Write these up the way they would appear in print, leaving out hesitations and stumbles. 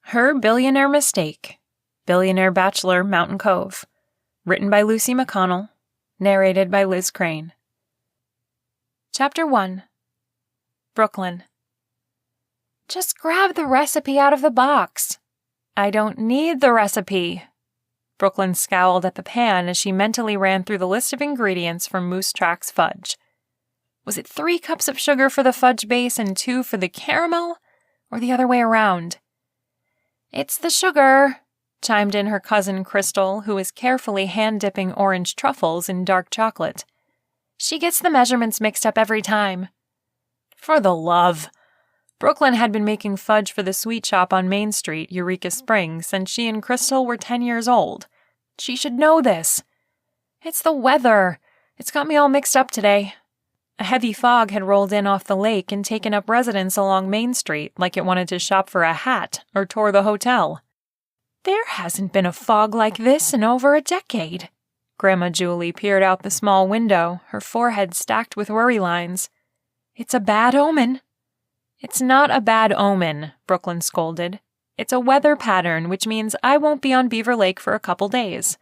Her Billionaire Mistake, Billionaire Bachelor, Mountain Cove. Written by Lucy McConnell. Narrated by Liz Crane. Chapter 1. Brooklyn. Just grab the recipe out of the box. I don't need the recipe. Brooklyn scowled at the pan as she mentally ran through the list of ingredients for Moose Track's fudge. Was it 3 cups of sugar for the fudge base and 2 for the caramel, or the other way around? It's the sugar, chimed in her cousin Crystal, who was carefully hand-dipping orange truffles in dark chocolate. She gets the measurements mixed up every time. For the love! Brooklyn had been making fudge for the sweet shop on Main Street, Eureka Springs, since she and Crystal were 10 years old. She should know this. It's the weather. It's got me all mixed up today. A heavy fog had rolled in off the lake and taken up residence along Main Street like it wanted to shop for a hat or tour the hotel. There hasn't been a fog like this in over a decade. Grandma Julie peered out the small window, her forehead stacked with worry lines. It's a bad omen. It's not a bad omen, Brooklyn scolded. It's a weather pattern, which means I won't be on Beaver Lake for a couple days.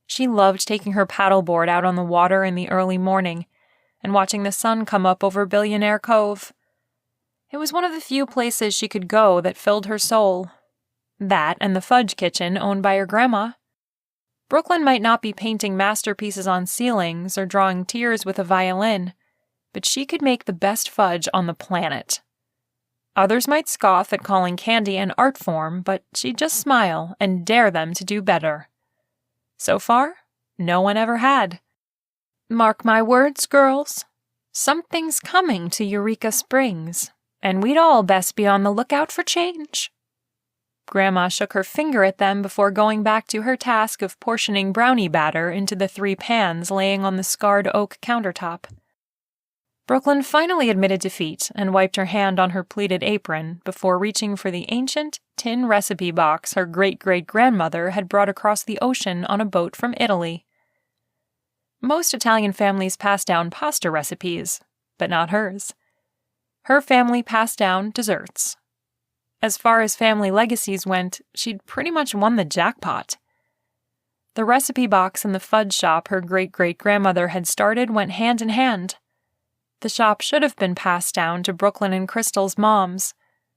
She loved taking her paddleboard out on the water in the early morning and watching the sun come up over Billionaire Cove. It was one of the few places she could go that filled her soul. That and the fudge kitchen owned by her grandma. Brooklyn might not be painting masterpieces on ceilings or drawing tears with a violin, but she could make the best fudge on the planet. Others might scoff at calling candy an art form, but she'd just smile and dare them to do better. So far, no one ever had. Mark my words, girls. Something's coming to Eureka Springs, and we'd all best be on the lookout for change. Grandma shook her finger at them before going back to her task of portioning brownie batter into the 3 pans laying on the scarred oak countertop. Brooklyn finally admitted defeat and wiped her hand on her pleated apron before reaching for the ancient tin recipe box her great-great-grandmother had brought across the ocean on a boat from Italy. Most Italian families pass down pasta recipes, but not hers. Her family passed down desserts. As far as family legacies went, she'd pretty much won the jackpot. The recipe box and the fudge shop her great-great-grandmother had started went hand in hand. The shop should have been passed down to Brooklyn and Crystal's moms,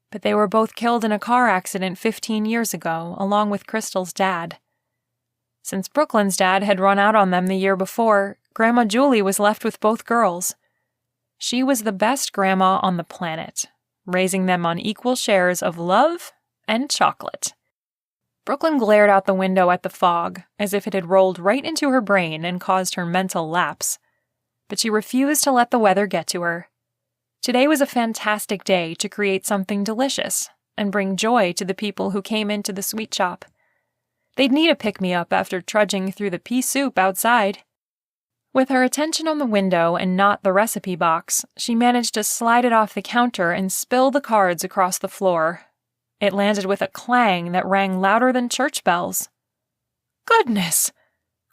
but they were both killed in a car accident 15 years ago, along with Crystal's dad. Since Brooklyn's dad had run out on them the year before, Grandma Julie was left with both girls. She was the best grandma on the planet, raising them on equal shares of love and chocolate. Brooklyn glared out the window at the fog, as if it had rolled right into her brain and caused her mental lapse. But she refused to let the weather get to her. Today was a fantastic day to create something delicious and bring joy to the people who came into the sweet shop. They'd need a pick-me-up after trudging through the pea soup outside. With her attention on the window and not the recipe box, she managed to slide it off the counter and spill the cards across the floor. It landed with a clang that rang louder than church bells. Goodness!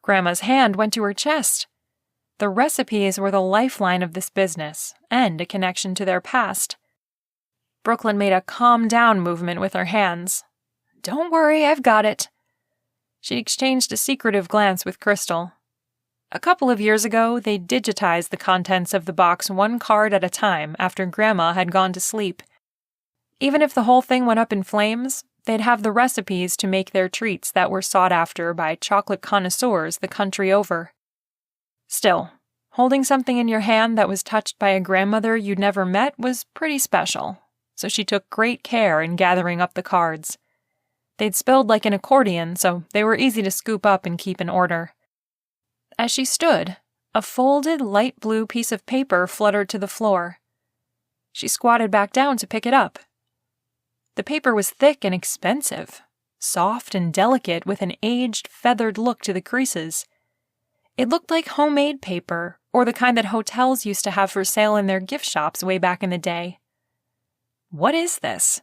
Grandma's hand went to her chest. The recipes were the lifeline of this business, and a connection to their past. Brooklyn made a calm-down movement with her hands. Don't worry, I've got it. She exchanged a secretive glance with Crystal. A couple of years ago, they digitized the contents of the box 1 card at a time after Grandma had gone to sleep. Even if the whole thing went up in flames, they'd have the recipes to make their treats that were sought after by chocolate connoisseurs the country over. Still, holding something in your hand that was touched by a grandmother you'd never met was pretty special, so she took great care in gathering up the cards. They'd spilled like an accordion, so they were easy to scoop up and keep in order. As she stood, a folded light blue piece of paper fluttered to the floor. She squatted back down to pick it up. The paper was thick and expensive, soft and delicate with an aged, feathered look to the creases. It looked like homemade paper, or the kind that hotels used to have for sale in their gift shops way back in the day. What is this?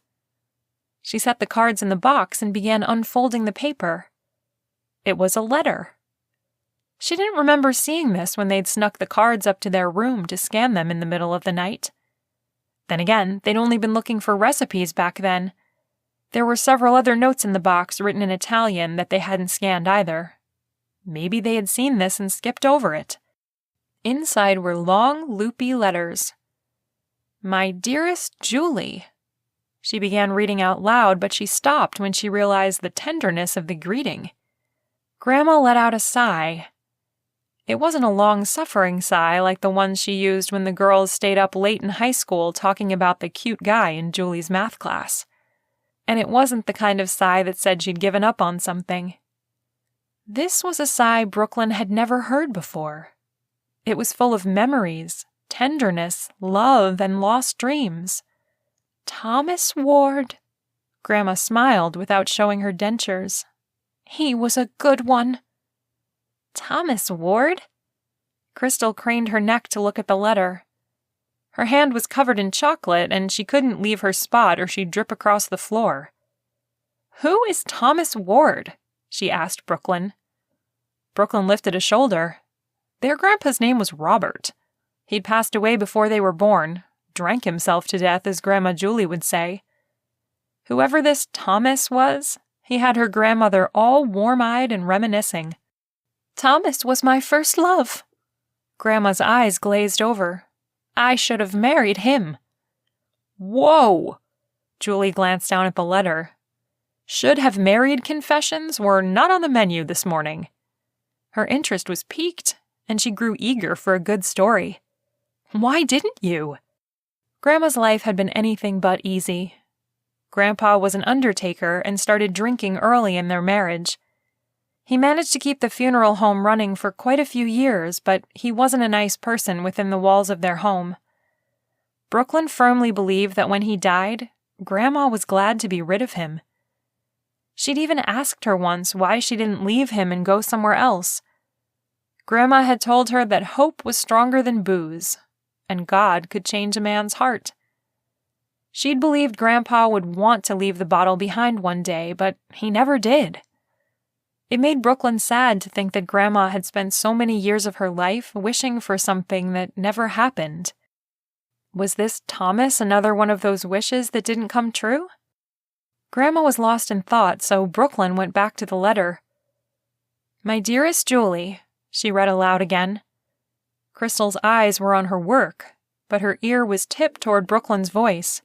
She set the cards in the box and began unfolding the paper. It was a letter. She didn't remember seeing this when they'd snuck the cards up to their room to scan them in the middle of the night. Then again, they'd only been looking for recipes back then. There were several other notes in the box written in Italian that they hadn't scanned either. Maybe they had seen this and skipped over it. Inside were long, loopy letters. My dearest Julie. She began reading out loud, but she stopped when she realized the tenderness of the greeting. Grandma let out a sigh. It wasn't a long-suffering sigh like the ones she used when the girls stayed up late in high school talking about the cute guy in Julie's math class. And it wasn't the kind of sigh that said she'd given up on something. This was a sigh Brooklyn had never heard before. It was full of memories, tenderness, love, and lost dreams. Thomas Ward. Grandma smiled without showing her dentures. He was a good one. Thomas Ward? Crystal craned her neck to look at the letter. Her hand was covered in chocolate, and she couldn't leave her spot or she'd drip across the floor. Who is Thomas Ward? She asked Brooklyn. Brooklyn lifted a shoulder. Their grandpa's name was Robert. He'd passed away before they were born, drank himself to death, as Grandma Julie would say. Whoever this Thomas was, he had her grandmother all warm-eyed and reminiscing. Thomas was my first love. Grandma's eyes glazed over. I should have married him. Whoa! Julie glanced down at the letter. Should have married confessions were not on the menu this morning. Her interest was piqued, and she grew eager for a good story. Why didn't you? Grandma's life had been anything but easy. Grandpa was an undertaker and started drinking early in their marriage. He managed to keep the funeral home running for quite a few years, but he wasn't a nice person within the walls of their home. Brooklyn firmly believed that when he died, Grandma was glad to be rid of him. She'd even asked her once why she didn't leave him and go somewhere else. Grandma had told her that hope was stronger than booze, and God could change a man's heart. She'd believed Grandpa would want to leave the bottle behind one day, but he never did. It made Brooklyn sad to think that Grandma had spent so many years of her life wishing for something that never happened. Was this Thomas another one of those wishes that didn't come true? Grandma was lost in thought, so Brooklyn went back to the letter. My dearest Julie, she read aloud again. Crystal's eyes were on her work, but her ear was tipped toward Brooklyn's voice.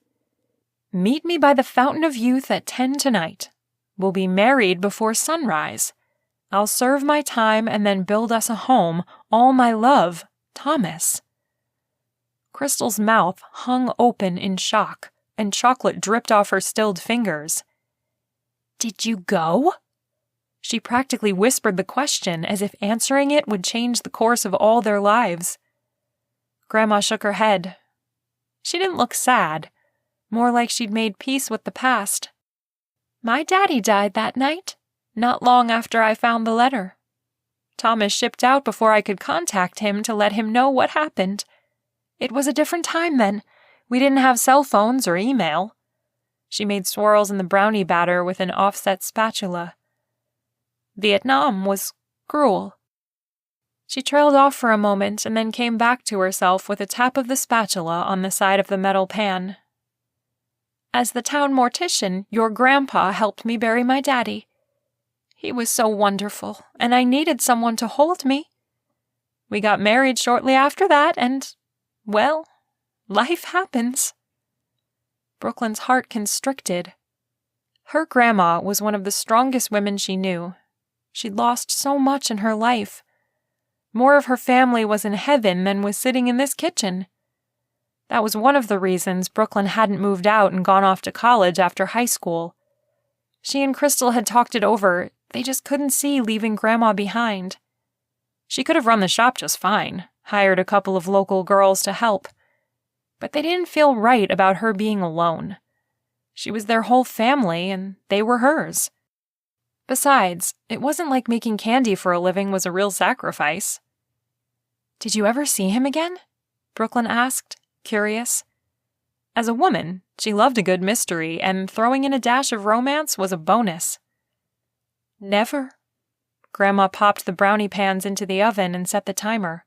Meet me by the Fountain of Youth at 10 tonight. We'll be married before sunrise. I'll serve my time and then build us a home. All my love, Thomas. Crystal's mouth hung open in shock, and chocolate dripped off her stilled fingers. Did you go? She practically whispered the question as if answering it would change the course of all their lives. Grandma shook her head. She didn't look sad, more like she'd made peace with the past. My daddy died that night, not long after I found the letter. Thomas shipped out before I could contact him to let him know what happened. It was a different time then. We didn't have cell phones or email. She made swirls in the brownie batter with an offset spatula. Vietnam was cruel. She trailed off for a moment and then came back to herself with a tap of the spatula on the side of the metal pan. As the town mortician, your grandpa helped me bury my daddy. He was so wonderful, and I needed someone to hold me. We got married shortly after that, and, well, life happens. Brooklyn's heart constricted. Her grandma was one of the strongest women she knew. She'd lost so much in her life. More of her family was in heaven than was sitting in this kitchen. That was one of the reasons Brooklyn hadn't moved out and gone off to college after high school. She and Crystal had talked it over. They just couldn't see leaving Grandma behind. She could have run the shop just fine, hired a couple of local girls to help. But they didn't feel right about her being alone. She was their whole family, and they were hers. Besides, it wasn't like making candy for a living was a real sacrifice. Did you ever see him again? Brooklyn asked, curious. As a woman, she loved a good mystery, and throwing in a dash of romance was a bonus. Never. Grandma popped the brownie pans into the oven and set the timer.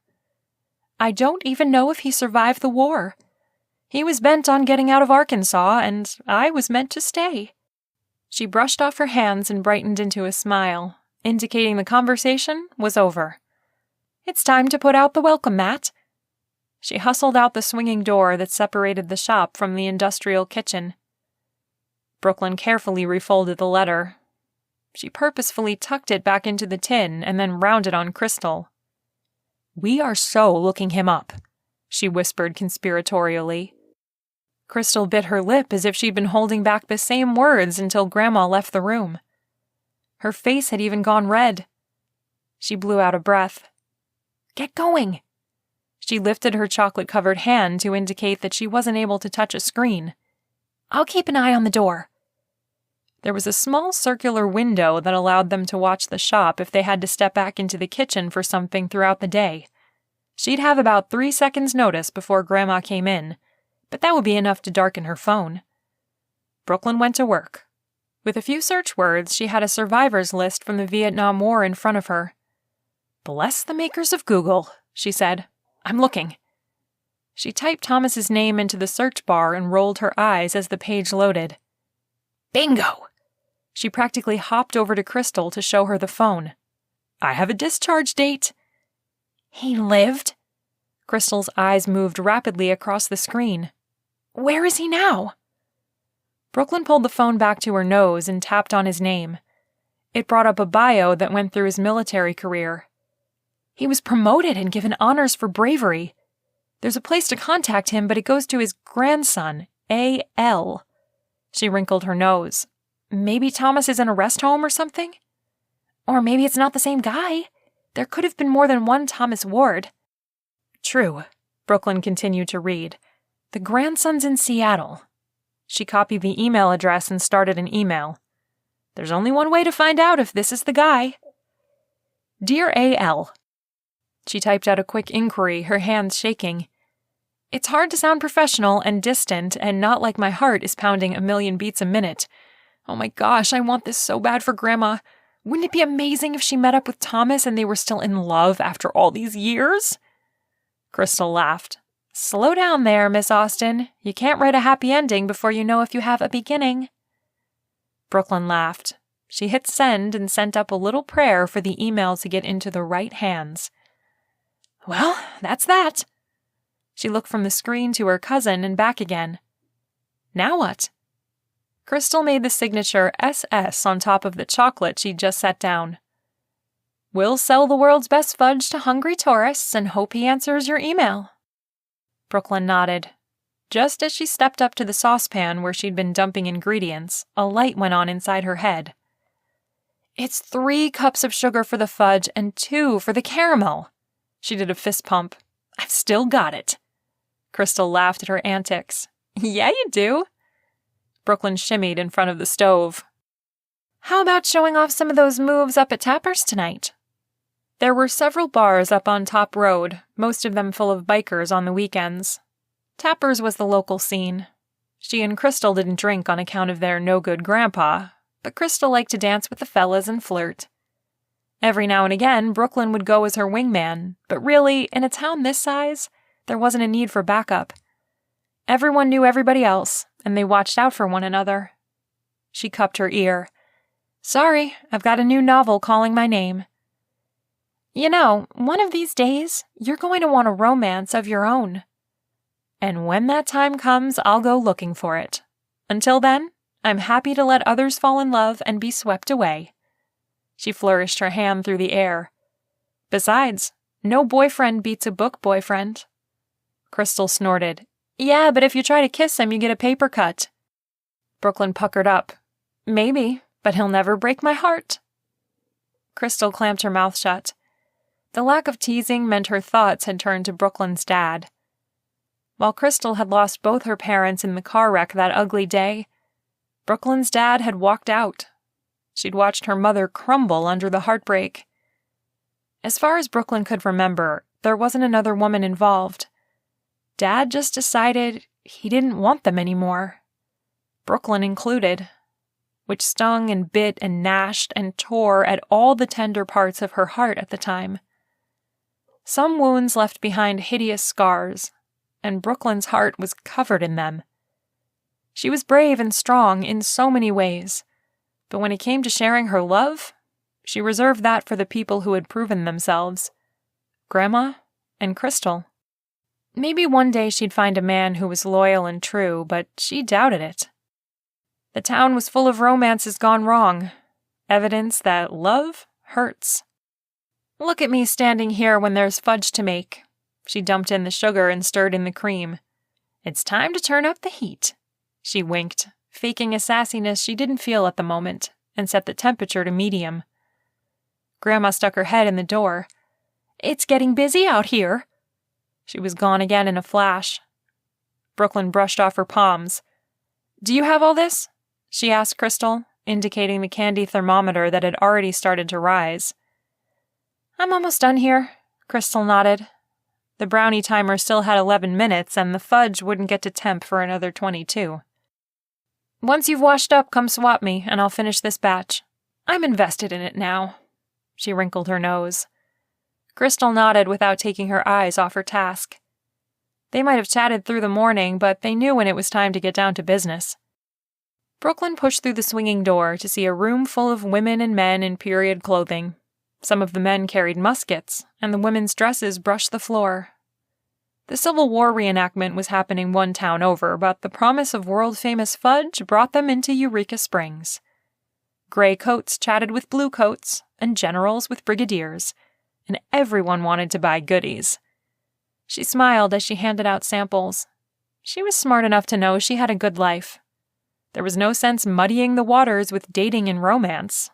I don't even know if he survived the war. He was bent on getting out of Arkansas, and I was meant to stay. She brushed off her hands and brightened into a smile, indicating the conversation was over. "It's time to put out the welcome mat." She hustled out the swinging door that separated the shop from the industrial kitchen. Brooklyn carefully refolded the letter. She purposefully tucked it back into the tin and then rounded on Crystal. "We are so looking him up," she whispered conspiratorially. Crystal bit her lip as if she'd been holding back the same words until Grandma left the room. Her face had even gone red. She blew out a breath. "Get going!" She lifted her chocolate-covered hand to indicate that she wasn't able to touch a screen. "I'll keep an eye on the door." There was a small circular window that allowed them to watch the shop if they had to step back into the kitchen for something throughout the day. She'd have about 3 seconds' notice before Grandma came in, but that would be enough to darken her phone. Brooklyn went to work. With a few search words, she had a survivors list from the Vietnam War in front of her. "Bless the makers of Google," she said. "I'm looking." She typed Thomas's name into the search bar and rolled her eyes as the page loaded. Bingo! She practically hopped over to Crystal to show her the phone. "I have a discharge date." "He lived?" Crystal's eyes moved rapidly across the screen. "Where is he now?" Brooklyn pulled the phone back to her nose and tapped on his name. It brought up a bio that went through his military career. He was promoted and given honors for bravery. There's a place to contact him, but it goes to his grandson, A.L. She wrinkled her nose. Maybe Thomas is in a rest home or something? Or maybe it's not the same guy. There could have been more than one Thomas Ward. True, Brooklyn continued to read. The grandson's in Seattle. She copied the email address and started an email. There's only one way to find out if this is the guy. Dear A.L. She typed out a quick inquiry, her hands shaking. It's hard to sound professional and distant and not like my heart is pounding 1,000,000 beats a minute. Oh my gosh, I want this so bad for Grandma. Wouldn't it be amazing if she met up with Thomas and they were still in love after all these years? Crystal laughed. Slow down there, Miss Austen. You can't write a happy ending before you know if you have a beginning. Brooklyn laughed. She hit send and sent up a little prayer for the email to get into the right hands. Well, that's that. She looked from the screen to her cousin and back again. Now what? Crystal made the signature SS on top of the chocolate she'd just set down. We'll sell the world's best fudge to hungry tourists and hope he answers your email. Brooklyn nodded. Just as she stepped up to the saucepan where she'd been dumping ingredients, a light went on inside her head. It's 3 cups of sugar for the fudge and 2 for the caramel. She did a fist pump. I've still got it. Crystal laughed at her antics. Yeah, you do. Brooklyn shimmied in front of the stove. How about showing off some of those moves up at Tapper's tonight? There were several bars up on Top Road, most of them full of bikers on the weekends. Tapper's was the local scene. She and Crystal didn't drink on account of their no-good grandpa, but Crystal liked to dance with the fellas and flirt. Every now and again, Brooklyn would go as her wingman, but really, in a town this size, there wasn't a need for backup. Everyone knew everybody else, and they watched out for one another. She cupped her ear. Sorry, I've got a new novel calling my name. You know, one of these days, you're going to want a romance of your own. And when that time comes, I'll go looking for it. Until then, I'm happy to let others fall in love and be swept away. She flourished her hand through the air. Besides, no boyfriend beats a book boyfriend. Crystal snorted. Yeah, but if you try to kiss him, you get a paper cut. Brooklyn puckered up. Maybe, but he'll never break my heart. Crystal clamped her mouth shut. The lack of teasing meant her thoughts had turned to Brooklyn's dad. While Crystal had lost both her parents in the car wreck that ugly day, Brooklyn's dad had walked out. She'd watched her mother crumble under the heartbreak. As far as Brooklyn could remember, there wasn't another woman involved. Dad just decided he didn't want them anymore. Brooklyn included, which stung and bit and gnashed and tore at all the tender parts of her heart at the time. Some wounds left behind hideous scars, and Brooklyn's heart was covered in them. She was brave and strong in so many ways, But when it came to sharing her love, she reserved that for the people who had proven themselves. Grandma and Crystal. Maybe one day she'd find a man who was loyal and true, but she doubted it. The town was full of romances gone wrong, evidence that love hurts. Look at me standing here when there's fudge to make. She dumped in the sugar and stirred in the cream. It's time to turn up the heat. She winked, faking a sassiness she didn't feel at the moment, and set the temperature to medium. Grandma stuck her head in the door. It's getting busy out here. She was gone again in a flash. Brooklyn brushed off her palms. Do you have all this? She asked Crystal, indicating the candy thermometer that had already started to rise. I'm almost done here, Crystal nodded. The brownie timer still had 11 minutes, and the fudge wouldn't get to temp for another 22. Once you've washed up, come swap me, and I'll finish this batch. I'm invested in it now. She wrinkled her nose. Crystal nodded without taking her eyes off her task. They might have chatted through the morning, but they knew when it was time to get down to business. Brooklyn pushed through the swinging door to see a room full of women and men in period clothing. Some of the men carried muskets, and the women's dresses brushed the floor. The Civil War reenactment was happening one town over, but the promise of world-famous fudge brought them into Eureka Springs. Gray coats chatted with blue coats, and generals with brigadiers, and everyone wanted to buy goodies. She smiled as she handed out samples. She was smart enough to know she had a good life. There was no sense muddying the waters with dating and romance.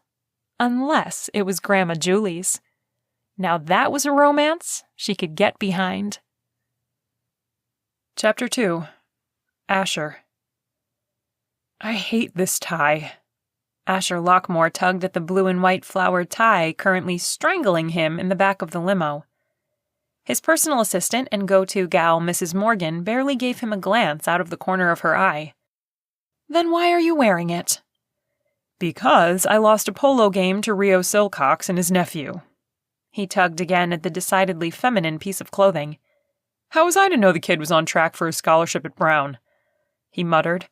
Unless it was Grandma Julie's. Now that was a romance she could get behind. Chapter 2. Asher. I hate this tie. Asher Lockmore tugged at the blue and white flowered tie currently strangling him in the back of the limo. His personal assistant and go-to gal, Mrs. Morgan, barely gave him a glance out of the corner of her eye. Then why are you wearing it? Because I lost a polo game to Rio Silcox and his nephew. He tugged again at the decidedly feminine piece of clothing. How was I to know the kid was on track for a scholarship at Brown? He muttered.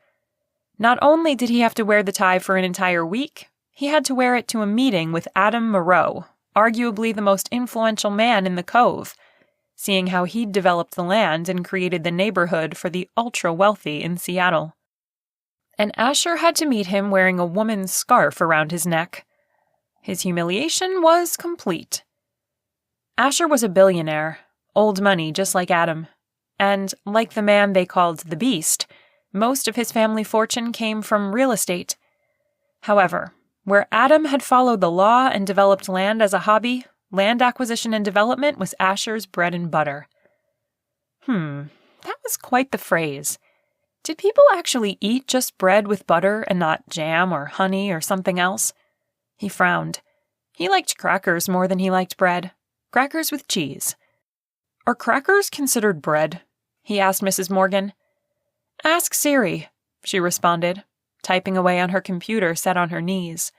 Not only did he have to wear the tie for an entire week, he had to wear it to a meeting with Adam Moreau, arguably the most influential man in the Cove, seeing how he'd developed the land and created the neighborhood for the ultra-wealthy in Seattle. And Asher had to meet him wearing a woman's scarf around his neck. His humiliation was complete. Asher was a billionaire, old money just like Adam, and, like the man they called the Beast, most of his family fortune came from real estate. However, where Adam had followed the law and developed land as a hobby, land acquisition and development was Asher's bread and butter. That was quite the phrase. Did people actually eat just bread with butter and not jam or honey or something else? He frowned. He liked crackers more than he liked bread. Crackers with cheese. Are crackers considered bread? He asked Mrs. Morgan. Ask Siri, she responded, typing away on her computer set on her knees.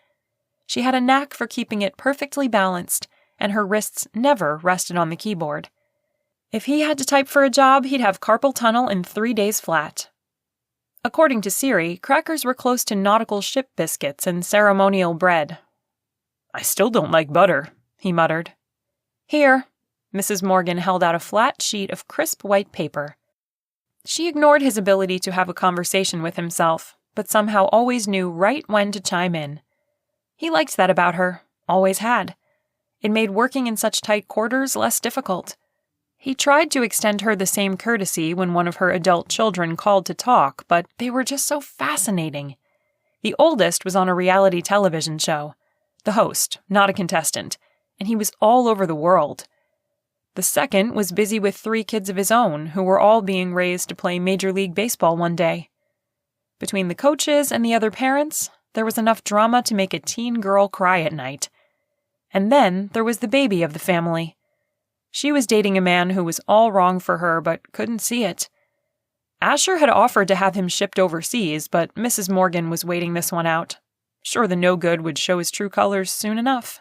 She had a knack for keeping it perfectly balanced, and her wrists never rested on the keyboard. If he had to type for a job, he'd have carpal tunnel in 3 days flat. According to Siri, crackers were close to nautical ship biscuits and ceremonial bread. I still don't like butter, he muttered. Here. Mrs. Morgan held out a flat sheet of crisp white paper. She ignored his ability to have a conversation with himself, but somehow always knew right when to chime in. He liked that about her, always had. It made working in such tight quarters less difficult. He tried to extend her the same courtesy when one of her adult children called to talk, but they were just so fascinating. The oldest was on a reality television show. The host, not a contestant, and he was all over the world. The second was busy with 3 kids of his own, who were all being raised to play Major League Baseball one day. Between the coaches and the other parents, there was enough drama to make a teen girl cry at night. And then there was the baby of the family. She was dating a man who was all wrong for her but couldn't see it. Asher had offered to have him shipped overseas, but Mrs. Morgan was waiting this one out. Sure, the no-good would show his true colors soon enough.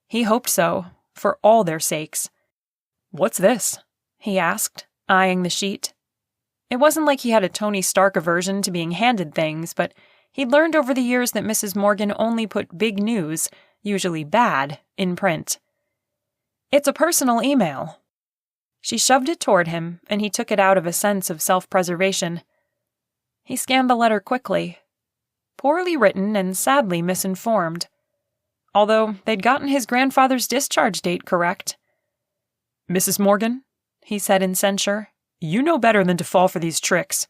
He hoped so, for all their sakes. What's this? He asked, eyeing the sheet. It wasn't like he had a Tony Stark aversion to being handed things, but He'd learned over the years that Mrs. Morgan only put big news, usually bad, in print. "It's a personal email." She shoved it toward him, and he took it out of a sense of self-preservation. He scanned the letter quickly. Poorly written and sadly misinformed. Although they'd gotten his grandfather's discharge date correct. "Mrs. Morgan," he said in censure, "you know better than to fall for these tricks."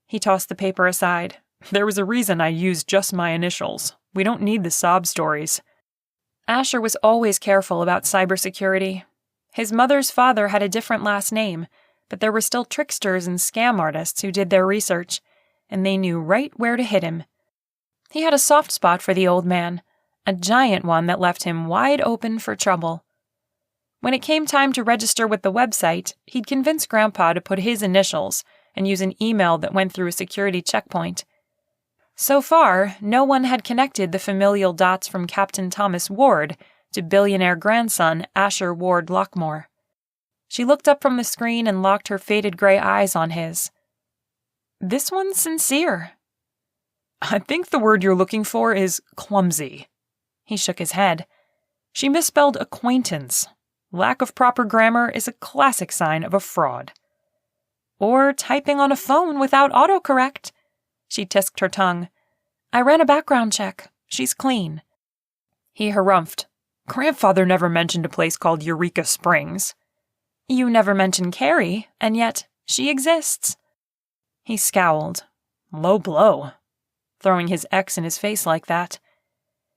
He tossed the paper aside. "There was a reason I used just my initials. We don't need the sob stories." Asher was always careful about cybersecurity. His mother's father had a different last name, but there were still tricksters and scam artists who did their research, and they knew right where to hit him. He had a soft spot for the old man, a giant one that left him wide open for trouble. When it came time to register with the website, he'd convince Grandpa to put his initials and use an email that went through a security checkpoint. So far, no one had connected the familial dots from Captain Thomas Ward to billionaire grandson Asher Ward Lockmore. She looked up from the screen and locked her faded gray eyes on his. "This one's sincere." "I think the word you're looking for is clumsy." He shook his head. "She misspelled acquaintance. Lack of proper grammar is a classic sign of a fraud." "Or typing on a phone without autocorrect." She tisked her tongue. "I ran a background check. She's clean." He harumphed. "Grandfather never mentioned a place called Eureka Springs." "You never mentioned Carrie, and yet she exists." He scowled. Low blow. Throwing his ex in his face like that.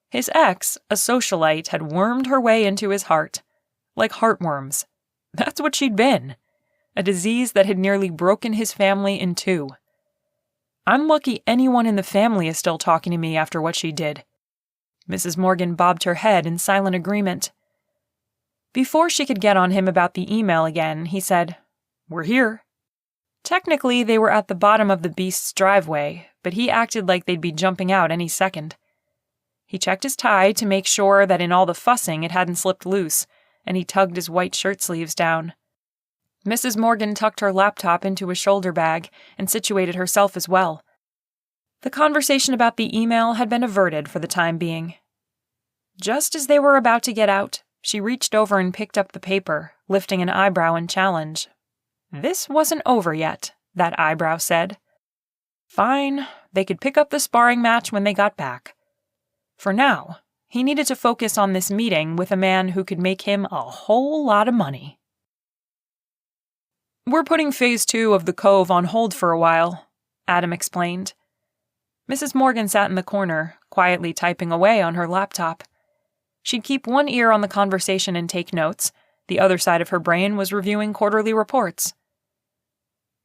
His ex, a socialite, had wormed her way into his heart. Like heartworms. That's what she'd been. A disease that had nearly broken his family in two. "I'm lucky anyone in the family is still talking to me after what she did." Mrs. Morgan bobbed her head in silent agreement. Before she could get on him about the email again, he said, "We're here." Technically, they were at the bottom of the beast's driveway, but he acted like they'd be jumping out any second. He checked his tie to make sure that in all the fussing it hadn't slipped loose, and he tugged his white shirt sleeves down. Mrs. Morgan tucked her laptop into a shoulder bag and situated herself as well. The conversation about the email had been averted for the time being. Just as they were about to get out, she reached over and picked up the paper, lifting an eyebrow in challenge. This wasn't over yet, that eyebrow said. Fine, they could pick up the sparring match when they got back. For now, he needed to focus on this meeting with a man who could make him a whole lot of money. "We're putting Phase 2 of the Cove on hold for a while," Adam explained. Mrs. Morgan sat in the corner, quietly typing away on her laptop. She'd keep one ear on the conversation and take notes. The other side of her brain was reviewing quarterly reports.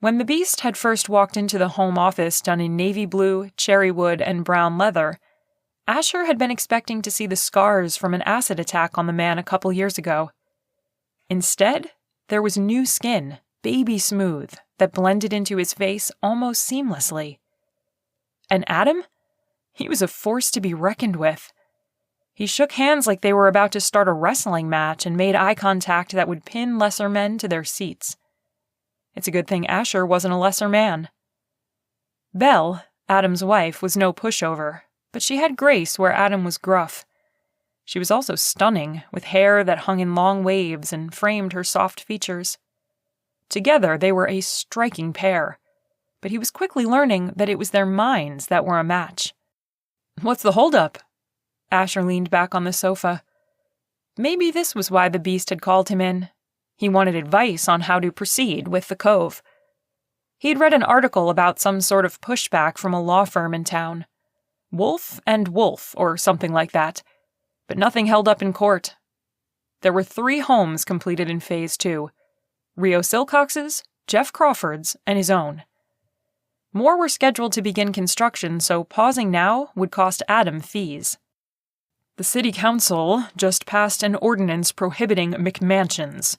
When the beast had first walked into the home office done in navy blue, cherry wood, and brown leather, Asher had been expecting to see the scars from an acid attack on the man a couple years ago. Instead, there was new skin, baby smooth, that blended into his face almost seamlessly. And Adam? He was a force to be reckoned with. He shook hands like they were about to start a wrestling match and made eye contact that would pin lesser men to their seats. It's a good thing Asher wasn't a lesser man. Belle, Adam's wife, was no pushover, but she had grace where Adam was gruff. She was also stunning, with hair that hung in long waves and framed her soft features. Together, they were a striking pair, but he was quickly learning that it was their minds that were a match. "What's the holdup?" Asher leaned back on the sofa. Maybe this was why the beast had called him in. He wanted advice on how to proceed with the Cove. He'd read an article about some sort of pushback from a law firm in town. Wolf and Wolf, or something like that. But nothing held up in court. There were 3 homes completed in Phase 2. Rio Silcox's, Jeff Crawford's, and his own. More were scheduled to begin construction, so pausing now would cost Adam fees. The city council just passed an ordinance prohibiting McMansions.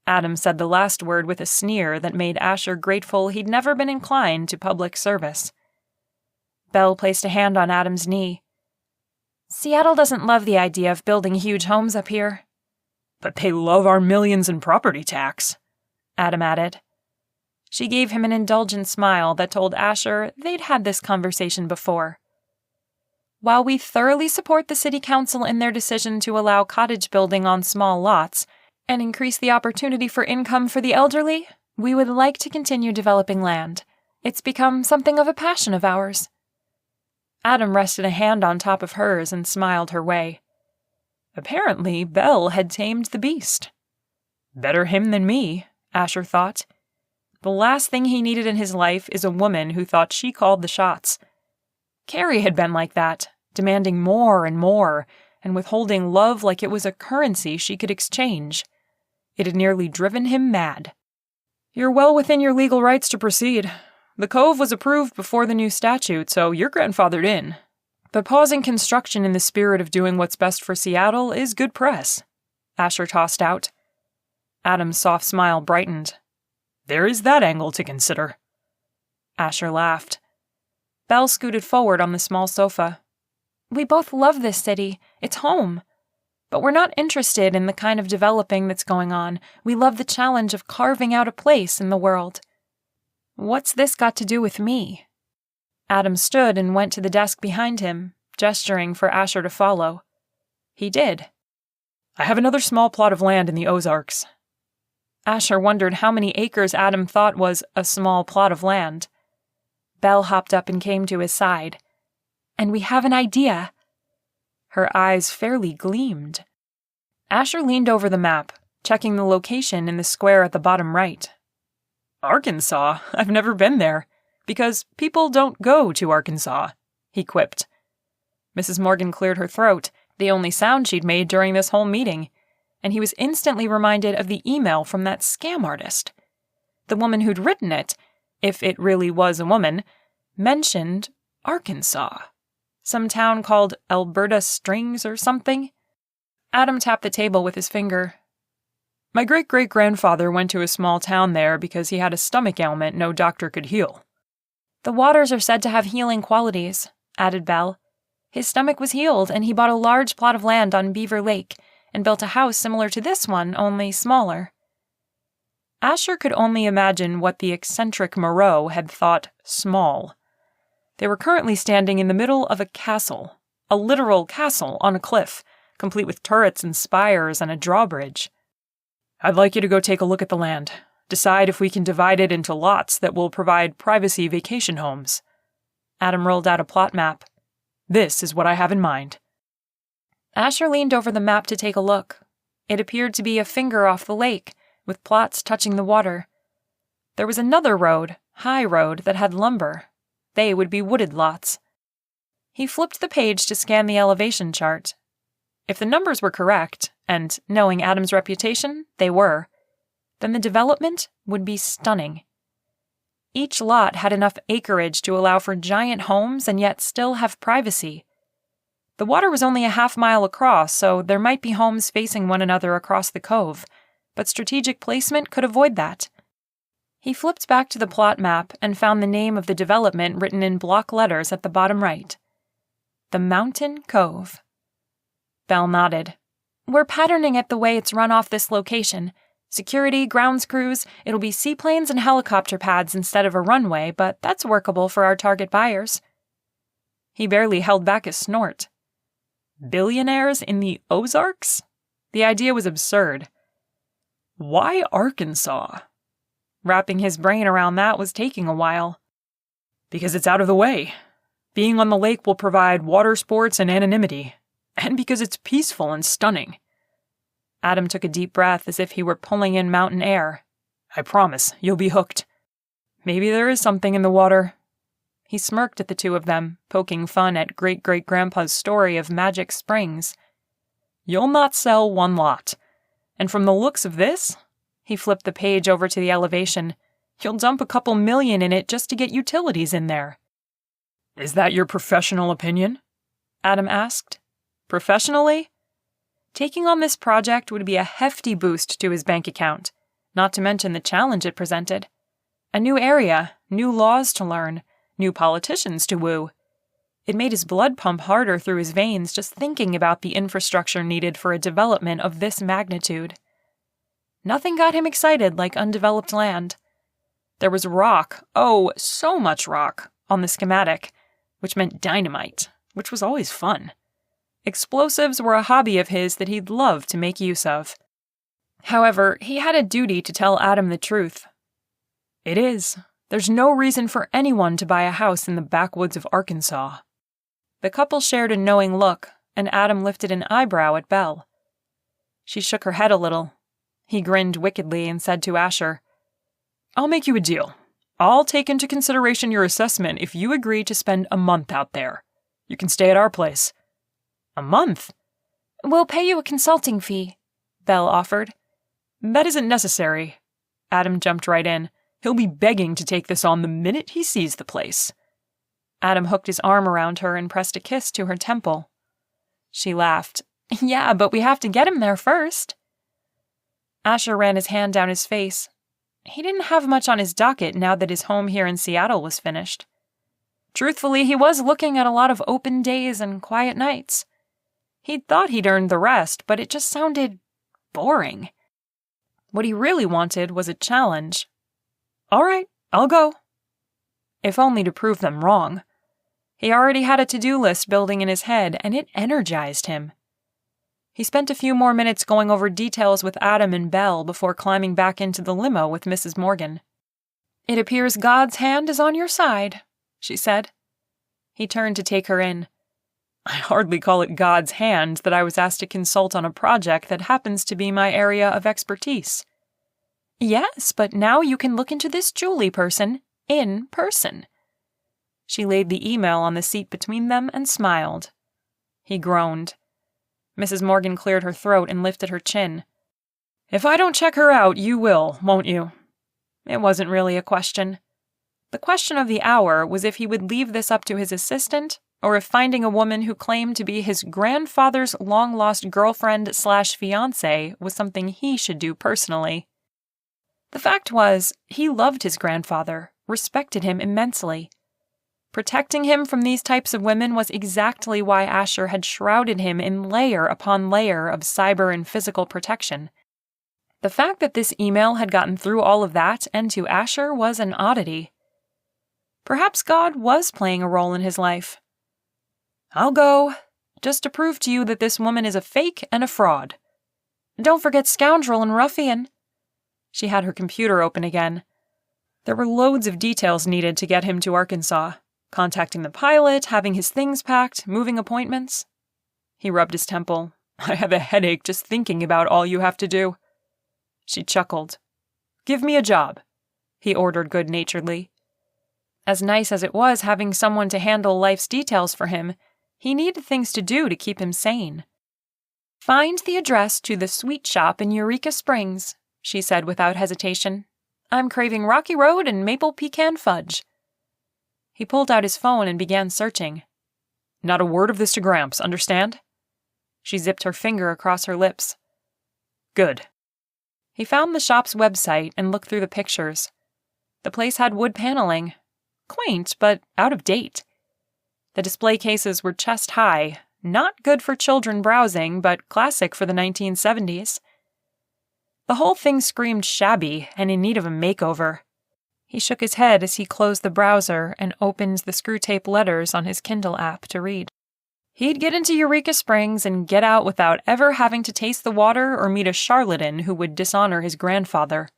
Adam said the last word with a sneer that made Asher grateful he'd never been inclined to public service. Belle placed a hand on Adam's knee. "Seattle doesn't love the idea of building huge homes up here." "But they love our millions in property tax," Adam added. She gave him an indulgent smile that told Asher they'd had this conversation before. While we thoroughly support the City Council in their decision to allow cottage building on small lots and increase the opportunity for income for the elderly, we would like to continue developing land. It's become something of a passion of ours. Adam rested a hand on top of hers and smiled her way. Apparently, Belle had tamed the beast. Better him than me, Asher thought. The last thing he needed in his life is a woman who thought she called the shots. Carrie had been like that, demanding more and more, and withholding love like it was a currency she could exchange. It had nearly driven him mad. You're well within your legal rights to proceed. The cove was approved before the new statute, so you're grandfathered in. But pausing construction in the spirit of doing what's best for Seattle is good press, Asher tossed out. Adam's soft smile brightened. There is that angle to consider. Asher laughed. Belle scooted forward on the small sofa. We both love this city. It's home. But we're not interested in the kind of developing that's going on. We love the challenge of carving out a place in the world. What's this got to do with me? Adam stood and went to the desk behind him, gesturing for Asher to follow. He did. I have another small plot of land in the Ozarks. Asher wondered how many acres Adam thought was a small plot of land. Belle hopped up and came to his side. And we have an idea. Her eyes fairly gleamed. Asher leaned over the map, checking the location in the square at the bottom right. Arkansas? I've never been there, because people don't go to Arkansas, he quipped. Mrs. Morgan cleared her throat, the only sound she'd made during this whole meeting, and he was instantly reminded of the email from that scam artist. The woman who'd written it, if it really was a woman, mentioned Arkansas. Some town called Alberta Strings or something. Adam tapped the table with his finger. My great-great-grandfather went to a small town there because he had a stomach ailment no doctor could heal. The waters are said to have healing qualities, added Belle. His stomach was healed, and he bought a large plot of land on Beaver Lake and built a house similar to this one, only smaller. Asher could only imagine what the eccentric Moreau had thought small. They were currently standing in the middle of a castle, a literal castle on a cliff, complete with turrets and spires and a drawbridge. I'd like you to go take a look at the land. Decide if we can divide it into lots that will provide privacy vacation homes. Adam rolled out a plot map. This is what I have in mind. Asher leaned over the map to take a look. It appeared to be a finger off the lake, with plots touching the water. There was another road, high road, that had lumber. They would be wooded lots. He flipped the page to scan the elevation chart. If the numbers were correct, and knowing Adam's reputation, they were, then the development would be stunning. Each lot had enough acreage to allow for giant homes and yet still have privacy. The water was only a half-mile across, so there might be homes facing one another across the cove, but strategic placement could avoid that. He flipped back to the plot map and found the name of the development written in block letters at the bottom right. The Mountain Cove. Belle nodded. We're patterning it the way it's run off this location. Security, grounds crews, it'll be seaplanes and helicopter pads instead of a runway, but that's workable for our target buyers. He barely held back a snort. Billionaires in the Ozarks? The idea was absurd. Why Arkansas? Wrapping his brain around that was taking a while. Because it's out of the way. Being on the lake will provide water sports and anonymity. And because it's peaceful and stunning. Adam took a deep breath as if he were pulling in mountain air. I promise, you'll be hooked. Maybe there is something in the water. He smirked at the two of them, poking fun at Great-Great-Grandpa's story of magic springs. You'll not sell one lot. And from the looks of this, he flipped the page over to the elevation, you'll dump a couple million in it just to get utilities in there. Is that your professional opinion? Adam asked. Professionally? Taking on this project would be a hefty boost to his bank account, not to mention the challenge it presented. A new area, new laws to learn, new politicians to woo. It made his blood pump harder through his veins just thinking about the infrastructure needed for a development of this magnitude. Nothing got him excited like undeveloped land. There was rock, oh, so much rock, on the schematic, which meant dynamite, which was always fun. Explosives were a hobby of his that he'd love to make use of. However, he had a duty to tell Adam the truth. It is. There's no reason for anyone to buy a house in the backwoods of Arkansas. The couple shared a knowing look, and Adam lifted an eyebrow at Belle. She shook her head a little. He grinned wickedly and said to Asher, "I'll make you a deal. I'll take into consideration your assessment if you agree to spend a month out there. You can stay at our place." "A month?" "We'll pay you a consulting fee," Belle offered. "That isn't necessary." Adam jumped right in. "He'll be begging to take this on the minute he sees the place." Adam hooked his arm around her and pressed a kiss to her temple. She laughed. "Yeah, but we have to get him there first." Asher ran his hand down his face. He didn't have much on his docket now that his home here in Seattle was finished. Truthfully, he was looking at a lot of open days and quiet nights. He'd thought he'd earned the rest, but it just sounded boring. What he really wanted was a challenge. "All right, I'll go." If only to prove them wrong. He already had a to-do list building in his head, and it energized him. He spent a few more minutes going over details with Adam and Belle before climbing back into the limo with Mrs. Morgan. "It appears God's hand is on your side," she said. He turned to take her in. "I hardly call it God's hand that I was asked to consult on a project that happens to be my area of expertise." "Yes, but now you can look into this Julie person in person." She laid the email on the seat between them and smiled. He groaned. Mrs. Morgan cleared her throat and lifted her chin. "If I don't check her out, you will, won't you?" It wasn't really a question. The question of the hour was if he would leave this up to his assistant, or if finding a woman who claimed to be his grandfather's long-lost girlfriend/fiancée was something he should do personally. The fact was, he loved his grandfather, respected him immensely. Protecting him from these types of women was exactly why Asher had shrouded him in layer upon layer of cyber and physical protection. The fact that this email had gotten through all of that and to Asher was an oddity. Perhaps God was playing a role in his life. "I'll go, just to prove to you that this woman is a fake and a fraud. Don't forget scoundrel and ruffian." She had her computer open again. There were loads of details needed to get him to Arkansas. Contacting the pilot, having his things packed, moving appointments. He rubbed his temple. "I have a headache just thinking about all you have to do." She chuckled. "Give me a job," he ordered good-naturedly. As nice as it was having someone to handle life's details for him, he needed things to do to keep him sane. "Find the address to the sweet shop in Eureka Springs," she said without hesitation. "I'm craving Rocky Road and maple pecan fudge." He pulled out his phone and began searching. "Not a word of this to Gramps, understand?" She zipped her finger across her lips. "Good." He found the shop's website and looked through the pictures. The place had wood paneling. Quaint, but out of date. The display cases were chest high, not good for children browsing, but classic for the 1970s. The whole thing screamed shabby and in need of a makeover. He shook his head as he closed the browser and opened the screw-tape letters on his Kindle app to read. He'd get into Eureka Springs and get out without ever having to taste the water or meet a charlatan who would dishonor his grandfather.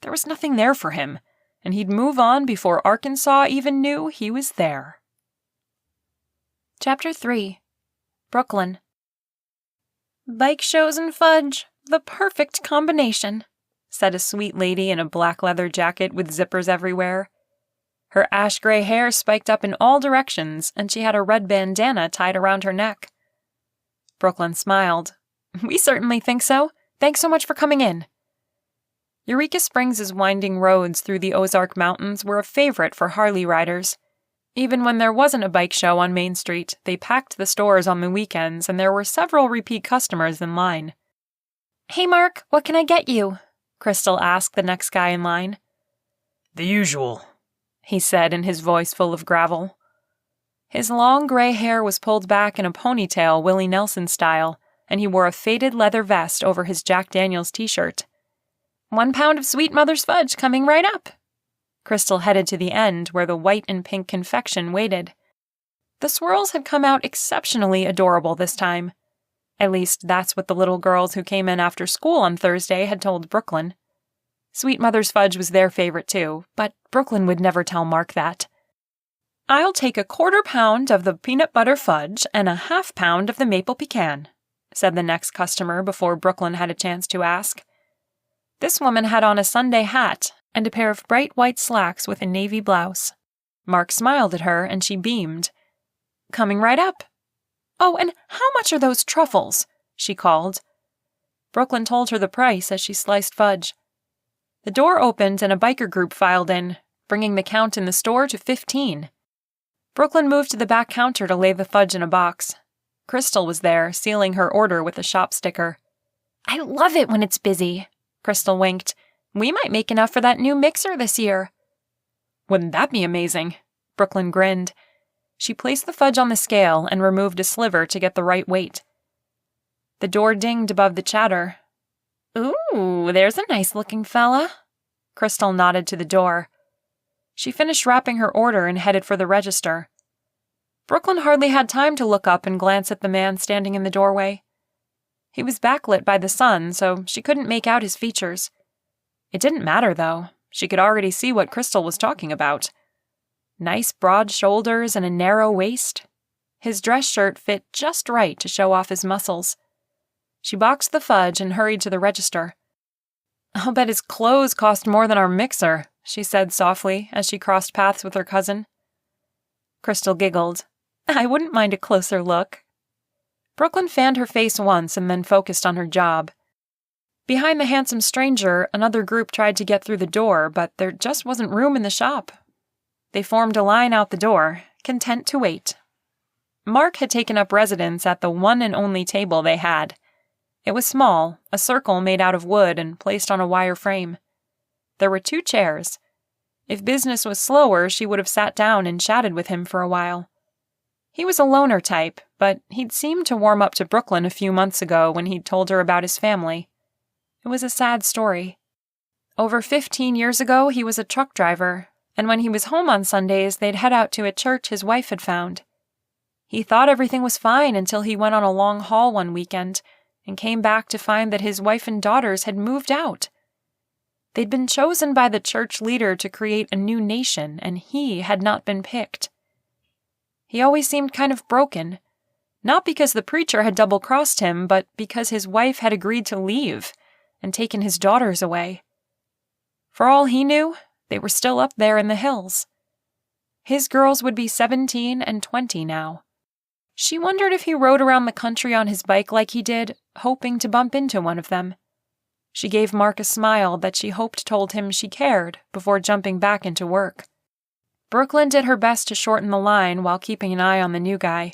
There was nothing there for him, and he'd move on before Arkansas even knew he was there. Chapter 3. Brooklyn. "Bike shows and fudge, the perfect combination," said a sweet lady in a black leather jacket with zippers everywhere. Her ash-gray hair spiked up in all directions, and she had a red bandana tied around her neck. Brooklyn smiled. "We certainly think so. Thanks so much for coming in." Eureka Springs' winding roads through the Ozark Mountains were a favorite for Harley riders. Even when there wasn't a bike show on Main Street, they packed the stores on the weekends, and there were several repeat customers in line. "Hey, Mark, what can I get you?" Crystal asked the next guy in line. "The usual," he said in his voice full of gravel. His long gray hair was pulled back in a ponytail Willie Nelson style, and he wore a faded leather vest over his Jack Daniels t-shirt. "1 pound of Sweet Mother's fudge coming right up." Crystal headed to the end where the white and pink confection waited. The swirls had come out exceptionally adorable this time. At least that's what the little girls who came in after school on Thursday had told Brooklyn. Sweet Mother's fudge was their favorite too, but Brooklyn would never tell Mark that. "I'll take a 1/4 pound of the peanut butter fudge and a 1/2 pound of the maple pecan," said the next customer before Brooklyn had a chance to ask. This woman had on a Sunday hat and a pair of bright white slacks with a navy blouse. Mark smiled at her and she beamed. "Coming right up." "Oh, and how much are those truffles?" she called. Brooklyn told her the price as she sliced fudge. The door opened and a biker group filed in, bringing the count in the store to 15. Brooklyn moved to the back counter to lay the fudge in a box. Crystal was there, sealing her order with a shop sticker. "I love it when it's busy," Crystal winked. "We might make enough for that new mixer this year." "Wouldn't that be amazing?" Brooklyn grinned. She placed the fudge on the scale and removed a sliver to get the right weight. The door dinged above the chatter. "Ooh, there's a nice-looking fella." Crystal nodded to the door. She finished wrapping her order and headed for the register. Brooklyn hardly had time to look up and glance at the man standing in the doorway. He was backlit by the sun, so she couldn't make out his features. It didn't matter, though. She could already see what Crystal was talking about. Nice broad shoulders and a narrow waist. His dress shirt fit just right to show off his muscles. She boxed the fudge and hurried to the register. "I'll bet his clothes cost more than our mixer," she said softly as she crossed paths with her cousin. Crystal giggled. "I wouldn't mind a closer look." Brooklyn fanned her face once and then focused on her job. Behind the handsome stranger, another group tried to get through the door, but there just wasn't room in the shop. They formed a line out the door, content to wait. Mark had taken up residence at the one and only table they had. It was small, a circle made out of wood and placed on a wire frame. There were 2 chairs. If business was slower, she would have sat down and chatted with him for a while. He was a loner type, but he'd seemed to warm up to Brooklyn a few months ago when he'd told her about his family. It was a sad story. Over 15 years ago, he was a truck driver, and when he was home on Sundays, they'd head out to a church his wife had found. He thought everything was fine until he went on a long haul one weekend and came back to find that his wife and daughters had moved out. They'd been chosen by the church leader to create a new nation, and he had not been picked. He always seemed kind of broken, not because the preacher had double-crossed him, but because his wife had agreed to leave and taken his daughters away. For all he knew, they were still up there in the hills. His girls would be 17 and 20 now. She wondered if he rode around the country on his bike like he did, hoping to bump into one of them. She gave Mark a smile that she hoped told him she cared before jumping back into work. Brooklyn did her best to shorten the line while keeping an eye on the new guy.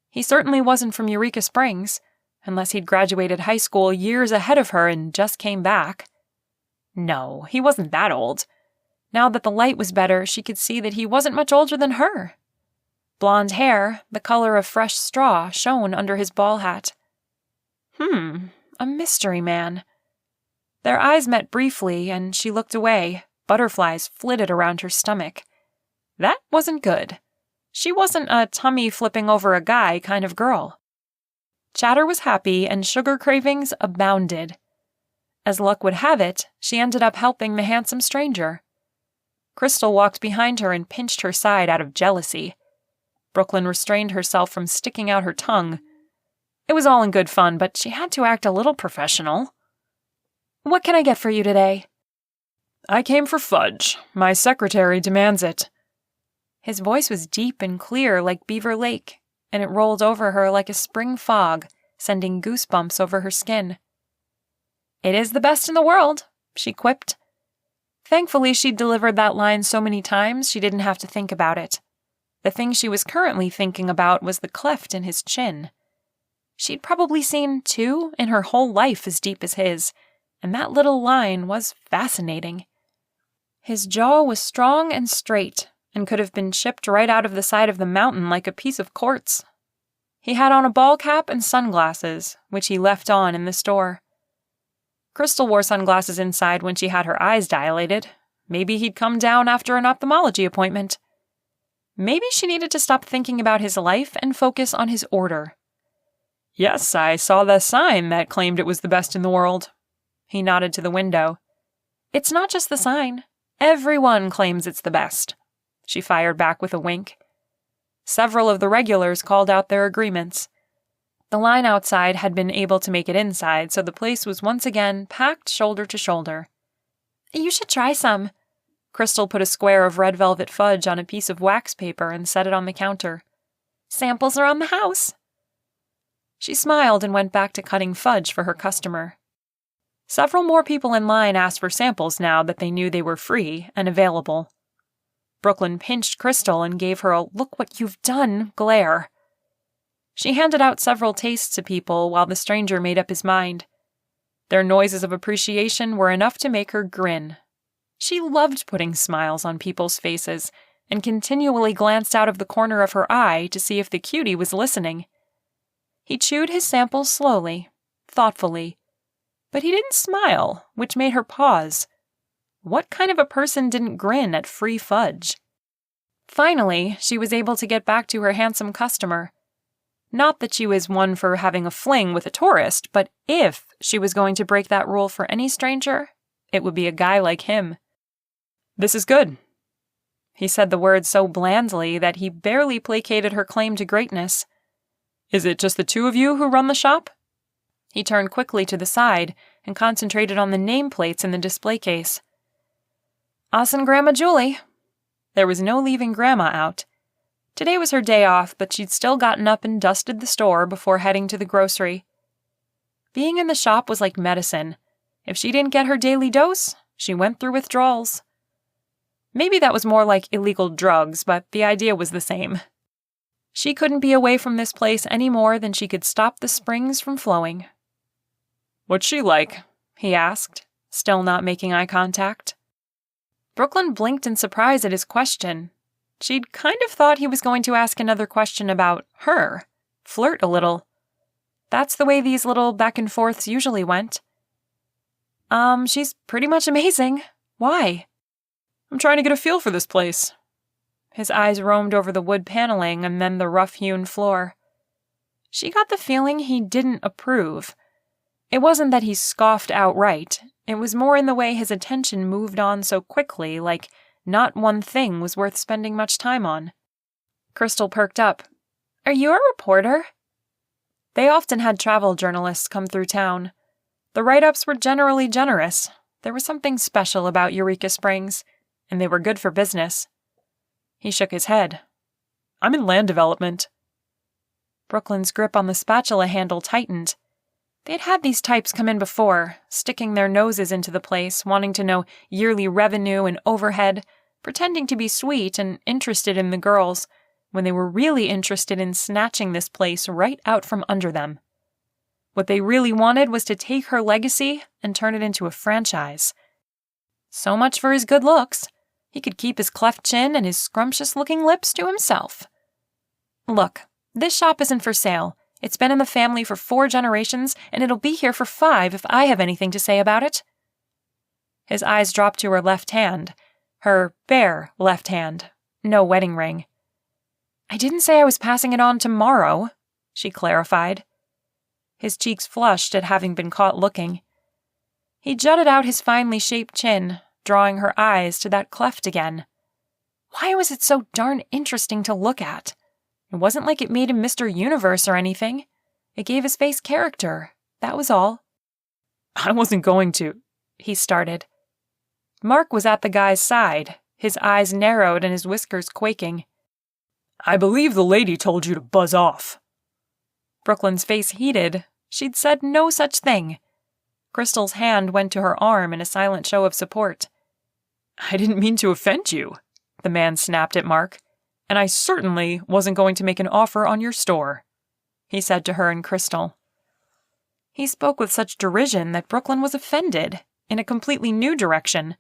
He certainly wasn't from Eureka Springs, unless he'd graduated high school years ahead of her and just came back. No, he wasn't that old. Now that the light was better, she could see that he wasn't much older than her. Blonde hair, the color of fresh straw, shone under his ball hat. A mystery man. Their eyes met briefly, and she looked away. Butterflies flitted around her stomach. That wasn't good. She wasn't a tummy flipping over a guy kind of girl. Chatter was happy, and sugar cravings abounded. As luck would have it, she ended up helping the handsome stranger. Crystal walked behind her and pinched her side out of jealousy. Brooklyn restrained herself from sticking out her tongue. It was all in good fun, but she had to act a little professional. "What can I get for you today?" "I came for fudge. My secretary demands it." His voice was deep and clear like Beaver Lake, and it rolled over her like a spring fog, sending goosebumps over her skin. "It is the best in the world," she quipped. Thankfully, she'd delivered that line so many times she didn't have to think about it. The thing she was currently thinking about was the cleft in his chin. She'd probably seen 2 in her whole life as deep as his, and that little line was fascinating. His jaw was strong and straight, and could have been chipped right out of the side of the mountain like a piece of quartz. He had on a ball cap and sunglasses, which he left on in the store. Crystal wore sunglasses inside when she had her eyes dilated, Maybe he'd come down after an ophthalmology appointment. Maybe she needed to stop thinking about his life and focus on his order. Yes, I saw the sign that claimed it was the best in the world. He nodded to the window. It's not just the sign. Everyone claims it's the best. She fired back with a wink. Several of the regulars called out their agreements. The line outside had been able to make it inside, so the place was once again packed shoulder to shoulder. You should try some. Crystal put a square of red velvet fudge on a piece of wax paper and set it on the counter. Samples are on the house. She smiled and went back to cutting fudge for her customer. Several more people in line asked for samples now that they knew they were free and available. Brooklyn pinched Crystal and gave her a "look what you've done" glare. She handed out several tastes to people while the stranger made up his mind. Their noises of appreciation were enough to make her grin. She loved putting smiles on people's faces and continually glanced out of the corner of her eye to see if the cutie was listening. He chewed his samples slowly, thoughtfully, but he didn't smile, which made her pause. What kind of a person didn't grin at free fudge? Finally, she was able to get back to her handsome customer. Not that she was one for having a fling with a tourist, but if she was going to break that rule for any stranger, it would be a guy like him. This is good. He said the words so blandly that he barely placated her claim to greatness. Is it just the two of you who run the shop? He turned quickly to the side and concentrated on the nameplates in the display case. Us and Grandma Julie. There was no leaving Grandma out. Today was her day off, but she'd still gotten up and dusted the store before heading to the grocery. Being in the shop was like medicine. If she didn't get her daily dose, she went through withdrawals. Maybe that was more like illegal drugs, but the idea was the same. She couldn't be away from this place any more than she could stop the springs from flowing. What's she like? He asked, still not making eye contact. Brooklyn blinked in surprise at his question. She'd kind of thought he was going to ask another question about her, flirt a little. That's the way these little back and forths usually went. She's pretty much amazing. Why? I'm trying to get a feel for this place. His eyes roamed over the wood paneling and then the rough-hewn floor. She got the feeling he didn't approve. It wasn't that he scoffed outright. It was more in the way his attention moved on so quickly, like not one thing was worth spending much time on. Crystal perked up. Are you a reporter? They often had travel journalists come through town. The write-ups were generally generous. There was something special about Eureka Springs, and they were good for business. He shook his head. I'm in land development. Brooklyn's grip on the spatula handle tightened. They'd had these types come in before, sticking their noses into the place, wanting to know yearly revenue and overhead, pretending to be sweet and interested in the girls, when they were really interested in snatching this place right out from under them. What they really wanted was to take her legacy and turn it into a franchise. So much for his good looks. He could keep his cleft chin and his scrumptious-looking lips to himself. Look, this shop isn't for sale. It's been in the family for 4 generations, and it'll be here for 5 if I have anything to say about it. His eyes dropped to her left hand. Her bare left hand. No wedding ring. I didn't say I was passing it on tomorrow, she clarified. His cheeks flushed at having been caught looking. He jutted out his finely shaped chin, drawing her eyes to that cleft again. Why was it so darn interesting to look at? It wasn't like it made him Mr. Universe or anything. It gave his face character. That was all. I wasn't going to, he started. Mark was at the guy's side, his eyes narrowed and his whiskers quaking. I believe the lady told you to buzz off. Brooklyn's face heated. She'd said no such thing. Crystal's hand went to her arm in a silent show of support. I didn't mean to offend you, the man snapped at Mark. And I certainly wasn't going to make an offer on your store, he said to her and Crystal. He spoke with such derision that Brooklyn was offended, in a completely new direction.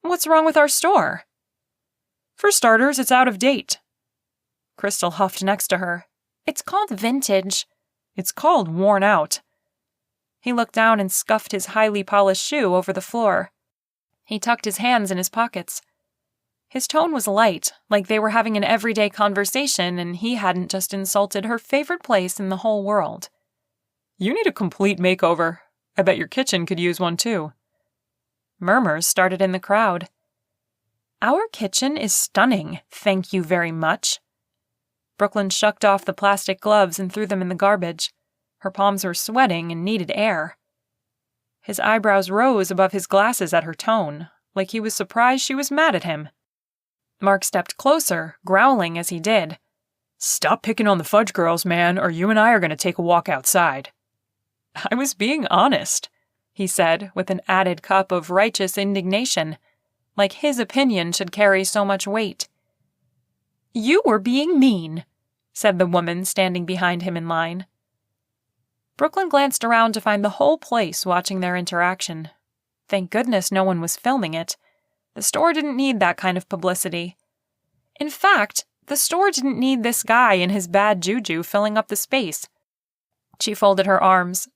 What's wrong with our store? For starters, it's out of date. Crystal huffed next to her. It's called vintage. It's called worn out. He looked down and scuffed his highly polished shoe over the floor. He tucked his hands in his pockets. His tone was light, like they were having an everyday conversation and he hadn't just insulted her favorite place in the whole world. You need a complete makeover. I bet your kitchen could use one too. Murmurs started in the crowd. Our kitchen is stunning, thank you very much. Brooklyn shucked off the plastic gloves and threw them in the garbage. Her palms were sweating and needed air. His eyebrows rose above his glasses at her tone, like he was surprised she was mad at him. Mark stepped closer, growling as he did. Stop picking on the Fudge girls, man, or you and I are going to take a walk outside. I was being honest, he said, with an added cup of righteous indignation, like his opinion should carry so much weight. You were being mean, said the woman standing behind him in line. Brooklyn glanced around to find the whole place watching their interaction. Thank goodness no one was filming it. The store didn't need that kind of publicity. In fact, the store didn't need this guy and his bad juju filling up the space. She folded her arms.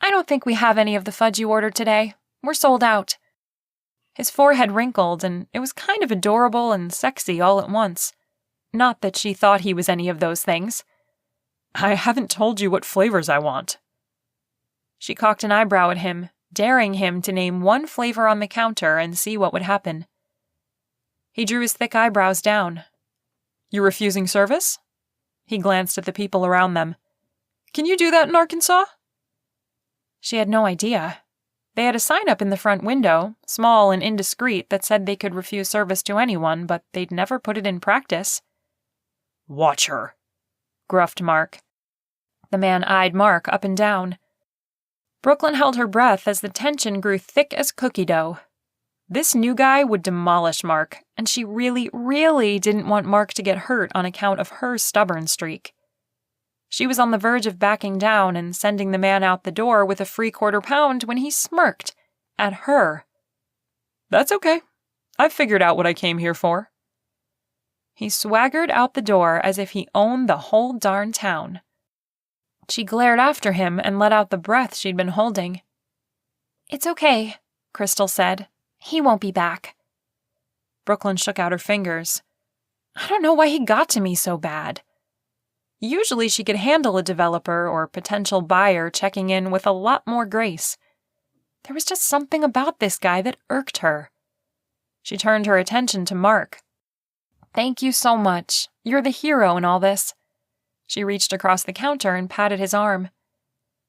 I don't think we have any of the fudge you ordered today. We're sold out. His forehead wrinkled, and it was kind of adorable and sexy all at once. Not that she thought he was any of those things. I haven't told you what flavors I want. She cocked an eyebrow at him, daring him to name one flavor on the counter and see what would happen. He drew his thick eyebrows down. You refusing service? He glanced at the people around them. Can you do that in Arkansas? She had no idea. They had a sign up in the front window, small and indiscreet, that said they could refuse service to anyone, but they'd never put it in practice. Watch her, gruffed Mark. The man eyed Mark up and down. Brooklyn held her breath as the tension grew thick as cookie dough. This new guy would demolish Mark, and she really, really didn't want Mark to get hurt on account of her stubborn streak. She was on the verge of backing down and sending the man out the door with a free £quarter when he smirked at her. That's okay. I've figured out what I came here for. He swaggered out the door as if he owned the whole darn town. She glared after him and let out the breath she'd been holding. It's okay, Crystal said. He won't be back. Brooklyn shook out her fingers. I don't know why he got to me so bad. Usually she could handle a developer or potential buyer checking in with a lot more grace. There was just something about this guy that irked her. She turned her attention to Mark. Thank you so much. You're the hero in all this. She reached across the counter and patted his arm.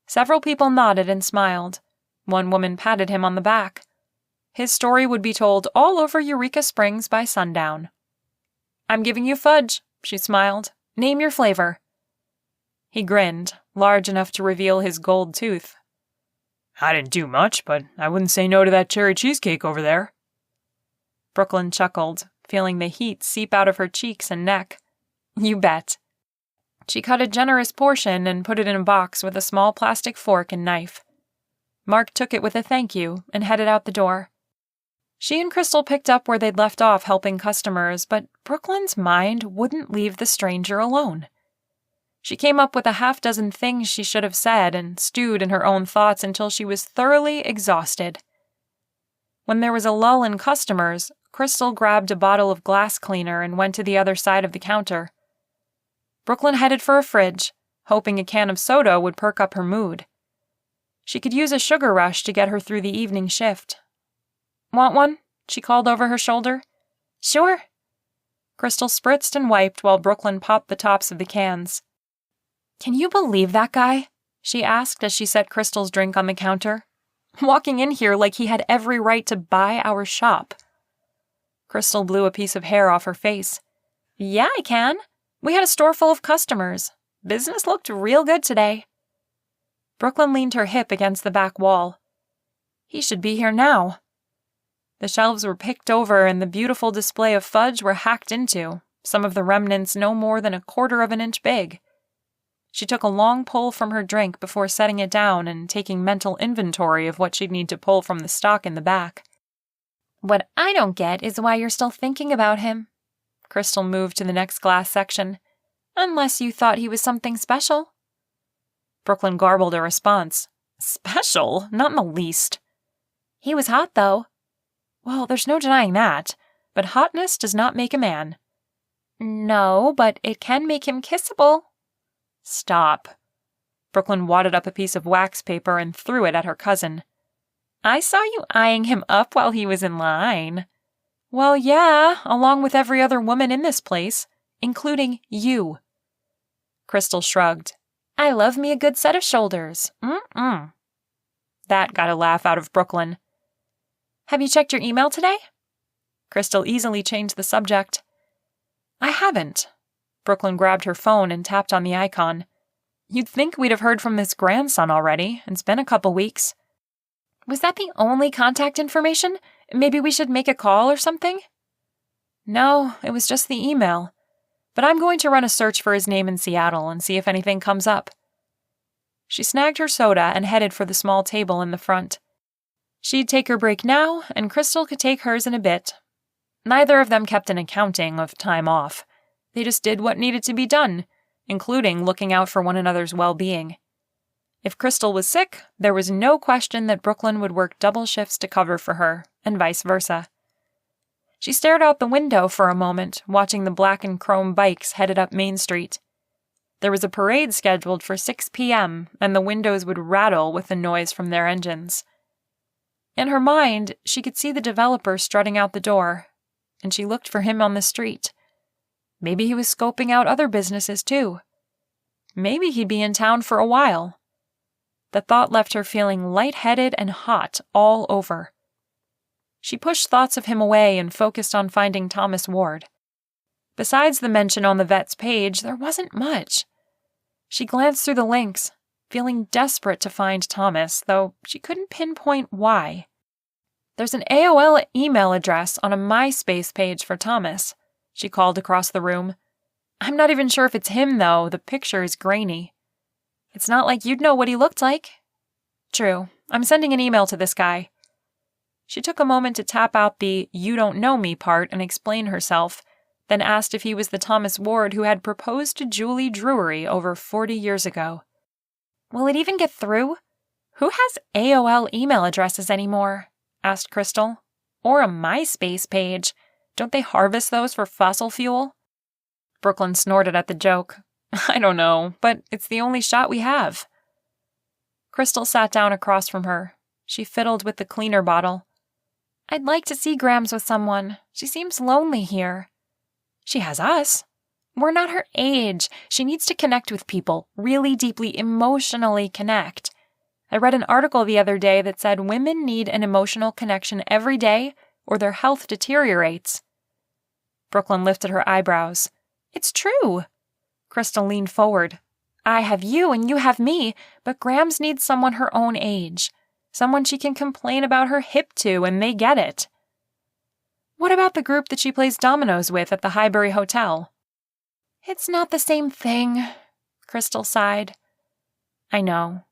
Several people nodded and smiled. One woman patted him on the back. His story would be told all over Eureka Springs by sundown. I'm giving you fudge, she smiled. Name your flavor. He grinned, large enough to reveal his gold tooth. I didn't do much, but I wouldn't say no to that cherry cheesecake over there. Brooklyn chuckled, feeling the heat seep out of her cheeks and neck. You bet. She cut a generous portion and put it in a box with a small plastic fork and knife. Mark took it with a thank you and headed out the door. She and Crystal picked up where they'd left off helping customers, but Brooklyn's mind wouldn't leave the stranger alone. She came up with a half-dozen things she should have said and stewed in her own thoughts until she was thoroughly exhausted. When there was a lull in customers, Crystal grabbed a bottle of glass cleaner and went to the other side of the counter. Brooklyn headed for a fridge, hoping a can of soda would perk up her mood. She could use a sugar rush to get her through the evening shift. Want one? She called over her shoulder. Sure. Crystal spritzed and wiped while Brooklyn popped the tops of the cans. Can you believe that guy? She asked as she set Crystal's drink on the counter. Walking in here like he had every right to buy our shop. Crystal blew a piece of hair off her face. Yeah, I can. We had a store full of customers. Business looked real good today. Brooklyn leaned her hip against the back wall. He should be here now. The shelves were picked over and the beautiful display of fudge were hacked into, some of the remnants no more than 1/4 of an inch big. She took a long pull from her drink before setting it down and taking mental inventory of what she'd need to pull from the stock in the back. What I don't get is why you're still thinking about him. Crystal moved to the next glass section. Unless you thought he was something special. Brooklyn garbled a response. Special? Not in the least. He was hot, though. Well, there's no denying that, but hotness does not make a man. No, but it can make him kissable. Stop. Brooklyn wadded up a piece of wax paper and threw it at her cousin. I saw you eyeing him up while he was in line. Well, yeah, along with every other woman in this place, including you. Crystal shrugged. I love me a good set of shoulders. That got a laugh out of Brooklyn. Have you checked your email today? Crystal easily changed the subject. I haven't. Brooklyn grabbed her phone and tapped on the icon. You'd think we'd have heard from this grandson already. It's been a couple weeks. Was that the only contact information? Maybe we should make a call or something? No, it was just the email. But I'm going to run a search for his name in Seattle and see if anything comes up. She snagged her soda and headed for the small table in the front. She'd take her break now, and Crystal could take hers in a bit. Neither of them kept an accounting of time off. They just did what needed to be done, including looking out for one another's well-being. If Crystal was sick, there was no question that Brooklyn would work double shifts to cover for her, and vice versa. She stared out the window for a moment, watching the black and chrome bikes headed up Main Street. There was a parade scheduled for 6 p.m., and the windows would rattle with the noise from their engines. In her mind, she could see the developer strutting out the door, and she looked for him on the street. Maybe he was scoping out other businesses, too. Maybe he'd be in town for a while. The thought left her feeling lightheaded and hot all over. She pushed thoughts of him away and focused on finding Thomas Ward. Besides the mention on the vet's page, there wasn't much. She glanced through the links, feeling desperate to find Thomas, though she couldn't pinpoint why. There's an AOL email address on a MySpace page for Thomas, she called across the room. I'm not even sure if it's him, though. The picture is grainy. It's not like you'd know what he looked like. True. I'm sending an email to this guy. She took a moment to tap out the "you don't know me" part and explain herself, then asked if he was the Thomas Ward who had proposed to Julie Drury over 40 years ago. Will it even get through? Who has AOL email addresses anymore? Asked Crystal. Or a MySpace page. Don't they harvest those for fossil fuel? Brooklyn snorted at the joke. I don't know, but it's the only shot we have. Crystal sat down across from her. She fiddled with the cleaner bottle. I'd like to see Grams with someone. She seems lonely here. She has us. We're not her age. She needs to connect with people, really deeply emotionally connect. I read an article the other day that said women need an emotional connection every day or their health deteriorates. Brooklyn lifted her eyebrows. It's true. Crystal leaned forward. I have you and you have me, but Grams needs someone her own age. Someone she can complain about her hip to and they get it. What about the group that she plays dominoes with at the Highbury Hotel? It's not the same thing, Crystal sighed. I know.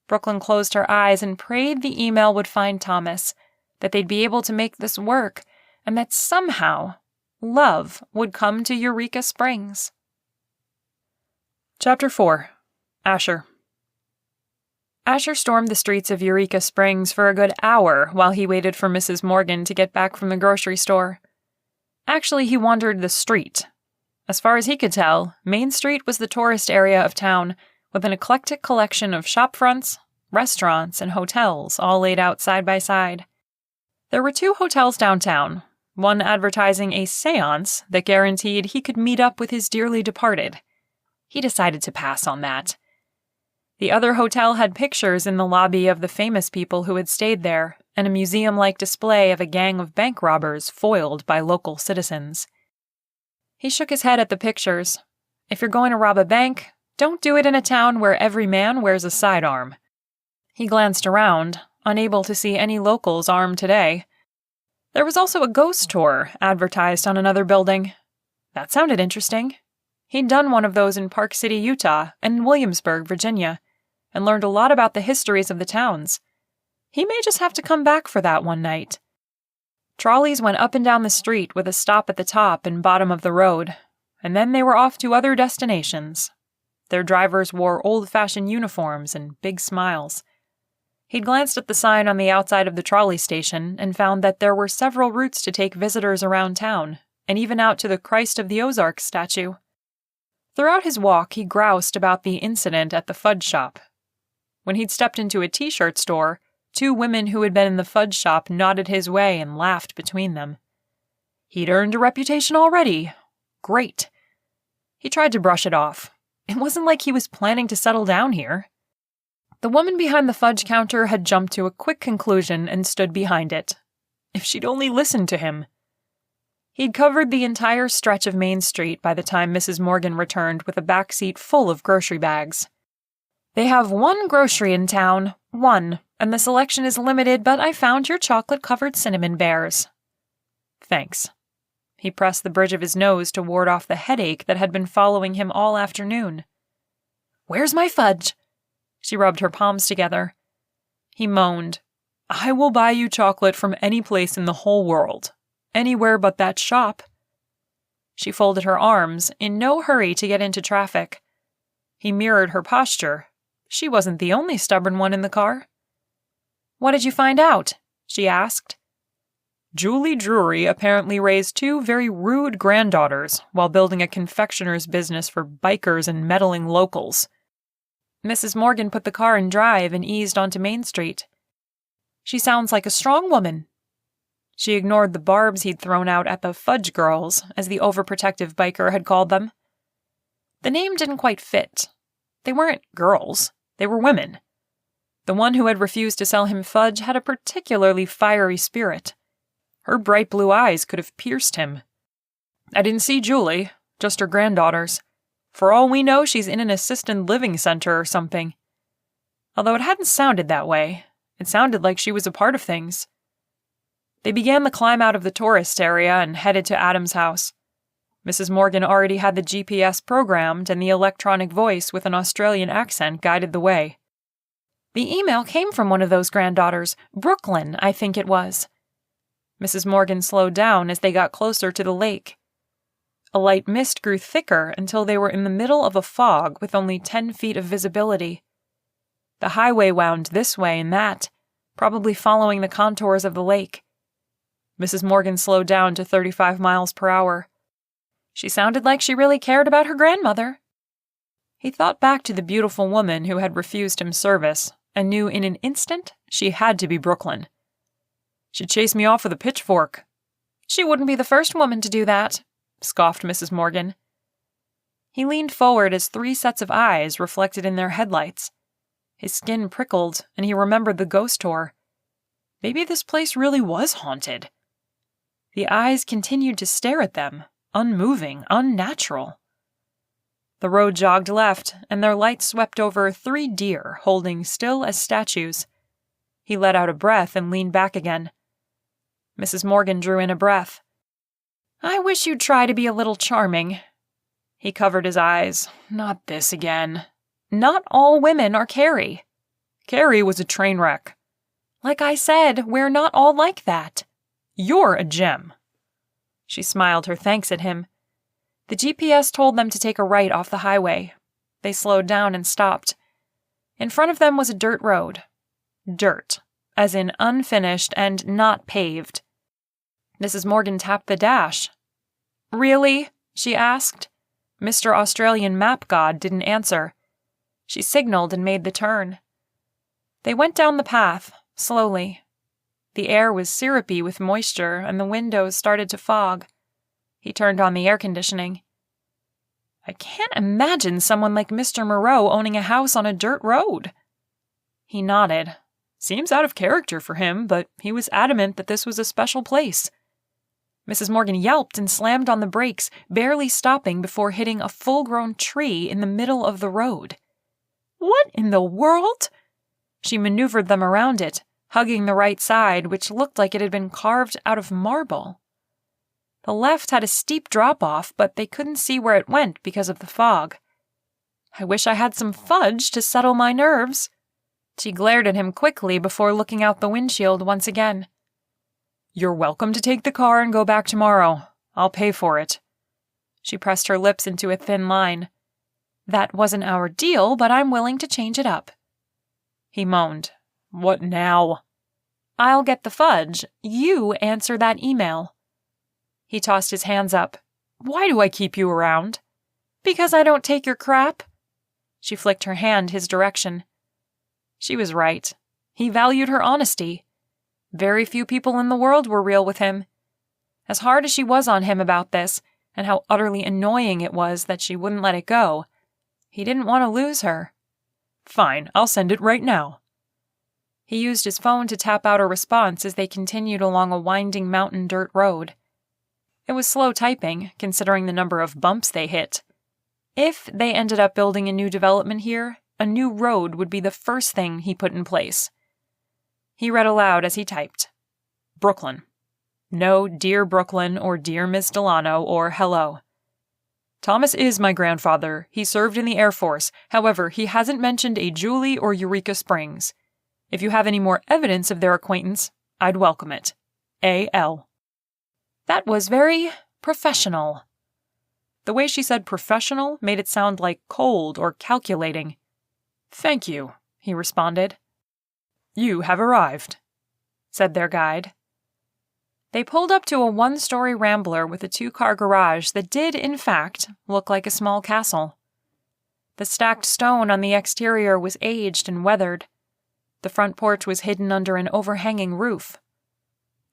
Brooklyn closed her eyes and prayed the email would find Thomas, that they'd be able to make this work, and that somehow love would come to Eureka Springs. Chapter 4. Asher. Asher stormed the streets of Eureka Springs for a good hour while he waited for Mrs. Morgan to get back from the grocery store. Actually, he wandered the street. As far as he could tell, Main Street was the tourist area of town, with an eclectic collection of shopfronts, restaurants, and hotels all laid out side by side. There were 2 hotels downtown, one advertising a séance that guaranteed he could meet up with his dearly departed. He decided to pass on that. The other hotel had pictures in the lobby of the famous people who had stayed there, and a museum-like display of a gang of bank robbers foiled by local citizens. He shook his head at the pictures. If you're going to rob a bank, don't do it in a town where every man wears a sidearm. He glanced around, unable to see any locals armed today. There was also a ghost tour advertised on another building. That sounded interesting. He'd done one of those in Park City, Utah, and in Williamsburg, Virginia, and learned a lot about the histories of the towns. He may just have to come back for that one night. Trolleys went up and down the street with a stop at the top and bottom of the road, and then they were off to other destinations. Their drivers wore old-fashioned uniforms and big smiles. He'd glanced at the sign on the outside of the trolley station and found that there were several routes to take visitors around town, and even out to the Christ of the Ozarks statue. Throughout his walk, he groused about the incident at the Fudge shop. When he'd stepped into a t-shirt store, 2 women who had been in the Fudge shop nodded his way and laughed between them. He'd earned a reputation already. Great. He tried to brush it off. It wasn't like he was planning to settle down here. The woman behind the Fudge counter had jumped to a quick conclusion and stood behind it. If she'd only listened to him. He'd covered the entire stretch of Main Street by the time Mrs. Morgan returned with a back seat full of grocery bags. They have 1 grocery in town, 1, and the selection is limited, but I found your chocolate-covered cinnamon bears. Thanks. He pressed the bridge of his nose to ward off the headache that had been following him all afternoon. Where's my fudge? She rubbed her palms together. He moaned. I will buy you chocolate from any place in the whole world. Anywhere but that shop. She folded her arms, in no hurry to get into traffic. He mirrored her posture. She wasn't the only stubborn one in the car. What did you find out? She asked. Julie Drury apparently raised 2 very rude granddaughters while building a confectioner's business for bikers and meddling locals. Mrs. Morgan put the car in drive and eased onto Main Street. She sounds like a strong woman. She ignored the barbs he'd thrown out at the Fudge girls, as the overprotective biker had called them. The name didn't quite fit. They weren't girls. They were women. The one who had refused to sell him fudge had a particularly fiery spirit. Her bright blue eyes could have pierced him. I didn't see Julie, just her granddaughters. For all we know, she's in an assisted living center or something. Although it hadn't sounded that way. It sounded like she was a part of things. They began the climb out of the tourist area and headed to Adam's house. Mrs. Morgan already had the GPS programmed, and the electronic voice with an Australian accent guided the way. The email came from one of those granddaughters, Brooklyn, I think it was. Mrs. Morgan slowed down as they got closer to the lake. A light mist grew thicker until they were in the middle of a fog with only 10 feet of visibility. The highway wound this way and that, probably following the contours of the lake. Mrs. Morgan slowed down to 35 miles per hour. She sounded like she really cared about her grandmother. He thought back to the beautiful woman who had refused him service and knew in an instant she had to be Brooklyn. She'd chase me off with a pitchfork. She wouldn't be the first woman to do that, scoffed Mrs. Morgan. He leaned forward as 3 sets of eyes reflected in their headlights. His skin prickled, and he remembered the ghost tour. Maybe this place really was haunted. The eyes continued to stare at them, unmoving, unnatural. The road jogged left, and their light swept over 3 deer holding still as statues. He let out a breath and leaned back again. Mrs. Morgan drew in a breath. I wish you'd try to be a little charming. He covered his eyes. Not this again. Not all women are Carrie. Carrie was a train wreck. Like I said, we're not all like that. You're a gem. She smiled her thanks at him. The GPS told them to take a right off the highway. They slowed down and stopped. In front of them was a dirt road. Dirt, as in unfinished and not paved. Mrs. Morgan tapped the dash. Really? She asked. Mr. Australian Map God didn't answer. She signaled and made the turn. They went down the path, slowly. The air was syrupy with moisture, and the windows started to fog. He turned on the air conditioning. I can't imagine someone like Mr. Moreau owning a house on a dirt road. He nodded. Seems out of character for him, but he was adamant that this was a special place. Mrs. Morgan yelped and slammed on the brakes, barely stopping before hitting a full-grown tree in the middle of the road. What in the world? She maneuvered them around it, hugging the right side, which looked like it had been carved out of marble. The left had a steep drop-off, but they couldn't see where it went because of the fog. I wish I had some fudge to settle my nerves. She glared at him quickly before looking out the windshield once again. You're welcome to take the car and go back tomorrow. I'll pay for it. She pressed her lips into a thin line. That wasn't our deal, but I'm willing to change it up. He moaned. What now? I'll get the fudge. You answer that email. He tossed his hands up. Why do I keep you around? Because I don't take your crap. She flicked her hand his direction. She was right. He valued her honesty. Very few people in the world were real with him. As hard as she was on him about this, and how utterly annoying it was that she wouldn't let it go, he didn't want to lose her. Fine, I'll send it right now. He used his phone to tap out a response as they continued along a winding mountain dirt road. It was slow typing, considering the number of bumps they hit. If they ended up building a new development here, a new road would be the first thing he put in place. He read aloud as he typed. Brooklyn. No Dear Brooklyn or Dear Miss Delano or Hello. Thomas is my grandfather. He served in the Air Force. However, he hasn't mentioned a Julie or Eureka Springs. If you have any more evidence of their acquaintance, I'd welcome it. A.L. That was very professional. The way she said professional made it sound like cold or calculating. Thank you, he responded. You have arrived, said their guide. They pulled up to a one-story rambler with a two-car garage that did, in fact, look like a small castle. The stacked stone on the exterior was aged and weathered. The front porch was hidden under an overhanging roof.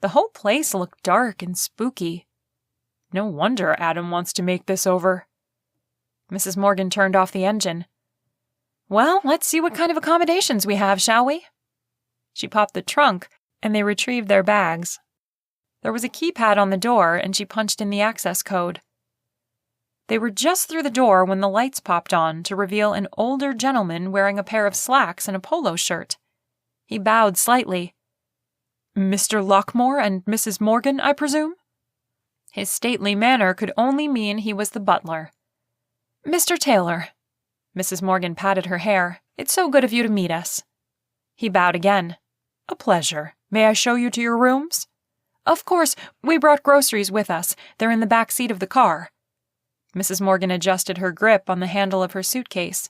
The whole place looked dark and spooky. No wonder Adam wants to make this over. Mrs. Morgan turned off the engine. Well, let's see what kind of accommodations we have, shall we? She popped the trunk, and they retrieved their bags. There was a keypad on the door, and she punched in the access code. They were just through the door when the lights popped on to reveal an older gentleman wearing a pair of slacks and a polo shirt. He bowed slightly. Mr. Lockmore and Mrs. Morgan, I presume? His stately manner could only mean he was the butler. Mr. Taylor. Mrs. Morgan patted her hair. It's so good of you to meet us. He bowed again. A pleasure. May I show you to your rooms? Of course, we brought groceries with us. They're in the back seat of the car. Mrs. Morgan adjusted her grip on the handle of her suitcase.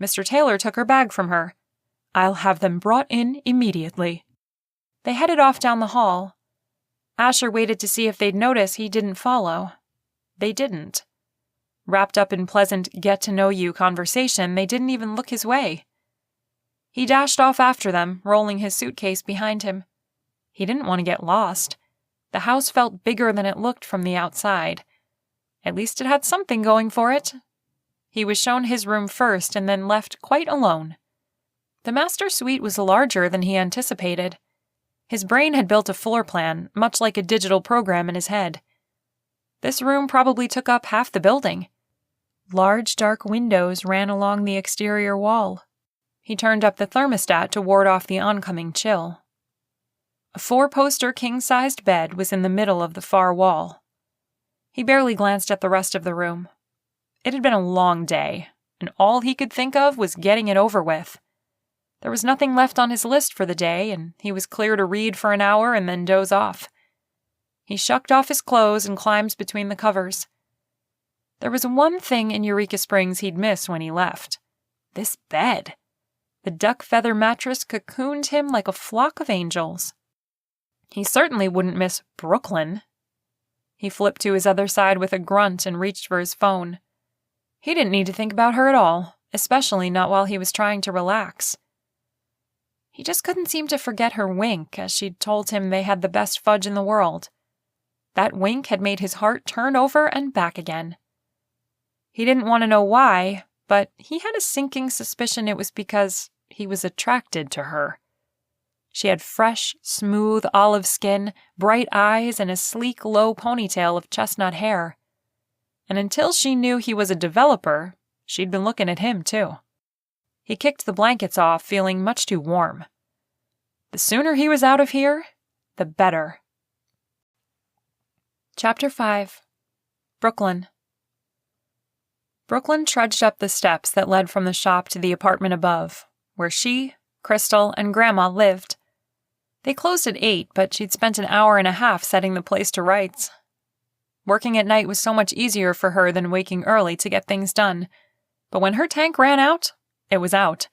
Mr. Taylor took her bag from her. I'll have them brought in immediately. They headed off down the hall. Asher waited to see if they'd notice he didn't follow. They didn't. Wrapped up in pleasant get-to-know-you conversation, they didn't even look his way. He dashed off after them, rolling his suitcase behind him. He didn't want to get lost. The house felt bigger than it looked from the outside. At least it had something going for it. He was shown his room first and then left quite alone. The master suite was larger than he anticipated. His brain had built a floor plan, much like a digital program in his head. This room probably took up half the building. Large, dark windows ran along the exterior wall. He turned up the thermostat to ward off the oncoming chill. A 4-poster king-sized bed was in the middle of the far wall. He barely glanced at the rest of the room. It had been a long day, and all he could think of was getting it over with. There was nothing left on his list for the day, and he was clear to read for an hour and then doze off. He shucked off his clothes and climbed between the covers. There was one thing in Eureka Springs he'd miss when he left. This bed. The duck feather mattress cocooned him like a flock of angels. He certainly wouldn't miss Brooklyn. He flipped to his other side with a grunt and reached for his phone. He didn't need to think about her at all, especially not while he was trying to relax. He just couldn't seem to forget her wink as she'd told him they had the best fudge in the world. That wink had made his heart turn over and back again. He didn't want to know why, but he had a sinking suspicion it was because he was attracted to her. She had fresh, smooth olive skin, bright eyes, and a sleek, low ponytail of chestnut hair. And until she knew he was a developer, she'd been looking at him, too. He kicked the blankets off, feeling much too warm. The sooner he was out of here, the better. Chapter 5. Brooklyn. Brooklyn trudged up the steps that led from the shop to the apartment above, where she, Crystal, and Grandma lived. They closed at 8, but she'd spent an hour and a half setting the place to rights. Working at night was so much easier for her than waking early to get things done, but when her tank ran out, it was out.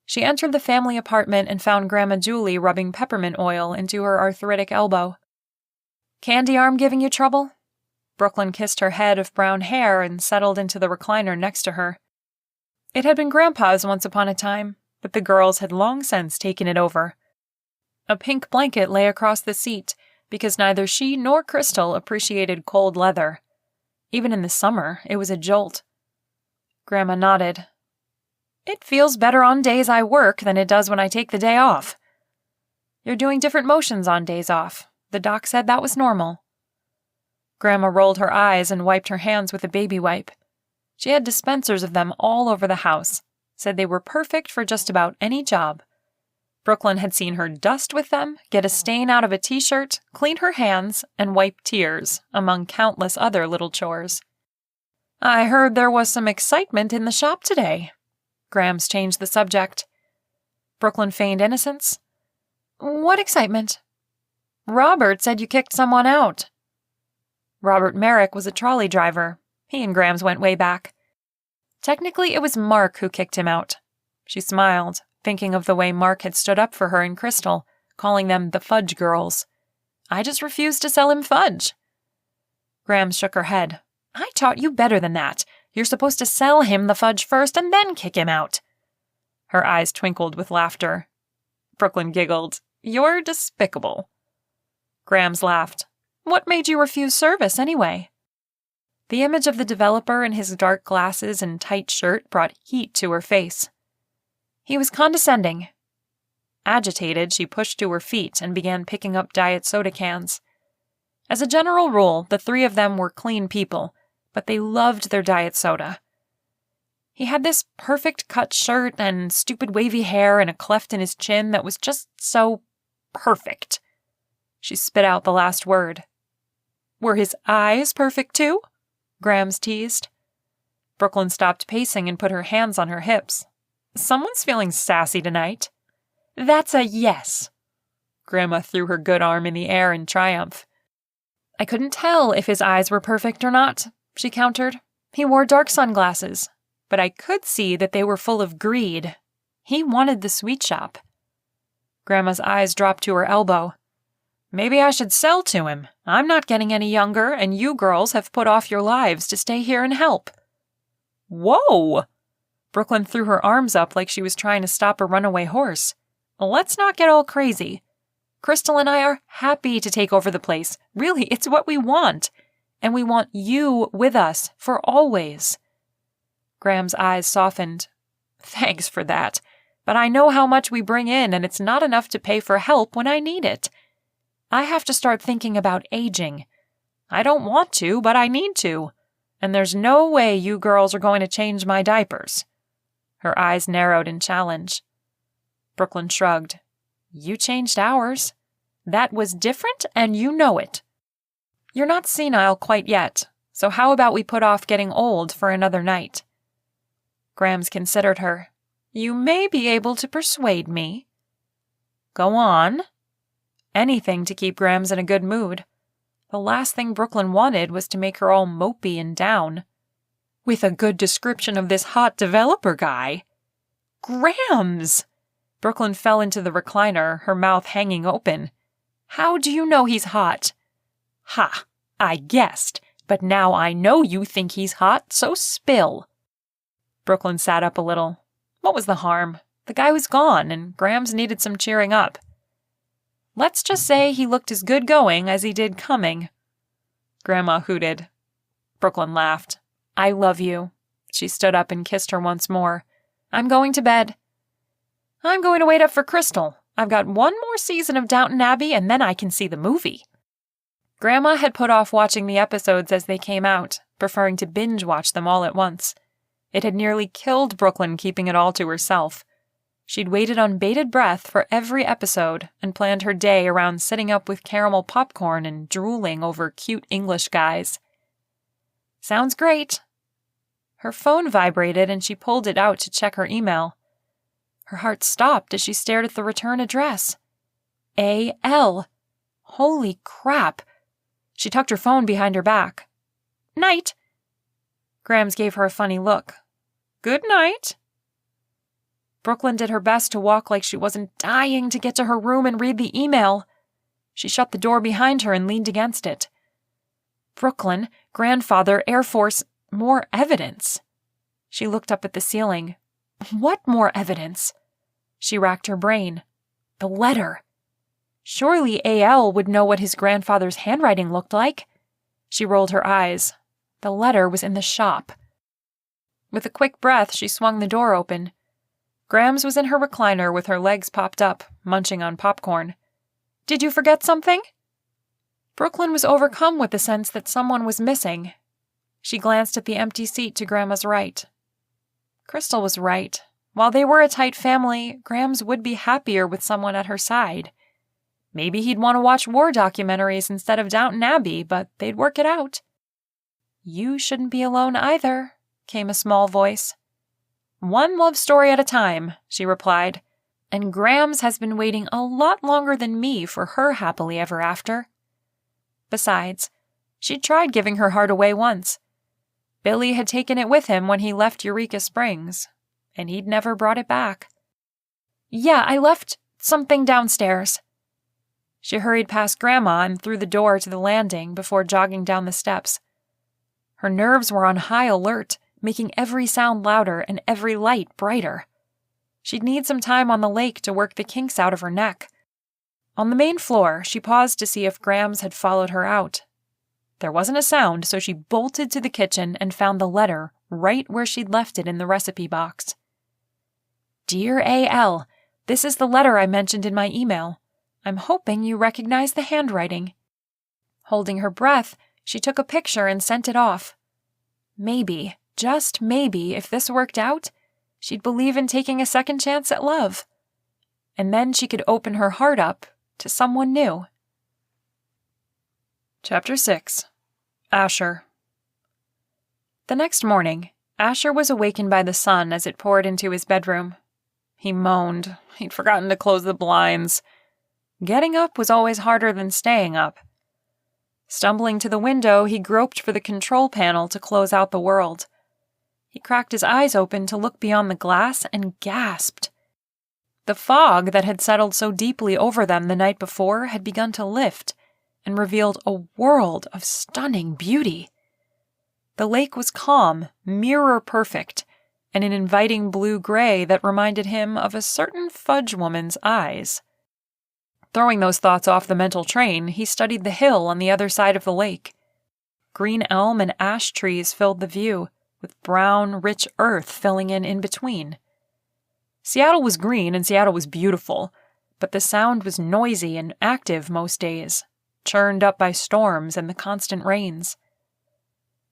She entered the family apartment and found Grandma Julie rubbing peppermint oil into her arthritic elbow. "Candy arm giving you trouble?" Brooklyn kissed her head of brown hair and settled into the recliner next to her. It had been Grandpa's once upon a time, but the girls had long since taken it over. A pink blanket lay across the seat because neither she nor Crystal appreciated cold leather. Even in the summer, it was a jolt. Grandma nodded. "It feels better on days I work than it does when I take the day off." "You're doing different motions on days off. The doc said that was normal." Grandma rolled her eyes and wiped her hands with a baby wipe. She had dispensers of them all over the house, said they were perfect for just about any job. Brooklyn had seen her dust with them, get a stain out of a t-shirt, clean her hands, and wipe tears, among countless other little chores. "I heard there was some excitement in the shop today." Grams changed the subject. Brooklyn feigned innocence. "What excitement?" "Robert said you kicked someone out." Robert Merrick was a trolley driver. He and Grams went way back. Technically, it was Mark who kicked him out. She smiled, thinking of the way Mark had stood up for her and Crystal, calling them the Fudge girls. "I just refused to sell him fudge." Grams shook her head. "I taught you better than that. You're supposed to sell him the fudge first and then kick him out." Her eyes twinkled with laughter. Brooklyn giggled. "You're despicable." Grams laughed. "What made you refuse service, anyway?" The image of the developer in his dark glasses and tight shirt brought heat to her face. He was condescending. Agitated, she pushed to her feet and began picking up diet soda cans. As a general rule, the three of them were clean people, but they loved their diet soda. He had this perfect cut shirt and stupid wavy hair and a cleft in his chin that was just so perfect. She spit out the last word. "Were his eyes perfect too?" Grams teased. Brooklyn stopped pacing and put her hands on her hips. "Someone's feeling sassy tonight." "That's a yes." Grandma threw her good arm in the air in triumph. "I couldn't tell if his eyes were perfect or not," she countered. "He wore dark sunglasses, but I could see that they were full of greed. He wanted the sweet shop." Grandma's eyes dropped to her elbow. "Maybe I should sell to him. I'm not getting any younger, and you girls have put off your lives to stay here and help." "Whoa!" Brooklyn threw her arms up like she was trying to stop a runaway horse. "Let's not get all crazy. Crystal and I are happy to take over the place. Really, it's what we want. And we want you with us for always." Graham's eyes softened. "Thanks for that. But I know how much we bring in, and it's not enough to pay for help when I need it. I have to start thinking about aging. I don't want to, but I need to. And there's no way you girls are going to change my diapers." Her eyes narrowed in challenge. Brooklyn shrugged. "You changed ours. That was different, and you know it. You're not senile quite yet, so how about we put off getting old for another night?" Grams considered her. "You may be able to persuade me." "Go on." Anything to keep Grams in a good mood. The last thing Brooklyn wanted was to make her all mopey and down. "With a good description of this hot developer guy." "Grams!" Brooklyn fell into the recliner, her mouth hanging open. "How do you know he's hot?" "Ha! I guessed, but now I know you think he's hot, so spill." Brooklyn sat up a little. What was the harm? The guy was gone, and Grams needed some cheering up. "Let's just say he looked as good going as he did coming." Grandma hooted. Brooklyn laughed. "I love you." She stood up and kissed her once more. "I'm going to bed." "I'm going to wait up for Crystal. I've got one more season of Downton Abbey, and then I can see the movie." Grandma had put off watching the episodes as they came out, preferring to binge watch them all at once. It had nearly killed Brooklyn keeping it all to herself. She'd waited on bated breath for every episode and planned her day around sitting up with caramel popcorn and drooling over cute English guys. "Sounds great." Her phone vibrated and she pulled it out to check her email. Her heart stopped as she stared at the return address. A.L. Holy crap. She tucked her phone behind her back. "Night." Grams gave her a funny look. "Good night." Brooklyn did her best to walk like she wasn't dying to get to her room and read the email. She shut the door behind her and leaned against it. Brooklyn, grandfather, Air Force, more evidence. She looked up at the ceiling. What more evidence? She racked her brain. The letter. Surely A.L. would know what his grandfather's handwriting looked like. She rolled her eyes. The letter was in the shop. With a quick breath, she swung the door open. Grams was in her recliner with her legs popped up, munching on popcorn. Did you forget something? Brooklyn was overcome with the sense that someone was missing. She glanced at the empty seat to Grandma's right. Crystal was right. While they were a tight family, Grams would be happier with someone at her side. Maybe he'd want to watch war documentaries instead of Downton Abbey, but they'd work it out. You shouldn't be alone either, came a small voice. One love story at a time, she replied, and Grams has been waiting a lot longer than me for her happily ever after. Besides, she'd tried giving her heart away once. Billy had taken it with him when he left Eureka Springs, and he'd never brought it back. Yeah, I left something downstairs. She hurried past Grandma and through the door to the landing before jogging down the steps. Her nerves were on high alert, making every sound louder and every light brighter. She'd need some time on the lake to work the kinks out of her neck. On the main floor, she paused to see if Grams had followed her out. There wasn't a sound, so she bolted to the kitchen and found the letter right where she'd left it in the recipe box. Dear A.L., this is the letter I mentioned in my email. I'm hoping you recognize the handwriting. Holding her breath, she took a picture and sent it off. Maybe, just maybe, if this worked out, she'd believe in taking a second chance at love. And then she could open her heart up to someone new. Chapter 6. Asher. The next morning, Asher was awakened by the sun as it poured into his bedroom. He moaned. He'd forgotten to close the blinds. Getting up was always harder than staying up. Stumbling to the window, he groped for the control panel to close out the world. He cracked his eyes open to look beyond the glass and gasped. The fog that had settled so deeply over them the night before had begun to lift and revealed a world of stunning beauty. The lake was calm, mirror-perfect, and an inviting blue-gray that reminded him of a certain Fudge woman's eyes. Throwing those thoughts off the mental train, he studied the hill on the other side of the lake. Green elm and ash trees filled the view, with brown, rich earth filling in between. Seattle was green and Seattle was beautiful, but the sound was noisy and active most days, churned up by storms and the constant rains.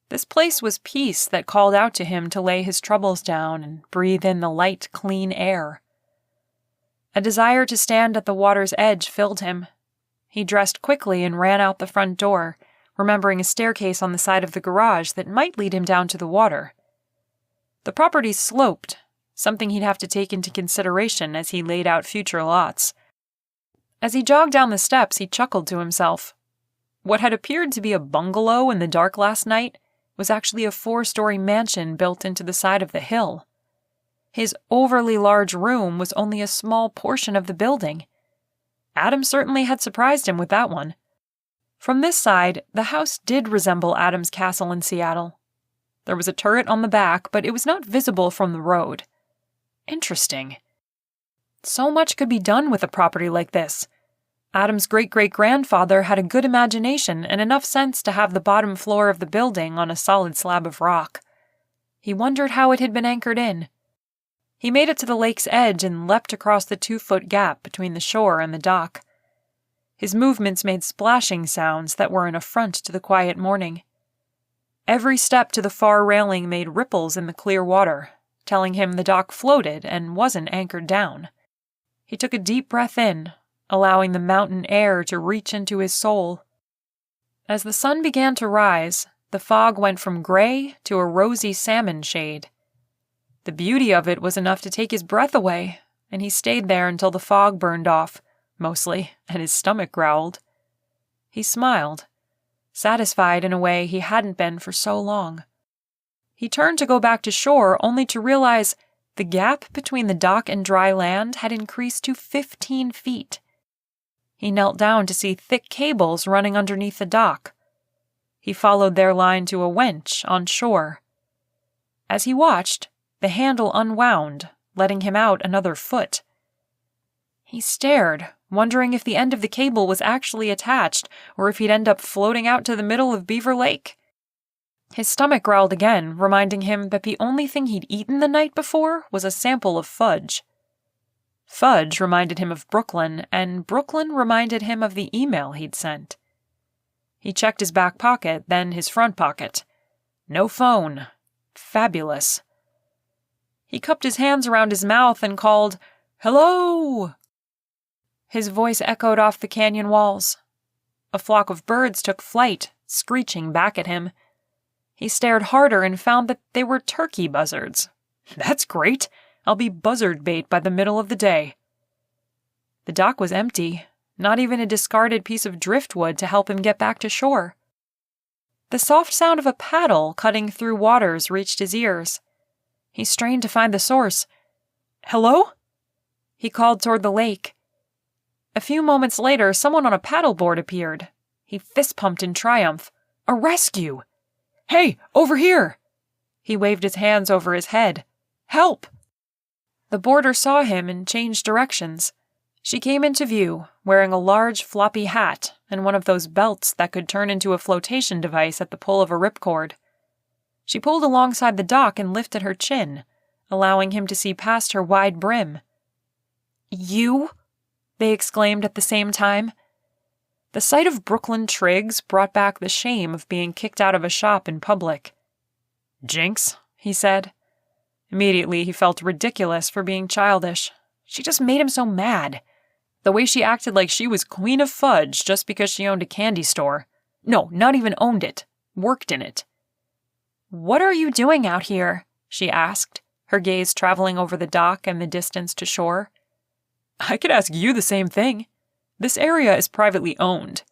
This place was peace that called out to him to lay his troubles down and breathe in the light, clean air. A desire to stand at the water's edge filled him. He dressed quickly and ran out the front door, remembering a staircase on the side of the garage that might lead him down to the water. The property sloped, something he'd have to take into consideration as he laid out future lots. As he jogged down the steps, he chuckled to himself. What had appeared to be a bungalow in the dark last night was actually a 4-story mansion built into the side of the hill. His overly large room was only a small portion of the building. Adam certainly had surprised him with that one. From this side, the house did resemble Adam's castle in Seattle. There was a turret on the back, but it was not visible from the road. Interesting. So much could be done with a property like this. Adam's great-great-grandfather had a good imagination and enough sense to have the bottom floor of the building on a solid slab of rock. He wondered how it had been anchored in. He made it to the lake's edge and leapt across the 2-foot gap between the shore and the dock. His movements made splashing sounds that were an affront to the quiet morning. Every step to the far railing made ripples in the clear water, telling him the dock floated and wasn't anchored down. He took a deep breath in, allowing the mountain air to reach into his soul. As the sun began to rise, the fog went from gray to a rosy salmon shade. The beauty of it was enough to take his breath away, and he stayed there until the fog burned off, mostly, and his stomach growled. He smiled, satisfied in a way he hadn't been for so long. He turned to go back to shore only to realize The gap between the dock and dry land had increased to 15 feet. He knelt down to see thick cables running underneath the dock. He followed their line to a winch on shore. As he watched, the handle unwound, letting him out another foot. He stared, wondering if the end of the cable was actually attached or if he'd end up floating out to the middle of Beaver Lake. His stomach growled again, reminding him that the only thing he'd eaten the night before was a sample of fudge. Fudge reminded him of Brooklyn, and Brooklyn reminded him of the email he'd sent. He checked his back pocket, then his front pocket. No phone. Fabulous. He cupped his hands around his mouth and called, "Hello!" His voice echoed off the canyon walls. A flock of birds took flight, screeching back at him. He stared harder and found that they were turkey buzzards. That's great. I'll be buzzard bait by the middle of the day. The dock was empty, not even a discarded piece of driftwood to help him get back to shore. The soft sound of a paddle cutting through waters reached his ears. He strained to find the source. "Hello?" He called toward the lake. A few moments later, someone on a paddleboard appeared. He fist-pumped in triumph. "A rescue! Hey, over here!" He waved his hands over his head. "Help!" The boarder saw him and changed directions. She came into view, wearing a large floppy hat and one of those belts that could turn into a flotation device at the pull of a ripcord. She pulled alongside the dock and lifted her chin, allowing him to see past her wide brim. "You?" they exclaimed at the same time. The sight of Brooklyn Triggs brought back the shame of being kicked out of a shop in public. "Jinx," he said. Immediately he felt ridiculous for being childish. She just made him so mad. The way she acted like she was queen of fudge just because she owned a candy store. No, not even owned it. Worked in it. "What are you doing out here?" she asked, her gaze traveling over the dock and the distance to shore. "I could ask you the same thing. This area is privately owned."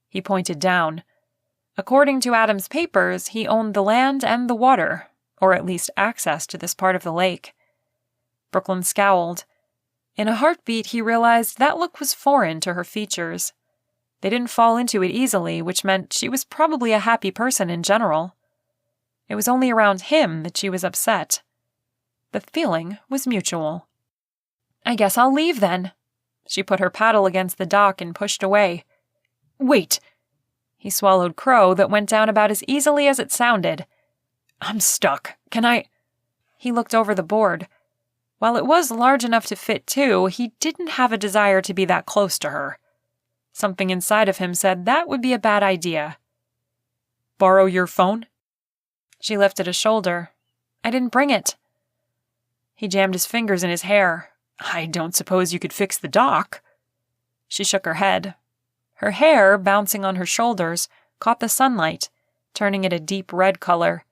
He pointed down. According to Adam's papers, he owned the land and the water, or at least access to this part of the lake. Brooklyn scowled. In a heartbeat, he realized that look was foreign to her features. They didn't fall into it easily, which meant she was probably a happy person in general. It was only around him that she was upset. The feeling was mutual. "I guess I'll leave then." She put her paddle against the dock and pushed away. "Wait!" He swallowed crow that went down about as easily as it sounded. "I'm stuck. Can I—" He looked over the board. While it was large enough to fit two, he didn't have a desire to be that close to her. Something inside of him said that would be a bad idea. "Borrow your phone?" She lifted a shoulder. "I didn't bring it." He jammed his fingers in his hair. "I don't suppose you could fix the dock." She shook her head. Her hair, bouncing on her shoulders, caught the sunlight, turning it a deep red color.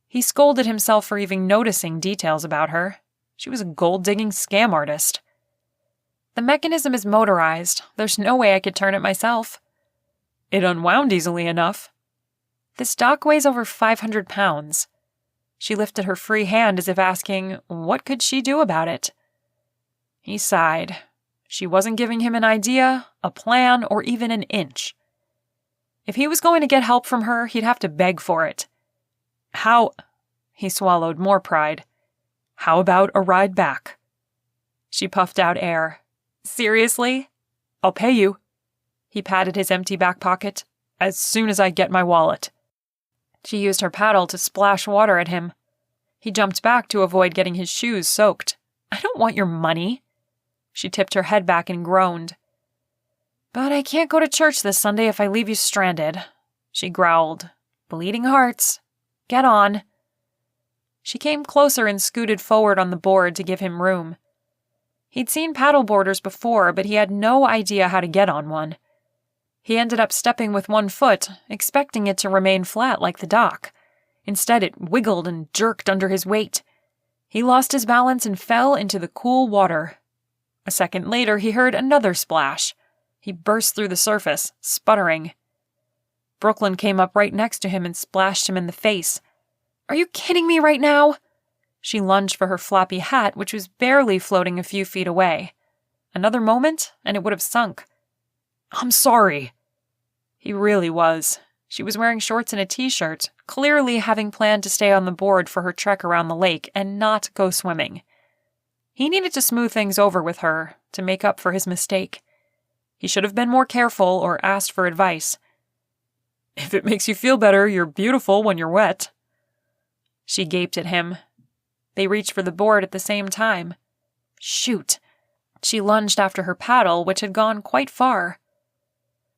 He scolded himself for even noticing details about her. She was a gold-digging scam artist. "The mechanism is motorized. There's no way I could turn it myself." "It unwound easily enough." "This dock weighs over 500 pounds. She lifted her free hand as if asking, what could she do about it? He sighed. She wasn't giving him an idea, a plan, or even an inch. If he was going to get help from her, he'd have to beg for it. "How—" He swallowed more pride. "How about a ride back?" She puffed out air. "Seriously? I'll pay you." He patted his empty back pocket. "As soon as I get my wallet." She used her paddle to splash water at him. He jumped back to avoid getting his shoes soaked. "I don't want your money." She tipped her head back and groaned. "But I can't go to church this Sunday if I leave you stranded," she growled. "Bleeding hearts. Get on." She came closer and scooted forward on the board to give him room. He'd seen paddleboarders before, but he had no idea how to get on one. He ended up stepping with one foot, expecting it to remain flat like the dock. Instead, it wiggled and jerked under his weight. He lost his balance and fell into the cool water. A second later, he heard another splash. He burst through the surface, sputtering. Brooklyn came up right next to him and splashed him in the face. "Are you kidding me right now?" She lunged for her floppy hat, which was barely floating a few feet away. Another moment, and it would have sunk. "I'm sorry." He really was. She was wearing shorts and a t-shirt, clearly having planned to stay on the board for her trek around the lake and not go swimming. He needed to smooth things over with her to make up for his mistake. He should have been more careful or asked for advice. "If it makes you feel better, you're beautiful when you're wet." She gaped at him. They reached for the board at the same time. Shoot! She lunged after her paddle, which had gone quite far.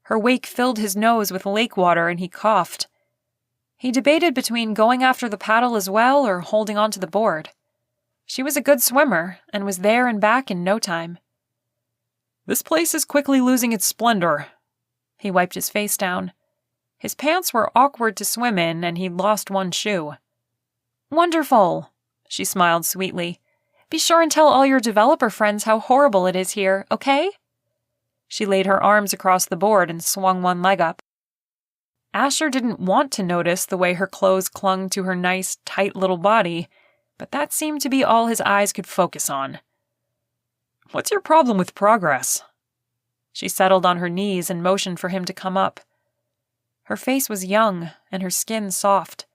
Her wake filled his nose with lake water and he coughed. He debated between going after the paddle as well or holding onto the board. She was a good swimmer and was there and back in no time. "This place is quickly losing its splendor." He wiped his face down. His pants were awkward to swim in and he'd lost one shoe. "Wonderful," she smiled sweetly. "Be sure and tell all your developer friends how horrible it is here, okay?" She laid her arms across the board and swung one leg up. Asher didn't want to notice the way her clothes clung to her nice, tight little body, but that seemed to be all his eyes could focus on. "What's your problem with progress?" She settled on her knees and motioned for him to come up. Her face was young and her skin soft.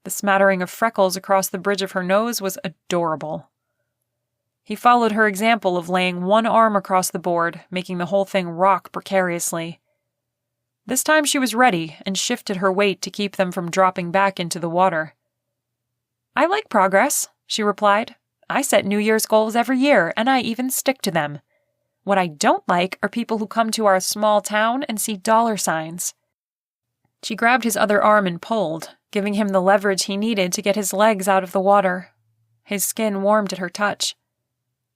The smattering of freckles across the bridge of her nose was adorable. He followed her example of laying one arm across the board, making the whole thing rock precariously. This time she was ready and shifted her weight to keep them from dropping back into the water. "I like progress," she replied. "I set New Year's goals every year, and I even stick to them. What I don't like are people who come to our small town and see dollar signs." She grabbed his other arm and pulled, giving him the leverage he needed to get his legs out of the water. His skin warmed at her touch.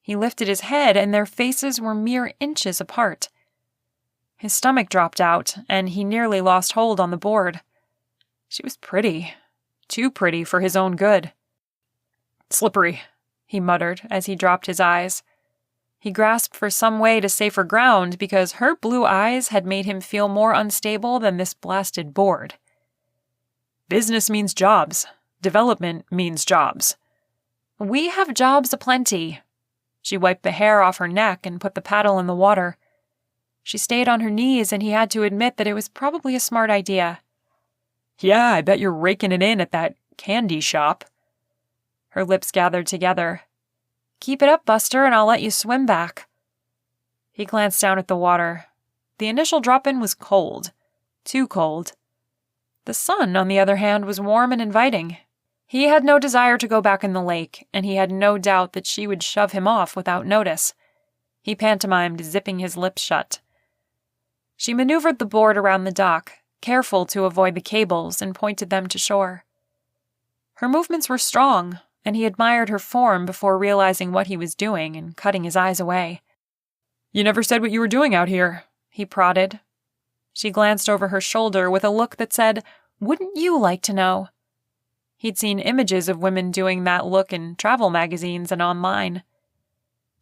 He lifted his head, and their faces were mere inches apart. His stomach dropped out, and he nearly lost hold on the board. She was pretty. Too pretty for his own good. "Slippery," he muttered as he dropped his eyes. He grasped for some way to safer ground because her blue eyes had made him feel more unstable than this blasted board. "Business means jobs. Development means jobs." "We have jobs aplenty." She wiped the hair off her neck and put the paddle in the water. She stayed on her knees and he had to admit that it was probably a smart idea. "Yeah, I bet you're raking it in at that candy shop." Her lips gathered together. "Keep it up, Buster, and I'll let you swim back." He glanced down at the water. The initial drop-in was cold. Too cold. The sun, on the other hand, was warm and inviting. He had no desire to go back in the lake, and he had no doubt that she would shove him off without notice. He pantomimed, zipping his lips shut. She maneuvered the board around the dock, careful to avoid the cables, and pointed them to shore. Her movements were strong, and he admired her form before realizing what he was doing and cutting his eyes away. "You never said what you were doing out here," he prodded. She glanced over her shoulder with a look that said, "Wouldn't you like to know?" He'd seen images of women doing that look in travel magazines and online.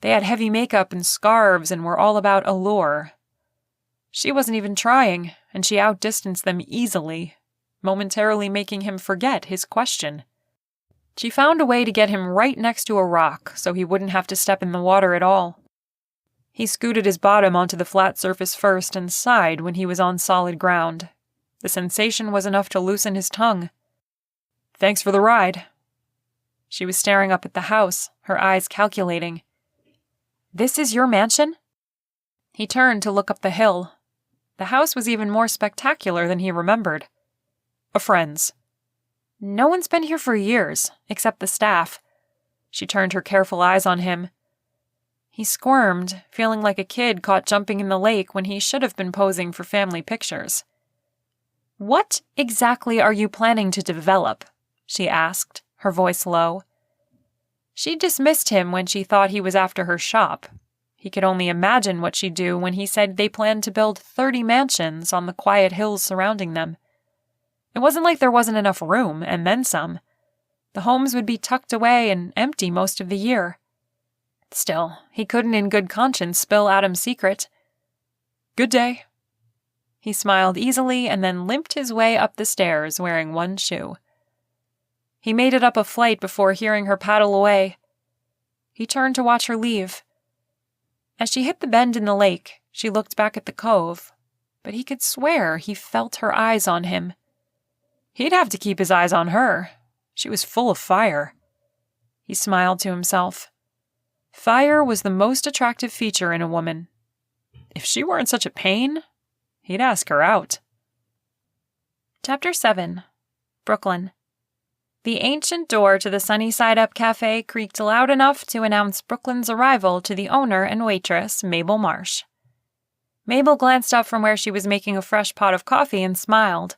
They had heavy makeup and scarves and were all about allure. She wasn't even trying, and she outdistanced them easily, momentarily making him forget his question. She found a way to get him right next to a rock so he wouldn't have to step in the water at all. He scooted his bottom onto the flat surface first and sighed when he was on solid ground. The sensation was enough to loosen his tongue. "Thanks for the ride." She was staring up at the house, her eyes calculating. "This is your mansion?" He turned to look up the hill. The house was even more spectacular than he remembered. "A friend's." "No one's been here for years, except the staff." She turned her careful eyes on him. He squirmed, feeling like a kid caught jumping in the lake when he should have been posing for family pictures. "What exactly are you planning to develop?" she asked, her voice low. She dismissed him when she thought he was after her shop. He could only imagine what she'd do when he said they planned to build 30 mansions on the quiet hills surrounding them. It wasn't like there wasn't enough room, and then some. The homes would be tucked away and empty most of the year. Still, he couldn't in good conscience spill Adam's secret. "Good day." He smiled easily and then limped his way up the stairs wearing one shoe. He made it up a flight before hearing her paddle away. He turned to watch her leave. As she hit the bend in the lake, she looked back at the cove, but he could swear he felt her eyes on him. He'd have to keep his eyes on her. She was full of fire. He smiled to himself. Fire was the most attractive feature in a woman. If she weren't such a pain, he'd ask her out. Chapter 7. Brooklyn. The ancient door to the Sunny Side Up Cafe creaked loud enough to announce Brooklyn's arrival to the owner and waitress, Mabel Marsh. Mabel glanced up from where she was making a fresh pot of coffee and smiled.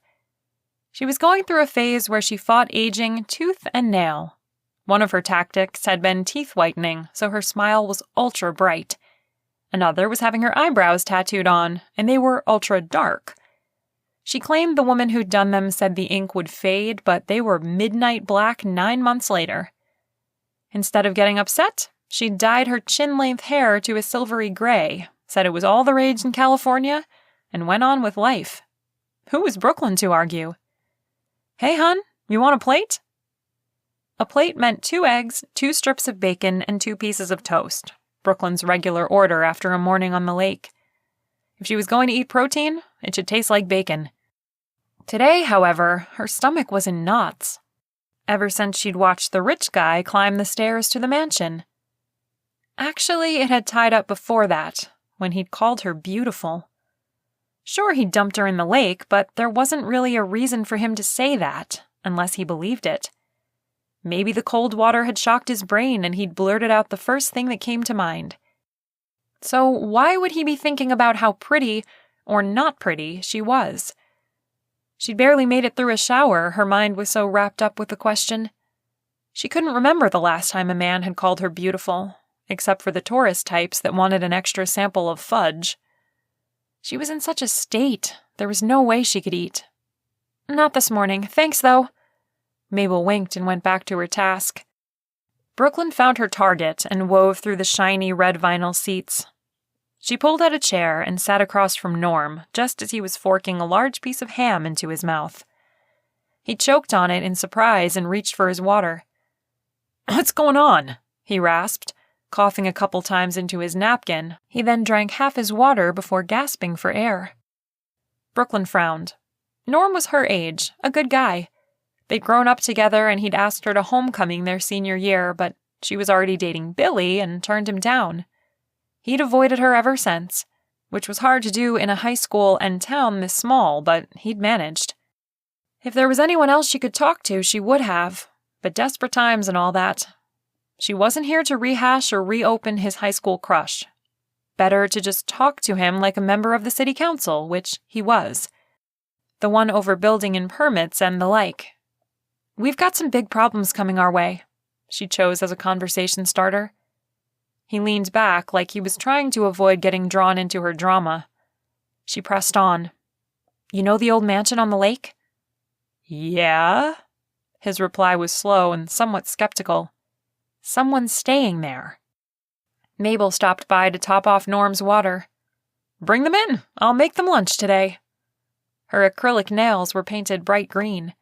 She was going through a phase where she fought aging tooth and nail. One of her tactics had been teeth whitening, so her smile was ultra bright. Another was having her eyebrows tattooed on, and they were ultra dark. She claimed the woman who'd done them said the ink would fade, but they were midnight black 9 months later. Instead of getting upset, she dyed her chin-length hair to a silvery gray, said it was all the rage in California, and went on with life. Who was Brooklyn to argue? "Hey, hun, you want a plate?" A plate meant 2 eggs, 2 strips of bacon, and 2 pieces of toast, Brooklyn's regular order after a morning on the lake. If she was going to eat protein, it should taste like bacon. Today, however, her stomach was in knots. Ever since she'd watched the rich guy climb the stairs to the mansion. Actually, it had tied up before that, when he'd called her beautiful. Sure, he dumped her in the lake, but there wasn't really a reason for him to say that, unless he believed it. Maybe the cold water had shocked his brain and he'd blurted out the first thing that came to mind. So why would he be thinking about how pretty, or not pretty, she was? She'd barely made it through a shower, her mind was so wrapped up with the question. She couldn't remember the last time a man had called her beautiful, except for the tourist types that wanted an extra sample of fudge. She was in such a state, there was no way she could eat. "Not this morning, thanks though." Mabel winked and went back to her task. Brooklyn found her target and wove through the shiny red vinyl seats. She pulled out a chair and sat across from Norm just as he was forking a large piece of ham into his mouth. He choked on it in surprise and reached for his water. "What's going on?" he rasped, coughing a couple times into his napkin. He then drank half his water before gasping for air. Brooklyn frowned. Norm was her age, a good guy. They'd grown up together and he'd asked her to homecoming their senior year, but she was already dating Billy and turned him down. He'd avoided her ever since, which was hard to do in a high school and town this small, but he'd managed. If there was anyone else she could talk to, she would have, but desperate times and all that. She wasn't here to rehash or reopen his high school crush. Better to just talk to him like a member of the city council, which he was. The one over building and permits and the like. "We've got some big problems coming our way," she chose as a conversation starter. He leaned back like he was trying to avoid getting drawn into her drama. She pressed on. "You know the old mansion on the lake?" "Yeah?" His reply was slow and somewhat skeptical. "Someone's staying there." Mabel stopped by to top off Norm's water. "Bring them in. I'll make them lunch today." Her acrylic nails were painted bright green.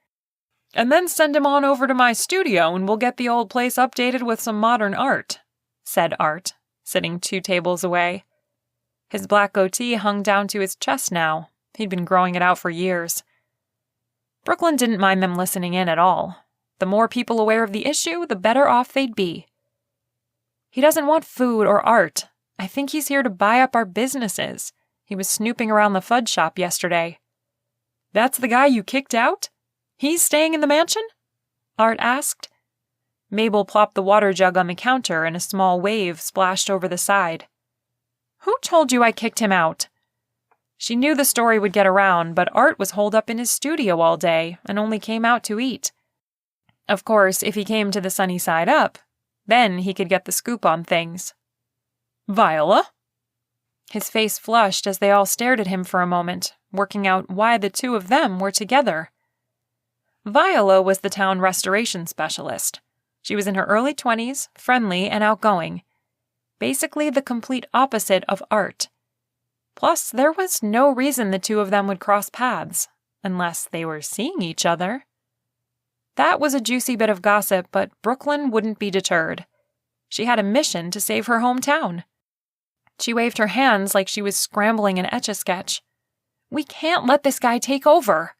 "And then send him on over to my studio and we'll get the old place updated with some modern art," said Art, sitting 2 tables away. His black goatee hung down to his chest now. He'd been growing it out for years. Brooklyn didn't mind them listening in at all. The more people aware of the issue, the better off they'd be. "He doesn't want food or art. I think he's here to buy up our businesses. He was snooping around the Fudge shop yesterday." "That's the guy you kicked out? He's staying in the mansion?" Art asked. Mabel plopped the water jug on the counter and a small wave splashed over the side. "Who told you I kicked him out?" She knew the story would get around, but Art was holed up in his studio all day and only came out to eat. Of course, if he came to the Sunny Side Up, then he could get the scoop on things. "Viola?" His face flushed as they all stared at him for a moment, working out why the 2 of them were together. Viola was the town restoration specialist. She was in her early 20s, friendly and outgoing. Basically the complete opposite of Art. Plus, there was no reason the 2 of them would cross paths, unless they were seeing each other. That was a juicy bit of gossip, but Brooklyn wouldn't be deterred. She had a mission to save her hometown. She waved her hands like she was scrambling an Etch-a-Sketch. We can't let this guy take over.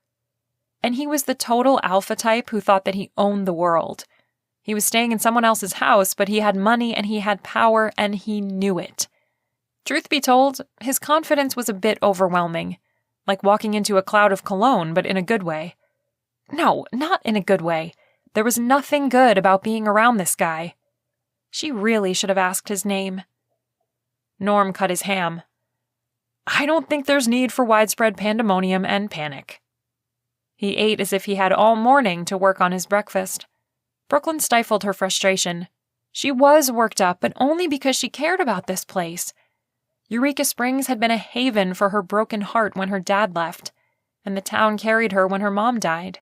And he was the total alpha type who thought that he owned the world. He was staying in someone else's house, but he had money and he had power and he knew it. Truth be told, his confidence was a bit overwhelming, like walking into a cloud of cologne, but in a good way. No, not in a good way. There was nothing good about being around this guy. She really should have asked his name. Norm cut his ham. I don't think there's need for widespread pandemonium and panic. He ate as if he had all morning to work on his breakfast. Brooklyn stifled her frustration. She was worked up, but only because she cared about this place. Eureka Springs had been a haven for her broken heart when her dad left, and the town carried her when her mom died.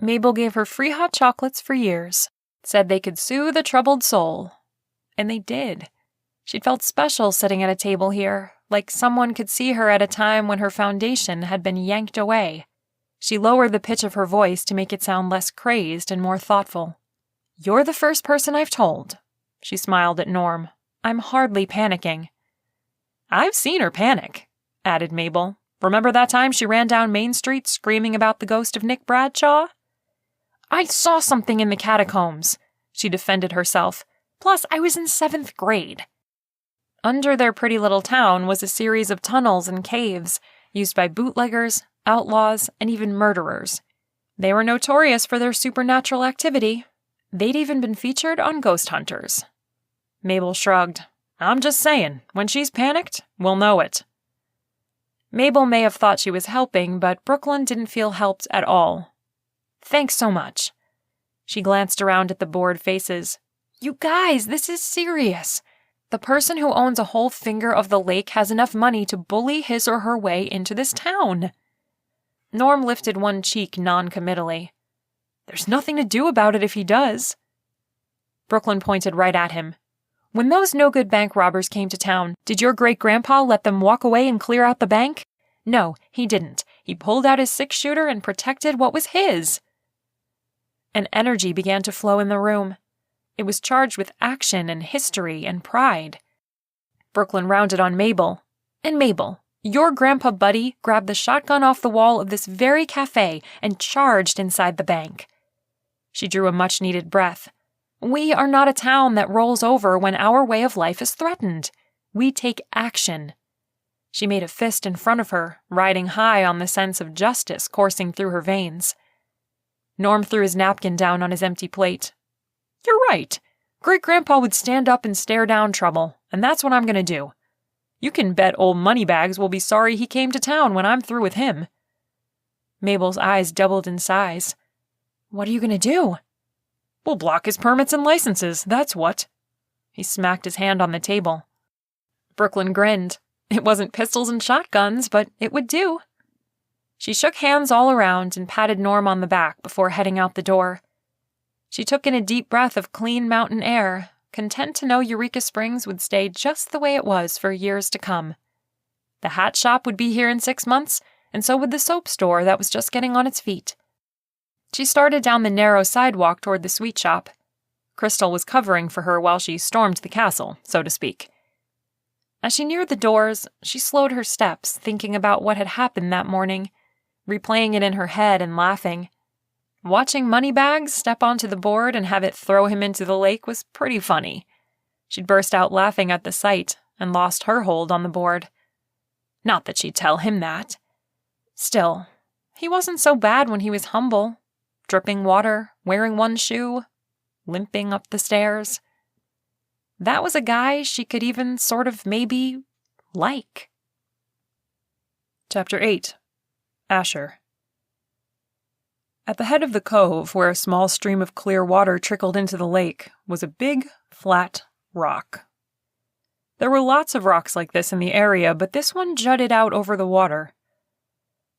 Mabel gave her free hot chocolates for years, said they could soothe a troubled soul. And they did. She'd felt special sitting at a table here, like someone could see her at a time when her foundation had been yanked away. She lowered the pitch of her voice to make it sound less crazed and more thoughtful. You're the first person I've told. She smiled at Norm. I'm hardly panicking. I've seen her panic, added Mabel. Remember that time she ran down Main Street screaming about the ghost of Nick Bradshaw? I saw something in the catacombs, she defended herself. Plus, I was in 7th grade. Under their pretty little town was a series of tunnels and caves used by bootleggers, outlaws, and even murderers. They were notorious for their supernatural activity. They'd even been featured on Ghost Hunters. Mabel shrugged. I'm just saying, when she's panicked, we'll know it. Mabel may have thought she was helping, but Brooklyn didn't feel helped at all. Thanks so much. She glanced around at the bored faces. You guys, this is serious. The person who owns a whole finger of the lake has enough money to bully his or her way into this town. Norm lifted one cheek non-committally. There's nothing to do about it if he does. Brooklyn pointed right at him. When those no-good bank robbers came to town, did your great-grandpa let them walk away and clear out the bank? No, he didn't. He pulled out his six-shooter and protected what was his. An energy began to flow in the room. It was charged with action and history and pride. Brooklyn rounded on Mabel. And Mabel, your grandpa Buddy grabbed the shotgun off the wall of this very cafe and charged inside the bank. She drew a much-needed breath. We are not a town that rolls over when our way of life is threatened. We take action. She made a fist in front of her, riding high on the sense of justice coursing through her veins. Norm threw his napkin down on his empty plate. You're right. Great-grandpa would stand up and stare down trouble, and that's what I'm going to do. You can bet old Moneybags will be sorry he came to town when I'm through with him. Mabel's eyes doubled in size. What are you going to do? We'll block his permits and licenses, that's what. He smacked his hand on the table. Brooklyn grinned. It wasn't pistols and shotguns, but it would do. She shook hands all around and patted Norm on the back before heading out the door. She took in a deep breath of clean mountain air, content to know Eureka Springs would stay just the way it was for years to come. The hat shop would be here in 6 months, and so would the soap store that was just getting on its feet. She started down the narrow sidewalk toward the sweet shop. Crystal was covering for her while she stormed the castle, so to speak. As she neared the doors, she slowed her steps, thinking about what had happened that morning, replaying it in her head and laughing. Watching Moneybags step onto the board and have it throw him into the lake was pretty funny. She'd burst out laughing at the sight and lost her hold on the board. Not that she'd tell him that. Still, he wasn't so bad when he was humble, dripping water, wearing one shoe, limping up the stairs. That was a guy she could even sort of maybe like. Chapter 8. Asher. At the head of the cove, where a small stream of clear water trickled into the lake, was a big, flat rock. There were lots of rocks like this in the area, but this one jutted out over the water.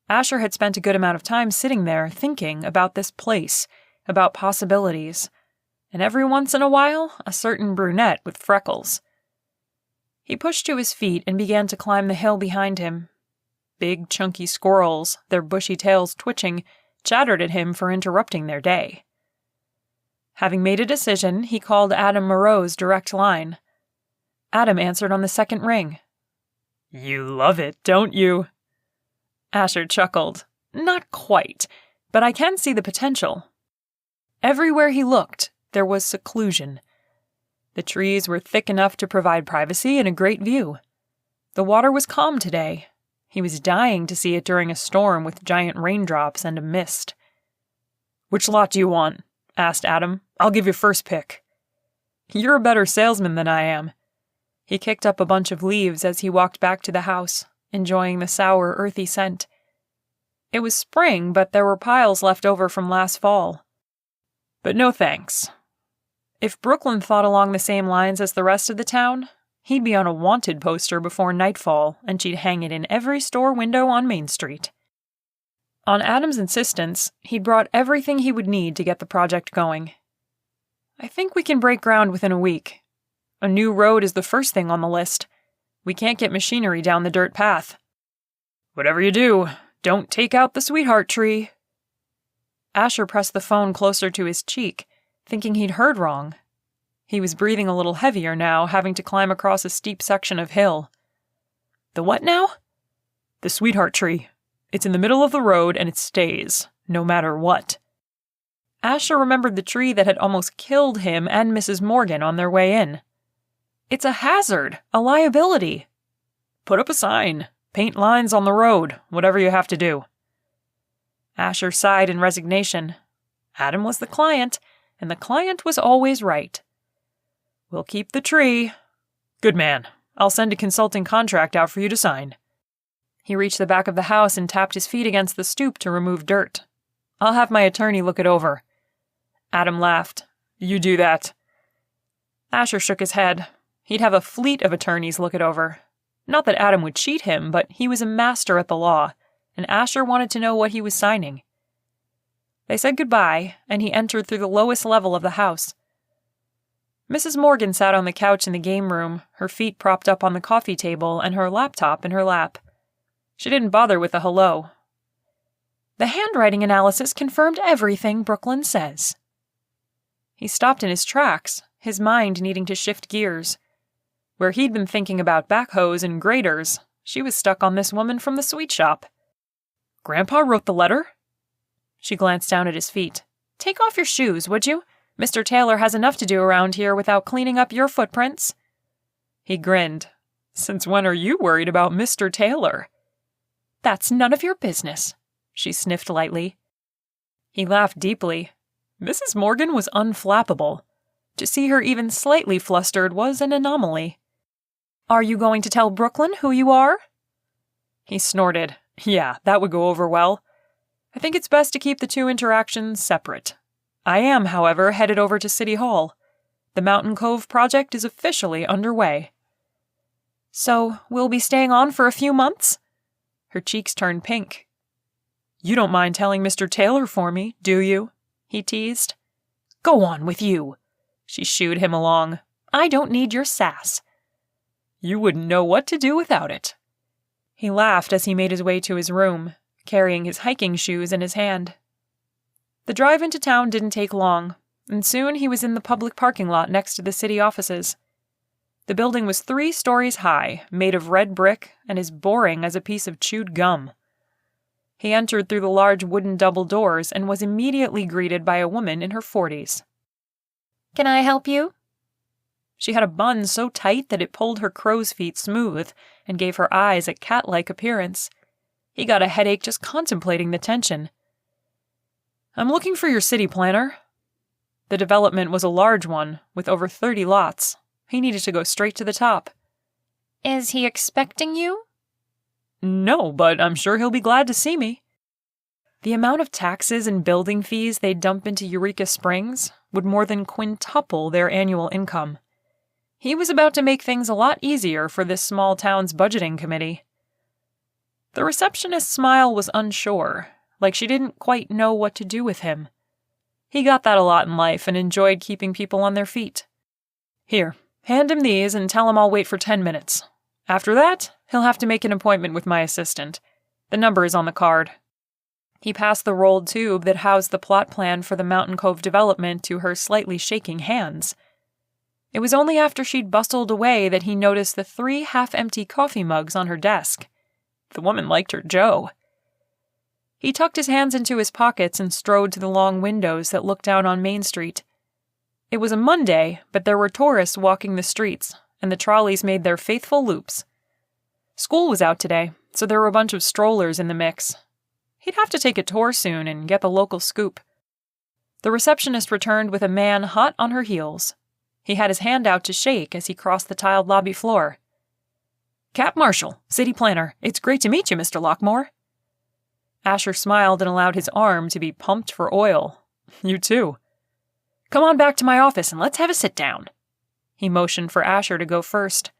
Asher had spent a good amount of time sitting there, thinking about this place, about possibilities, and every once in a while, a certain brunette with freckles. He pushed to his feet and began to climb the hill behind him. Big, chunky squirrels, their bushy tails twitching, chattered at him for interrupting their day. Having made a decision, he called Adam Moreau's direct line. Adam answered on the second ring. "You love it, don't you?" Asher chuckled. "Not quite, but I can see the potential." Everywhere he looked, there was seclusion. The trees were thick enough to provide privacy and a great view. The water was calm today. He was dying to see it during a storm with giant raindrops and a mist. "Which lot do you want?" asked Adam. "I'll give you first pick." "You're a better salesman than I am." He kicked up a bunch of leaves as he walked back to the house, enjoying the sour, earthy scent. It was spring, but there were piles left over from last fall. "But no thanks." If Brooklyn thought along the same lines as the rest of the town, he'd be on a wanted poster before nightfall, and she'd hang it in every store window on Main Street. On Adam's insistence, he'd brought everything he would need to get the project going. "I think we can break ground within a week. A new road is the first thing on the list. We can't get machinery down the dirt path." "Whatever you do, don't take out the sweetheart tree." Asher pressed the phone closer to his cheek, thinking he'd heard wrong. He was breathing a little heavier now, having to climb across a steep section of hill. "The what now?" "The sweetheart tree. It's in the middle of the road and it stays, no matter what." Asher remembered the tree that had almost killed him and Mrs. Morgan on their way in. "It's a hazard, a liability." "Put up a sign. Paint lines on the road, whatever you have to do." Asher sighed in resignation. Adam was the client, and the client was always right. "We'll keep the tree." "Good man. I'll send a consulting contract out for you to sign." He reached the back of the house and tapped his feet against the stoop to remove dirt. "I'll have my attorney look it over." Adam laughed. "You do that." Asher shook his head. He'd have a fleet of attorneys look it over. Not that Adam would cheat him, but he was a master at the law, and Asher wanted to know what he was signing. They said goodbye, and he entered through the lowest level of the house. Mrs. Morgan sat on the couch in the game room, her feet propped up on the coffee table and her laptop in her lap. She didn't bother with a hello. "The handwriting analysis confirmed everything Brooklyn says." He stopped in his tracks, his mind needing to shift gears. Where he'd been thinking about backhoes and graders, she was stuck on this woman from the sweet shop. "Grandpa wrote the letter?" She glanced down at his feet. "Take off your shoes, would you? Mr. Taylor has enough to do around here without cleaning up your footprints." He grinned. "Since when are you worried about Mr. Taylor?" "That's none of your business," she sniffed lightly. He laughed deeply. Mrs. Morgan was unflappable. To see her even slightly flustered was an anomaly. "Are you going to tell Brooklyn who you are?" He snorted. "Yeah, that would go over well. I think it's best to keep the two interactions separate. I am, however, headed over to City Hall. The Mountain Cove project is officially underway." "So, we'll be staying on for a few months?" Her cheeks turned pink. "You don't mind telling Mr. Taylor for me, do you?" he teased. "Go on with you." She shooed him along. "I don't need your sass." "You wouldn't know what to do without it." He laughed as he made his way to his room, carrying his hiking shoes in his hand. The drive into town didn't take long, and soon he was in the public parking lot next to the city offices. The building was 3 stories high, made of red brick, and as boring as a piece of chewed gum. He entered through the large wooden double doors and was immediately greeted by a woman in her 40s. "Can I help you?" She had a bun so tight that it pulled her crow's feet smooth and gave her eyes a cat-like appearance. He got a headache just contemplating the tension. "I'm looking for your city planner." The development was a large one, with over 30 lots. He needed to go straight to the top. "Is he expecting you?" "No, but I'm sure he'll be glad to see me." The amount of taxes and building fees they dump into Eureka Springs would more than quintuple their annual income. He was about to make things a lot easier for this small town's budgeting committee. The receptionist's smile was unsure, like she didn't quite know what to do with him. He got that a lot in life and enjoyed keeping people on their feet. "Here, hand him these and tell him I'll wait for 10 minutes. After that, he'll have to make an appointment with my assistant. The number is on the card." He passed the rolled tube that housed the plot plan for the Mountain Cove development to her slightly shaking hands. It was only after she'd bustled away that he noticed the 3 half-empty coffee mugs on her desk. The woman liked her Joe. He tucked his hands into his pockets and strode to the long windows that looked down on Main Street. It was a Monday, but there were tourists walking the streets, and the trolleys made their faithful loops. School was out today, so there were a bunch of strollers in the mix. He'd have to take a tour soon and get the local scoop. The receptionist returned with a man hot on her heels. He had his hand out to shake as he crossed the tiled lobby floor. "Cap Marshall, city planner. It's great to meet you, Mr. Lockmore." Asher smiled and allowed his arm to be pumped for oil. "You too. Come on back to my office and let's have a sit-down." He motioned for Asher to go first.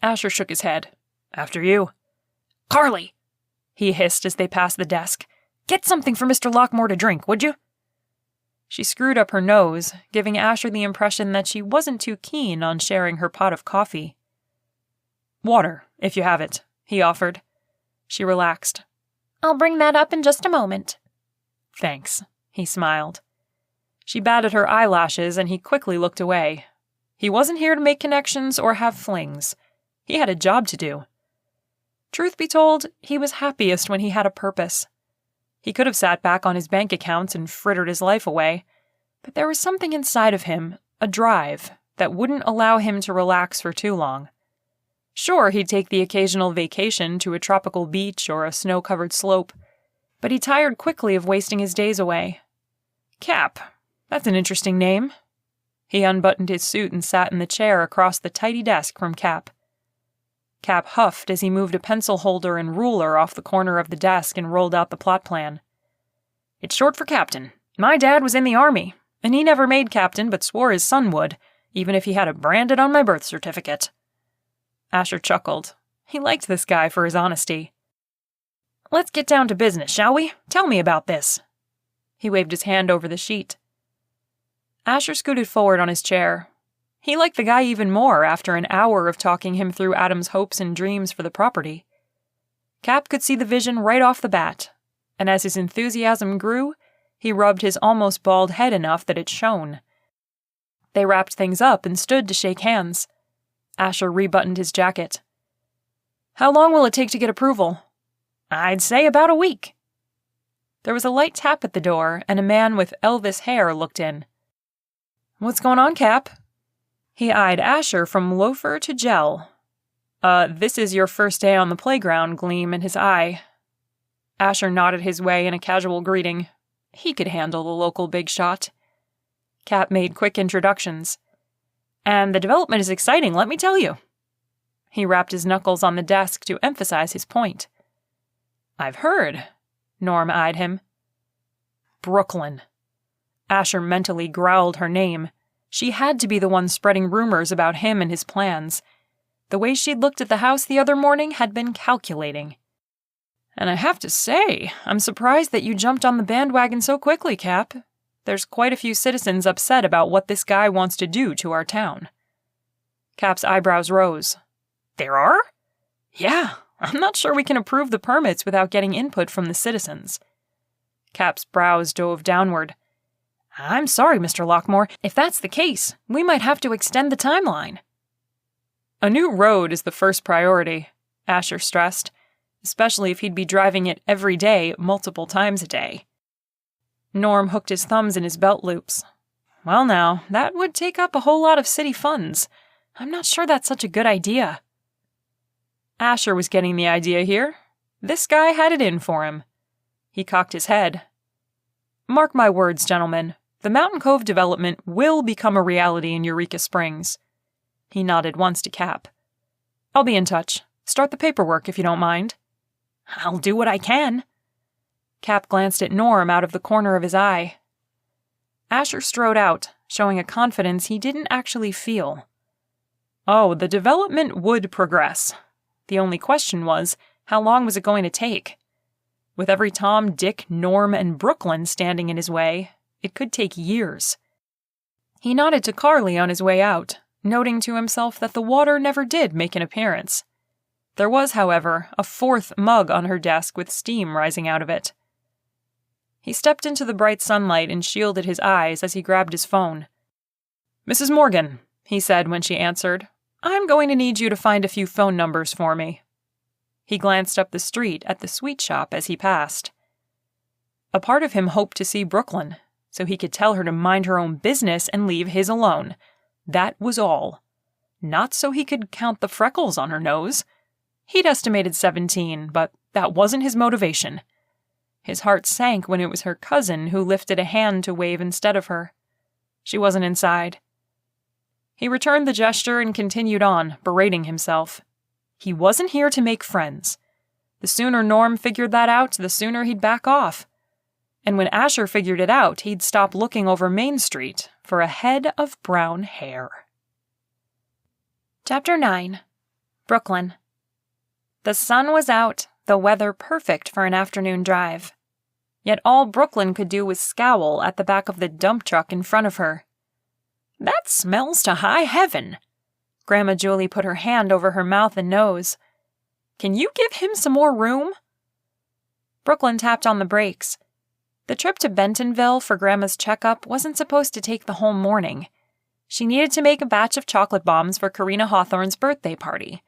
Asher shook his head. "After you." "Carly!" he hissed as they passed the desk. "Get something for Mr. Lockmore to drink, would you?" She screwed up her nose, giving Asher the impression that she wasn't too keen on sharing her pot of coffee. "Water, if you have it," he offered. She relaxed. "I'll bring that up in just a moment." "Thanks," he smiled. She batted her eyelashes and he quickly looked away. He wasn't here to make connections or have flings. He had a job to do. Truth be told, he was happiest when he had a purpose. He could have sat back on his bank accounts and frittered his life away, but there was something inside of him, a drive, that wouldn't allow him to relax for too long. Sure, he'd take the occasional vacation to a tropical beach or a snow-covered slope, but he tired quickly of wasting his days away. Cap, that's an interesting name. He unbuttoned his suit and sat in the chair across the tidy desk from Cap. Cap huffed as he moved a pencil holder and ruler off the corner of the desk and rolled out the plot plan. "It's short for captain. My dad was in the army, and he never made captain but swore his son would, even if he had it branded on my birth certificate." Asher chuckled. He liked this guy for his honesty. "Let's get down to business, shall we? Tell me about this." He waved his hand over the sheet. Asher scooted forward on his chair. He liked the guy even more after an hour of talking him through Adam's hopes and dreams for the property. Cap could see the vision right off the bat, and as his enthusiasm grew, he rubbed his almost bald head enough that it shone. They wrapped things up and stood to shake hands. Asher rebuttoned his jacket. "How long will it take to get approval?" "I'd say about a week." There was a light tap at the door, and a man with Elvis hair looked in. "What's going on, Cap?" He eyed Asher from loafer to gel. This is your first day on the playground," gleam in his eye. Asher nodded his way in a casual greeting. He could handle the local big shot. Cap made quick introductions. "And the development is exciting, let me tell you." He rapped his knuckles on the desk to emphasize his point. "I've heard." Norm eyed him. Brooklyn. Asher mentally growled her name. She had to be the one spreading rumors about him and his plans. The way she'd looked at the house the other morning had been calculating. "And I have to say, I'm surprised that you jumped on the bandwagon so quickly, Cap. There's quite a few citizens upset about what this guy wants to do to our town." Cap's eyebrows rose. "There are?" "Yeah, I'm not sure we can approve the permits without getting input from the citizens." Cap's brows dove downward. "I'm sorry, Mr. Lockmore. If that's the case, we might have to extend the timeline." "A new road is the first priority," Asher stressed, especially if he'd be driving it every day, multiple times a day. Norm hooked his thumbs in his belt loops. "Well now, that would take up a whole lot of city funds. I'm not sure that's such a good idea." Asher was getting the idea here. This guy had it in for him. He cocked his head. "Mark my words, gentlemen. The Mountain Cove development will become a reality in Eureka Springs." He nodded once to Cap. "I'll be in touch. Start the paperwork if you don't mind." "I'll do what I can." Cap glanced at Norm out of the corner of his eye. Asher strode out, showing a confidence he didn't actually feel. Oh, the development would progress. The only question was, how long was it going to take? With every Tom, Dick, Norm, and Brooklyn standing in his way, it could take years. He nodded to Carly on his way out, noting to himself that the water never did make an appearance. There was, however, a fourth mug on her desk with steam rising out of it. He stepped into the bright sunlight and shielded his eyes as he grabbed his phone. "Mrs. Morgan," he said when she answered, "I'm going to need you to find a few phone numbers for me." He glanced up the street at the sweet shop as he passed. A part of him hoped to see Brooklyn, so he could tell her to mind her own business and leave his alone. That was all. Not so he could count the freckles on her nose. He'd estimated 17, but that wasn't his motivation. His heart sank when it was her cousin who lifted a hand to wave instead of her. She wasn't inside. He returned the gesture and continued on, berating himself. He wasn't here to make friends. The sooner Norm figured that out, the sooner he'd back off. And when Asher figured it out, he'd stop looking over Main Street for a head of brown hair. Chapter 9. Brooklyn. The sun was out, the weather perfect for an afternoon drive. Yet all Brooklyn could do was scowl at the back of the dump truck in front of her. "That smells to high heaven." Grandma Julie put her hand over her mouth and nose. "Can you give him some more room?" Brooklyn tapped on the brakes. The trip to Bentonville for Grandma's checkup wasn't supposed to take the whole morning. She needed to make a batch of chocolate bombs for Karina Hawthorne's birthday party.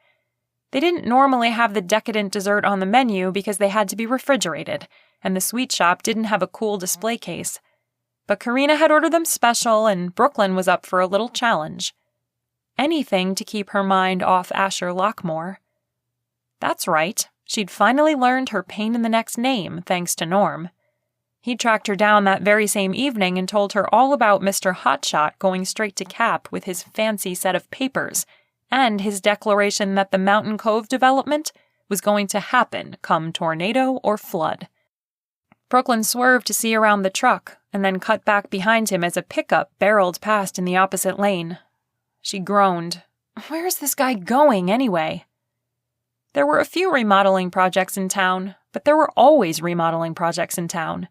They didn't normally have the decadent dessert on the menu because they had to be refrigerated, and the sweet shop didn't have a cool display case. But Karina had ordered them special, and Brooklyn was up for a little challenge. Anything to keep her mind off Asher Lockmore. That's right, she'd finally learned her pain-in-the-neck's name thanks to Norm. He tracked her down that very same evening and told her all about Mr. Hotshot going straight to Cap with his fancy set of papers, and his declaration that the Mountain Cove development was going to happen come tornado or flood. Brooklyn swerved to see around the truck, and then cut back behind him as a pickup barreled past in the opposite lane. She groaned. Where's this guy going, anyway? There were a few remodeling projects in town, but there were always remodeling projects in town.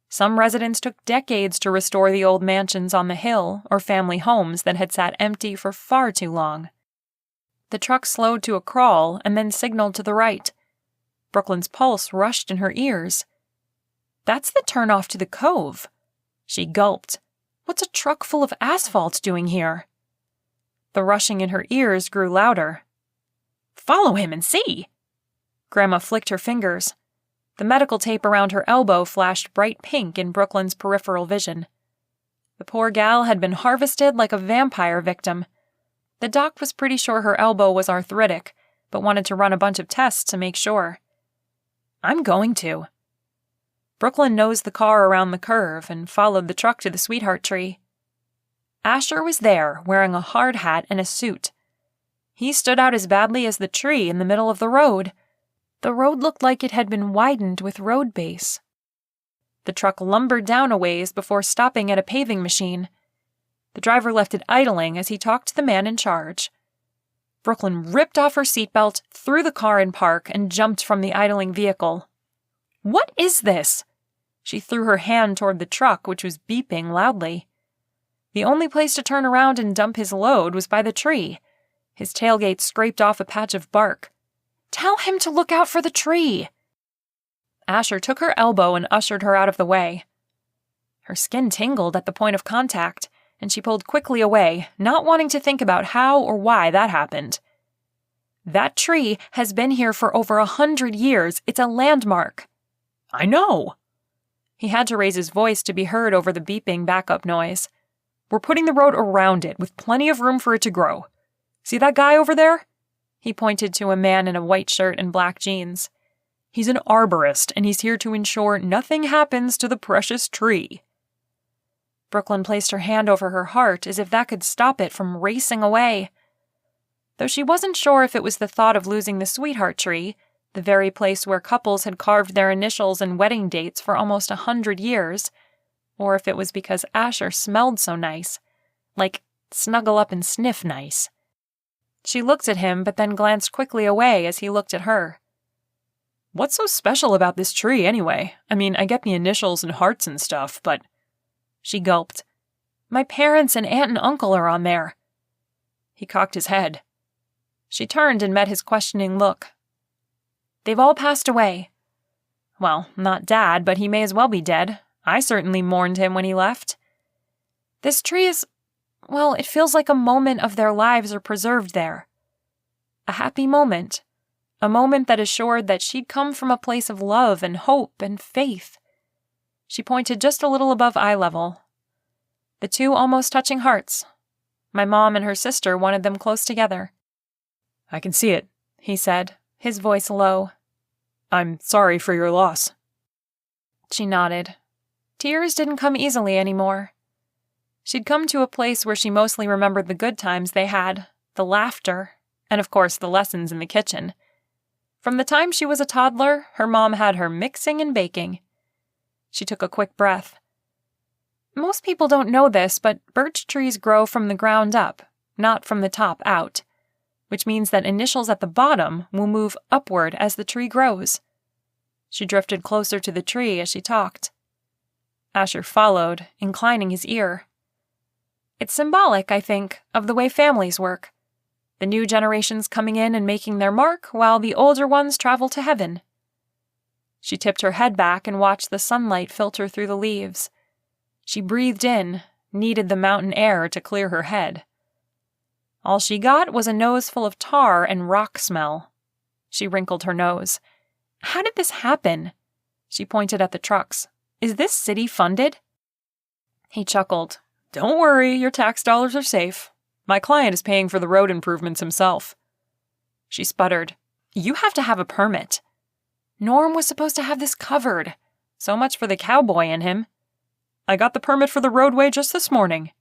Some residents took decades to restore the old mansions on the hill or family homes that had sat empty for far too long. The truck slowed to a crawl and then signaled to the right. Brooklyn's pulse rushed in her ears. That's the turnoff to the cove. She gulped. What's a truck full of asphalt doing here? The rushing in her ears grew louder. Follow him and see. Grandma flicked her fingers. The medical tape around her elbow flashed bright pink in Brooklyn's peripheral vision. The poor gal had been harvested like a vampire victim. The doc was pretty sure her elbow was arthritic, but wanted to run a bunch of tests to make sure. I'm going to. Brooklyn nosed the car around the curve and followed the truck to the sweetheart tree. Asher was there, wearing a hard hat and a suit. He stood out as badly as the tree in the middle of the road. The road looked like it had been widened with road base. The truck lumbered down a ways before stopping at a paving machine. The driver left it idling as he talked to the man in charge. Brooklyn ripped off her seatbelt, threw the car in park, and jumped from the idling vehicle. What is this? She threw her hand toward the truck, which was beeping loudly. The only place to turn around and dump his load was by the tree. His tailgate scraped off a patch of bark. Tell him to look out for the tree. Asher took her elbow and ushered her out of the way. Her skin tingled at the point of contact, and she pulled quickly away, not wanting to think about how or why that happened. That tree has been here for over 100 years. It's a landmark. I know. He had to raise his voice to be heard over the beeping backup noise. We're putting the road around it with plenty of room for it to grow. See that guy over there? He pointed to a man in a white shirt and black jeans. He's an arborist, and he's here to ensure nothing happens to the precious tree. Brooklyn placed her hand over her heart as if that could stop it from racing away. Though she wasn't sure if it was the thought of losing the sweetheart tree, the very place where couples had carved their initials and wedding dates for almost 100 years, or if it was because Asher smelled so nice, like snuggle up and sniff nice. She looked at him, but then glanced quickly away as he looked at her. What's so special about this tree, anyway? I mean, I get the initials and hearts and stuff, but... She gulped. My parents and aunt and uncle are on there. He cocked his head. She turned and met his questioning look. They've all passed away. Well, not Dad, but he may as well be dead. I certainly mourned him when he left. This tree is, well, it feels like a moment of their lives are preserved there. A happy moment. A moment that assured that she'd come from a place of love and hope and faith. She pointed just a little above eye level. The two almost touching hearts. My mom and her sister wanted them close together. I can see it, he said, his voice low. I'm sorry for your loss. She nodded. Tears didn't come easily anymore. She'd come to a place where she mostly remembered the good times they had, the laughter, and of course the lessons in the kitchen. From the time she was a toddler, her mom had her mixing and baking. She took a quick breath. Most people don't know this, but birch trees grow from the ground up, not from the top out, which means that initials at the bottom will move upward as the tree grows. She drifted closer to the tree as she talked. Asher followed, inclining his ear. It's symbolic, I think, of the way families work. The new generations coming in and making their mark, while the older ones travel to heaven. She tipped her head back and watched the sunlight filter through the leaves. She breathed in, needed the mountain air to clear her head. All she got was a nose full of tar and rock smell. She wrinkled her nose. How did this happen? She pointed at the trucks. Is this city funded? He chuckled. Don't worry, your tax dollars are safe. My client is paying for the road improvements himself. She sputtered. You have to have a permit. Norm was supposed to have this covered. So much for the cowboy in him. I got the permit for the roadway just this morning.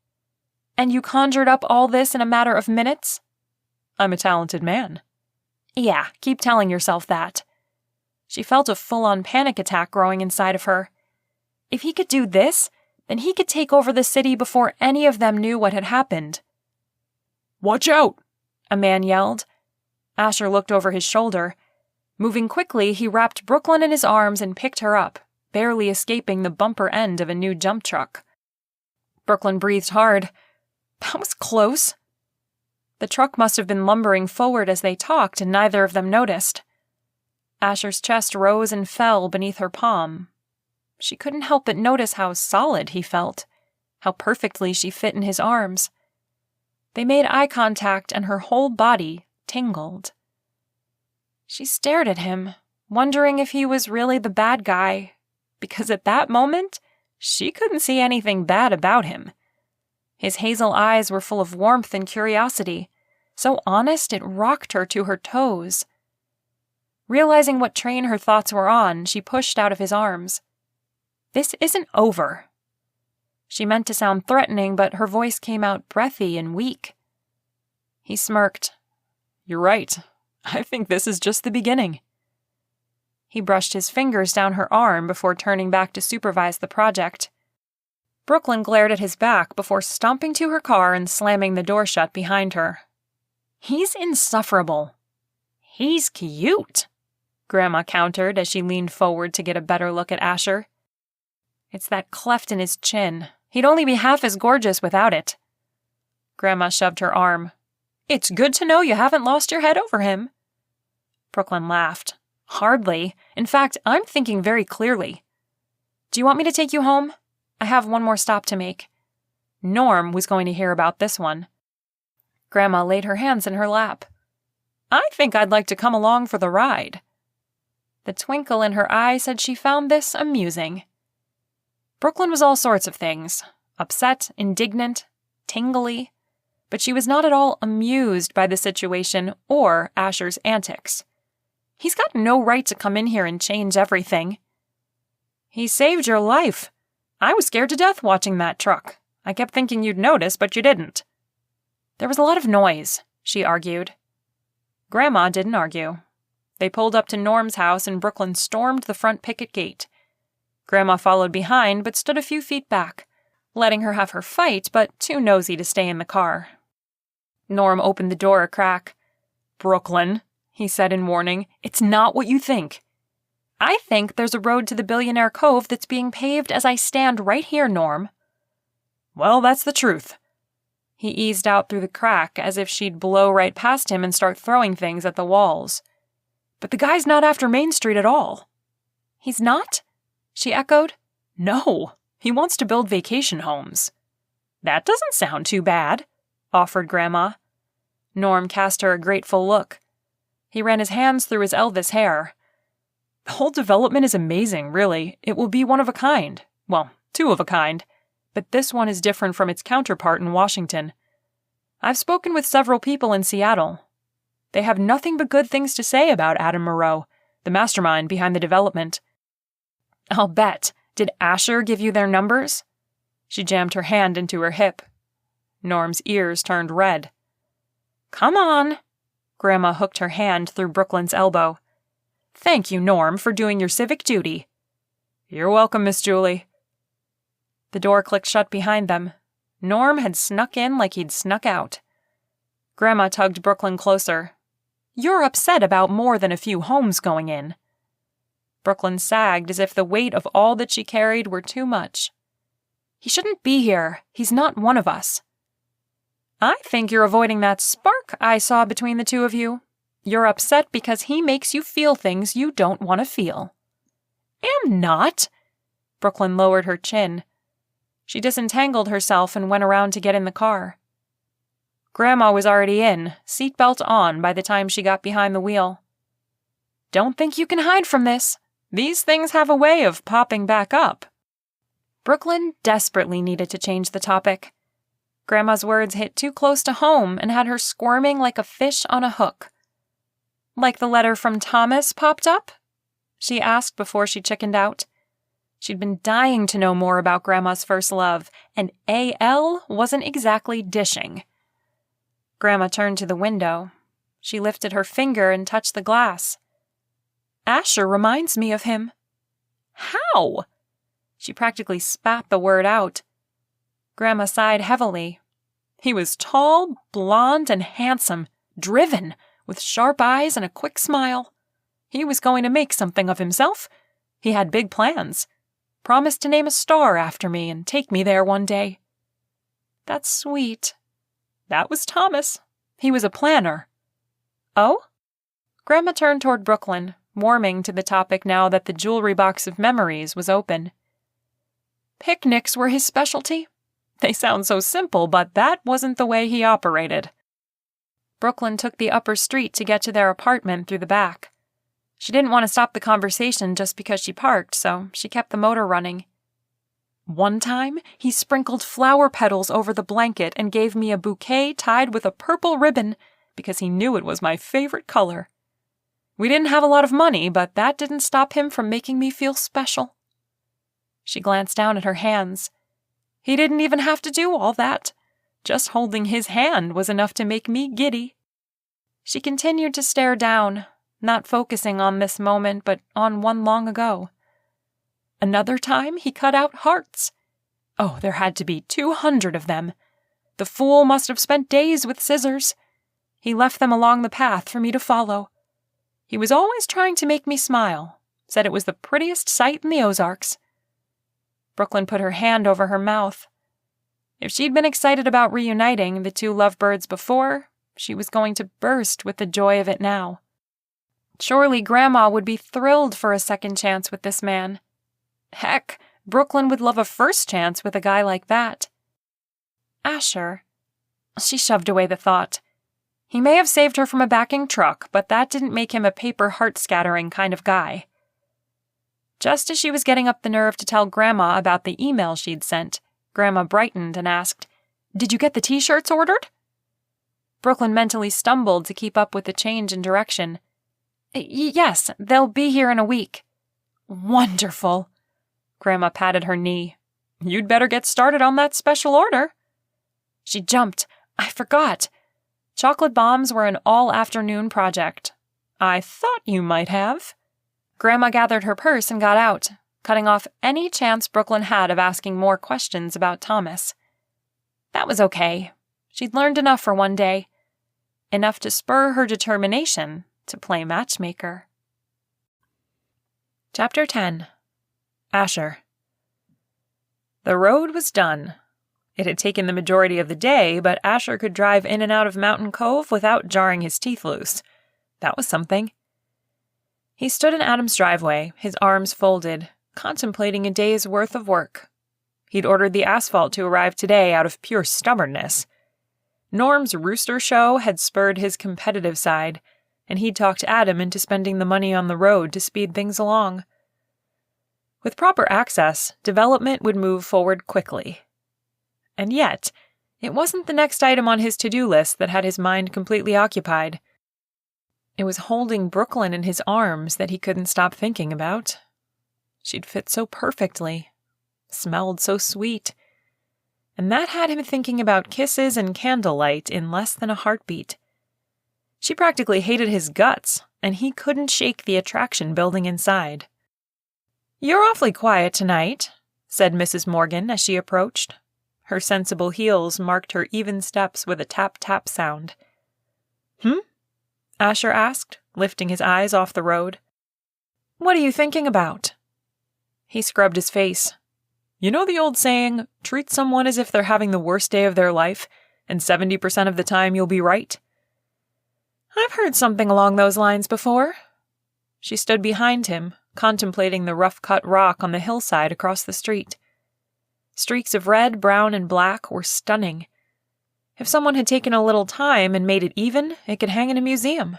And you conjured up all this in a matter of minutes? I'm a talented man. Yeah, keep telling yourself that. She felt a full-on panic attack growing inside of her. If he could do this, then he could take over the city before any of them knew what had happened. Watch out! A man yelled. Asher looked over his shoulder. Moving quickly, he wrapped Brooklyn in his arms and picked her up, barely escaping the bumper end of a new dump truck. Brooklyn breathed hard. That was close. The truck must have been lumbering forward as they talked, and neither of them noticed. Asher's chest rose and fell beneath her palm. She couldn't help but notice how solid he felt, how perfectly she fit in his arms. They made eye contact, and her whole body tingled. She stared at him, wondering if he was really the bad guy, because at that moment, she couldn't see anything bad about him. His hazel eyes were full of warmth and curiosity, so honest it rocked her to her toes. Realizing what train her thoughts were on, she pushed out of his arms. This isn't over. She meant to sound threatening, but her voice came out breathy and weak. He smirked. You're right. I think this is just the beginning. He brushed his fingers down her arm before turning back to supervise the project. Brooklyn glared at his back before stomping to her car and slamming the door shut behind her. He's insufferable. He's cute, Grandma countered as she leaned forward to get a better look at Asher. It's that cleft in his chin. He'd only be half as gorgeous without it. Grandma shoved her arm. It's good to know you haven't lost your head over him. Brooklyn laughed. Hardly. In fact, I'm thinking very clearly. Do you want me to take you home? I have one more stop to make. Norm was going to hear about this one. Grandma laid her hands in her lap. I think I'd like to come along for the ride. The twinkle in her eye said she found this amusing. Brooklyn was all sorts of things. Upset, indignant, tingly. But she was not at all amused by the situation or Asher's antics. He's got no right to come in here and change everything. He saved your life. I was scared to death watching that truck. I kept thinking you'd notice, but you didn't. There was a lot of noise, she argued. Grandma didn't argue. They pulled up to Norm's house and Brooklyn stormed the front picket gate. Grandma followed behind but stood a few feet back, letting her have her fight but too nosy to stay in the car. Norm opened the door a crack. Brooklyn, he said in warning, it's not what you think. I think there's a road to the Billionaire Cove that's being paved as I stand right here, Norm. Well, that's the truth. He eased out through the crack as if she'd blow right past him and start throwing things at the walls. But the guy's not after Main Street at all. He's not? She echoed. No, he wants to build vacation homes. That doesn't sound too bad, offered Grandma. Norm cast her a grateful look. He ran his hands through his Elvis hair. The whole development is amazing, really. It will be one of a kind. Well, two of a kind. But this one is different from its counterpart in Washington. I've spoken with several people in Seattle. They have nothing but good things to say about Adam Moreau, the mastermind behind the development. I'll bet. Did Asher give you their numbers? She jammed her hand into her hip. Norm's ears turned red. Come on. Grandma hooked her hand through Brooklyn's elbow. Thank you, Norm, for doing your civic duty. You're welcome, Miss Julie. The door clicked shut behind them. Norm had snuck in like he'd snuck out. Grandma tugged Brooklyn closer. You're upset about more than a few homes going in. Brooklyn sagged as if the weight of all that she carried were too much. He shouldn't be here. He's not one of us. I think you're avoiding that spark I saw between the two of you. You're upset because he makes you feel things you don't want to feel. Am not. Brooklyn lowered her chin. She disentangled herself and went around to get in the car. Grandma was already in, seatbelt on by the time she got behind the wheel. Don't think you can hide from this. These things have a way of popping back up. Brooklyn desperately needed to change the topic. Grandma's words hit too close to home and had her squirming like a fish on a hook. Like the letter from Thomas popped up? She asked before she chickened out. She'd been dying to know more about Grandma's first love, and A.L. wasn't exactly dishing. Grandma turned to the window. She lifted her finger and touched the glass. Asher reminds me of him. How? She practically spat the word out. Grandma sighed heavily. He was tall, blonde, and handsome, driven, with sharp eyes and a quick smile. He was going to make something of himself. He had big plans. Promised to name a star after me and take me there one day. That's sweet. That was Thomas. He was a planner. Oh? Grandma turned toward Brooklyn, warming to the topic now that the jewelry box of memories was open. Picnics were his specialty. They sound so simple, but that wasn't the way he operated. Brooklyn took the upper street to get to their apartment through the back. She didn't want to stop the conversation just because she parked, so she kept the motor running. One time, he sprinkled flower petals over the blanket and gave me a bouquet tied with a purple ribbon because he knew it was my favorite color. We didn't have a lot of money, but that didn't stop him from making me feel special. She glanced down at her hands. He didn't even have to do all that. Just holding his hand was enough to make me giddy. She continued to stare down, not focusing on this moment, but on one long ago. Another time, he cut out hearts. Oh, there had to be 200 of them. The fool must have spent days with scissors. He left them along the path for me to follow. He was always trying to make me smile, said it was the prettiest sight in the Ozarks. Brooklyn put her hand over her mouth. If she'd been excited about reuniting the two lovebirds before, she was going to burst with the joy of it now. Surely Grandma would be thrilled for a second chance with this man. Heck, Brooklyn would love a first chance with a guy like that. Asher. She shoved away the thought. He may have saved her from a backing truck, but that didn't make him a paper heart-scattering kind of guy. Just as she was getting up the nerve to tell Grandma about the email she'd sent, Grandma brightened and asked, "Did you get the t-shirts ordered?" Brooklyn mentally stumbled to keep up with the change in direction. Yes, they'll be here in a week. Wonderful. Grandma patted her knee. You'd better get started on that special order. She jumped. I forgot. Chocolate bombs were an all-afternoon project. I thought you might have. Grandma gathered her purse and got out, cutting off any chance Brooklyn had of asking more questions about Thomas. That was okay. She'd learned enough for one day. Enough to spur her determination to play matchmaker. Chapter 10. Asher. The road was done. It had taken the majority of the day, but Asher could drive in and out of Mountain Cove without jarring his teeth loose. That was something. He stood in Adam's driveway, his arms folded, contemplating a day's worth of work. He'd ordered the asphalt to arrive today out of pure stubbornness. Norm's rooster show had spurred his competitive side, and he'd talked Adam into spending the money on the road to speed things along. With proper access, development would move forward quickly. And yet, it wasn't the next item on his to-do list that had his mind completely occupied. It was holding Brooklyn in his arms that he couldn't stop thinking about. She'd fit so perfectly, smelled so sweet, and that had him thinking about kisses and candlelight in less than a heartbeat. She practically hated his guts, and he couldn't shake the attraction building inside. "You're awfully quiet tonight," said Mrs. Morgan as she approached. Her sensible heels marked her even steps with a tap-tap sound. Asher asked, lifting his eyes off the road. "What are you thinking about?" He scrubbed his face. "You know the old saying, treat someone as if they're having the worst day of their life, and 70% of the time you'll be right?" "I've heard something along those lines before." She stood behind him, contemplating the rough-cut rock on the hillside across the street. Streaks of red, brown, and black were stunning. If someone had taken a little time and made it even, it could hang in a museum.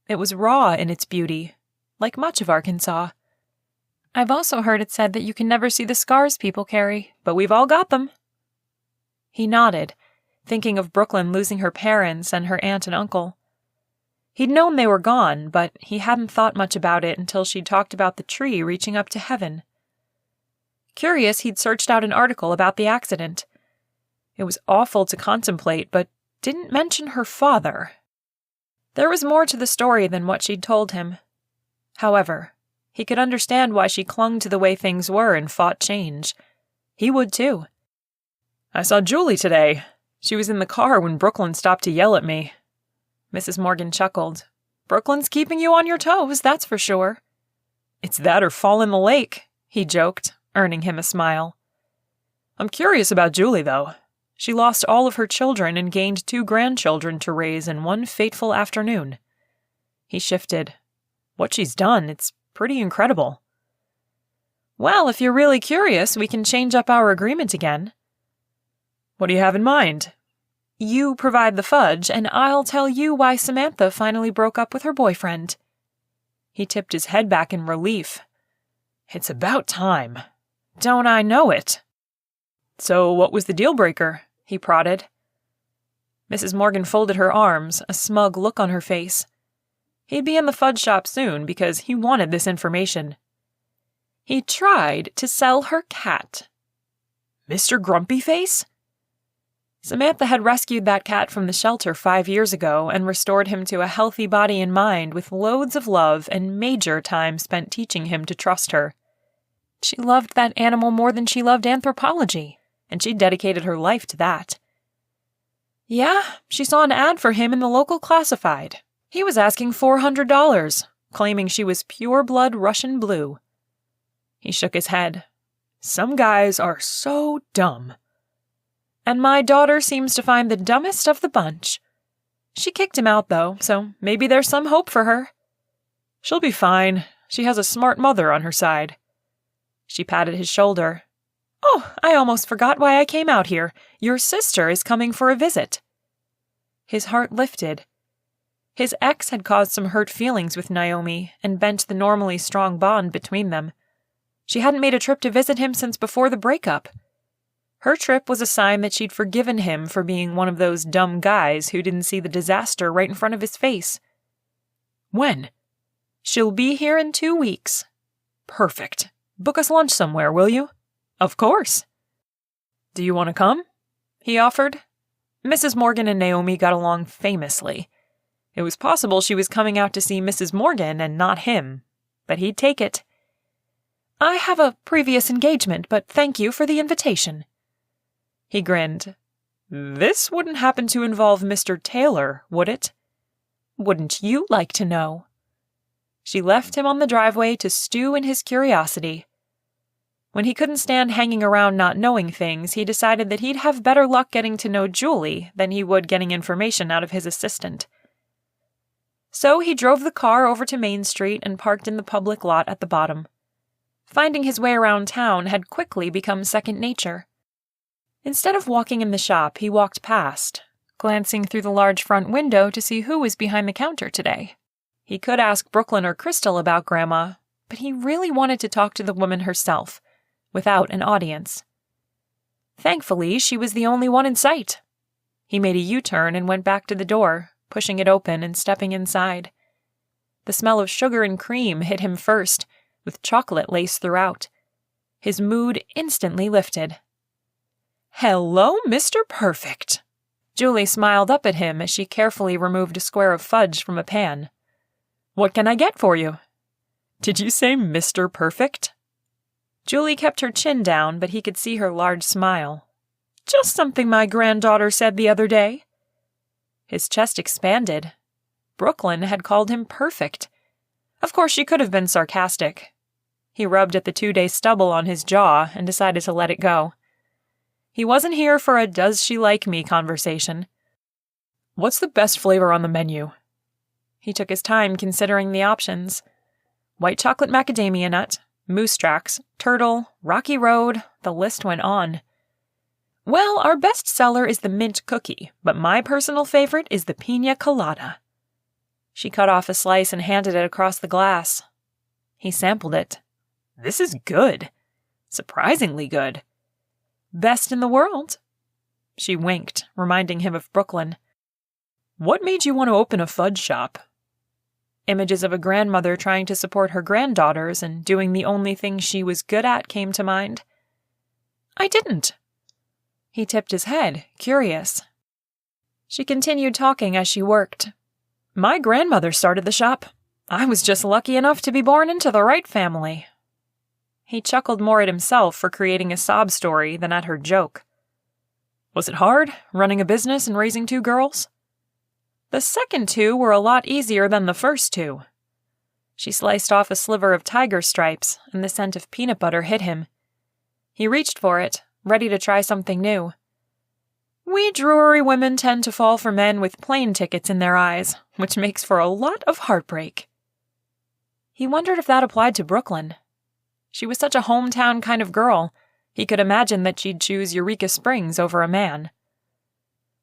It was raw in its beauty, like much of Arkansas. "I've also heard it said that you can never see the scars people carry, but we've all got them." He nodded, thinking of Brooklyn losing her parents and her aunt and uncle. He'd known they were gone, but he hadn't thought much about it until she'd talked about the tree reaching up to heaven. Curious, he'd searched out an article about the accident. It was awful to contemplate, but didn't mention her father. There was more to the story than what she'd told him. However, he could understand why she clung to the way things were and fought change. He would too. "I saw Julie today. She was in the car when Brooklyn stopped to yell at me." Mrs. Morgan chuckled. "Brooklyn's keeping you on your toes, that's for sure." "It's that or fall in the lake," he joked, earning him a smile. "I'm curious about Julie, though. She lost all of her children and gained 2 grandchildren to raise in one fateful afternoon." He shifted. "What she's done, it's pretty incredible." "Well, if you're really curious, we can change up our agreement again." "What do you have in mind?" "You provide the fudge, and I'll tell you why Samantha finally broke up with her boyfriend." He tipped his head back in relief. "It's about time." "Don't I know it?" "So what was the deal breaker?" he prodded. Mrs. Morgan folded her arms, a smug look on her face. He'd be in the fudge shop soon because he wanted this information. "He tried to sell her cat." "Mr. Grumpy Face?" Samantha had rescued that cat from the shelter 5 years ago and restored him to a healthy body and mind with loads of love and major time spent teaching him to trust her. She loved that animal more than she loved anthropology, and she dedicated her life to that. "Yeah, she saw an ad for him in the local classified. He was asking $400, claiming she was pure-blood Russian blue." He shook his head. "Some guys are so dumb." "And my daughter seems to find the dumbest of the bunch. She kicked him out, though, so maybe there's some hope for her." "She'll be fine. She has a smart mother on her side." She patted his shoulder. "Oh, I almost forgot why I came out here. Your sister is coming for a visit." His heart lifted. His ex had caused some hurt feelings with Naomi and bent the normally strong bond between them. She hadn't made a trip to visit him since before the breakup. Her trip was a sign that she'd forgiven him for being one of those dumb guys who didn't see the disaster right in front of his face. "When?" "She'll be here in 2 weeks." "Perfect. Book us lunch somewhere, will you?" "Of course." "Do you want to come?" he offered. Mrs. Morgan and Naomi got along famously. It was possible she was coming out to see Mrs. Morgan and not him, but he'd take it. "I have a previous engagement, but thank you for the invitation." He grinned. "This wouldn't happen to involve Mr. Taylor, would it?" "Wouldn't you like to know?" She left him on the driveway to stew in his curiosity. When he couldn't stand hanging around not knowing things, he decided that he'd have better luck getting to know Julie than he would getting information out of his assistant. So he drove the car over to Main Street and parked in the public lot at the bottom. Finding his way around town had quickly become second nature. Instead of walking in the shop, he walked past, glancing through the large front window to see who was behind the counter today. He could ask Brooklyn or Crystal about Grandma, but he really wanted to talk to the woman herself, without an audience. Thankfully, she was the only one in sight. He made a U-turn and went back to the door, pushing it open and stepping inside. The smell of sugar and cream hit him first, with chocolate laced throughout. His mood instantly lifted. "Hello, Mr. Perfect!" Julie smiled up at him as she carefully removed a square of fudge from a pan. "What can I get for you?" "Did you say Mr. Perfect?" Julie kept her chin down, but he could see her large smile. "Just something my granddaughter said the other day." His chest expanded. Brooklyn had called him perfect. Of course, she could have been sarcastic. He rubbed at the 2-day stubble on his jaw and decided to let it go. He wasn't here for a does she like me conversation. "What's the best flavor on the menu?" He took his time considering the options. White chocolate macadamia nut, moose tracks, turtle, rocky road, the list went on. "Well, our best seller is the mint cookie, but my personal favorite is the piña colada." She cut off a slice and handed it across the glass. He sampled it. "This is good. Surprisingly good. Best in the world." She winked, reminding him of Brooklyn. "What made you want to open a fudge shop?" Images of a grandmother trying to support her granddaughters and doing the only thing she was good at came to mind. "I didn't." He tipped his head, curious. She continued talking as she worked. "My grandmother started the shop. I was just lucky enough to be born into the right family." He chuckled more at himself for creating a sob story than at her joke. "Was it hard, running a business and raising 2 girls?" "The second 2 were a lot easier than the first 2. She sliced off a sliver of tiger stripes, and the scent of peanut butter hit him. He reached for it, ready to try something new. "We Drury women tend to fall for men with plane tickets in their eyes, which makes for a lot of heartbreak." He wondered if that applied to Brooklyn. She was such a hometown kind of girl, he could imagine that she'd choose Eureka Springs over a man.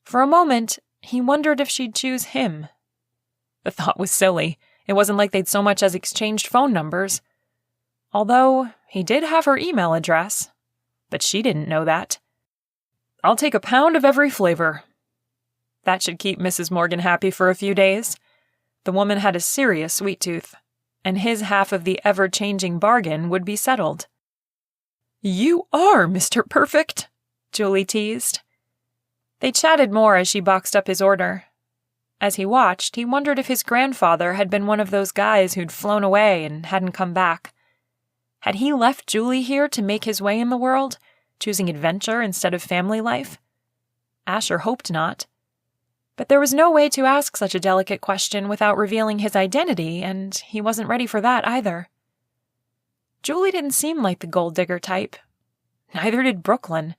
For a moment, he wondered if she'd choose him. The thought was silly. It wasn't like they'd so much as exchanged phone numbers. Although, he did have her email address. But she didn't know that. "I'll take a pound of every flavor." That should keep Mrs. Morgan happy for a few days. The woman had a serious sweet tooth, and his half of the ever-changing bargain would be settled. "You are Mr. Perfect," Julie teased. They chatted more as she boxed up his order. As he watched, he wondered if his grandfather had been one of those guys who'd flown away and hadn't come back. Had he left Julie here to make his way in the world, choosing adventure instead of family life? Asher hoped not. But there was no way to ask such a delicate question without revealing his identity, and he wasn't ready for that either. Julie didn't seem like the gold digger type. Neither did Brooklyn.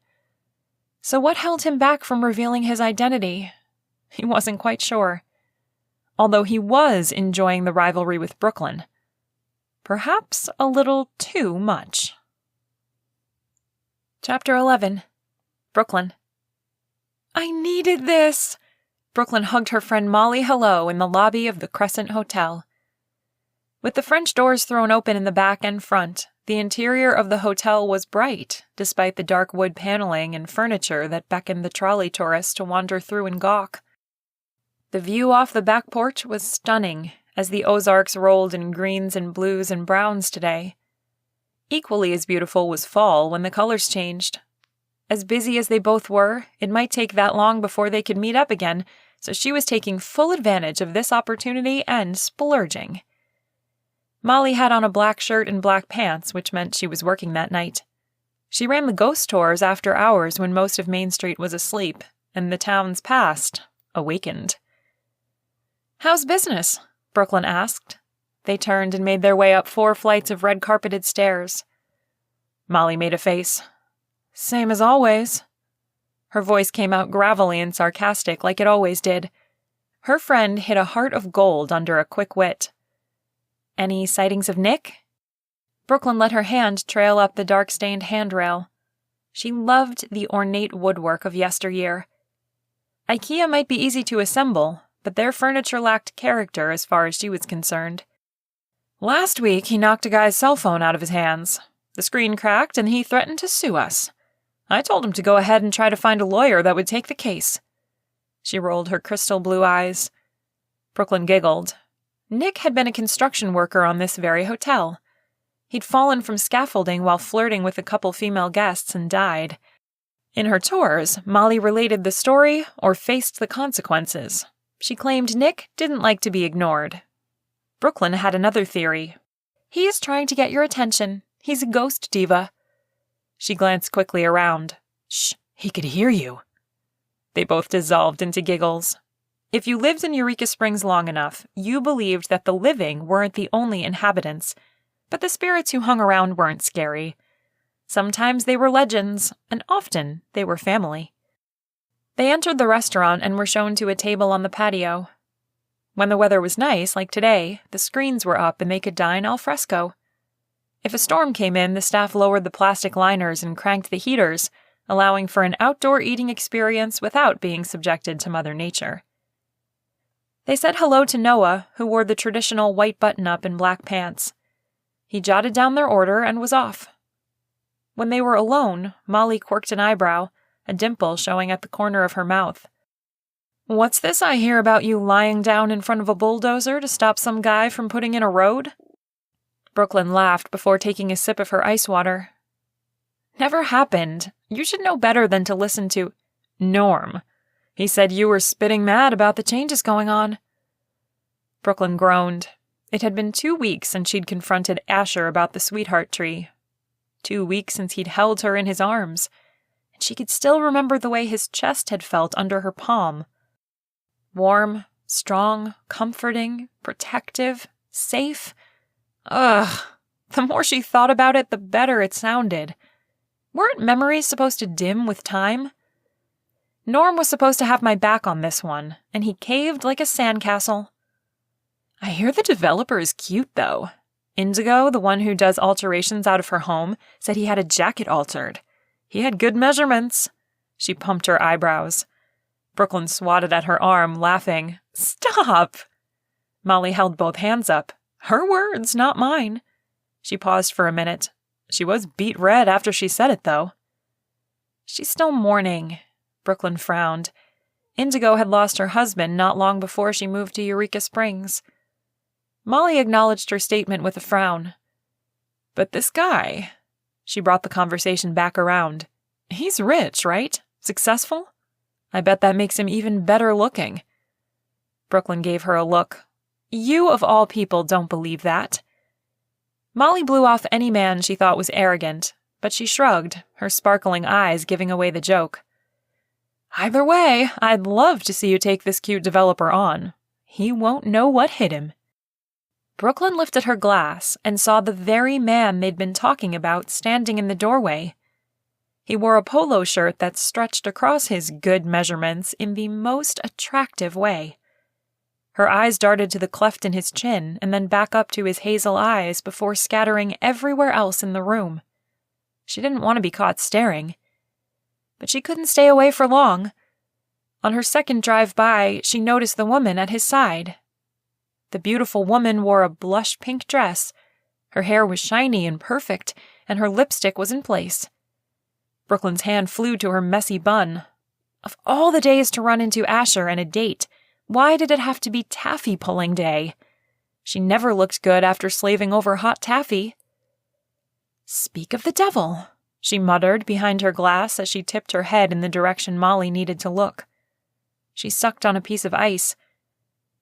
So what held him back from revealing his identity? He wasn't quite sure. Although he was enjoying the rivalry with Brooklyn. Perhaps a little too much. Chapter 11. Brooklyn. "I needed this!" Brooklyn hugged her friend Molly hello in the lobby of the Crescent Hotel. With the French doors thrown open in the back and front, the interior of the hotel was bright, despite the dark wood paneling and furniture that beckoned the trolley tourists to wander through and gawk. The view off the back porch was stunning, as the Ozarks rolled in greens and blues and browns today. Equally as beautiful was fall when the colors changed. As busy as they both were, it might take that long before they could meet up again, so she was taking full advantage of this opportunity and splurging. Molly had on a black shirt and black pants, which meant she was working that night. She ran the ghost tours after hours when most of Main Street was asleep, and the town's past awakened. "How's business?" Brooklyn asked. They turned and made their way up 4 flights of red-carpeted stairs. Molly made a face. "Same as always." Her voice came out gravelly and sarcastic like it always did. Her friend hid a heart of gold under a quick wit. "Any sightings of Nick?" Brooklyn let her hand trail up the dark-stained handrail. She loved the ornate woodwork of yesteryear. IKEA might be easy to assemble, but their furniture lacked character as far as she was concerned. "Last week, he knocked a guy's cell phone out of his hands. The screen cracked, and he threatened to sue us. I told him to go ahead and try to find a lawyer that would take the case." She rolled her crystal blue eyes. Brooklyn giggled. Nick had been a construction worker on this very hotel. He'd fallen from scaffolding while flirting with a couple female guests and died. In her tours, Molly related the story or faced the consequences. She claimed Nick didn't like to be ignored. Brooklyn had another theory. "He is trying to get your attention. He's a ghost diva." She glanced quickly around. "Shh, he could hear you." They both dissolved into giggles. If you lived in Eureka Springs long enough, you believed that the living weren't the only inhabitants, but the spirits who hung around weren't scary. Sometimes they were legends, and often they were family. They entered the restaurant and were shown to a table on the patio. When the weather was nice, like today, the screens were up and they could dine al fresco. If a storm came in, the staff lowered the plastic liners and cranked the heaters, allowing for an outdoor eating experience without being subjected to Mother Nature. They said hello to Noah, who wore the traditional white button-up and black pants. He jotted down their order and was off. When they were alone, Molly quirked an eyebrow, a dimple showing at the corner of her mouth. "What's this I hear about you lying down in front of a bulldozer to stop some guy from putting in a road?" Brooklyn laughed before taking a sip of her ice water. "Never happened. You should know better than to listen to Norm. He said you were spitting mad about the changes going on." Brooklyn groaned. It had been 2 weeks since she'd confronted Asher about the sweetheart tree. 2 weeks since he'd held her in his arms, and she could still remember the way his chest had felt under her palm. Warm, strong, comforting, protective, safe. Ugh! The more she thought about it, the better it sounded. Weren't memories supposed to dim with time? Norm was supposed to have my back on this one, and he caved like a sandcastle. "I hear the developer is cute, though. Indigo, the one who does alterations out of her home, said he had a jacket altered. He had good measurements." She pumped her eyebrows. Brooklyn swatted at her arm, laughing. "Stop!" Molly held both hands up. Her words, not mine. She paused for a minute. She was beet red after she said it, though. "She's still mourning." Brooklyn frowned. Indigo had lost her husband not long before she moved to Eureka Springs. Molly acknowledged her statement with a frown. "But this guy," she brought the conversation back around. "He's rich, right? Successful? I bet that makes him even better looking." Brooklyn gave her a look. "You, of all people, don't believe that." Molly blew off any man she thought was arrogant, but she shrugged, her sparkling eyes giving away the joke. "Either way, I'd love to see you take this cute developer on. He won't know what hit him." Brooklyn lifted her glass and saw the very man they'd been talking about standing in the doorway. He wore a polo shirt that stretched across his good measurements in the most attractive way. Her eyes darted to the cleft in his chin and then back up to his hazel eyes before scattering everywhere else in the room. She didn't want to be caught staring. But she couldn't stay away for long. On her second drive by, she noticed the woman at his side. The beautiful woman wore a blush pink dress. Her hair was shiny and perfect, and her lipstick was in place. Brooklyn's hand flew to her messy bun. Of all the days to run into Asher and a date, why did it have to be taffy pulling day? She never looked good after slaving over hot taffy. "Speak of the devil," she muttered behind her glass as she tipped her head in the direction Molly needed to look. She sucked on a piece of ice.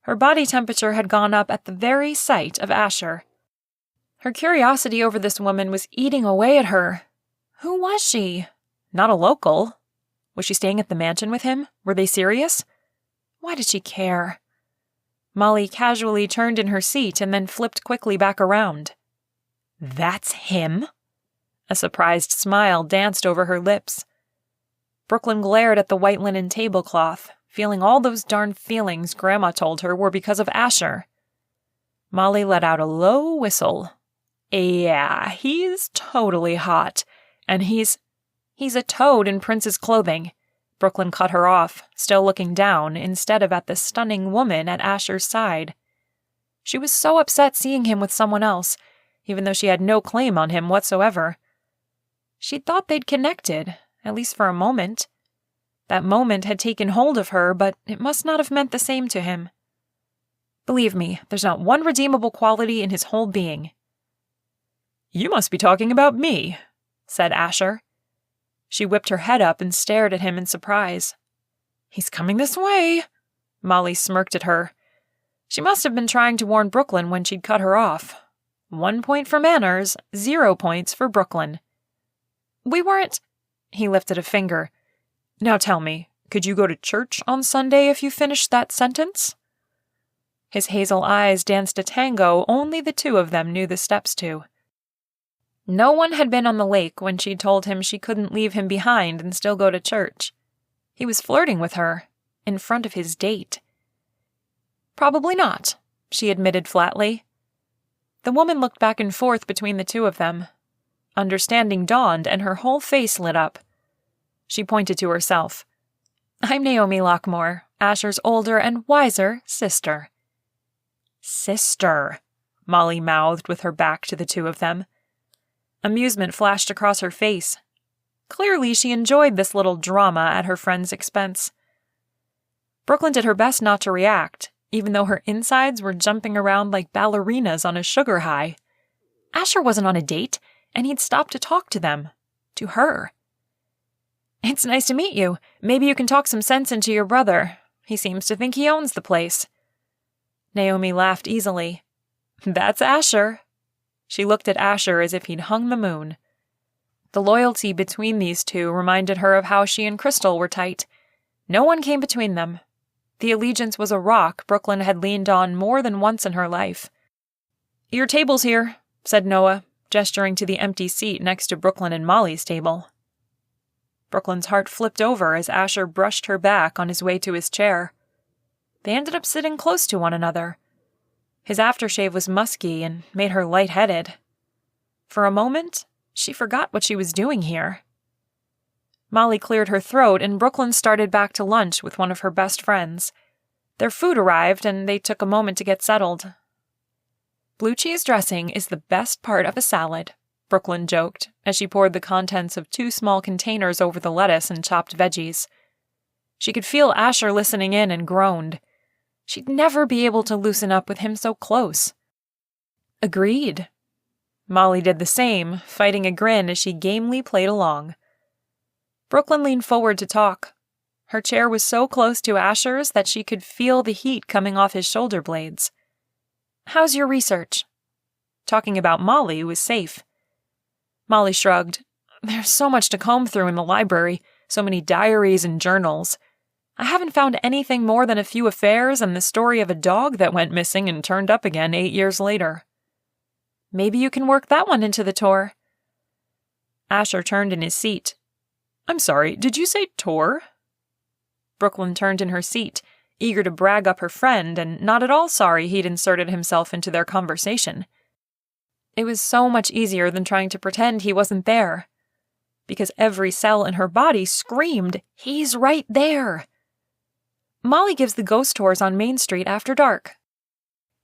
Her body temperature had gone up at the very sight of Asher. Her curiosity over this woman was eating away at her. Who was she? Not a local. Was she staying at the mansion with him? Were they serious? Why did she care? Molly casually turned in her seat and then flipped quickly back around. "That's him?" A surprised smile danced over her lips. Brooklyn glared at the white linen tablecloth, feeling all those darn feelings Grandma told her were because of Asher. Molly let out a low whistle. Yeah, he's totally hot. And he's a toad in Prince's clothing. Brooklyn cut her off, still looking down instead of at the stunning woman at Asher's side. She was so upset seeing him with someone else, even though she had no claim on him whatsoever. She'd thought they'd connected, at least for a moment. That moment had taken hold of her, but it must not have meant the same to him. Believe me, there's not one redeemable quality in his whole being. You must be talking about me, said Asher. She whipped her head up and stared at him in surprise. He's coming this way. Molly smirked at her. She must have been trying to warn Brooklyn when she'd cut her off. 1 point for manners, 0 points for Brooklyn. We weren't... He lifted a finger. Now tell me, could you go to church on Sunday if you finished that sentence? His hazel eyes danced a tango only the two of them knew the steps to. No one had been on the lake when she told him she couldn't leave him behind and still go to church. He was flirting with her, in front of his date. Probably not, she admitted flatly. The woman looked back and forth between the two of them. Understanding dawned and her whole face lit up. She pointed to herself. I'm Naomi Lockmore, Asher's older and wiser sister. Sister, Molly mouthed with her back to the two of them. Amusement flashed across her face. Clearly, she enjoyed this little drama at her friend's expense. Brooklyn did her best not to react, even though her insides were jumping around like ballerinas on a sugar high. Asher wasn't on a date, and he'd stopped to talk to them. To her. It's nice to meet you. Maybe you can talk some sense into your brother. He seems to think he owns the place. Naomi laughed easily. That's Asher. She looked at Asher as if he'd hung the moon. The loyalty between these two reminded her of how she and Crystal were tight. No one came between them. The allegiance was a rock Brooklyn had leaned on more than once in her life. Your table's here, said Noah, gesturing to the empty seat next to Brooklyn and Molly's table. Brooklyn's heart flipped over as Asher brushed her back on his way to his chair. They ended up sitting close to one another. His aftershave was musky and made her lightheaded. For a moment, she forgot what she was doing here. Molly cleared her throat and Brooklyn started back to lunch with one of her best friends. Their food arrived and they took a moment to get settled. Blue cheese dressing is the best part of a salad, Brooklyn joked as she poured the contents of 2 small containers over the lettuce and chopped veggies. She could feel Asher listening in and groaned. She'd never be able to loosen up with him so close. Agreed. Molly did the same, fighting a grin as she gamely played along. Brooklyn leaned forward to talk. Her chair was so close to Asher's that she could feel the heat coming off his shoulder blades. How's your research? Talking about Molly was safe. Molly shrugged. There's so much to comb through in the library, so many diaries and journals. I haven't found anything more than a few affairs and the story of a dog that went missing and turned up again 8 years later. Maybe you can work that one into the tour. Asher turned in his seat. I'm sorry, did you say tour? Brooklyn turned in her seat, eager to brag up her friend and not at all sorry he'd inserted himself into their conversation. It was so much easier than trying to pretend he wasn't there. Because every cell in her body screamed, he's right there. Molly gives the ghost tours on Main Street after dark.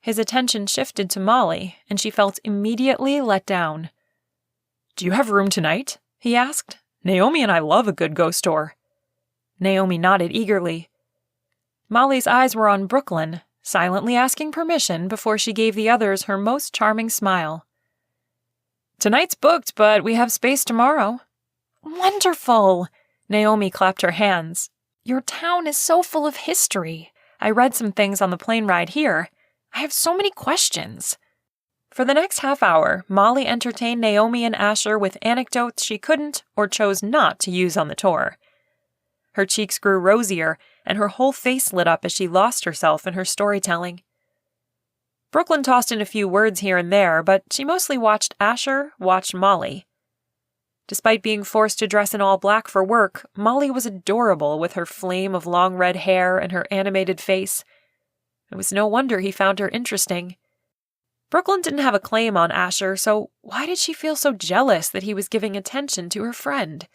His attention shifted to Molly, and she felt immediately let down. Do you have room tonight? He asked. Naomi and I love a good ghost tour. Naomi nodded eagerly. Molly's eyes were on Brooklyn, silently asking permission before she gave the others her most charming smile. Tonight's booked, but we have space tomorrow. Wonderful! Naomi clapped her hands. Your town is so full of history. I read some things on the plane ride here. I have so many questions. For the next half hour, Molly entertained Naomi and Asher with anecdotes she couldn't or chose not to use on the tour. Her cheeks grew rosier, and her whole face lit up as she lost herself in her storytelling. Brooklyn tossed in a few words here and there, but she mostly watched Asher watch Molly. Despite being forced to dress in all black for work, Molly was adorable with her flame of long red hair and her animated face. It was no wonder he found her interesting. Brooklyn didn't have a claim on Asher, so why did she feel so jealous that he was giving attention to her friend?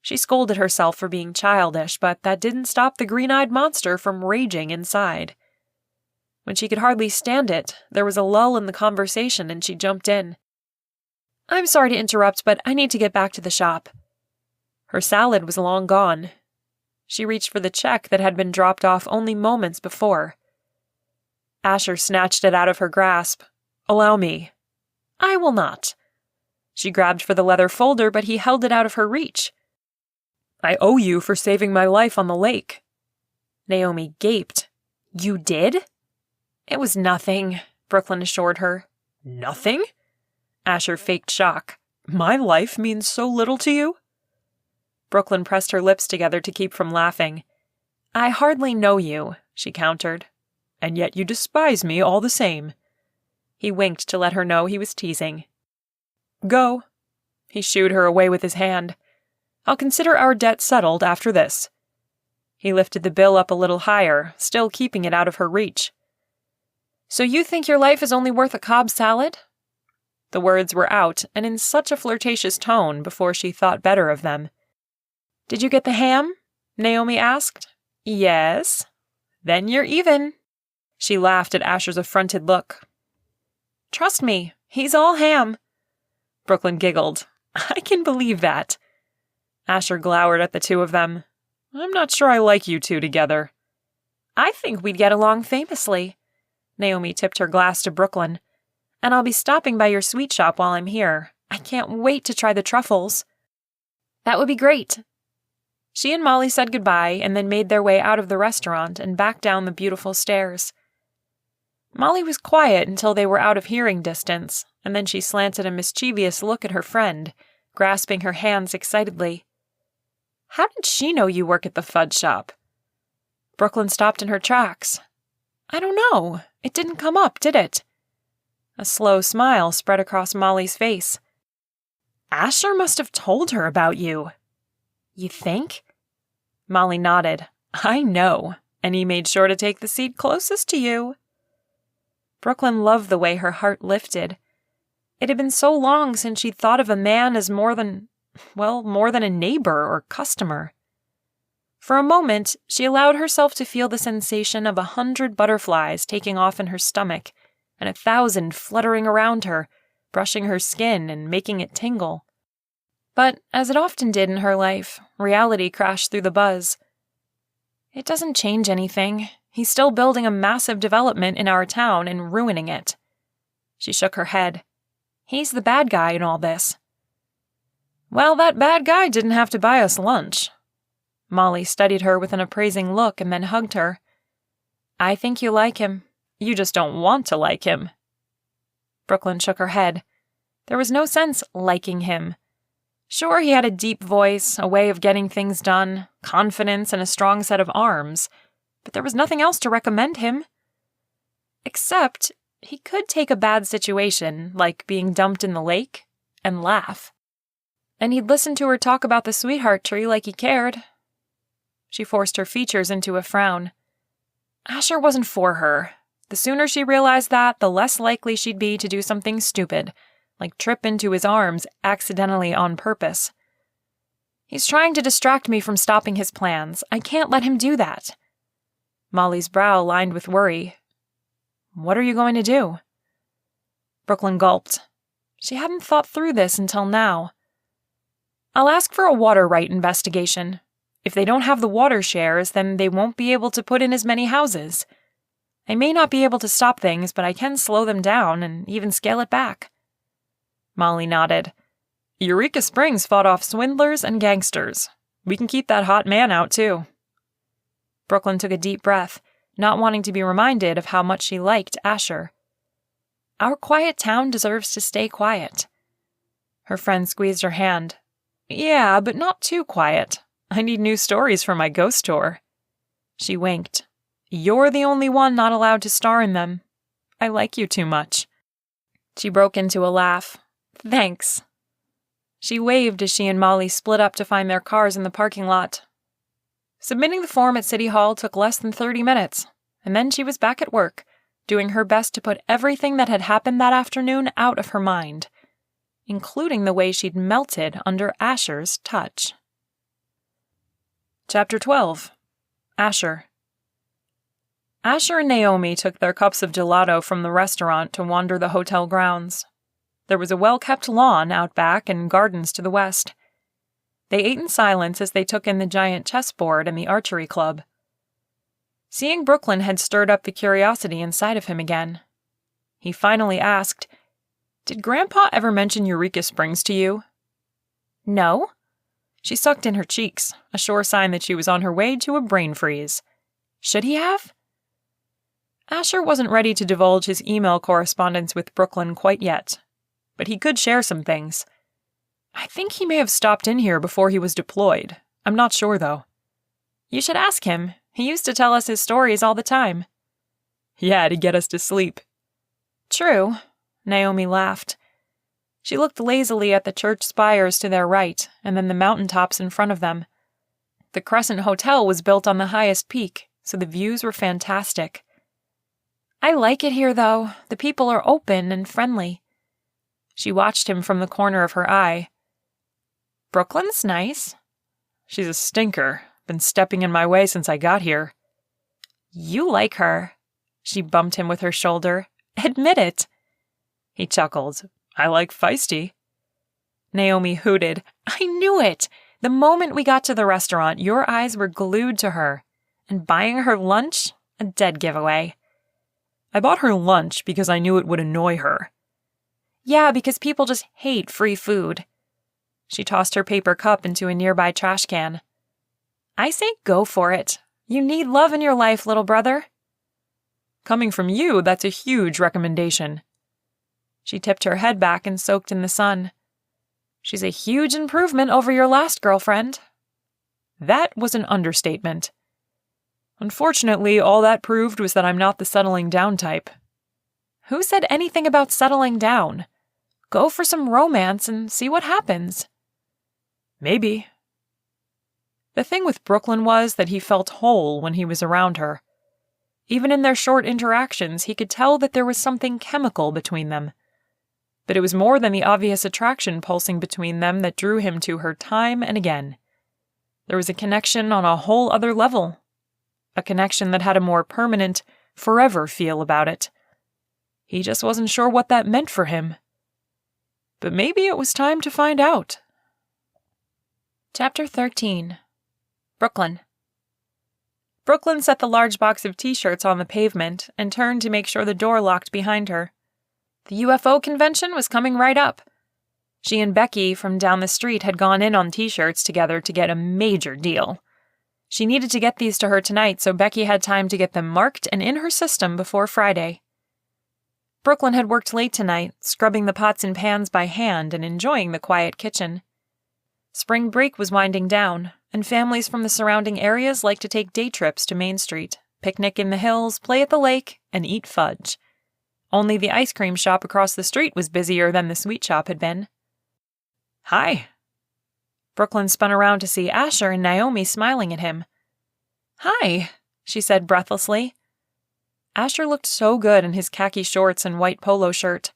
She scolded herself for being childish, but that didn't stop the green-eyed monster from raging inside. When she could hardly stand it, there was a lull in the conversation and she jumped in. "I'm sorry to interrupt, but I need to get back to the shop." Her salad was long gone. She reached for the check that had been dropped off only moments before. Asher snatched it out of her grasp. "Allow me." "I will not." She grabbed for the leather folder, but he held it out of her reach. "I owe you for saving my life on the lake." Naomi gaped. "You did?" "It was nothing," Brooklyn assured her. "Nothing?" Asher faked shock. "My life means so little to you?" Brooklyn pressed her lips together to keep from laughing. "I hardly know you," she countered. "And yet you despise me all the same." He winked to let her know he was teasing. "Go." He shooed her away with his hand. "I'll consider our debt settled after this." He lifted the bill up a little higher, still keeping it out of her reach. "So you think your life is only worth a Cobb salad?" The words were out, and in such a flirtatious tone before she thought better of them. "Did you get the ham?" Naomi asked. "Yes." "Then you're even." She laughed at Asher's affronted look. "Trust me, he's all ham." Brooklyn giggled. "I can believe that." Asher glowered at the two of them. "I'm not sure I like you two together." "I think we'd get along famously." Naomi tipped her glass to Brooklyn. "And I'll be stopping by your sweet shop while I'm here. I can't wait to try the truffles." "That would be great." She and Molly said goodbye and then made their way out of the restaurant and back down the beautiful stairs. Molly was quiet until they were out of hearing distance, and then she slanted a mischievous look at her friend, grasping her hands excitedly. "How did she know you work at the Fudge shop?" Brooklyn stopped in her tracks. "I don't know. It didn't come up, did it?" A slow smile spread across Molly's face. "Asher must have told her about you." "You think?" Molly nodded. "I know, and he made sure to take the seat closest to you." Brooklyn loved the way her heart lifted. It had been so long since she'd thought of a man as more than a neighbor or customer. For a moment, she allowed herself to feel the sensation of 100 butterflies taking off in her stomach, and 1,000 fluttering around her, brushing her skin and making it tingle. But, as it often did in her life, reality crashed through the buzz. "It doesn't change anything. He's still building a massive development in our town and ruining it." She shook her head. "He's the bad guy in all this." "Well, that bad guy didn't have to buy us lunch." Molly studied her with an appraising look and then hugged her. "I think you like him. You just don't want to like him." Brooklyn shook her head. There was no sense liking him. Sure, he had a deep voice, a way of getting things done, confidence, and a strong set of arms, but there was nothing else to recommend him. Except, he could take a bad situation, like being dumped in the lake, and laugh. And he'd listen to her talk about the sweetheart tree like he cared. She forced her features into a frown. Asher wasn't for her. The sooner she realized that, the less likely she'd be to do something stupid, like trip into his arms accidentally on purpose. "He's trying to distract me from stopping his plans. I can't let him do that." Molly's brow lined with worry. "What are you going to do?" Brooklyn gulped. She hadn't thought through this until now. "I'll ask for a water right investigation. If they don't have the water shares, then they won't be able to put in as many houses. I may not be able to stop things, but I can slow them down and even scale it back." Molly nodded. "Eureka Springs fought off swindlers and gangsters. We can keep that hot man out, too." Brooklyn took a deep breath, not wanting to be reminded of how much she liked Asher. "Our quiet town deserves to stay quiet." Her friend squeezed her hand. "Yeah, but not too quiet. I need new stories for my ghost tour." She winked. "You're the only one not allowed to star in them. I like you too much." She broke into a laugh. "Thanks." She waved as she and Molly split up to find their cars in the parking lot. Submitting the form at City Hall took less than 30 minutes, and then she was back at work, doing her best to put everything that had happened that afternoon out of her mind, including the way she'd melted under Asher's touch. Chapter 12. Asher. Asher and Naomi took their cups of gelato from the restaurant to wander the hotel grounds. There was a well-kept lawn out back and gardens to the west. They ate in silence as they took in the giant chessboard and the archery club. Seeing Brooklyn had stirred up the curiosity inside of him again. He finally asked, "Did Grandpa ever mention Eureka Springs to you?" "No." She sucked in her cheeks, a sure sign that she was on her way to a brain freeze. Should he have? Asher wasn't ready to divulge his email correspondence with Brooklyn quite yet, but he could share some things. "I think he may have stopped in here before he was deployed. I'm not sure, though." "You should ask him. He used to tell us his stories all the time." "Yeah, to get us to sleep." "True," Naomi laughed. She looked lazily at the church spires to their right, and then the mountaintops in front of them. The Crescent Hotel was built on the highest peak, so the views were fantastic. "I like it here, though. The people are open and friendly." She watched him from the corner of her eye. "Brooklyn's nice." "She's a stinker. Been stepping in my way since I got here." "You like her." She bumped him with her shoulder. "Admit it." He chuckled. "I like feisty." Naomi hooted. "I knew it. The moment we got to the restaurant, your eyes were glued to her. And buying her lunch? A dead giveaway." "I bought her lunch because I knew it would annoy her." "Yeah, because people just hate free food." She tossed her paper cup into a nearby trash can. "I say go for it. You need love in your life, little brother." "Coming from you, that's a huge recommendation." She tipped her head back and soaked in the sun. "She's a huge improvement over your last girlfriend." That was an understatement. "Unfortunately, all that proved was that I'm not the settling down type." "Who said anything about settling down? Go for some romance and see what happens." "Maybe." The thing with Brooklyn was that he felt whole when he was around her. Even in their short interactions, he could tell that there was something chemical between them. But it was more than the obvious attraction pulsing between them that drew him to her time and again. There was a connection on a whole other level. A connection that had a more permanent, forever feel about it. He just wasn't sure what that meant for him. But maybe it was time to find out. Chapter 13. Brooklyn. Brooklyn set the large box of t-shirts on the pavement and turned to make sure the door locked behind her. The UFO convention was coming right up. She and Becky from down the street had gone in on t-shirts together to get a major deal. She needed to get these to her tonight, so Becky had time to get them marked and in her system before Friday. Brooklyn had worked late tonight, scrubbing the pots and pans by hand and enjoying the quiet kitchen. Spring break was winding down, and families from the surrounding areas liked to take day trips to Main Street, picnic in the hills, play at the lake, and eat fudge. Only the ice cream shop across the street was busier than the sweet shop had been. "Hi." Brooklyn spun around to see Asher and Naomi smiling at him. "Hi," she said breathlessly. Asher looked so good in his khaki shorts and white polo shirt.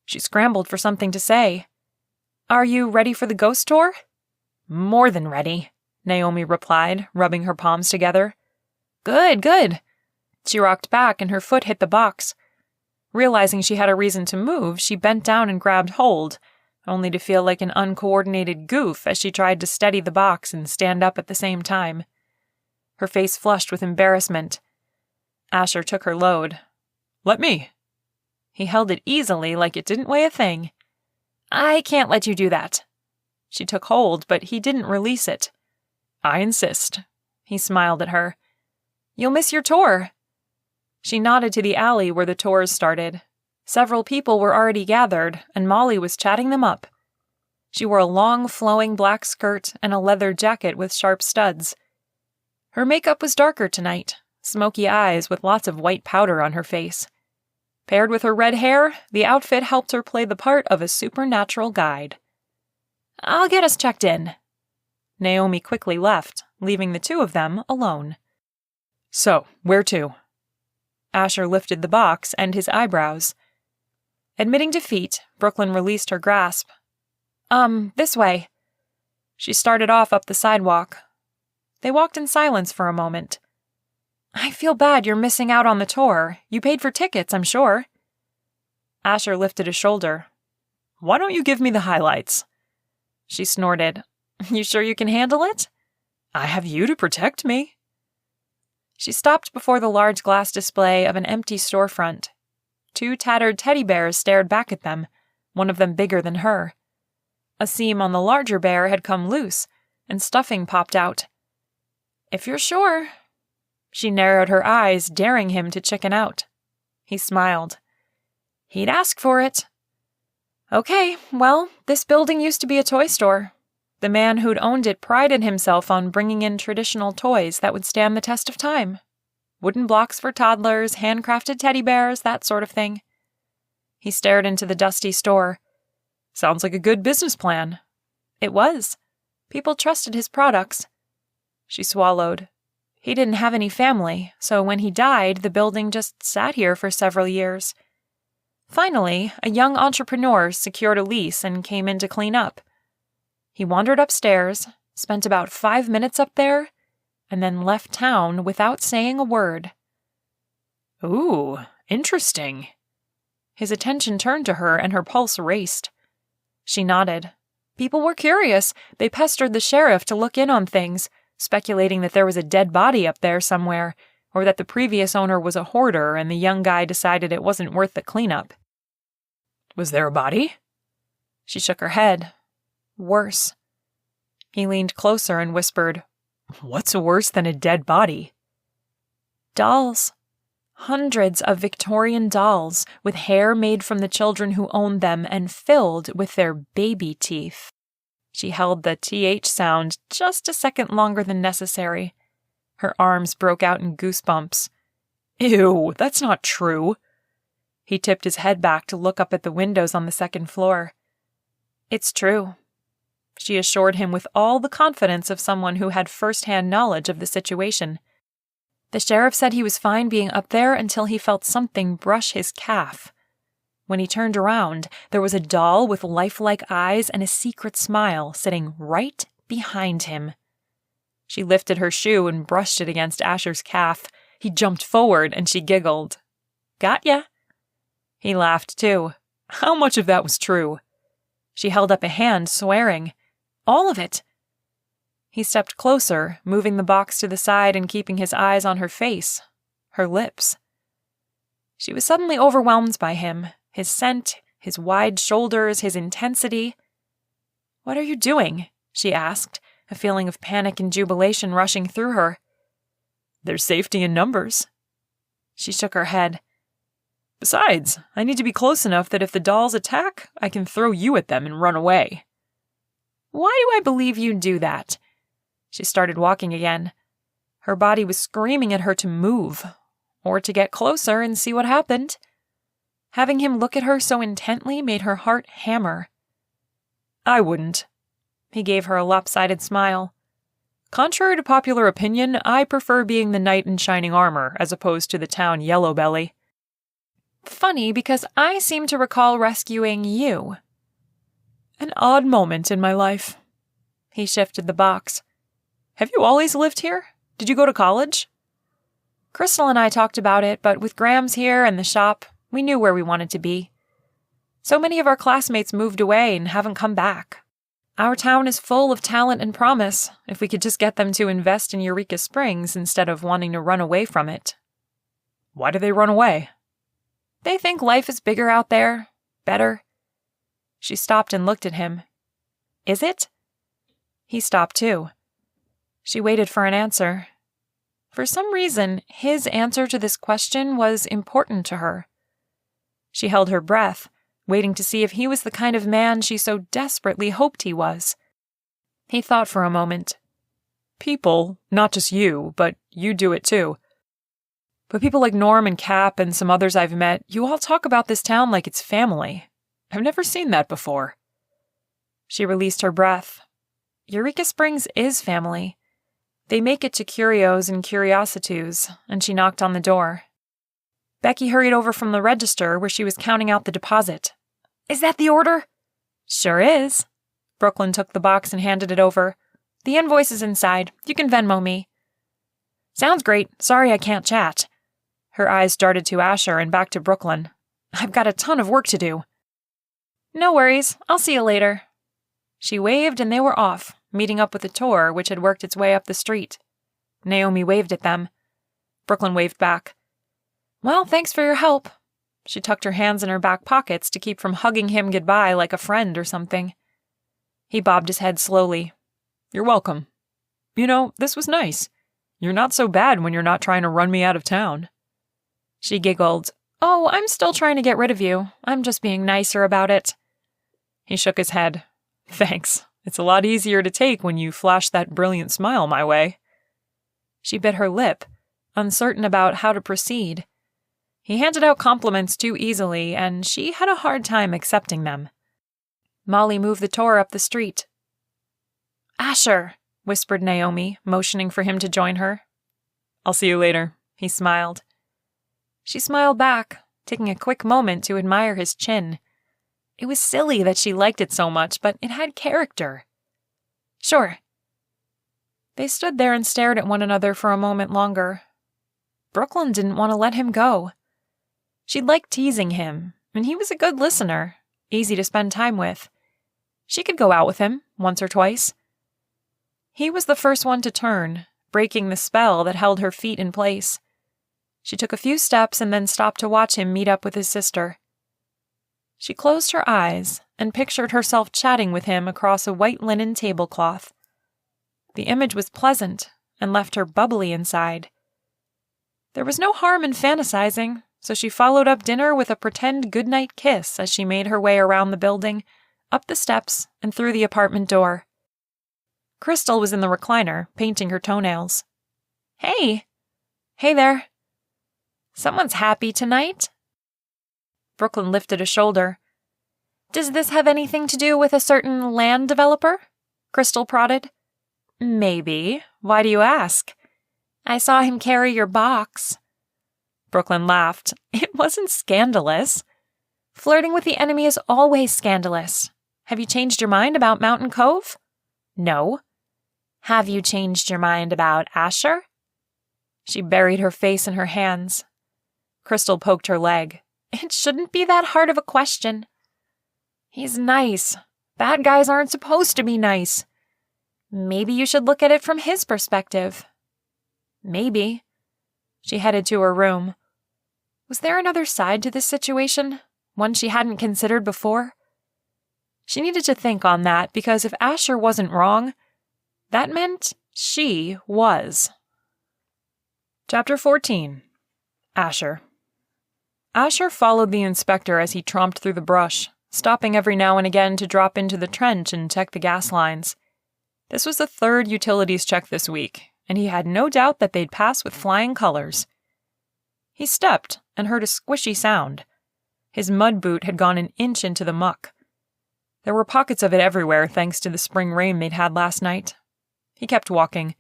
She scrambled for something to say. "Are you ready for the ghost tour?" "More than ready," Naomi replied, rubbing her palms together. "Good, good." She rocked back and her foot hit the box. Realizing she had a reason to move, she bent down and grabbed hold, only to feel like an uncoordinated goof as she tried to steady the box and stand up at the same time. Her face flushed with embarrassment. Asher took her load. "Let me." He held it easily like it didn't weigh a thing. "I can't let you do that." She took hold, but he didn't release it. "I insist." He smiled at her. "You'll miss your tour." She nodded to the alley where the tours started. Several people were already gathered, and Molly was chatting them up. She wore a long, flowing black skirt and a leather jacket with sharp studs. Her makeup was darker tonight, smoky eyes with lots of white powder on her face. Paired with her red hair, the outfit helped her play the part of a supernatural guide. I'll get us checked in." Naomi quickly left, leaving the two of them alone. "So, where to?" Asher lifted the box and his eyebrows. Admitting defeat, Brooklyn released her grasp. This way." She started off up the sidewalk. They walked in silence for a moment. "I feel bad you're missing out on the tour. You paid for tickets, I'm sure." Asher lifted a shoulder. "Why don't you give me the highlights?" She snorted. "You sure you can handle it?" "I have you to protect me." She stopped before the large glass display of an empty storefront. 2 tattered teddy bears stared back at them, one of them bigger than her. A seam on the larger bear had come loose, and stuffing popped out. "If you're sure." She narrowed her eyes, daring him to chicken out. He smiled. "He'd ask for it." "Okay, well, this building used to be a toy store. The man who'd owned it prided himself on bringing in traditional toys that would stand the test of time. Wooden blocks for toddlers, handcrafted teddy bears, that sort of thing." He stared into the dusty store. "Sounds like a good business plan." It was. People trusted his products. She swallowed. He didn't have any family, so when he died, the building just sat here for several years. Finally, a young entrepreneur secured a lease and came in to clean up. He wandered upstairs, spent about 5 minutes up there, and then left town without saying a word. "Ooh, interesting." His attention turned to her and her pulse raced. She nodded. People were curious. They pestered the sheriff to look in on things, speculating that there was a dead body up there somewhere, or that the previous owner was a hoarder and the young guy decided it wasn't worth the cleanup. "Was there a body?" She shook her head. "Worse." He leaned closer and whispered, "What's worse than a dead body?" "Dolls. Hundreds of Victorian dolls, with hair made from the children who owned them and filled with their baby teeth." She held the TH sound just a second longer than necessary. Her arms broke out in goosebumps. "Ew, that's not true." He tipped his head back to look up at the windows on the second floor. "It's true," she assured him with all the confidence of someone who had first-hand knowledge of the situation. "The sheriff said he was fine being up there until he felt something brush his calf. When he turned around, there was a doll with lifelike eyes and a secret smile sitting right behind him." She lifted her shoe and brushed it against Asher's calf. He jumped forward and she giggled. "Got ya?" He laughed too. "How much of that was true?" She held up a hand, swearing. "All of it." He stepped closer, moving the box to the side and keeping his eyes on her face, her lips. She was suddenly overwhelmed by him, his scent, his wide shoulders, his intensity. "What are you doing?" she asked, a feeling of panic and jubilation rushing through her. "There's safety in numbers." She shook her head. "Besides, I need to be close enough that if the dolls attack, I can throw you at them and run away." "Why do I believe you'd do that?" She started walking again. Her body was screaming at her to move, or to get closer and see what happened. Having him look at her so intently made her heart hammer. "I wouldn't." He gave her a lopsided smile. "Contrary to popular opinion, I prefer being the knight in shining armor as opposed to the town yellow belly." "Funny, because I seem to recall rescuing you." "An odd moment in my life." He shifted the box. "Have you always lived here? Did you go to college?" "Crystal and I talked about it, but with Graham's here and the shop, we knew where we wanted to be. So many of our classmates moved away and haven't come back. Our town is full of talent and promise, if we could just get them to invest in Eureka Springs instead of wanting to run away from it." "Why do they run away?" "They think life is bigger out there, better." She stopped and looked at him. "Is it?" He stopped too. She waited for an answer. For some reason, his answer to this question was important to her. She held her breath, waiting to see if he was the kind of man she so desperately hoped he was. He thought for a moment. "People, not just you, but you do it too. But people like Norm and Cap and some others I've met, you all talk about this town like it's family. I've never seen that before." She released her breath. Eureka Springs is family. They make it to curios and curiosities, and she knocked on the door. Becky hurried over from the register where she was counting out the deposit. Is that the order? Sure is. Brooklyn took the box and handed it over. The invoice is inside. You can Venmo me. Sounds great. Sorry I can't chat. Her eyes darted to Asher and back to Brooklyn. I've got a ton of work to do. No worries. I'll see you later. She waved and they were off, meeting up with the tour which had worked its way up the street. Naomi waved at them. Brooklyn waved back. Well, thanks for your help. She tucked her hands in her back pockets to keep from hugging him goodbye like a friend or something. He bobbed his head slowly. You're welcome. You know, this was nice. You're not so bad when you're not trying to run me out of town. She giggled. Oh, I'm still trying to get rid of you. I'm just being nicer about it. He shook his head. Thanks. It's a lot easier to take when you flash that brilliant smile my way. She bit her lip, uncertain about how to proceed. He handed out compliments too easily, and she had a hard time accepting them. Molly moved the tour up the street. Asher, whispered Naomi, motioning for him to join her. I'll see you later, he smiled. She smiled back, taking a quick moment to admire his chin. It was silly that she liked it so much, but it had character. Sure. They stood there and stared at one another for a moment longer. Brooklyn didn't want to let him go. She'd liked teasing him, and he was a good listener, easy to spend time with. She could go out with him, once or twice. He was the first one to turn, breaking the spell that held her feet in place. She took a few steps and then stopped to watch him meet up with his sister. She closed her eyes and pictured herself chatting with him across a white linen tablecloth. The image was pleasant and left her bubbly inside. There was no harm in fantasizing, so she followed up dinner with a pretend goodnight kiss as she made her way around the building, up the steps, and through the apartment door. Crystal was in the recliner, painting her toenails. Hey! Hey there. Someone's happy tonight? Brooklyn lifted a shoulder. Does this have anything to do with a certain land developer? Crystal prodded. Maybe. Why do you ask? I saw him carry your box. Brooklyn laughed. It wasn't scandalous. Flirting with the enemy is always scandalous. Have you changed your mind about Mountain Cove? No. Have you changed your mind about Asher? She buried her face in her hands. Crystal poked her leg. It shouldn't be that hard of a question. He's nice. Bad guys aren't supposed to be nice. Maybe you should look at it from his perspective. Maybe. She headed to her room. Was there another side to this situation? One she hadn't considered before? She needed to think on that because if Asher wasn't wrong, that meant she was. Chapter 14. Asher. Asher followed the inspector as he tromped through the brush, stopping every now and again to drop into the trench and check the gas lines. This was the third utilities check this week, and he had no doubt that they'd pass with flying colors. He stepped and heard a squishy sound. His mud boot had gone an inch into the muck. There were pockets of it everywhere thanks to the spring rain they'd had last night. He kept walking.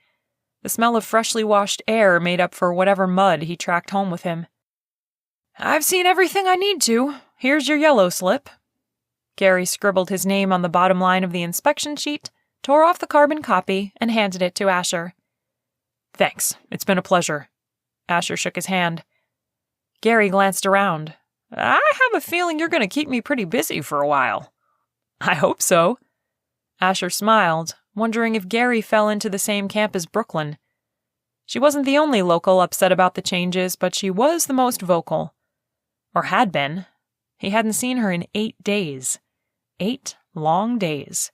The smell of freshly washed air made up for whatever mud he tracked home with him. I've seen everything I need to. Here's your yellow slip. Gary scribbled his name on the bottom line of the inspection sheet, tore off the carbon copy, and handed it to Asher. Thanks. It's been a pleasure. Asher shook his hand. Gary glanced around. I have a feeling you're going to keep me pretty busy for a while. I hope so. Asher smiled, wondering if Gary fell into the same camp as Brooklyn. She wasn't the only local upset about the changes, but she was the most vocal. Or had been. He hadn't seen her in 8 days. 8 long days.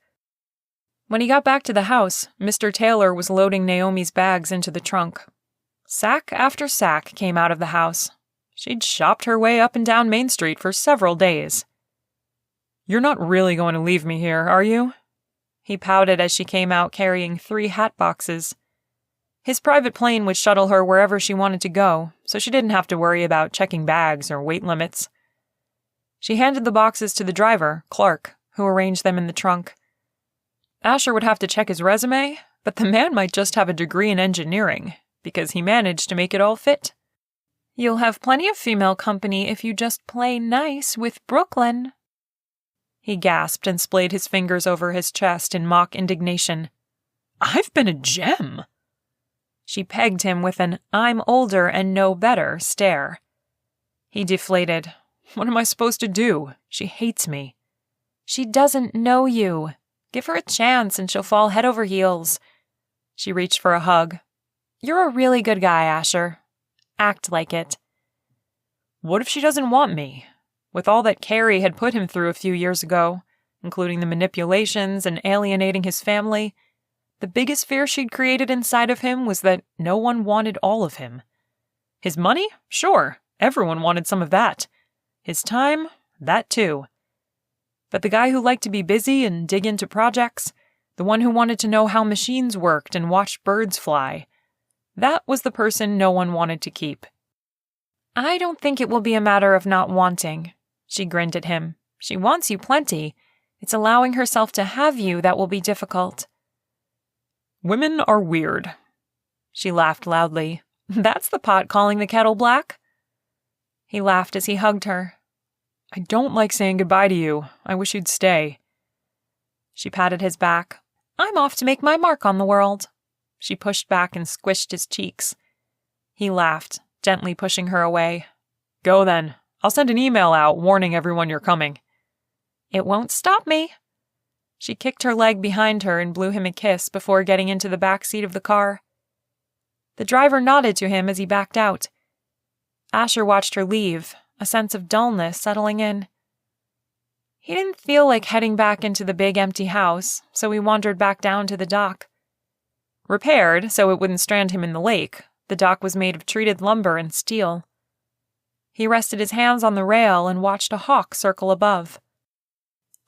When he got back to the house, Mr. Taylor was loading Naomi's bags into the trunk. Sack after sack came out of the house. She'd shopped her way up and down Main Street for several days. You're not really going to leave me here, are you? He pouted as she came out carrying 3 hat boxes. His private plane would shuttle her wherever she wanted to go, so she didn't have to worry about checking bags or weight limits. She handed the boxes to the driver, Clark, who arranged them in the trunk. Asher would have to check his resume, but the man might just have a degree in engineering, because he managed to make it all fit. You'll have plenty of female company if you just play nice with Brooklyn. He gasped and splayed his fingers over his chest in mock indignation. I've been a gem. She pegged him with an "I'm older and know better" stare. He deflated. What am I supposed to do? She hates me. She doesn't know you. Give her a chance and she'll fall head over heels. She reached for a hug. You're a really good guy, Asher. Act like it. What if she doesn't want me? With all that Carrie had put him through a few years ago, including the manipulations and alienating his family, the biggest fear she'd created inside of him was that no one wanted all of him. His money? Sure, everyone wanted some of that. His time? That too. But the guy who liked to be busy and dig into projects, the one who wanted to know how machines worked and watch birds fly, that was the person no one wanted to keep. I don't think it will be a matter of not wanting. She grinned at him. She wants you plenty. It's allowing herself to have you that will be difficult. Women are weird. She laughed loudly. That's the pot calling the kettle black. He laughed as he hugged her. I don't like saying goodbye to you. I wish you'd stay. She patted his back. I'm off to make my mark on the world. She pushed back and squished his cheeks. He laughed, gently pushing her away. Go then. I'll send an email out warning everyone you're coming. It won't stop me. She kicked her leg behind her and blew him a kiss before getting into the back seat of the car. The driver nodded to him as he backed out. Asher watched her leave, a sense of dullness settling in. He didn't feel like heading back into the big empty house, so he wandered back down to the dock. Repaired so it wouldn't strand him in the lake, the dock was made of treated lumber and steel. He rested his hands on the rail and watched a hawk circle above.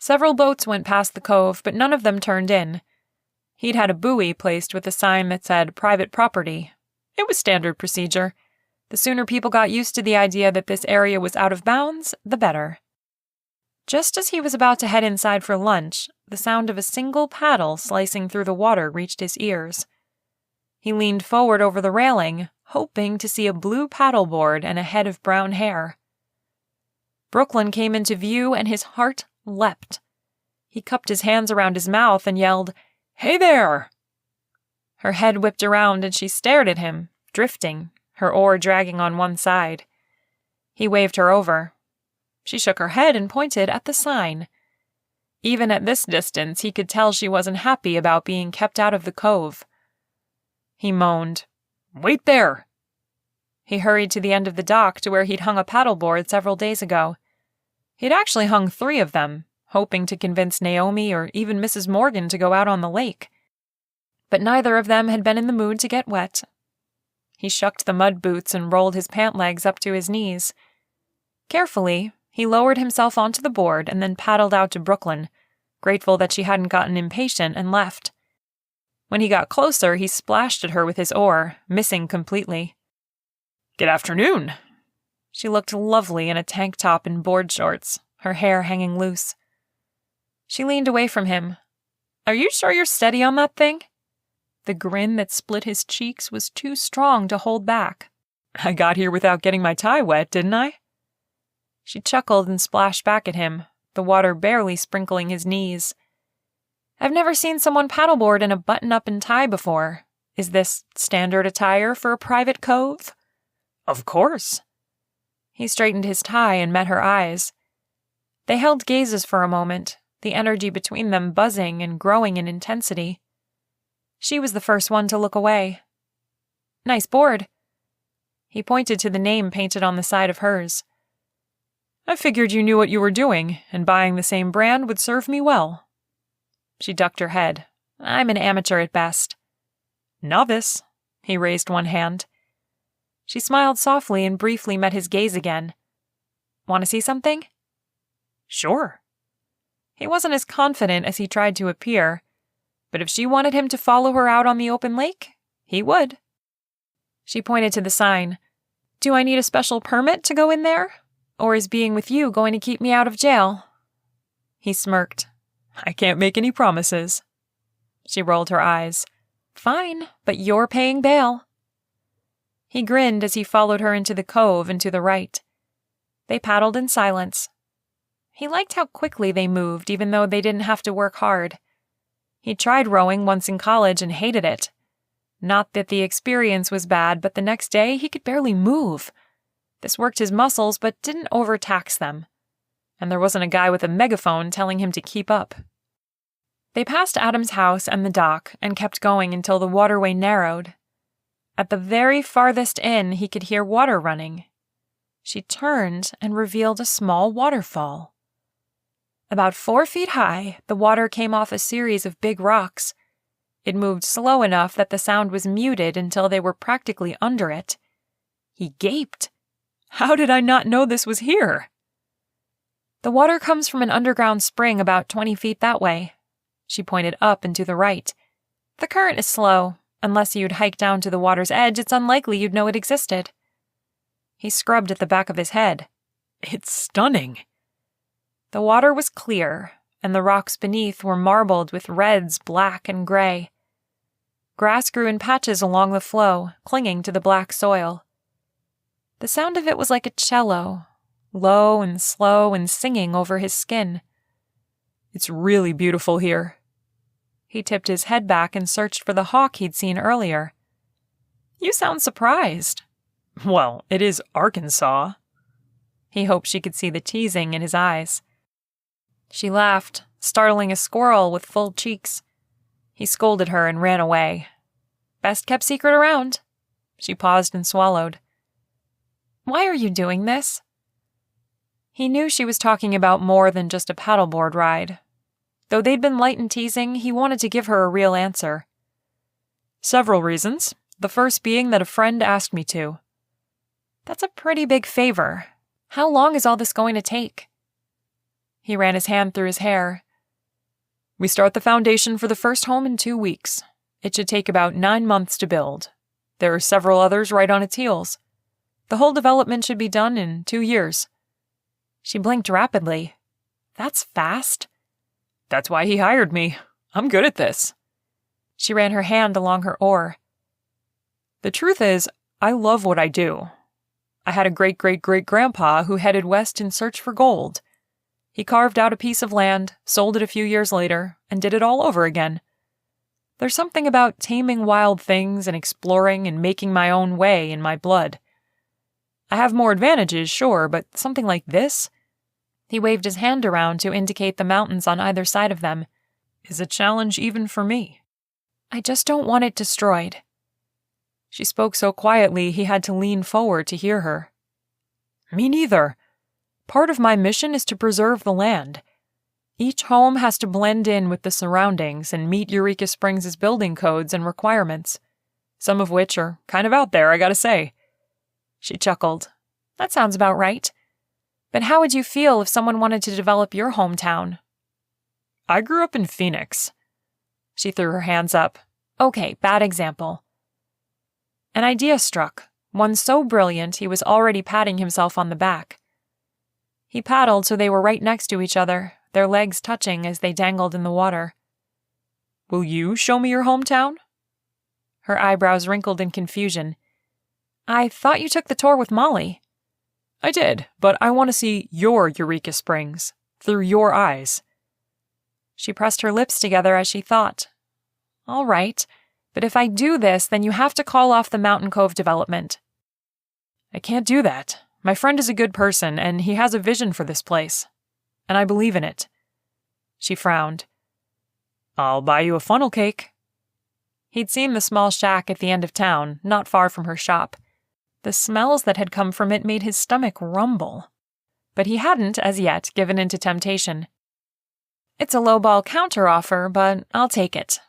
Several boats went past the cove, but none of them turned in. He'd had a buoy placed with a sign that said private property. It was standard procedure. The sooner people got used to the idea that this area was out of bounds, the better. Just as he was about to head inside for lunch, the sound of a single paddle slicing through the water reached his ears. He leaned forward over the railing, hoping to see a blue paddleboard and a head of brown hair. Brooklyn came into view and his heart leapt. He cupped his hands around his mouth and yelled, "Hey there!" Her head whipped around and she stared at him, drifting, her oar dragging on one side. He waved her over. She shook her head and pointed at the sign. Even at this distance, he could tell she wasn't happy about being kept out of the cove. He moaned, "Wait there!" He hurried to the end of the dock to where he'd hung a paddleboard several days ago. He'd actually hung 3 of them, hoping to convince Naomi or even Mrs. Morgan to go out on the lake. But neither of them had been in the mood to get wet. He shucked the mud boots and rolled his pant legs up to his knees. Carefully, he lowered himself onto the board and then paddled out to Brooklyn, grateful that she hadn't gotten impatient and left. When he got closer, he splashed at her with his oar, missing completely. "Good afternoon." She looked lovely in a tank top and board shorts, her hair hanging loose. She leaned away from him. "Are you sure you're steady on that thing?" The grin that split his cheeks was too strong to hold back. "I got here without getting my tie wet, didn't I?" She chuckled and splashed back at him, the water barely sprinkling his knees. "I've never seen someone paddleboard in a button-up and tie before. Is this standard attire for a private cove?" "Of course." He straightened his tie and met her eyes. They held gazes for a moment, the energy between them buzzing and growing in intensity. She was the first one to look away. "Nice board." He pointed to the name painted on the side of hers. "I figured you knew what you were doing, and buying the same brand would serve me well." She ducked her head. "I'm an amateur at best." "Novice." He raised one hand. She smiled softly and briefly met his gaze again. "Want to see something?" "Sure." He wasn't as confident as he tried to appear, but if she wanted him to follow her out on the open lake, he would. She pointed to the sign. "Do I need a special permit to go in there? Or is being with you going to keep me out of jail?" He smirked. "I can't make any promises." She rolled her eyes. Fine, but you're paying bail. He grinned as he followed her into the cove and to the right. They paddled in silence. He liked how quickly they moved, even though they didn't have to work hard. He tried rowing once in college and hated it. Not that the experience was bad, but the next day he could barely move. This worked his muscles, but didn't overtax them. And there wasn't a guy with a megaphone telling him to keep up. They passed Adam's house and the dock and kept going until the waterway narrowed. At the very farthest end, he could hear water running. She turned and revealed a small waterfall. About 4 feet high, the water came off a series of big rocks. It moved slow enough that the sound was muted until they were practically under it. He gaped. How did I not know this was here? The water comes from an underground spring about 20 feet that way. She pointed up and to the right. The current is slow. Unless you'd hike down to the water's edge, it's unlikely you'd know it existed. He scrubbed at the back of his head. It's stunning. The water was clear, and the rocks beneath were marbled with reds, black, and gray. Grass grew in patches along the flow, clinging to the black soil. The sound of it was like a cello, low and slow and singing over his skin. It's really beautiful here. He tipped his head back and searched for the hawk he'd seen earlier. You sound surprised. Well, it is Arkansas. He hoped she could see the teasing in his eyes. She laughed, startling a squirrel with full cheeks. He scolded her and ran away. Best kept secret around. She paused and swallowed. Why are you doing this? He knew she was talking about more than just a paddleboard ride. Though they'd been light and teasing, he wanted to give her a real answer. Several reasons, the first being that a friend asked me to. That's a pretty big favor. How long is all this going to take? He ran his hand through his hair. We start the foundation for the first home in 2 weeks. It should take about 9 months to build. There are several others right on its heels. The whole development should be done in 2 years. She blinked rapidly. That's fast. That's why he hired me. I'm good at this. She ran her hand along her oar. The truth is, I love what I do. I had a great-great-great-grandpa who headed west in search for gold. He carved out a piece of land, sold it a few years later, and did it all over again. There's something about taming wild things and exploring and making my own way in my blood. I have more advantages, sure, but something like this? He waved his hand around to indicate the mountains on either side of them. Is a challenge even for me. I just don't want it destroyed. She spoke so quietly he had to lean forward to hear her. Me neither. Part of my mission is to preserve the land. Each home has to blend in with the surroundings and meet Eureka Springs' building codes and requirements, some of which are kind of out there, I gotta say. She chuckled. That sounds about right. But how would you feel if someone wanted to develop your hometown? I grew up in Phoenix. She threw her hands up. Okay, bad example. An idea struck, one so brilliant he was already patting himself on the back. He paddled so they were right next to each other, their legs touching as they dangled in the water. Will you show me your hometown? Her eyebrows wrinkled in confusion. I thought you took the tour with Molly. I did, but I want to see your Eureka Springs, through your eyes. She pressed her lips together as she thought. All right, but if I do this, then you have to call off the Mountain Cove development. I can't do that. My friend is a good person, and he has a vision for this place. And I believe in it. She frowned. I'll buy you a funnel cake. He'd seen the small shack at the end of town, not far from her shop. The smells that had come from it made his stomach rumble. But he hadn't, as yet, given in to temptation. It's a lowball counteroffer, but I'll take it.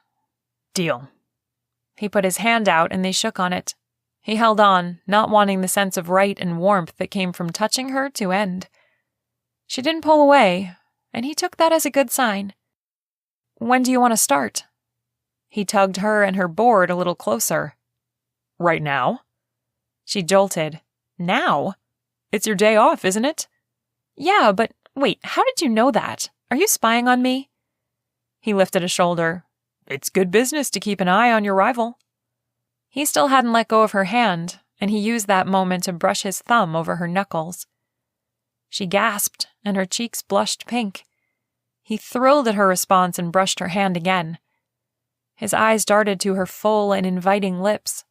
Deal. He put his hand out and they shook on it. He held on, not wanting the sense of right and warmth that came from touching her to end. She didn't pull away, and he took that as a good sign. When do you want to start? He tugged her and her board a little closer. Right now? She jolted. Now? It's your day off, isn't it? Yeah, but wait, how did you know that? Are you spying on me? He lifted a shoulder. It's good business to keep an eye on your rival. He still hadn't let go of her hand, and he used that moment to brush his thumb over her knuckles. She gasped, and her cheeks blushed pink. He thrilled at her response and brushed her hand again. His eyes darted to her full and inviting lips.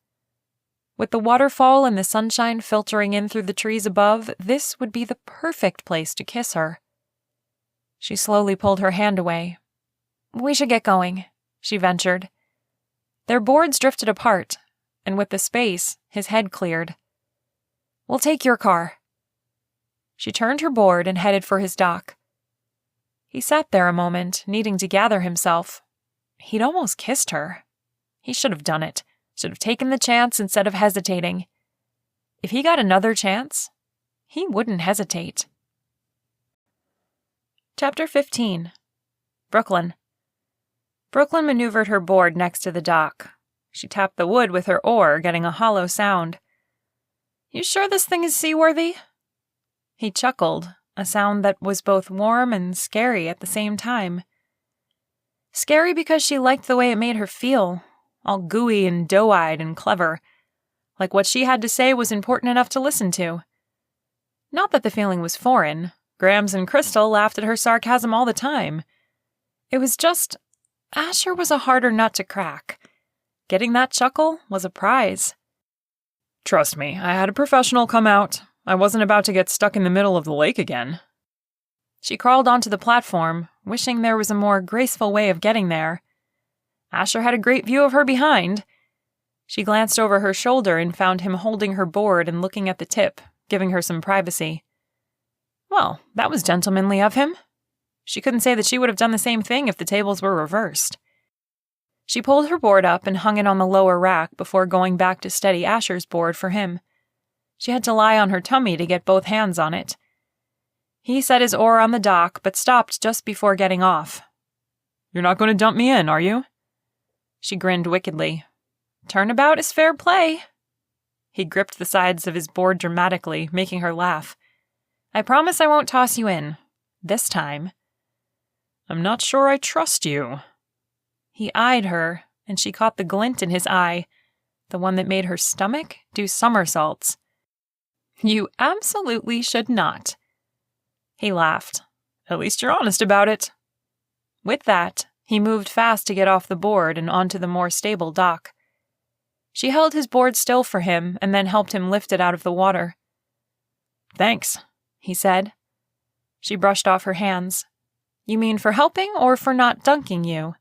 With the waterfall and the sunshine filtering in through the trees above, this would be the perfect place to kiss her. She slowly pulled her hand away. "We should get going," she ventured. Their boards drifted apart, and with the space, his head cleared. "We'll take your car." She turned her board and headed for his dock. He sat there a moment, needing to gather himself. He'd almost kissed her. He should have done it. Should have taken the chance instead of hesitating. If he got another chance, he wouldn't hesitate. Chapter 15. Brooklyn. Brooklyn maneuvered her board next to the dock. She tapped the wood with her oar, getting a hollow sound. "You sure this thing is seaworthy?" He chuckled, a sound that was both warm and scary at the same time. Scary because she liked the way it made her feel, all gooey and doe-eyed and clever, like what she had to say was important enough to listen to. Not that the feeling was foreign. Grams and Crystal laughed at her sarcasm all the time. It was just, Asher was a harder nut to crack. Getting that chuckle was a prize. "Trust me, I had a professional come out. I wasn't about to get stuck in the middle of the lake again." She crawled onto the platform, wishing there was a more graceful way of getting there. Asher had a great view of her behind. She glanced over her shoulder and found him holding her board and looking at the tip, giving her some privacy. Well, that was gentlemanly of him. She couldn't say that she would have done the same thing if the tables were reversed. She pulled her board up and hung it on the lower rack before going back to steady Asher's board for him. She had to lie on her tummy to get both hands on it. He set his oar on the dock, but stopped just before getting off. "You're not going to dump me in, are you?" She grinned wickedly. "Turnabout is fair play." He gripped the sides of his board dramatically, making her laugh. "I promise I won't toss you in. This time." "I'm not sure I trust you." He eyed her, and she caught the glint in his eye, the one that made her stomach do somersaults. "You absolutely should not." He laughed. "At least you're honest about it." With that, he moved fast to get off the board and onto the more stable dock. She held his board still for him and then helped him lift it out of the water. "Thanks," he said. She brushed off her hands. "You mean for helping or for not dunking you?"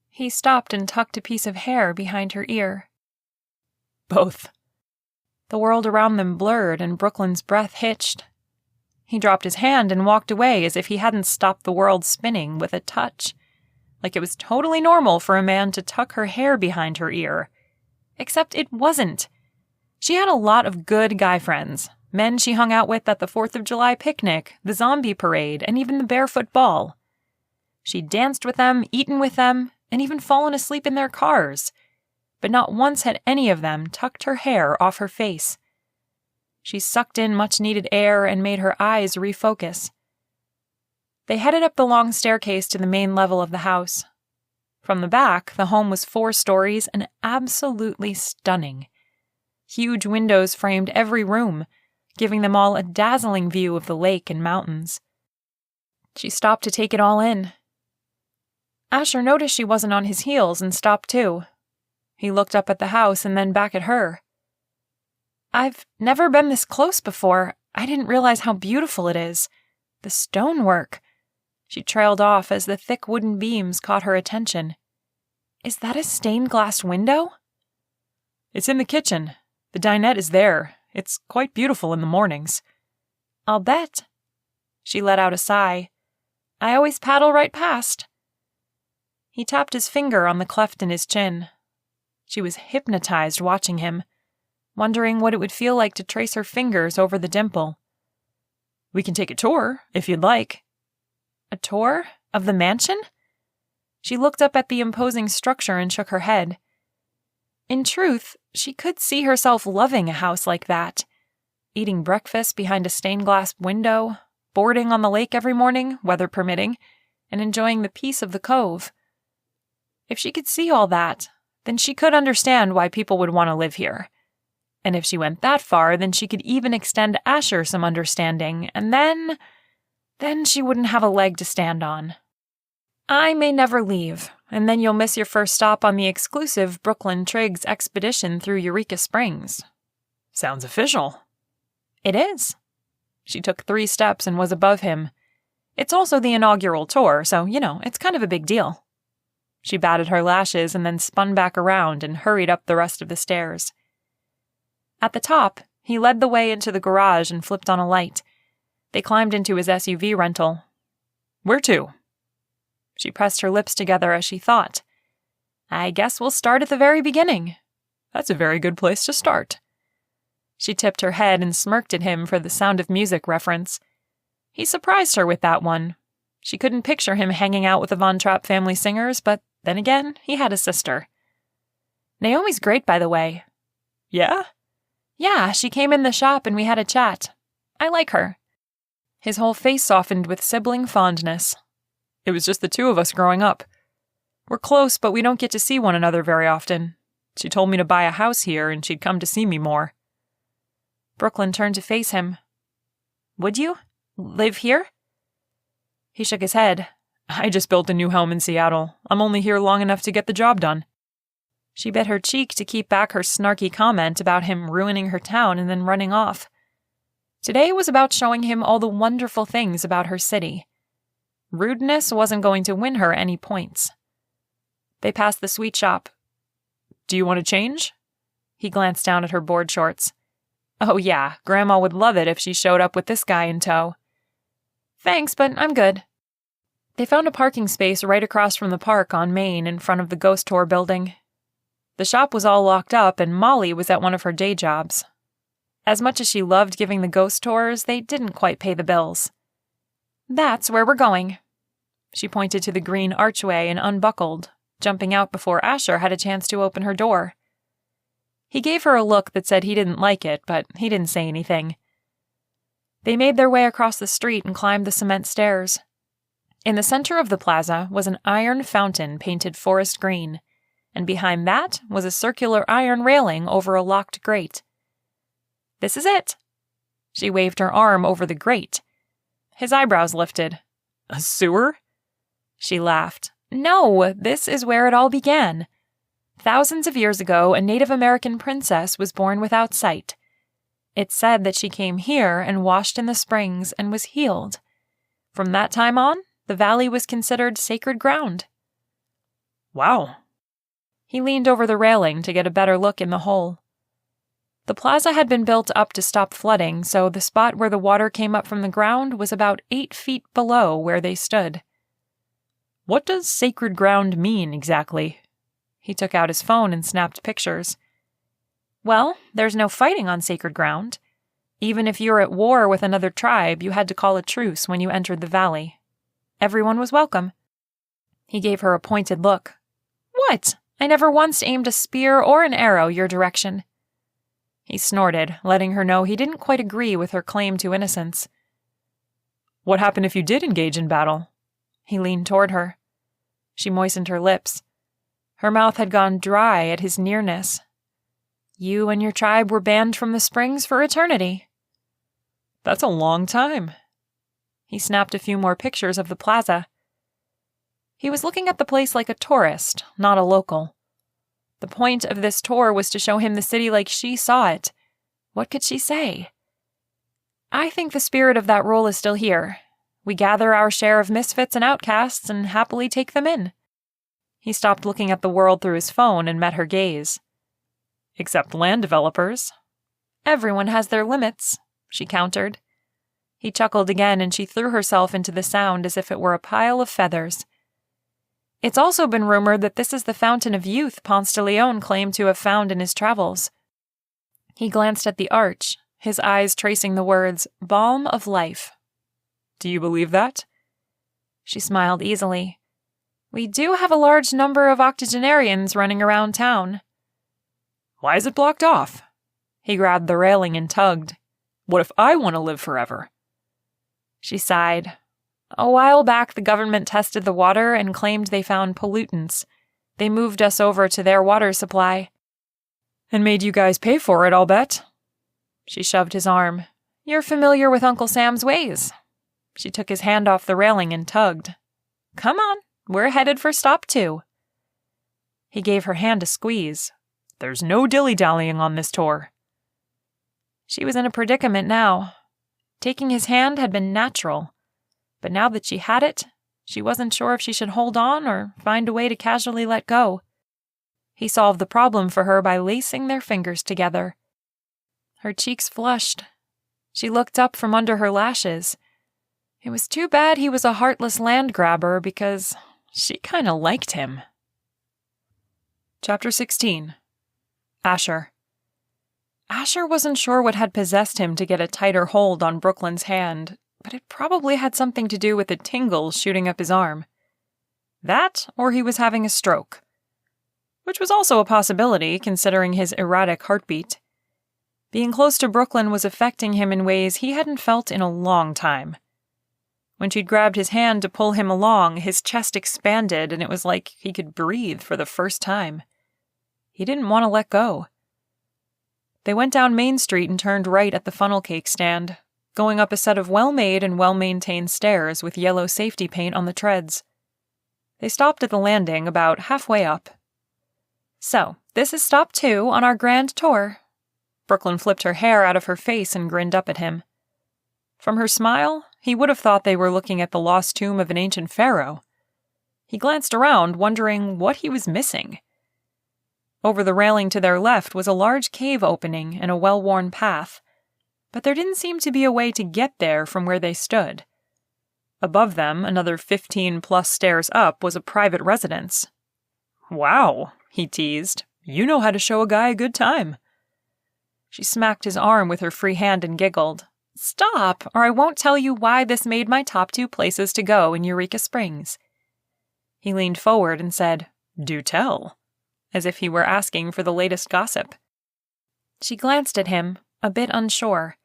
He stopped and tucked a piece of hair behind her ear. "Both." The world around them blurred and Brooklyn's breath hitched. He dropped his hand and walked away as if he hadn't stopped the world spinning with a touch. Like it was totally normal for a man to tuck her hair behind her ear. Except it wasn't. She had a lot of good guy friends, men she hung out with at the 4th of July picnic, the zombie parade, and even the barefoot ball. She'd danced with them, eaten with them, and even fallen asleep in their cars. But not once had any of them tucked her hair off her face. She sucked in much-needed air and made her eyes refocus. They headed up the long staircase to the main level of the house. From the back, the home was 4 stories and absolutely stunning. Huge windows framed every room, giving them all a dazzling view of the lake and mountains. She stopped to take it all in. Asher noticed she wasn't on his heels and stopped too. He looked up at the house and then back at her. "I've never been this close before. I didn't realize how beautiful it is. The stonework." She trailed off as the thick wooden beams caught her attention. "Is that a stained glass window?" "It's in the kitchen. The dinette is there. It's quite beautiful in the mornings." "I'll bet." She let out a sigh. "I always paddle right past." He tapped his finger on the cleft in his chin. She was hypnotized watching him, wondering what it would feel like to trace her fingers over the dimple. "We can take a tour, if you'd like." "A tour? Of the mansion?" She looked up at the imposing structure and shook her head. In truth, she could see herself loving a house like that. Eating breakfast behind a stained glass window, boarding on the lake every morning, weather permitting, and enjoying the peace of the cove. If she could see all that, then she could understand why people would want to live here. And if she went that far, then she could even extend Asher some understanding, and then she wouldn't have a leg to stand on. I may never leave, and then you'll miss your first stop on the exclusive Brooklyn Triggs expedition through Eureka Springs. Sounds official. It is. She took 3 steps and was above him. It's also the inaugural tour, so, it's kind of a big deal. She batted her lashes and then spun back around and hurried up the rest of the stairs. At the top, he led the way into the garage and flipped on a light. They climbed into his SUV rental. Where to? She pressed her lips together as she thought. I guess we'll start at the very beginning. That's a very good place to start. She tipped her head and smirked at him for the Sound of Music reference. He surprised her with that one. She couldn't picture him hanging out with the Von Trapp family singers, but then again, he had a sister. Naomi's great, by the way. Yeah? Yeah, she came in the shop and we had a chat. I like her. His whole face softened with sibling fondness. It was just the 2 of us growing up. We're close, but we don't get to see one another very often. She told me to buy a house here and she'd come to see me more. Brooklyn turned to face him. Would you? Live here? He shook his head. I just built a new home in Seattle. I'm only here long enough to get the job done. She bit her cheek to keep back her snarky comment about him ruining her town and then running off. Today was about showing him all the wonderful things about her city. Rudeness wasn't going to win her any points. They passed the sweet shop. Do you want to change? He glanced down at her board shorts. Oh yeah, Grandma would love it if she showed up with this guy in tow. Thanks, but I'm good. They found a parking space right across from the park on Main in front of the Ghost Tour building. The shop was all locked up and Molly was at one of her day jobs. As much as she loved giving the ghost tours, they didn't quite pay the bills. That's where we're going. She pointed to the green archway and unbuckled, jumping out before Asher had a chance to open her door. He gave her a look that said he didn't like it, but he didn't say anything. They made their way across the street and climbed the cement stairs. In the center of the plaza was an iron fountain painted forest green, and behind that was a circular iron railing over a locked grate. This is it. She waved her arm over the grate. His eyebrows lifted. A sewer? She laughed. No, this is where it all began. Thousands of years ago, a Native American princess was born without sight. It's said that she came here and washed in the springs and was healed. From that time on, the valley was considered sacred ground. Wow. He leaned over the railing to get a better look in the hole. The plaza had been built up to stop flooding, so the spot where the water came up from the ground was about 8 feet below where they stood. What does sacred ground mean exactly? He took out his phone and snapped pictures. Well, there's no fighting on sacred ground. Even if you're at war with another tribe, you had to call a truce when you entered the valley. Everyone was welcome. He gave her a pointed look. What? I never once aimed a spear or an arrow your direction. He snorted, letting her know he didn't quite agree with her claim to innocence. What happened if you did engage in battle? He leaned toward her. She moistened her lips. Her mouth had gone dry at his nearness. You and your tribe were banned from the springs for eternity. That's a long time. He snapped a few more pictures of the plaza. He was looking at the place like a tourist, not a local. The point of this tour was to show him the city like she saw it. What could she say? I think the spirit of that role is still here. We gather our share of misfits and outcasts and happily take them in. He stopped looking at the world through his phone and met her gaze. Except land developers. Everyone has their limits, she countered. He chuckled again and she threw herself into the sound as if it were a pile of feathers. It's also been rumored that this is the fountain of youth Ponce de Leon claimed to have found in his travels. He glanced at the arch, his eyes tracing the words, Balm of Life. Do you believe that? She smiled easily. We do have a large number of octogenarians running around town. Why is it blocked off? He grabbed the railing and tugged. What if I want to live forever? She sighed. A while back, the government tested the water and claimed they found pollutants. They moved us over to their water supply. And made you guys pay for it, I'll bet. She shoved his arm. You're familiar with Uncle Sam's ways. She took his hand off the railing and tugged. Come on, we're headed for stop 2. He gave her hand a squeeze. There's no dilly-dallying on this tour. She was in a predicament now. Taking his hand had been natural, but now that she had it, she wasn't sure if she should hold on or find a way to casually let go. He solved the problem for her by lacing their fingers together. Her cheeks flushed. She looked up from under her lashes. It was too bad he was a heartless land grabber because she kind of liked him. Chapter 16. Asher. Asher wasn't sure what had possessed him to get a tighter hold on Brooklyn's hand, but it probably had something to do with the tingles shooting up his arm. That, or he was having a stroke. Which was also a possibility, considering his erratic heartbeat. Being close to Brooklyn was affecting him in ways he hadn't felt in a long time. When she'd grabbed his hand to pull him along, his chest expanded and it was like he could breathe for the first time. He didn't want to let go. They went down Main Street and turned right at the funnel cake stand, going up a set of well-made and well-maintained stairs with yellow safety paint on the treads. They stopped at the landing about halfway up. So, this is stop 2 on our grand tour. Brooklyn flipped her hair out of her face and grinned up at him. From her smile, he would have thought they were looking at the lost tomb of an ancient pharaoh. He glanced around, wondering what he was missing. Over the railing to their left was a large cave opening and a well-worn path, but there didn't seem to be a way to get there from where they stood. Above them, another 15-plus stairs up, was a private residence. Wow, he teased. You know how to show a guy a good time. She smacked his arm with her free hand and giggled. Stop, or I won't tell you why this made my top 2 places to go in Eureka Springs. He leaned forward and said, Do tell, as if he were asking for the latest gossip. She glanced at him, a bit unsure.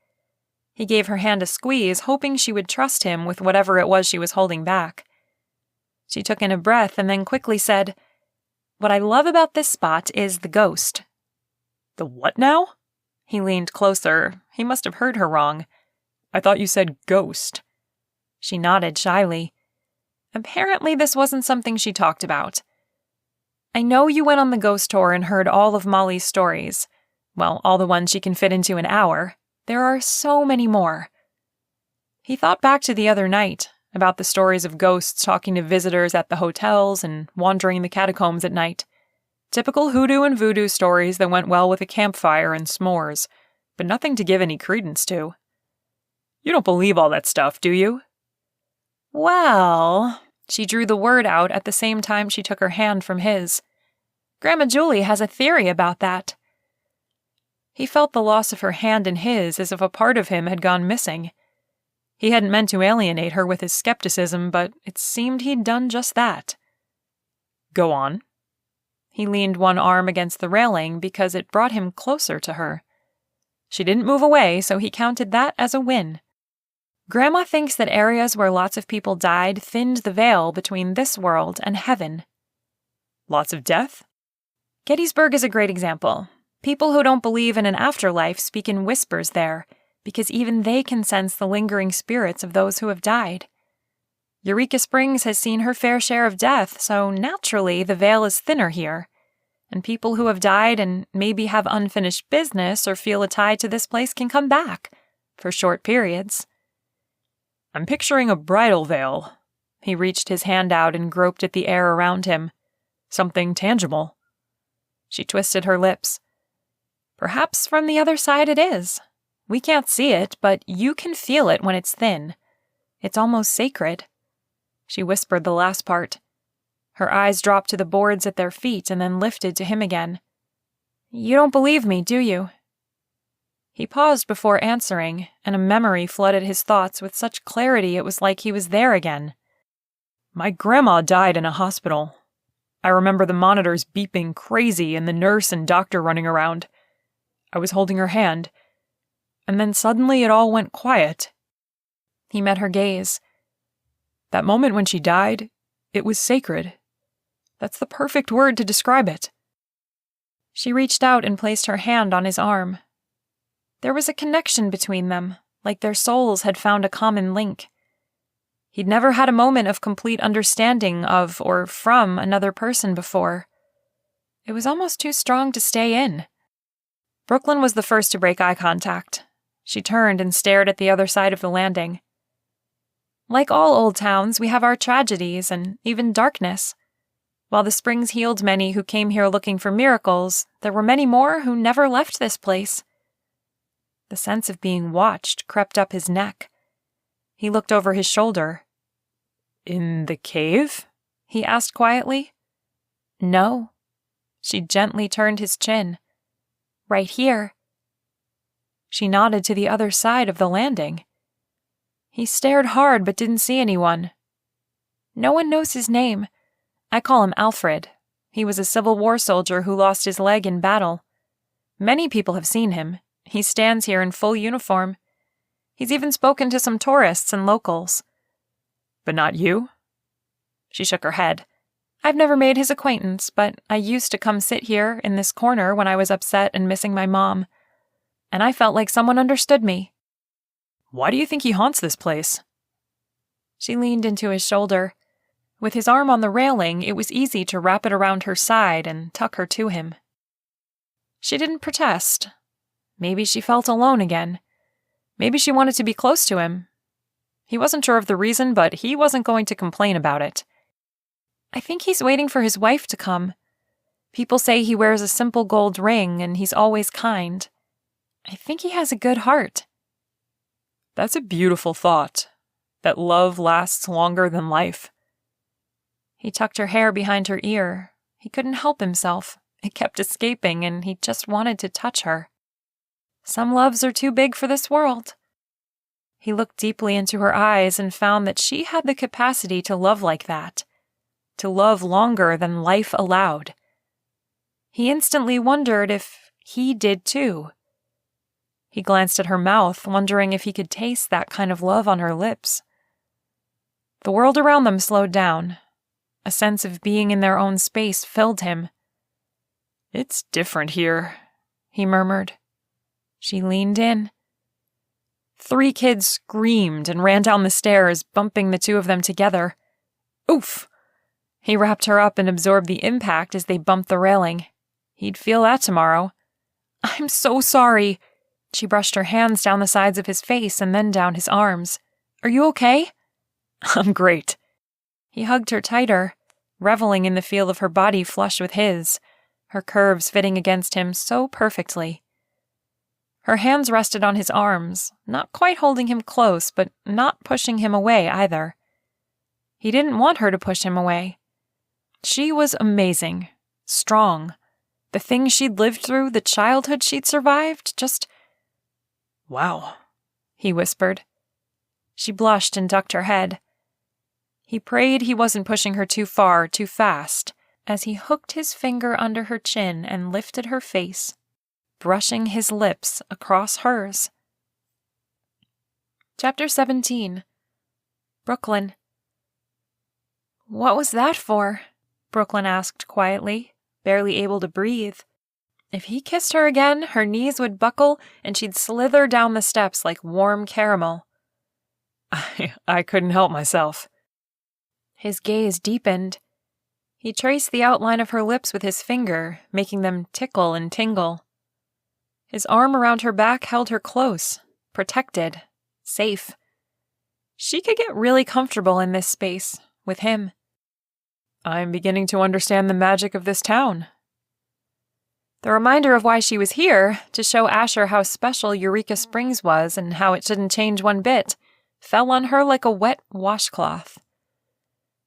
He gave her hand a squeeze, hoping she would trust him with whatever it was she was holding back. She took in a breath and then quickly said, What I love about this spot is the ghost. The what now? He leaned closer. He must have heard her wrong. I thought you said ghost. She nodded shyly. Apparently this wasn't something she talked about. I know you went on the ghost tour and heard all of Molly's stories. Well, all the ones she can fit into an hour. There are so many more. He thought back to the other night, about the stories of ghosts talking to visitors at the hotels and wandering the catacombs at night. Typical hoodoo and voodoo stories that went well with a campfire and s'mores, but nothing to give any credence to. You don't believe all that stuff, do you? Well, she drew the word out at the same time she took her hand from his. Grandma Julie has a theory about that. He felt the loss of her hand in his as if a part of him had gone missing. He hadn't meant to alienate her with his skepticism, but it seemed he'd done just that. Go on. He leaned one arm against the railing because it brought him closer to her. She didn't move away, so he counted that as a win. Grandma thinks that areas where lots of people died thinned the veil between this world and heaven. Lots of death? Gettysburg is a great example. People who don't believe in an afterlife speak in whispers there, because even they can sense the lingering spirits of those who have died. Eureka Springs has seen her fair share of death, so naturally the veil is thinner here, and people who have died and maybe have unfinished business or feel a tie to this place can come back, for short periods. I'm picturing a bridal veil. He reached his hand out and groped at the air around him. Something tangible. She twisted her lips. Perhaps from the other side it is. We can't see it, but you can feel it when it's thin. It's almost sacred. She whispered the last part. Her eyes dropped to the boards at their feet and then lifted to him again. You don't believe me, do you? He paused before answering, and a memory flooded his thoughts with such clarity it was like he was there again. My grandma died in a hospital. I remember the monitors beeping crazy and the nurse and doctor running around. I was holding her hand, and then suddenly it all went quiet. He met her gaze. That moment when she died, it was sacred. That's the perfect word to describe it. She reached out and placed her hand on his arm. There was a connection between them, like their souls had found a common link. He'd never had a moment of complete understanding of or from another person before. It was almost too strong to stay in. Brooklyn was the first to break eye contact. She turned and stared at the other side of the landing. Like all old towns, we have our tragedies and even darkness. While the Springs healed many who came here looking for miracles, there were many more who never left this place. The sense of being watched crept up his neck. He looked over his shoulder. In the cave? He asked quietly. No. She gently turned his chin. Right here. She nodded to the other side of the landing. He stared hard but didn't see anyone. No one knows his name. I call him Alfred. He was a Civil War soldier who lost his leg in battle. Many people have seen him. He stands here in full uniform. He's even spoken to some tourists and locals. But not you? She shook her head. I've never made his acquaintance, but I used to come sit here in this corner when I was upset and missing my mom. And I felt like someone understood me. Why do you think he haunts this place? She leaned into his shoulder. With his arm on the railing, it was easy to wrap it around her side and tuck her to him. She didn't protest. Maybe she felt alone again. Maybe she wanted to be close to him. He wasn't sure of the reason, but he wasn't going to complain about it. I think he's waiting for his wife to come. People say he wears a simple gold ring and he's always kind. I think he has a good heart. That's a beautiful thought, that love lasts longer than life. He tucked her hair behind her ear. He couldn't help himself. It kept escaping, and he just wanted to touch her. Some loves are too big for this world. He looked deeply into her eyes and found that she had the capacity to love like that, to love longer than life allowed. He instantly wondered if he did too. He glanced at her mouth, wondering if he could taste that kind of love on her lips. The world around them slowed down. A sense of being in their own space filled him. It's different here, he murmured. She leaned in. 3 kids screamed and ran down the stairs, bumping the 2 of them together. Oof! He wrapped her up and absorbed the impact as they bumped the railing. He'd feel that tomorrow. I'm so sorry. She brushed her hands down the sides of his face and then down his arms. Are you okay? I'm great. He hugged her tighter, reveling in the feel of her body flush with his, her curves fitting against him so perfectly. Her hands rested on his arms, not quite holding him close, but not pushing him away either. He didn't want her to push him away. She was amazing, strong. The things she'd lived through, the childhood she'd survived, just... Wow, he whispered. She blushed and ducked her head. He prayed he wasn't pushing her too far, too fast, as he hooked his finger under her chin and lifted her face, brushing his lips across hers. Chapter 17. Brooklyn. What was that for? Brooklyn asked quietly, barely able to breathe. If he kissed her again, her knees would buckle and she'd slither down the steps like warm caramel. I couldn't help myself. His gaze deepened. He traced the outline of her lips with his finger, making them tickle and tingle. His arm around her back held her close, protected, safe. She could get really comfortable in this space, with him. I'm beginning to understand the magic of this town. The reminder of why she was here, to show Asher how special Eureka Springs was and how it shouldn't change one bit, fell on her like a wet washcloth.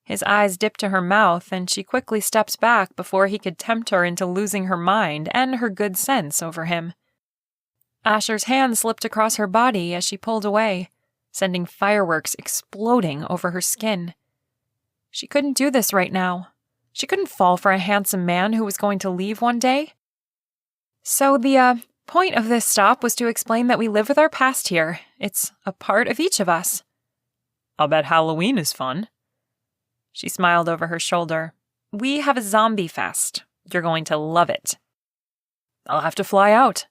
His eyes dipped to her mouth, and she quickly stepped back before he could tempt her into losing her mind and her good sense over him. Asher's hand slipped across her body as she pulled away, sending fireworks exploding over her skin. She couldn't do this right now. She couldn't fall for a handsome man who was going to leave one day. So the point of this stop was to explain that we live with our past here. It's a part of each of us. I'll bet Halloween is fun. She smiled over her shoulder. We have a zombie fest. You're going to love it. I'll have to fly out.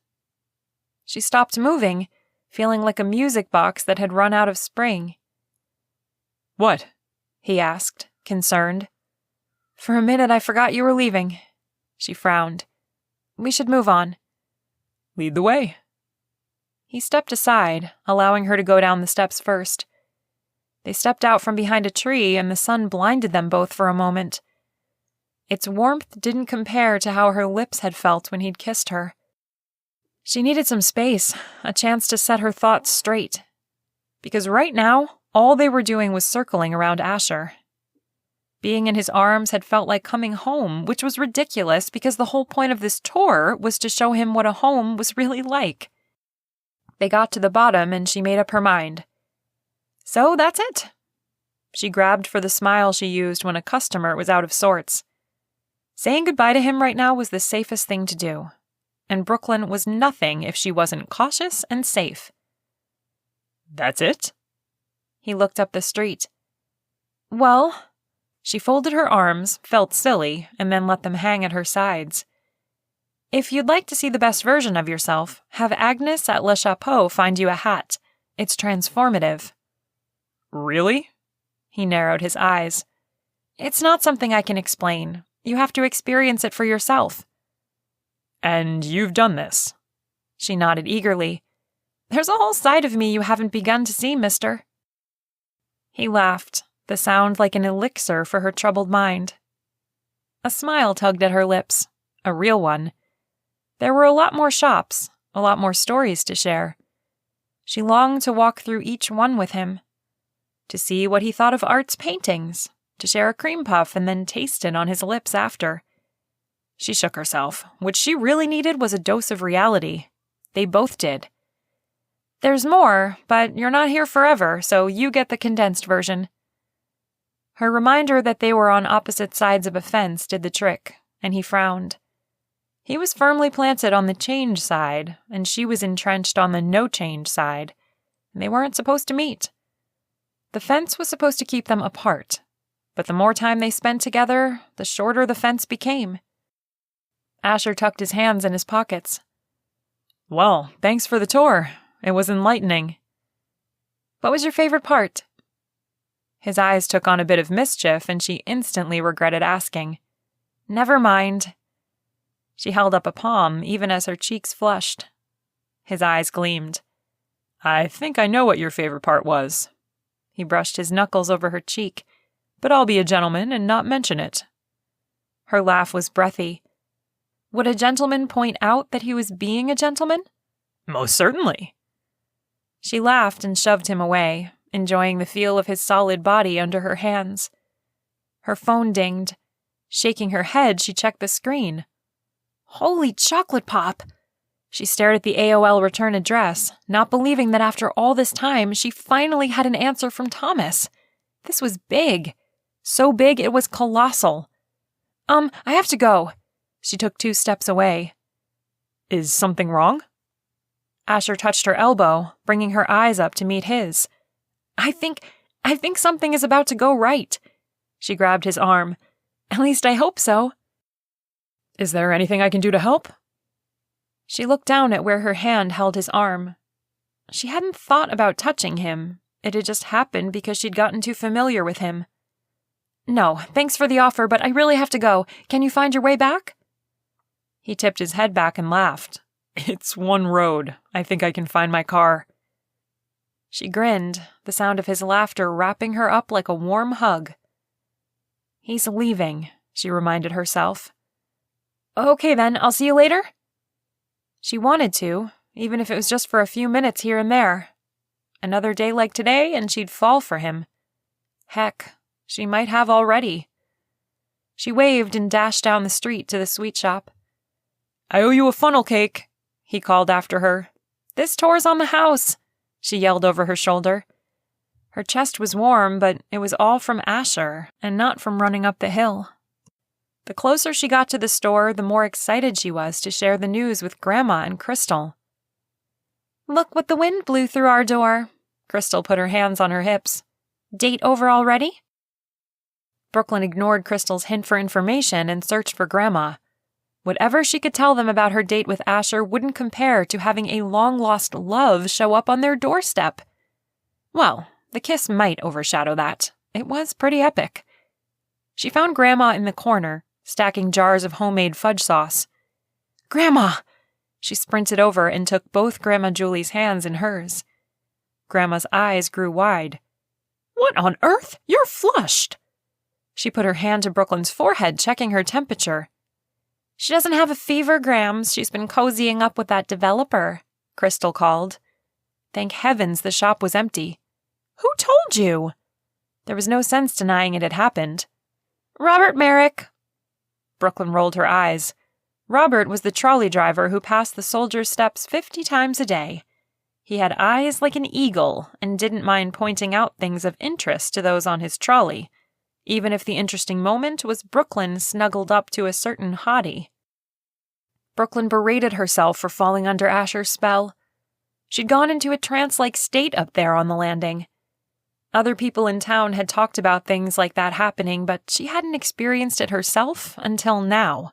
She stopped moving, feeling like a music box that had run out of spring. What? He asked, concerned. For a minute I forgot you were leaving. She frowned. We should move on. Lead the way. He stepped aside, allowing her to go down the steps first. They stepped out from behind a tree, and the sun blinded them both for a moment. Its warmth didn't compare to how her lips had felt when he'd kissed her. She needed some space, a chance to set her thoughts straight. Because right now, all they were doing was circling around Asher. Being in his arms had felt like coming home, which was ridiculous because the whole point of this tour was to show him what a home was really like. They got to the bottom and she made up her mind. So that's it. She grabbed for the smile she used when a customer was out of sorts. Saying goodbye to him right now was the safest thing to do. And Brooklyn was nothing if she wasn't cautious and safe. That's it? He looked up the street. Well, she folded her arms, felt silly, and then let them hang at her sides. If you'd like to see the best version of yourself, have Agnes at Le Chapeau find you a hat. It's transformative. Really? He narrowed his eyes. It's not something I can explain. You have to experience it for yourself. And you've done this? She nodded eagerly. There's a whole side of me you haven't begun to see, mister. He laughed, the sound like an elixir for her troubled mind. A smile tugged at her lips, a real one. There were a lot more shops, a lot more stories to share. She longed to walk through each one with him, to see what he thought of Art's paintings, to share a cream puff and then taste it on his lips after. She shook herself. What she really needed was a dose of reality. They both did. There's more, but you're not here forever, so you get the condensed version. Her reminder that they were on opposite sides of a fence did the trick, and he frowned. He was firmly planted on the change side, and she was entrenched on the no-change side. They weren't supposed to meet. The fence was supposed to keep them apart, but the more time they spent together, the shorter the fence became. Asher tucked his hands in his pockets. Well, thanks for the tour. It was enlightening. What was your favorite part? His eyes took on a bit of mischief, and she instantly regretted asking. Never mind. She held up a palm, even as her cheeks flushed. His eyes gleamed. I think I know what your favorite part was. He brushed his knuckles over her cheek. But I'll be a gentleman and not mention it. Her laugh was breathy. Would a gentleman point out that he was being a gentleman? Most certainly. She laughed and shoved him away, enjoying the feel of his solid body under her hands. Her phone dinged. Shaking her head, she checked the screen. Holy chocolate pop! She stared at the AOL return address, not believing that after all this time, she finally had an answer from Thomas. This was big. So big it was colossal. I have to go. She took 2 steps away. Is something wrong? Asher touched her elbow, bringing her eyes up to meet his. I think something is about to go right. She grabbed his arm. At least I hope so. Is there anything I can do to help? She looked down at where her hand held his arm. She hadn't thought about touching him. It had just happened because she'd gotten too familiar with him. No, thanks for the offer, but I really have to go. Can you find your way back? He tipped his head back and laughed. It's one road. I think I can find my car. She grinned, the sound of his laughter wrapping her up like a warm hug. He's leaving, she reminded herself. Okay then, I'll see you later. She wanted to, even if it was just for a few minutes here and there. Another day like today, and she'd fall for him. Heck, she might have already. She waved and dashed down the street to the sweet shop. I owe you a funnel cake, he called after her. This tour's on the house, she yelled over her shoulder. Her chest was warm, but it was all from Asher, and not from running up the hill. The closer she got to the store, the more excited she was to share the news with Grandma and Crystal. Look what the wind blew through our door. Crystal put her hands on her hips. Date over already? Brooklyn ignored Crystal's hint for information and searched for Grandma. Whatever she could tell them about her date with Asher wouldn't compare to having a long-lost love show up on their doorstep. Well, the kiss might overshadow that. It was pretty epic. She found Grandma in the corner, stacking jars of homemade fudge sauce. "Grandma!" She sprinted over and took both Grandma Julie's hands in hers. Grandma's eyes grew wide. "What on earth? You're flushed!" She put her hand to Brooklyn's forehead, checking her temperature. "She doesn't have a fever, Grams. She's been cozying up with that developer," Crystal called. Thank heavens the shop was empty. "Who told you?" There was no sense denying it had happened. "Robert Merrick." Brooklyn rolled her eyes. Robert was the trolley driver who passed the soldiers' steps 50 times a day. He had eyes like an eagle and didn't mind pointing out things of interest to those on his trolley, even if the interesting moment was Brooklyn snuggled up to a certain hottie. Brooklyn berated herself for falling under Asher's spell. She'd gone into a trance-like state up there on the landing. Other people in town had talked about things like that happening, but she hadn't experienced it herself until now.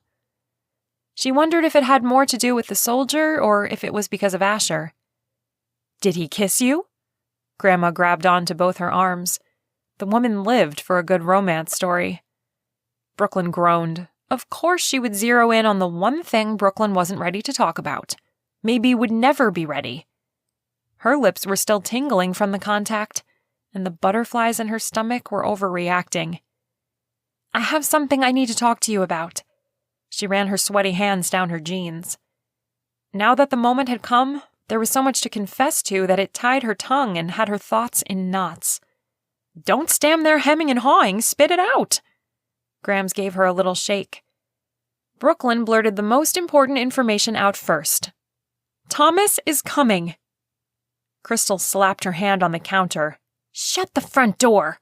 She wondered if it had more to do with the soldier or if it was because of Asher. "Did he kiss you?" Grandma grabbed onto both her arms. The woman lived for a good romance story. Brooklyn groaned. Of course she would zero in on the one thing Brooklyn wasn't ready to talk about. Maybe would never be ready. Her lips were still tingling from the contact, and the butterflies in her stomach were overreacting. "I have something I need to talk to you about." She ran her sweaty hands down her jeans. Now that the moment had come, there was so much to confess to that it tied her tongue and had her thoughts in knots. "Don't stand there hemming and hawing, spit it out!" Grams gave her a little shake. Brooklyn blurted the most important information out first. "Thomas is coming." Crystal slapped her hand on the counter. "Shut the front door!"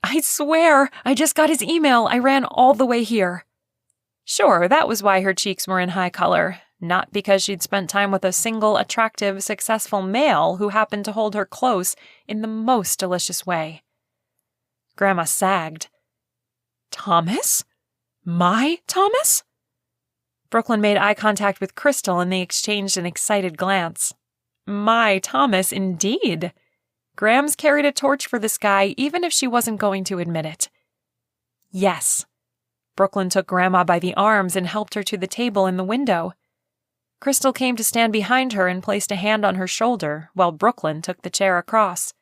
"I swear, I just got his email. I ran all the way here." Sure, that was why her cheeks were in high color, not because she'd spent time with a single attractive, successful male who happened to hold her close in the most delicious way. Grandma sagged. "Thomas? My Thomas?" Brooklyn made eye contact with Crystal and they exchanged an excited glance. My Thomas, indeed. Grams carried a torch for this guy even if she wasn't going to admit it. "Yes." Brooklyn took Grandma by the arms and helped her to the table in the window. Crystal came to stand behind her and placed a hand on her shoulder while Brooklyn took the chair across.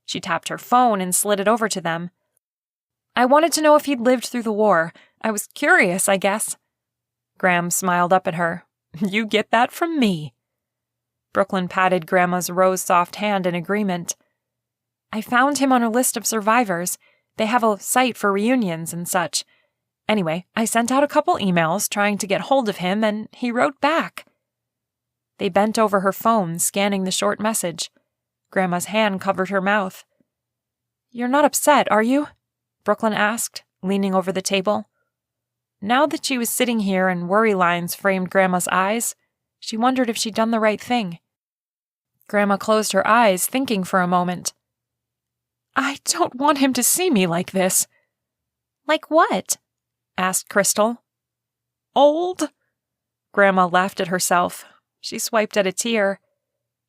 She tapped her phone and slid it over to them. "I wanted to know if he'd lived through the war. I was curious, I guess." Graham smiled up at her. "You get that from me." Brooklyn patted Grandma's rose-soft hand in agreement. "I found him on a list of survivors. They have a site for reunions and such. Anyway, I sent out a couple emails trying to get hold of him, and he wrote back." They bent over her phone, scanning the short message. Grandma's hand covered her mouth. "You're not upset, are you?" Brooklyn asked, leaning over the table. Now that she was sitting here and worry lines framed Grandma's eyes, she wondered if she'd done the right thing. Grandma closed her eyes, thinking for a moment. "I don't want him to see me like this." "Like what?" asked Crystal. "Old?" Grandma laughed at herself. She swiped at a tear.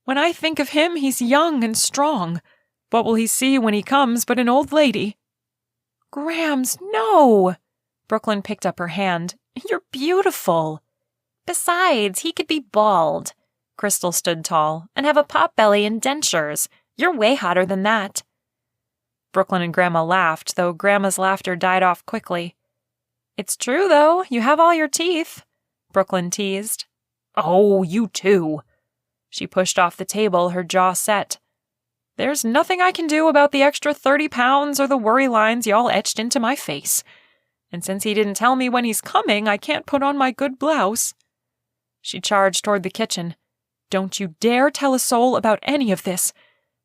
"When I think of him, he's young and strong. What will he see when he comes but an old lady?" "Grams, no!" Brooklyn picked up her hand. "You're beautiful." "Besides, he could be bald." Crystal stood tall, "and have a potbelly and dentures. You're way hotter than that." Brooklyn and Grandma laughed, though Grandma's laughter died off quickly. "It's true, though. You have all your teeth," Brooklyn teased. "Oh, you too." She pushed off the table, her jaw set. "There's nothing I can do about the extra 30 pounds or the worry lines y'all etched into my face. And since he didn't tell me when he's coming, I can't put on my good blouse." She charged toward the kitchen. "Don't you dare tell a soul about any of this.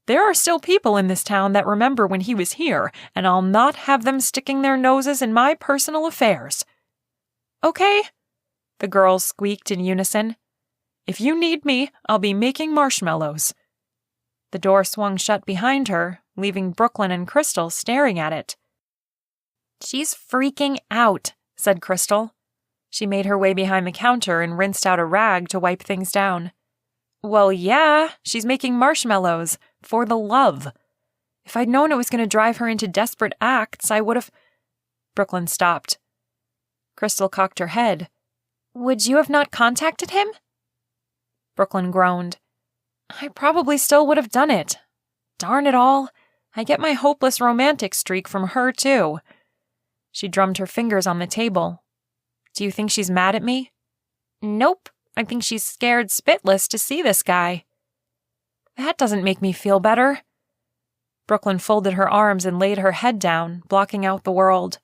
There are still people in this town that remember when he was here, and I'll not have them sticking their noses in my personal affairs." "Okay," the girls squeaked in unison. "If you need me, I'll be making marshmallows." The door swung shut behind her, leaving Brooklyn and Crystal staring at it. She's freaking out, said Crystal. She made her way behind the counter and rinsed out a rag to wipe things down. Well, yeah, she's making marshmallows. For the love. If I'd known it was going to drive her into desperate acts, I would have... Brooklyn stopped. Crystal cocked her head. Would you have not contacted him? Brooklyn groaned. I probably still would have done it. Darn it all. I get my hopeless romantic streak from her, too. She drummed her fingers on the table. Do you think she's mad at me? Nope. I think she's scared spitless to see this guy. That doesn't make me feel better. Brooklyn folded her arms and laid her head down, blocking out the world.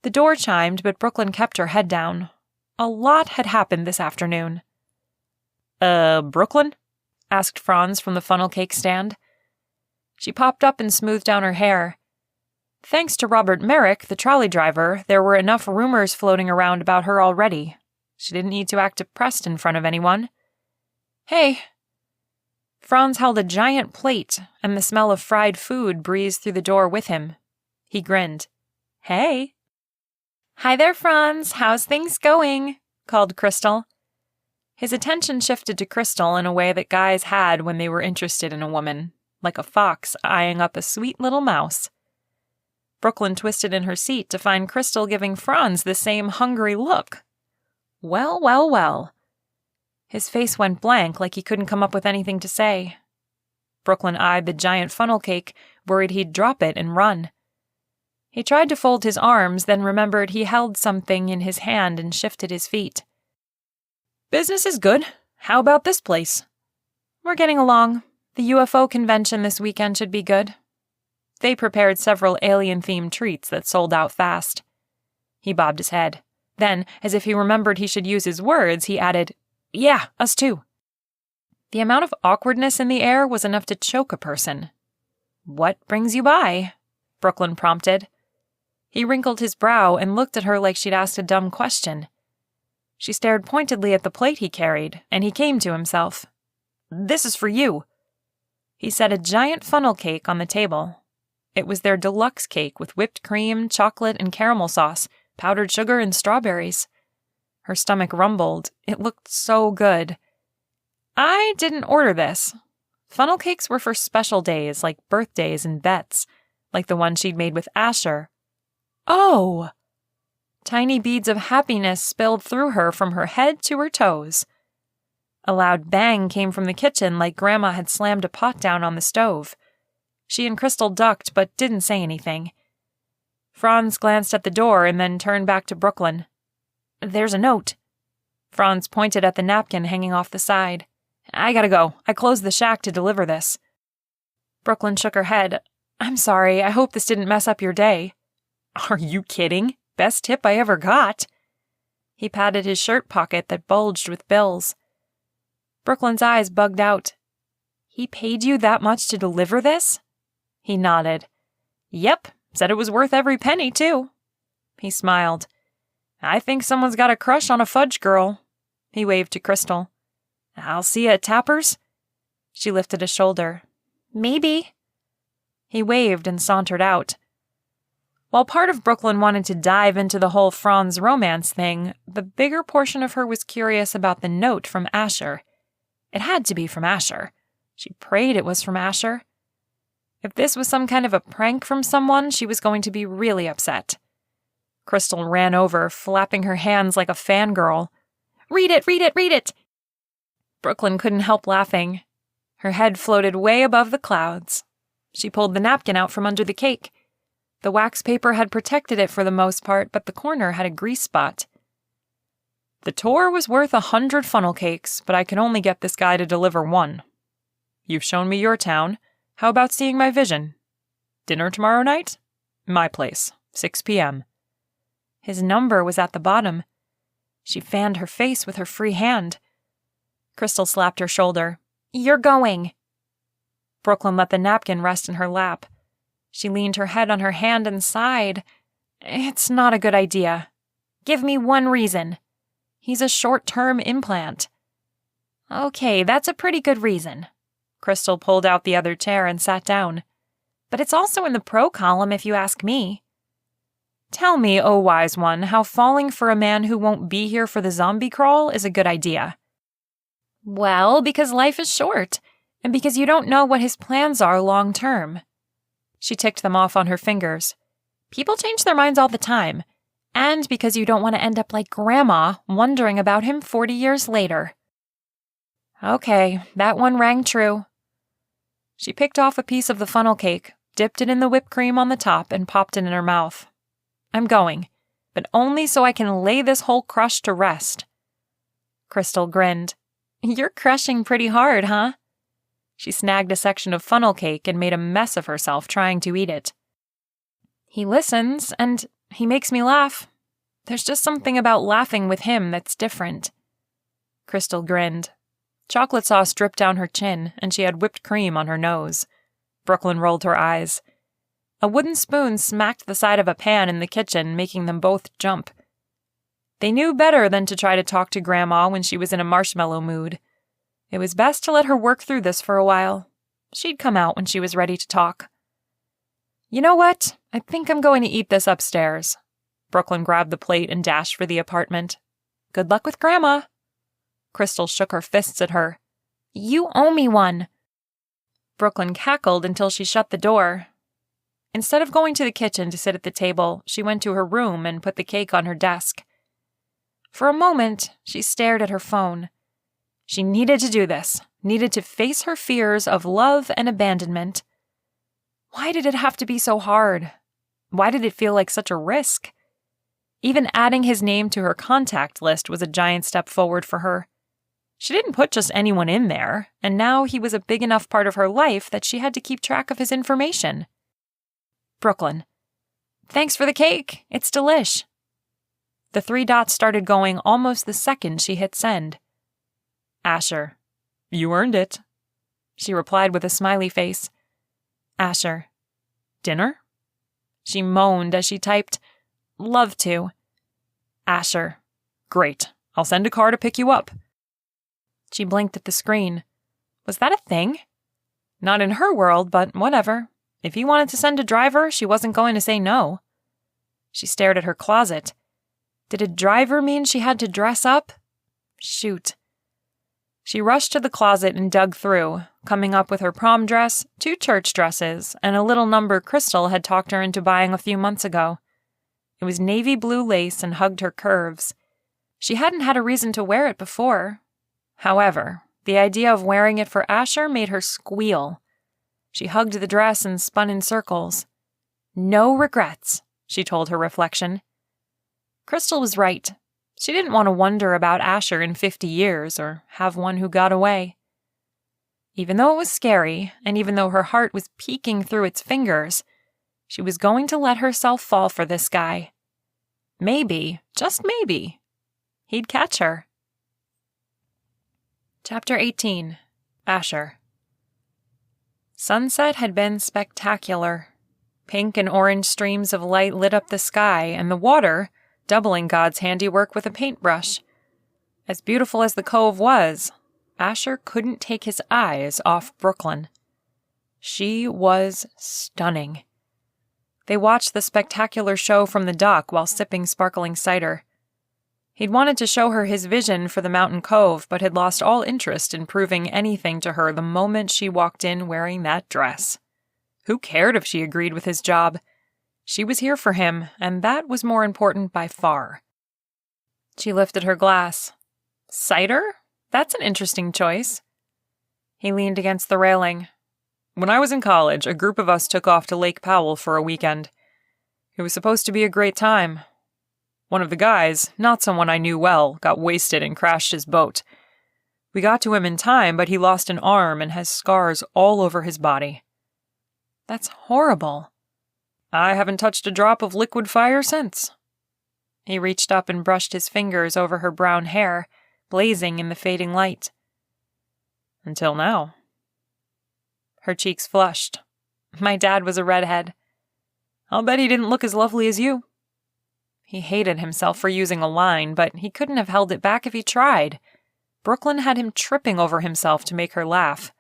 The door chimed, but Brooklyn kept her head down. A lot had happened this afternoon. Brooklyn? Asked Franz from the funnel cake stand. She popped up and smoothed down her hair. Thanks to Robert Merrick, the trolley driver, there were enough rumors floating around about her already. She didn't need to act depressed in front of anyone. Hey. Franz held a giant plate, and the smell of fried food breezed through the door with him. He grinned. Hey. Hi there, Franz. How's things going? Called Crystal. His attention shifted to Crystal in a way that guys had when they were interested in a woman, like a fox eyeing up a sweet little mouse. Brooklyn twisted in her seat to find Crystal giving Franz the same hungry look. Well, well, well. His face went blank like he couldn't come up with anything to say. Brooklyn eyed the giant funnel cake, worried he'd drop it and run. He tried to fold his arms, then remembered he held something in his hand and shifted his feet. Business is good. How about this place? We're getting along. The UFO convention this weekend should be good. They prepared several alien-themed treats that sold out fast. He bobbed his head. Then, as if he remembered he should use his words, he added, Yeah, us too. The amount of awkwardness in the air was enough to choke a person. What brings you by? Brooklyn prompted. He wrinkled his brow and looked at her like she'd asked a dumb question. She stared pointedly at the plate he carried, and he came to himself. This is for you. He set a giant funnel cake on the table. It was their deluxe cake with whipped cream, chocolate, and caramel sauce, powdered sugar, and strawberries. Her stomach rumbled. It looked so good. I didn't order this. Funnel cakes were for special days, like birthdays and bets, like the one she'd made with Asher. Oh! Tiny beads of happiness spilled through her from her head to her toes. A loud bang came from the kitchen like Grandma had slammed a pot down on the stove. She and Crystal ducked but didn't say anything. Franz glanced at the door and then turned back to Brooklyn. There's a note. Franz pointed at the napkin hanging off the side. I gotta go. I closed the shack to deliver this. Brooklyn shook her head. I'm sorry. I hope this didn't mess up your day. Are you kidding? Best tip I ever got. He patted his shirt pocket that bulged with bills. Brooklyn's eyes bugged out. He paid you that much to deliver this? He nodded. Yep, said it was worth every penny, too. He smiled. I think someone's got a crush on a Fudge girl. He waved to Crystal. I'll see you at Tapper's? She lifted a shoulder. Maybe. He waved and sauntered out. While part of Brooklyn wanted to dive into the whole Franz romance thing, the bigger portion of her was curious about the note from Asher. It had to be from Asher. She prayed it was from Asher. If this was some kind of a prank from someone, she was going to be really upset. Crystal ran over, flapping her hands like a fangirl. Read it, read it, read it! Brooklyn couldn't help laughing. Her head floated way above the clouds. She pulled the napkin out from under the cake. The wax paper had protected it for the most part, but the corner had a grease spot. The tour was worth 100 funnel cakes, but I can only get this guy to deliver one. You've shown me your town. How about seeing my vision? Dinner tomorrow night? My place, 6 p.m. His number was at the bottom. She fanned her face with her free hand. Crystal slapped her shoulder. You're going. Brooklyn let the napkin rest in her lap. She leaned her head on her hand and sighed. It's not a good idea. Give me one reason. He's a short-term implant. Okay, that's a pretty good reason. Crystal pulled out the other chair and sat down. But it's also in the pro column if you ask me. Tell me, O wise one, how falling for a man who won't be here for the zombie crawl is a good idea. Well, because life is short, and because you don't know what his plans are long term. She ticked them off on her fingers. People change their minds all the time, and because you don't want to end up like Grandma, wondering about him 40 years later. Okay, that one rang true. She picked off a piece of the funnel cake, dipped it in the whipped cream on the top, and popped it in her mouth. I'm going, but only so I can lay this whole crush to rest. Crystal grinned. You're crushing pretty hard, huh? She snagged a section of funnel cake and made a mess of herself trying to eat it. He listens, and he makes me laugh. There's just something about laughing with him that's different. Crystal grinned. Chocolate sauce dripped down her chin, and she had whipped cream on her nose. Brooklyn rolled her eyes. A wooden spoon smacked the side of a pan in the kitchen, making them both jump. They knew better than to try to talk to Grandma when she was in a marshmallow mood. It was best to let her work through this for a while. She'd come out when she was ready to talk. You know what? I think I'm going to eat this upstairs. Brooklyn grabbed the plate and dashed for the apartment. Good luck with Grandma. Crystal shook her fists at her. You owe me one. Brooklyn cackled until she shut the door. Instead of going to the kitchen to sit at the table, she went to her room and put the cake on her desk. For a moment, she stared at her phone. She needed to do this, needed to face her fears of love and abandonment. Why did it have to be so hard? Why did it feel like such a risk? Even adding his name to her contact list was a giant step forward for her. She didn't put just anyone in there, and now he was a big enough part of her life that she had to keep track of his information. Brooklyn. Thanks for the cake. It's delish. The 3 dots started going almost the second she hit send. Asher. You earned it. She replied with a smiley face. Asher. Dinner? She moaned as she typed, Love to. Asher. Great. I'll send a car to pick you up. She blinked at the screen. Was that a thing? Not in her world, but whatever. If he wanted to send a driver, she wasn't going to say no. She stared at her closet. Did a driver mean she had to dress up? Shoot. She rushed to the closet and dug through, coming up with her prom dress, 2 church dresses, and a little number Crystal had talked her into buying a few months ago. It was navy blue lace and hugged her curves. She hadn't had a reason to wear it before. However, the idea of wearing it for Asher made her squeal. She hugged the dress and spun in circles. No regrets, she told her reflection. Crystal was right. She didn't want to wonder about Asher in 50 years or have one who got away. Even though it was scary, and even though her heart was peeking through its fingers, she was going to let herself fall for this guy. Maybe, just maybe, he'd catch her. Chapter 18. Asher. Sunset had been spectacular. Pink and orange streams of light lit up the sky, and the water, doubling God's handiwork with a paintbrush. As beautiful as the cove was, Asher couldn't take his eyes off Brooklyn. She was stunning. They watched the spectacular show from the dock while sipping sparkling cider. He'd wanted to show her his vision for the mountain cove, but had lost all interest in proving anything to her the moment she walked in wearing that dress. Who cared if she agreed with his job? She was here for him, and that was more important by far. She lifted her glass. Cider? That's an interesting choice. He leaned against the railing. When I was in college, a group of us took off to Lake Powell for a weekend. It was supposed to be a great time. One of the guys, not someone I knew well, got wasted and crashed his boat. We got to him in time, but he lost an arm and has scars all over his body. That's horrible. I haven't touched a drop of liquid fire since. He reached up and brushed his fingers over her brown hair, blazing in the fading light. Until now. Her cheeks flushed. My dad was a redhead. I'll bet he didn't look as lovely as you. He hated himself for using a line, but he couldn't have held it back if he tried. Brooklyn had him tripping over himself to make her laugh.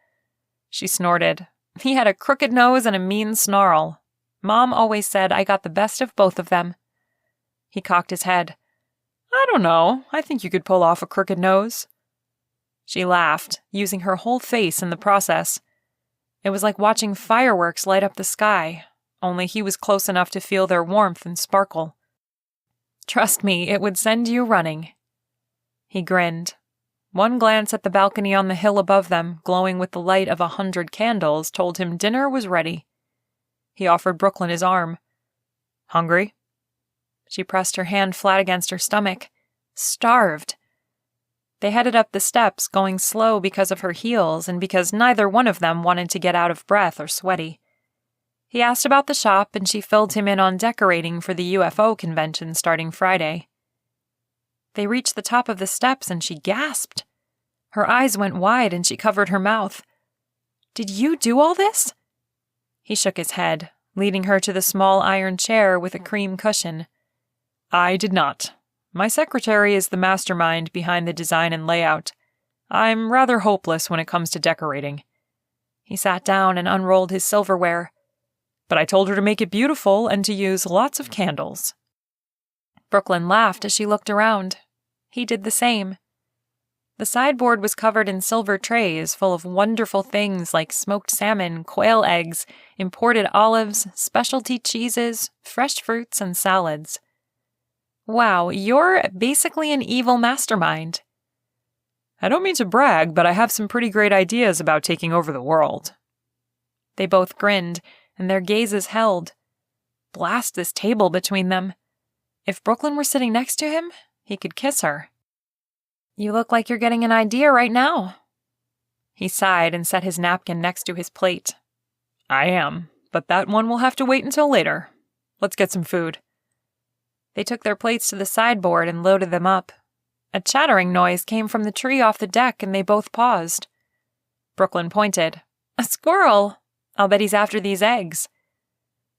She snorted. He had a crooked nose and a mean snarl. Mom always said I got the best of both of them. He cocked his head. I don't know. I think you could pull off a crooked nose. She laughed, using her whole face in the process. It was like watching fireworks light up the sky, only he was close enough to feel their warmth and sparkle. Trust me, it would send you running. He grinned. One glance at the balcony on the hill above them, glowing with the light of 100 candles, told him dinner was ready. He offered Brooklyn his arm. Hungry? She pressed her hand flat against her stomach. Starved. They headed up the steps, going slow because of her heels and because neither one of them wanted to get out of breath or sweaty. He asked about the shop, and she filled him in on decorating for the UFO convention starting Friday. They reached the top of the steps, and she gasped. Her eyes went wide, and she covered her mouth. Did you do all this? He shook his head, leading her to the small iron chair with a cream cushion. I did not. My secretary is the mastermind behind the design and layout. I'm rather hopeless when it comes to decorating. He sat down and unrolled his silverware. But I told her to make it beautiful and to use lots of candles. Brooklyn laughed as she looked around. He did the same. The sideboard was covered in silver trays full of wonderful things like smoked salmon, quail eggs, imported olives, specialty cheeses, fresh fruits, and salads. Wow, you're basically an evil mastermind. I don't mean to brag, but I have some pretty great ideas about taking over the world. They both grinned, and their gazes held. Blast this table between them. If Brooklyn were sitting next to him, he could kiss her. You look like you're getting an idea right now. He sighed and set his napkin next to his plate. I am, but that one will have to wait until later. Let's get some food. They took their plates to the sideboard and loaded them up. A chattering noise came from the tree off the deck, and they both paused. Brooklyn pointed. A squirrel! I'll bet he's after these eggs.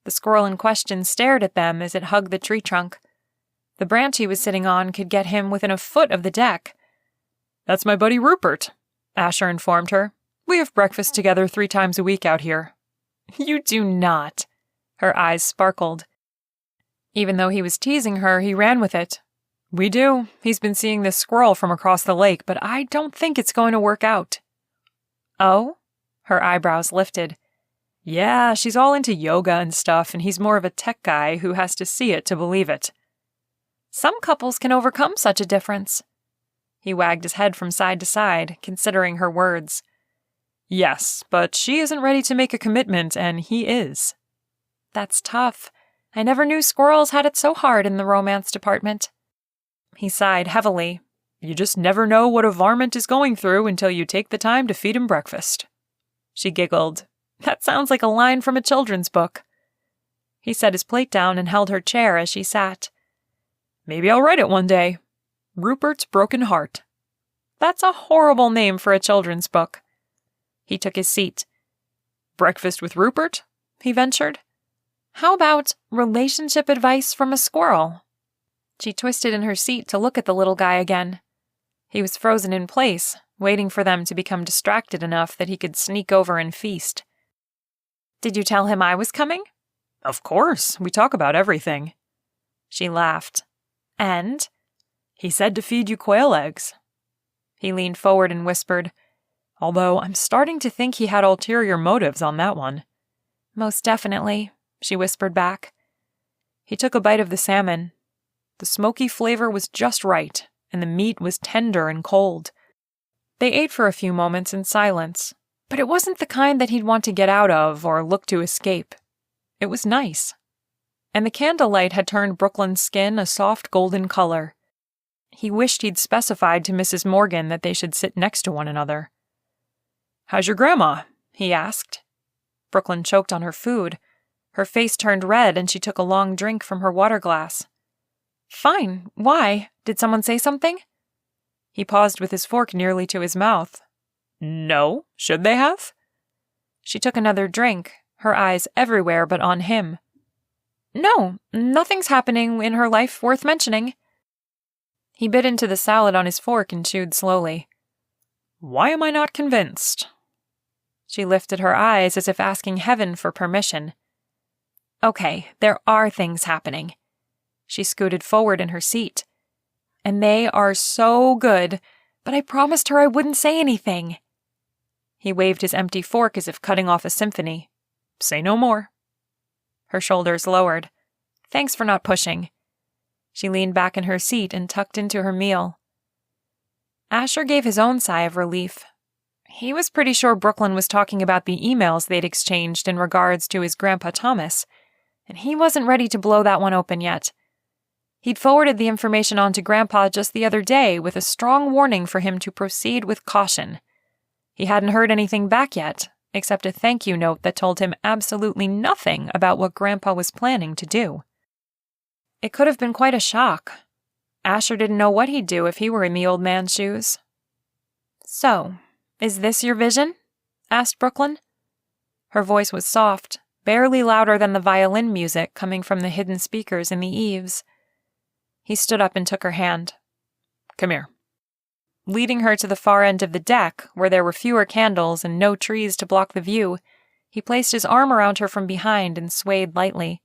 The squirrel in question stared at them as it hugged the tree trunk. The branch he was sitting on could get him within a foot of the deck. That's my buddy Rupert, Asher informed her. We have breakfast together 3 times a week out here. You do not. Her eyes sparkled. Even though he was teasing her, he ran with it. We do. He's been seeing this squirrel from across the lake, but I don't think it's going to work out. Oh? Her eyebrows lifted. Yeah, she's all into yoga and stuff, and he's more of a tech guy who has to see it to believe it. Some couples can overcome such a difference. He wagged his head from side to side, considering her words. Yes, but she isn't ready to make a commitment, and he is. That's tough. I never knew squirrels had it so hard in the romance department. He sighed heavily. You just never know what a varmint is going through until you take the time to feed him breakfast. She giggled. That sounds like a line from a children's book. He set his plate down and held her chair as she sat. Maybe I'll write it one day. Rupert's Broken Heart. That's a horrible name for a children's book. He took his seat. Breakfast with Rupert? He ventured. How about relationship advice from a squirrel? She twisted in her seat to look at the little guy again. He was frozen in place, waiting for them to become distracted enough that he could sneak over and feast. Did you tell him I was coming? Of course, we talk about everything. She laughed. And? He said to feed you quail eggs. He leaned forward and whispered, although I'm starting to think he had ulterior motives on that one. Most definitely, she whispered back. He took a bite of the salmon. The smoky flavor was just right, and the meat was tender and cold. They ate for a few moments in silence, but it wasn't the kind that he'd want to get out of or look to escape. It was nice. And the candlelight had turned Brooklyn's skin a soft golden color. He wished he'd specified to Mrs. Morgan that they should sit next to one another. How's your grandma? He asked. Brooklyn choked on her food. Her face turned red and she took a long drink from her water glass. Fine. Why? Did someone say something? He paused with his fork nearly to his mouth. No. Should they have? She took another drink, her eyes everywhere but on him. No, nothing's happening in her life worth mentioning. He bit into the salad on his fork and chewed slowly. Why am I not convinced? She lifted her eyes as if asking heaven for permission. Okay, there are things happening. She scooted forward in her seat. "And they are so good, but I promised her I wouldn't say anything." He waved his empty fork as if cutting off a symphony. "Say no more." Her shoulders lowered. "Thanks for not pushing." She leaned back in her seat and tucked into her meal. Asher gave his own sigh of relief. He was pretty sure Brooklyn was talking about the emails they'd exchanged in regards to his grandpa Thomas, and he wasn't ready to blow that one open yet. He'd forwarded the information on to Grandpa just the other day with a strong warning for him to proceed with caution. He hadn't heard anything back yet, except a thank you note that told him absolutely nothing about what Grandpa was planning to do. It could have been quite a shock. Asher didn't know what he'd do if he were in the old man's shoes. "So, is this your vision?" asked Brooklyn. Her voice was soft, barely louder than the violin music coming from the hidden speakers in the eaves. He stood up and took her hand. "Come here." Leading her to the far end of the deck, where there were fewer candles and no trees to block the view, he placed his arm around her from behind and swayed lightly.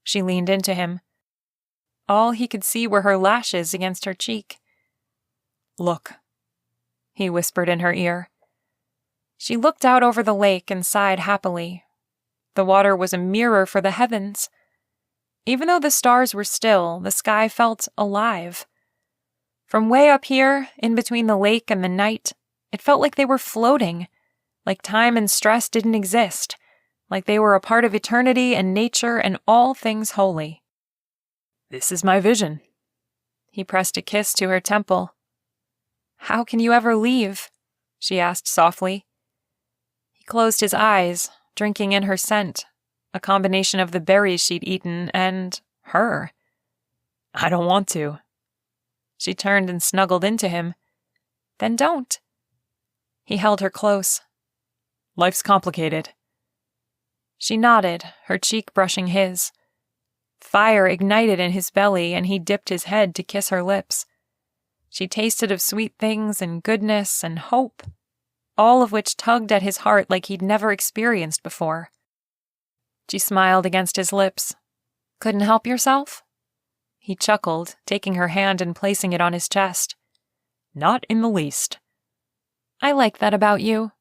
She leaned into him. All he could see were her lashes against her cheek. "Look," he whispered in her ear. She looked out over the lake and sighed happily. The water was a mirror for the heavens. Even though the stars were still, the sky felt alive. From way up here, in between the lake and the night, it felt like they were floating, like time and stress didn't exist, like they were a part of eternity and nature and all things holy. "This is my vision." He pressed a kiss to her temple. "How can you ever leave?" she asked softly. He closed his eyes, drinking in her scent, a combination of the berries she'd eaten and her. "I don't want to." She turned and snuggled into him. "Then don't." He held her close. "Life's complicated." She nodded, her cheek brushing his. Fire ignited in his belly, and he dipped his head to kiss her lips. She tasted of sweet things and goodness and hope, all of which tugged at his heart like he'd never experienced before. She smiled against his lips. "Couldn't help yourself?" He chuckled, taking her hand and placing it on his chest. "Not in the least." "I like that about you."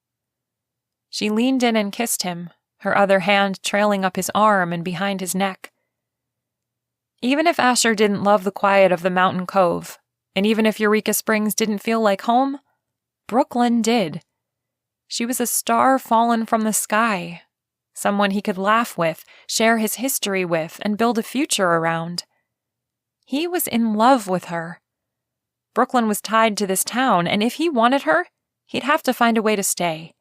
She leaned in and kissed him, her other hand trailing up his arm and behind his neck. Even if Asher didn't love the quiet of the mountain cove, and even if Eureka Springs didn't feel like home, Brooklyn did. She was a star fallen from the sky, someone he could laugh with, share his history with, and build a future around. He was in love with her. Brooklyn was tied to this town, and if he wanted her, he'd have to find a way to stay.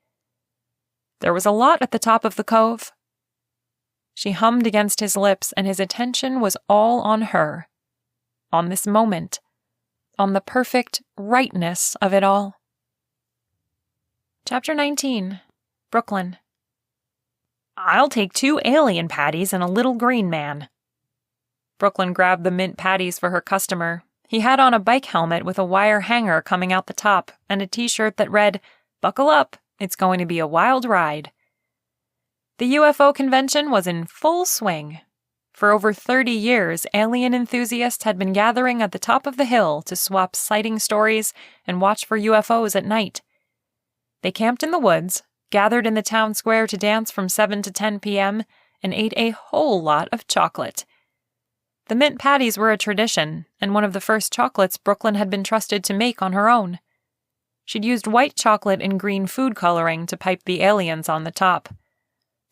There was a lot at the top of the cove. She hummed against his lips, and his attention was all on her, on this moment, on the perfect rightness of it all. Chapter 19. Brooklyn. "I'll take 2 alien patties and a little green man." Brooklyn grabbed the mint patties for her customer. He had on a bike helmet with a wire hanger coming out the top and a t-shirt that read, "Buckle up, it's going to be a wild ride." The UFO convention was in full swing. For over 30 years, alien enthusiasts had been gathering at the top of the hill to swap sighting stories and watch for UFOs at night. They camped in the woods, gathered in the town square to dance from 7 to 10 p.m., and ate a whole lot of chocolate. The mint patties were a tradition, and one of the first chocolates Brooklyn had been trusted to make on her own. She'd used white chocolate and green food coloring to pipe the aliens on the top.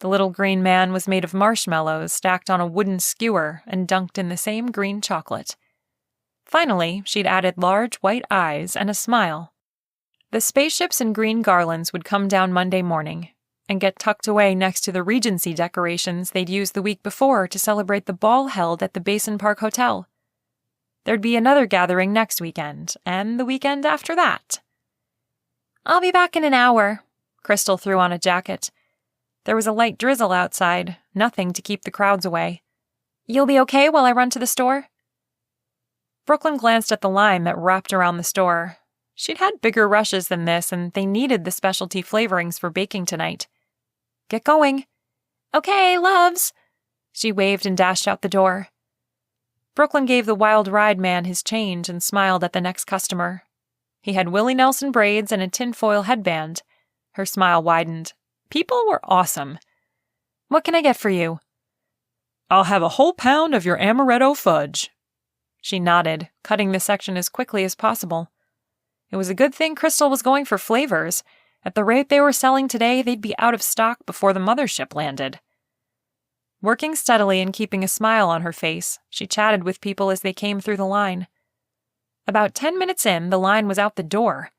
The little green man was made of marshmallows stacked on a wooden skewer and dunked in the same green chocolate. Finally, she'd added large white eyes and a smile. The spaceships and green garlands would come down Monday morning and get tucked away next to the Regency decorations they'd used the week before to celebrate the ball held at the Basin Park Hotel. There'd be another gathering next weekend, and the weekend after that. "I'll be back in an hour," Crystal threw on a jacket. There was a light drizzle outside, nothing to keep the crowds away. "You'll be okay while I run to the store?" Brooklyn glanced at the line that wrapped around the store. She'd had bigger rushes than this, and they needed the specialty flavorings for baking tonight. "Get going." "Okay, loves." She waved and dashed out the door. Brooklyn gave the wild ride man his change and smiled at the next customer. He had Willie Nelson braids and a tinfoil headband. Her smile widened. People were awesome. "What can I get for you?" "I'll have a whole pound of your amaretto fudge." She nodded, cutting the section as quickly as possible. It was a good thing Crystal was going for flavors. At the rate they were selling today, they'd be out of stock before the mothership landed. Working steadily and keeping a smile on her face, she chatted with people as they came through the line. About 10 minutes in, the line was out the door.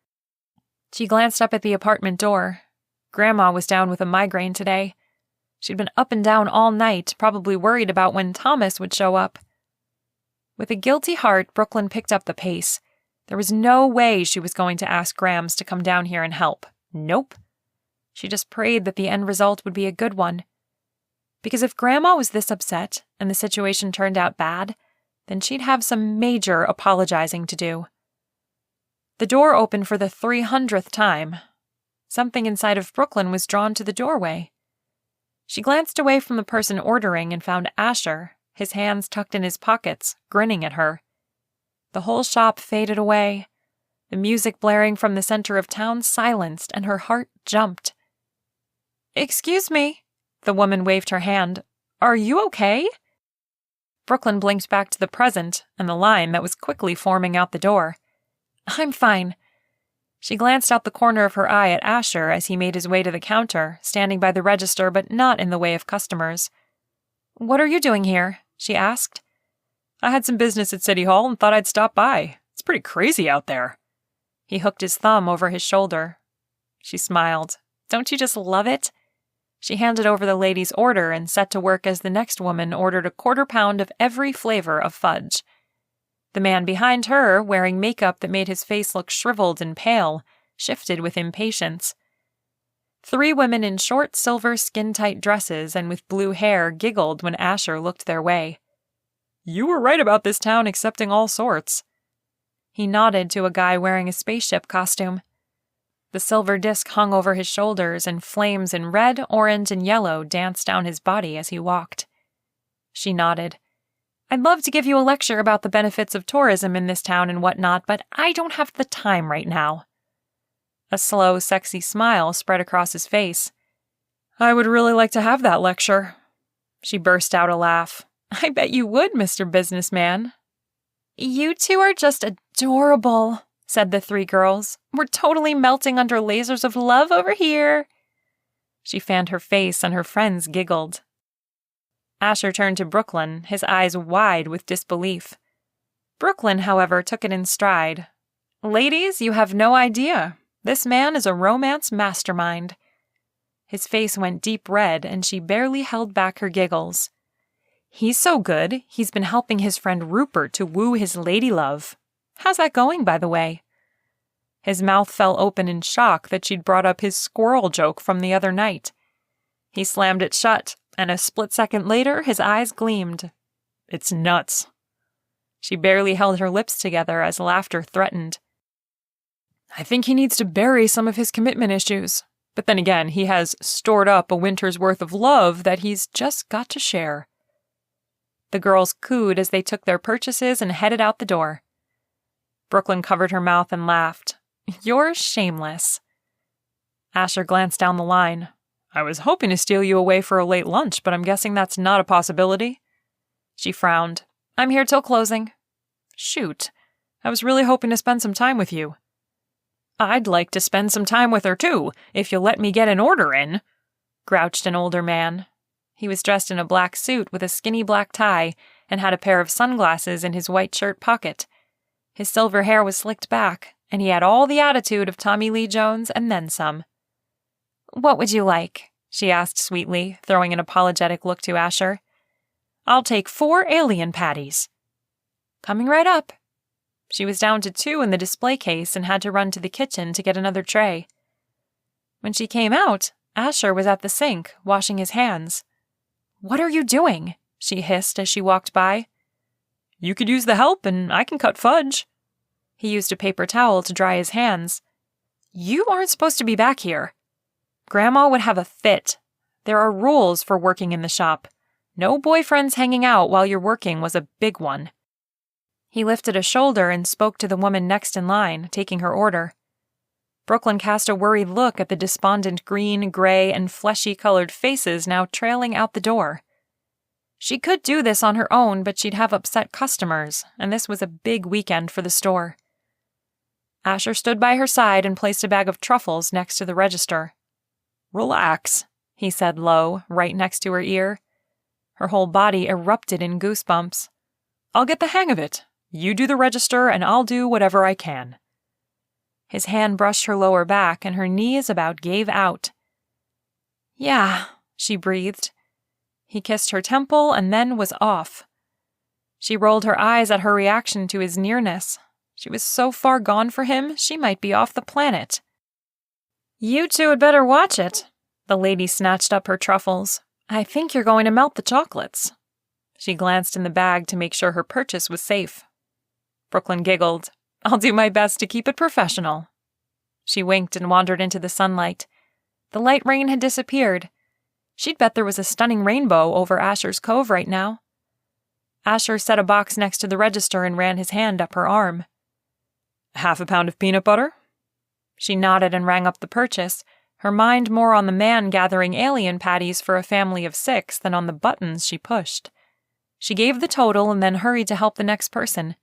She glanced up at the apartment door. Grandma was down with a migraine today. She'd been up and down all night, probably worried about when Thomas would show up. With a guilty heart, Brooklyn picked up the pace. There was no way she was going to ask Grams to come down here and help. Nope. She just prayed that the end result would be a good one. Because if Grandma was this upset and the situation turned out bad, then she'd have some major apologizing to do. The door opened for the 300th time. Something inside of Brooklyn was drawn to the doorway. She glanced away from the person ordering and found Asher, his hands tucked in his pockets, grinning at her. The whole shop faded away. The music blaring from the center of town silenced, and her heart jumped. "Excuse me," the woman waved her hand. "Are you okay?" Brooklyn blinked back to the present and the line that was quickly forming out the door. "I'm fine." She glanced out the corner of her eye at Asher as he made his way to the counter, standing by the register but not in the way of customers. "What are you doing here?" she asked. "I had some business at City Hall and thought I'd stop by. It's pretty crazy out there." He hooked his thumb over his shoulder. She smiled. "Don't you just love it?" She handed over the lady's order and set to work as the next woman ordered a 1/4 pound of every flavor of fudge. The man behind her, wearing makeup that made his face look shriveled and pale, shifted with impatience. 3 women in short silver skin-tight dresses and with blue hair giggled when Asher looked their way. "You were right about this town accepting all sorts." He nodded to a guy wearing a spaceship costume. The silver disc hung over his shoulders, and flames in red, orange, and yellow danced down his body as he walked. She nodded. "I'd love to give you a lecture about the benefits of tourism in this town and whatnot, but I don't have the time right now." A slow, sexy smile spread across his face. "I would really like to have that lecture." She burst out a laugh. "I bet you would, Mr. Businessman." "You two are just adorable," said the 3 girls. "We're totally melting under lasers of love over here." She fanned her face and her friends giggled. Asher turned to Brooklyn, his eyes wide with disbelief. Brooklyn, however, took it in stride. "Ladies, you have no idea. This man is a romance mastermind." His face went deep red, and she barely held back her giggles. "He's so good, he's been helping his friend Rupert to woo his ladylove. How's that going, by the way?" His mouth fell open in shock that she'd brought up his squirrel joke from the other night. He slammed it shut, and a split second later his eyes gleamed. "It's nuts." She barely held her lips together as laughter threatened. "I think he needs to bury some of his commitment issues. But then again, he has stored up a winter's worth of love that he's just got to share." The girls cooed as they took their purchases and headed out the door. Brooklyn covered her mouth and laughed. "You're shameless." Asher glanced down the line. "I was hoping to steal you away for a late lunch, but I'm guessing that's not a possibility." She frowned. "I'm here till closing." "Shoot. I was really hoping to spend some time with you." "I'd like to spend some time with her, too, if you'll let me get an order in," grouched an older man. He was dressed in a black suit with a skinny black tie and had a pair of sunglasses in his white shirt pocket. His silver hair was slicked back, and he had all the attitude of Tommy Lee Jones and then some. "What would you like?" she asked sweetly, throwing an apologetic look to Asher. "I'll take 4 alien patties." "Coming right up." She was down to 2 in the display case and had to run to the kitchen to get another tray. When she came out, Asher was at the sink, washing his hands. "What are you doing?" she hissed as she walked by. "You could use the help, and I can cut fudge." He used a paper towel to dry his hands. "You aren't supposed to be back here." Grandma would have a fit. There are rules for working in the shop. No boyfriends hanging out while you're working was a big one. He lifted a shoulder and spoke to the woman next in line, taking her order. Brooklyn cast a worried look at the despondent green, gray, and fleshy-colored faces now trailing out the door. She could do this on her own, but she'd have upset customers, and this was a big weekend for the store. Asher stood by her side and placed a bag of truffles next to the register. "Relax," he said low, right next to her ear. Her whole body erupted in goosebumps. "I'll get the hang of it. You do the register, and I'll do whatever I can." His hand brushed her lower back, and her knees about gave out. "Yeah," she breathed. He kissed her temple and then was off. She rolled her eyes at her reaction to his nearness. She was so far gone for him, she might be off the planet. "You two had better watch it." The lady snatched up her truffles. "I think you're going to melt the chocolates." She glanced in the bag to make sure her purchase was safe. Brooklyn giggled. "I'll do my best to keep it professional." She winked and wandered into the sunlight. The light rain had disappeared. She'd bet there was a stunning rainbow over Asher's Cove right now. Asher set a box next to the register and ran his hand up her arm. "Half a pound of peanut butter?" She nodded and rang up the purchase, her mind more on the man gathering alien patties for a family of 6 than on the buttons she pushed. She gave the total and then hurried to help the next person.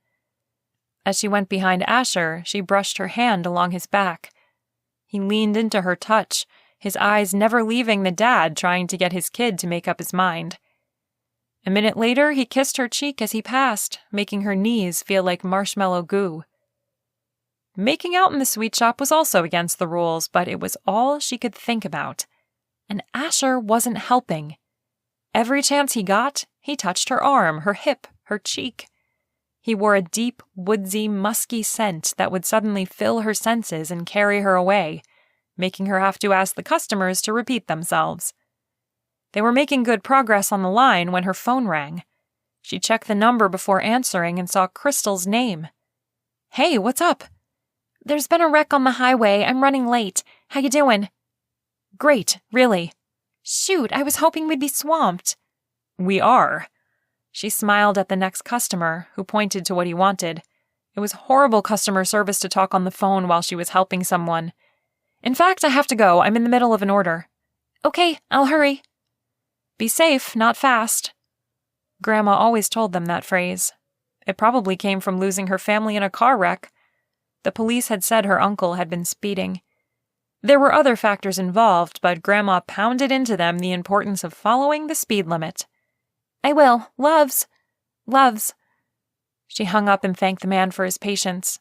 As she went behind Asher, she brushed her hand along his back. He leaned into her touch, his eyes never leaving the dad trying to get his kid to make up his mind. A minute later, he kissed her cheek as he passed, making her knees feel like marshmallow goo. Making out in the sweet shop was also against the rules, but it was all she could think about. And Asher wasn't helping. Every chance he got, he touched her arm, her hip, her cheek. He wore a deep, woodsy, musky scent that would suddenly fill her senses and carry her away, making her have to ask the customers to repeat themselves. They were making good progress on the line when her phone rang. She checked the number before answering and saw Crystal's name. "Hey, what's up?" "There's been a wreck on the highway. I'm running late. How you doing?" "Great, really." "Shoot, I was hoping we'd be swamped." "We are." She smiled at the next customer, who pointed to what he wanted. It was horrible customer service to talk on the phone while she was helping someone. "In fact, I have to go. I'm in the middle of an order." "Okay, I'll hurry." Be safe, not fast. Grandma always told them that phrase. It probably came from losing her family in a car wreck. The police had said her uncle had been speeding. There were other factors involved, but Grandma pounded into them the importance of following the speed limit. "I will. Loves. Loves." She hung up and thanked the man for his patience.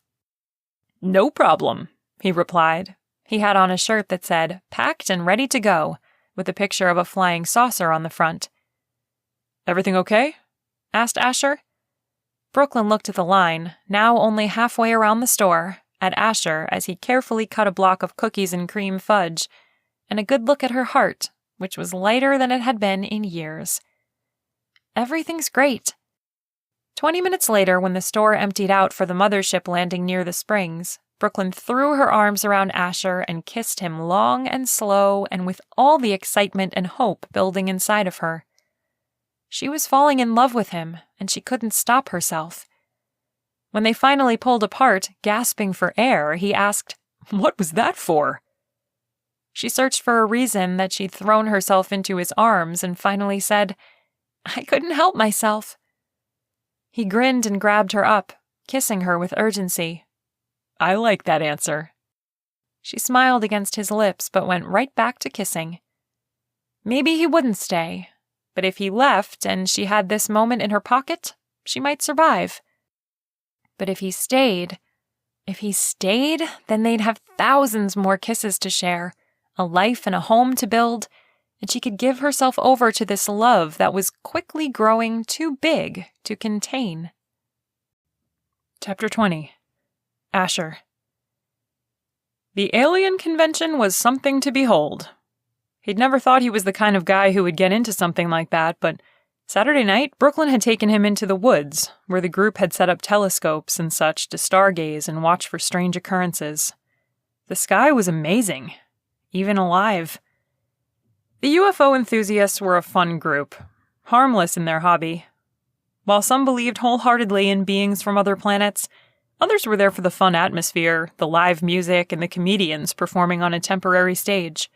"No problem," he replied. He had on a shirt that said, "Packed and ready to go," with a picture of a flying saucer on the front. "Everything okay?" asked Asher. Brooklyn looked at the line, now only halfway around the store, at Asher as he carefully cut a block of cookies and cream fudge, and a good look at her heart, which was lighter than it had been in years. "Everything's great." 20 minutes later, when the store emptied out for the mothership landing near the springs, Brooklyn threw her arms around Asher and kissed him long and slow and with all the excitement and hope building inside of her. She was falling in love with him, and she couldn't stop herself. When they finally pulled apart, gasping for air, he asked, "What was that for?" She searched for a reason that she'd thrown herself into his arms and finally said, "I couldn't help myself." He grinned and grabbed her up, kissing her with urgency. "I like that answer." She smiled against his lips but went right back to kissing. Maybe he wouldn't stay, but if he left and she had this moment in her pocket, she might survive. But if he stayed, then they'd have thousands more kisses to share, a life and a home to build, and she could give herself over to this love that was quickly growing too big to contain. Chapter 20. Asher. The alien convention was something to behold. He'd never thought he was the kind of guy who would get into something like that, but Saturday night, Brooklyn had taken him into the woods, where the group had set up telescopes and such to stargaze and watch for strange occurrences. The sky was amazing, even alive. The UFO enthusiasts were a fun group, harmless in their hobby. While some believed wholeheartedly in beings from other planets, others were there for the fun atmosphere, the live music, and the comedians performing on a temporary stage.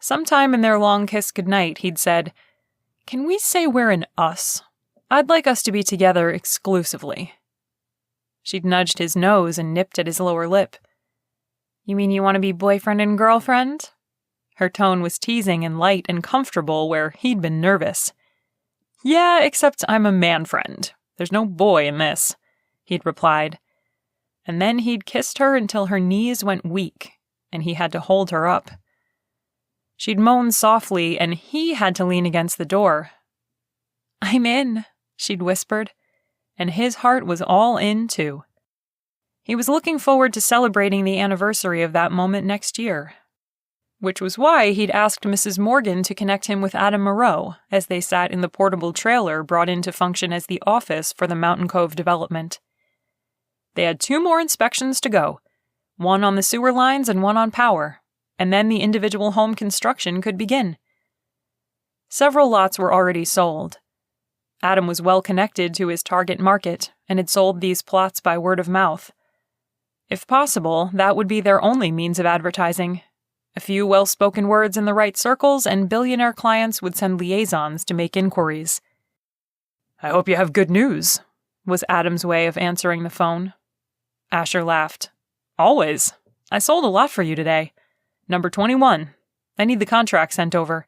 Sometime in their long kiss goodnight, he'd said, "Can we say we're an us? I'd like us to be together exclusively." She'd nudged his nose and nipped at his lower lip. "You mean you want to be boyfriend and girlfriend?" Her tone was teasing and light and comfortable where he'd been nervous. "Yeah, except I'm a man friend. There's no boy in this," he'd replied. And then he'd kissed her until her knees went weak, and he had to hold her up. She'd moaned softly, and he had to lean against the door. "I'm in," she'd whispered, and his heart was all in, too. He was looking forward to celebrating the anniversary of that moment next year, which was why he'd asked Mrs. Morgan to connect him with Adam Moreau as they sat in the portable trailer brought in to function as the office for the Mountain Cove development. They had 2 more inspections to go, one on the sewer lines and one on power, and then the individual home construction could begin. Several lots were already sold. Adam was well connected to his target market and had sold these plots by word of mouth. If possible, that would be their only means of advertising. A few well-spoken words in the right circles, and billionaire clients would send liaisons to make inquiries. "I hope you have good news," was Adam's way of answering the phone. Asher laughed. "Always. I sold a lot for you today. Number 21. I need the contract sent over."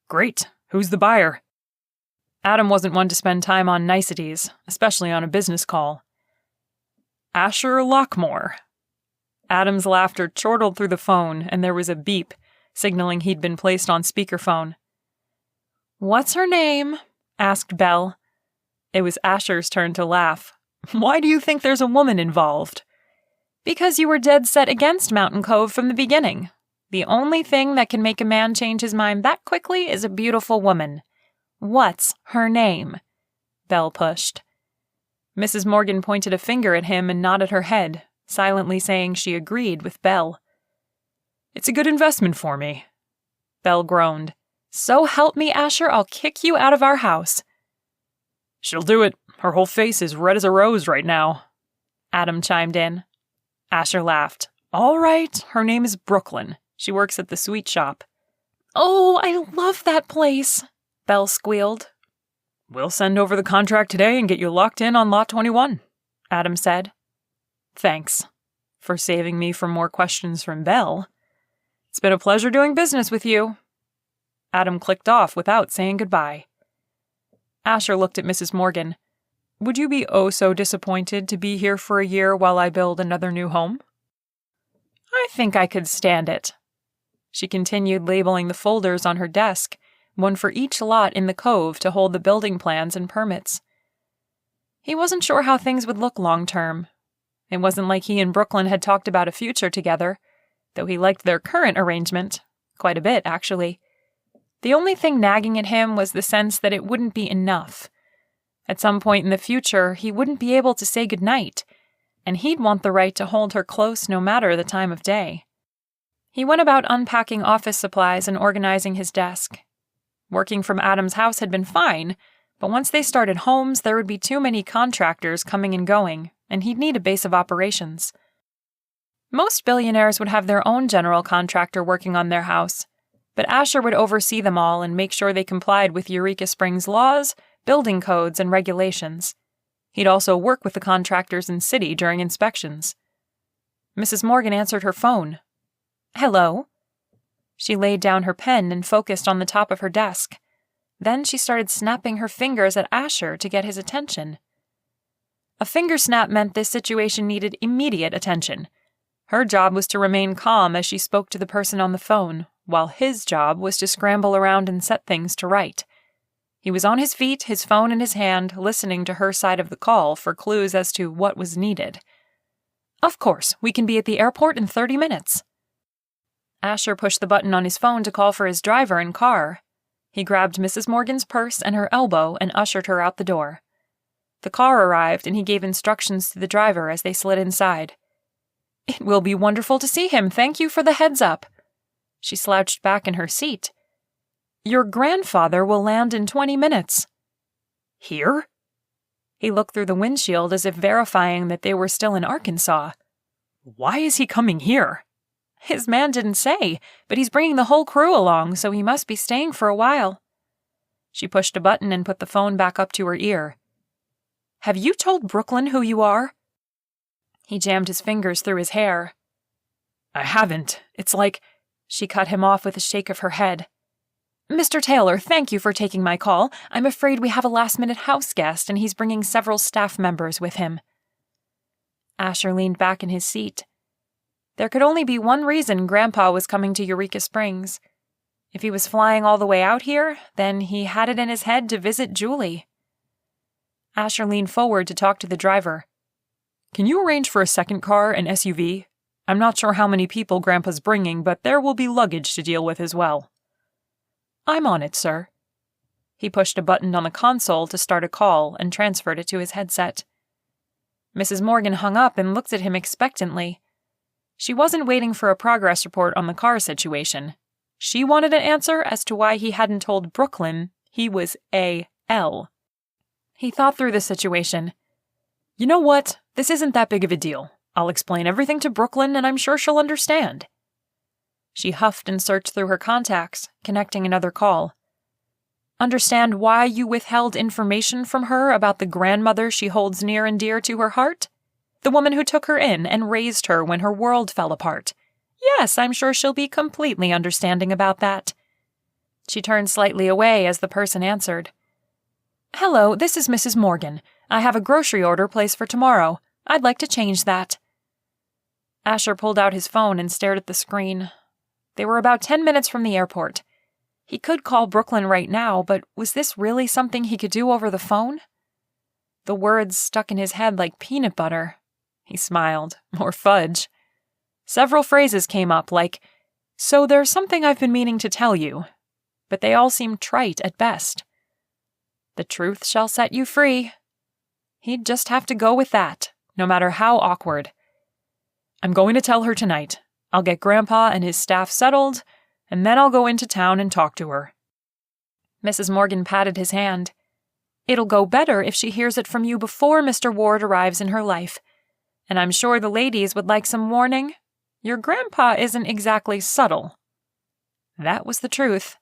"Great. Who's the buyer?" Adam wasn't one to spend time on niceties, especially on a business call. "Asher Lockmore." Adam's laughter chortled through the phone, and there was a beep, signaling he'd been placed on speakerphone. "What's her name?" asked Belle. It was Asher's turn to laugh. "Why do you think there's a woman involved?" "Because you were dead set against Mountain Cove from the beginning. The only thing that can make a man change his mind that quickly is a beautiful woman. What's her name?" Belle pushed. Mrs. Morgan pointed a finger at him and nodded her head, silently saying she agreed with Belle. "It's a good investment for me." Belle groaned. "So help me, Asher, I'll kick you out of our house." "She'll do it. Her whole face is red as a rose right now." Adam chimed in. Asher laughed. "All right, her name is Brooklyn. She works at the sweet shop." "Oh, I love that place," Belle squealed. "We'll send over the contract today and get you locked in on Lot 21, Adam said. "Thanks for saving me from more questions from Belle. It's been a pleasure doing business with you." Adam clicked off without saying goodbye. Asher looked at Mrs. Morgan. "Would you be oh so disappointed to be here for a year while I build another new home?" "I think I could stand it." She continued labeling the folders on her desk, one for each lot in the cove to hold the building plans and permits. He wasn't sure how things would look long-term. It wasn't like he and Brooklyn had talked about a future together, though he liked their current arrangement. Quite a bit, actually. The only thing nagging at him was the sense that it wouldn't be enough. At some point in the future, he wouldn't be able to say goodnight, and he'd want the right to hold her close no matter the time of day. He went about unpacking office supplies and organizing his desk. Working from Adam's house had been fine, but once they started homes, there would be too many contractors coming and going, and he'd need a base of operations. Most billionaires would have their own general contractor working on their house, but Asher would oversee them all and make sure they complied with Eureka Springs laws, building codes, and regulations. He'd also work with the contractors in city during inspections. Mrs. Morgan answered her phone. "Hello?" She laid down her pen and focused on the top of her desk. Then she started snapping her fingers at Asher to get his attention. A finger snap meant this situation needed immediate attention. Her job was to remain calm as she spoke to the person on the phone, while his job was to scramble around and set things to right. He was on his feet, his phone in his hand, listening to her side of the call for clues as to what was needed. "Of course, we can be at the airport in 30 minutes. Asher pushed the button on his phone to call for his driver and car. He grabbed Mrs. Morgan's purse and her elbow and ushered her out the door. The car arrived, and he gave instructions to the driver as they slid inside. "It will be wonderful to see him. Thank you for the heads up." She slouched back in her seat. "Your grandfather will land in 20 minutes. Here? He looked through the windshield as if verifying that they were still in Arkansas. Why is he coming here? His man didn't say, but he's bringing the whole crew along, so he must be staying for a while. She pushed a button and put the phone back up to her ear. Have you told Brooklyn who you are? He jammed his fingers through his hair. I haven't. It's like... She cut him off with a shake of her head. Mr. Taylor, thank you for taking my call. I'm afraid we have a last-minute house guest, and he's bringing several staff members with him. Asher leaned back in his seat. There could only be one reason Grandpa was coming to Eureka Springs. If he was flying all the way out here, then he had it in his head to visit Julie. Asher leaned forward to talk to the driver. Can you arrange for a second car, an SUV? I'm not sure how many people Grandpa's bringing, but there will be luggage to deal with as well. I'm on it, sir. He pushed a button on the console to start a call and transferred it to his headset. Mrs. Morgan hung up and looked at him expectantly. She wasn't waiting for a progress report on the car situation. She wanted an answer as to why he hadn't told Brooklyn he was A.L. He thought through the situation. You know what? This isn't that big of a deal. I'll explain everything to Brooklyn, and I'm sure she'll understand. She huffed and searched through her contacts, connecting another call. Understand why you withheld information from her about the grandmother she holds near and dear to her heart? The woman who took her in and raised her when her world fell apart. Yes, I'm sure she'll be completely understanding about that. She turned slightly away as the person answered. Hello, this is Mrs. Morgan. I have a grocery order placed for tomorrow. I'd like to change that. Asher pulled out his phone and stared at the screen. They were about 10 minutes from the airport. He could call Brooklyn right now, but was this really something he could do over the phone? The words stuck in his head like peanut butter. He smiled. Or fudge. Several phrases came up like, so there's something I've been meaning to tell you, but they all seemed trite at best. The truth shall set you free. He'd just have to go with that, no matter how awkward. I'm going to tell her tonight. I'll get Grandpa and his staff settled, and then I'll go into town and talk to her. Mrs. Morgan patted his hand. It'll go better if she hears it from you before Mr. Ward arrives in her life. And I'm sure the ladies would like some warning. Your grandpa isn't exactly subtle. That was the truth.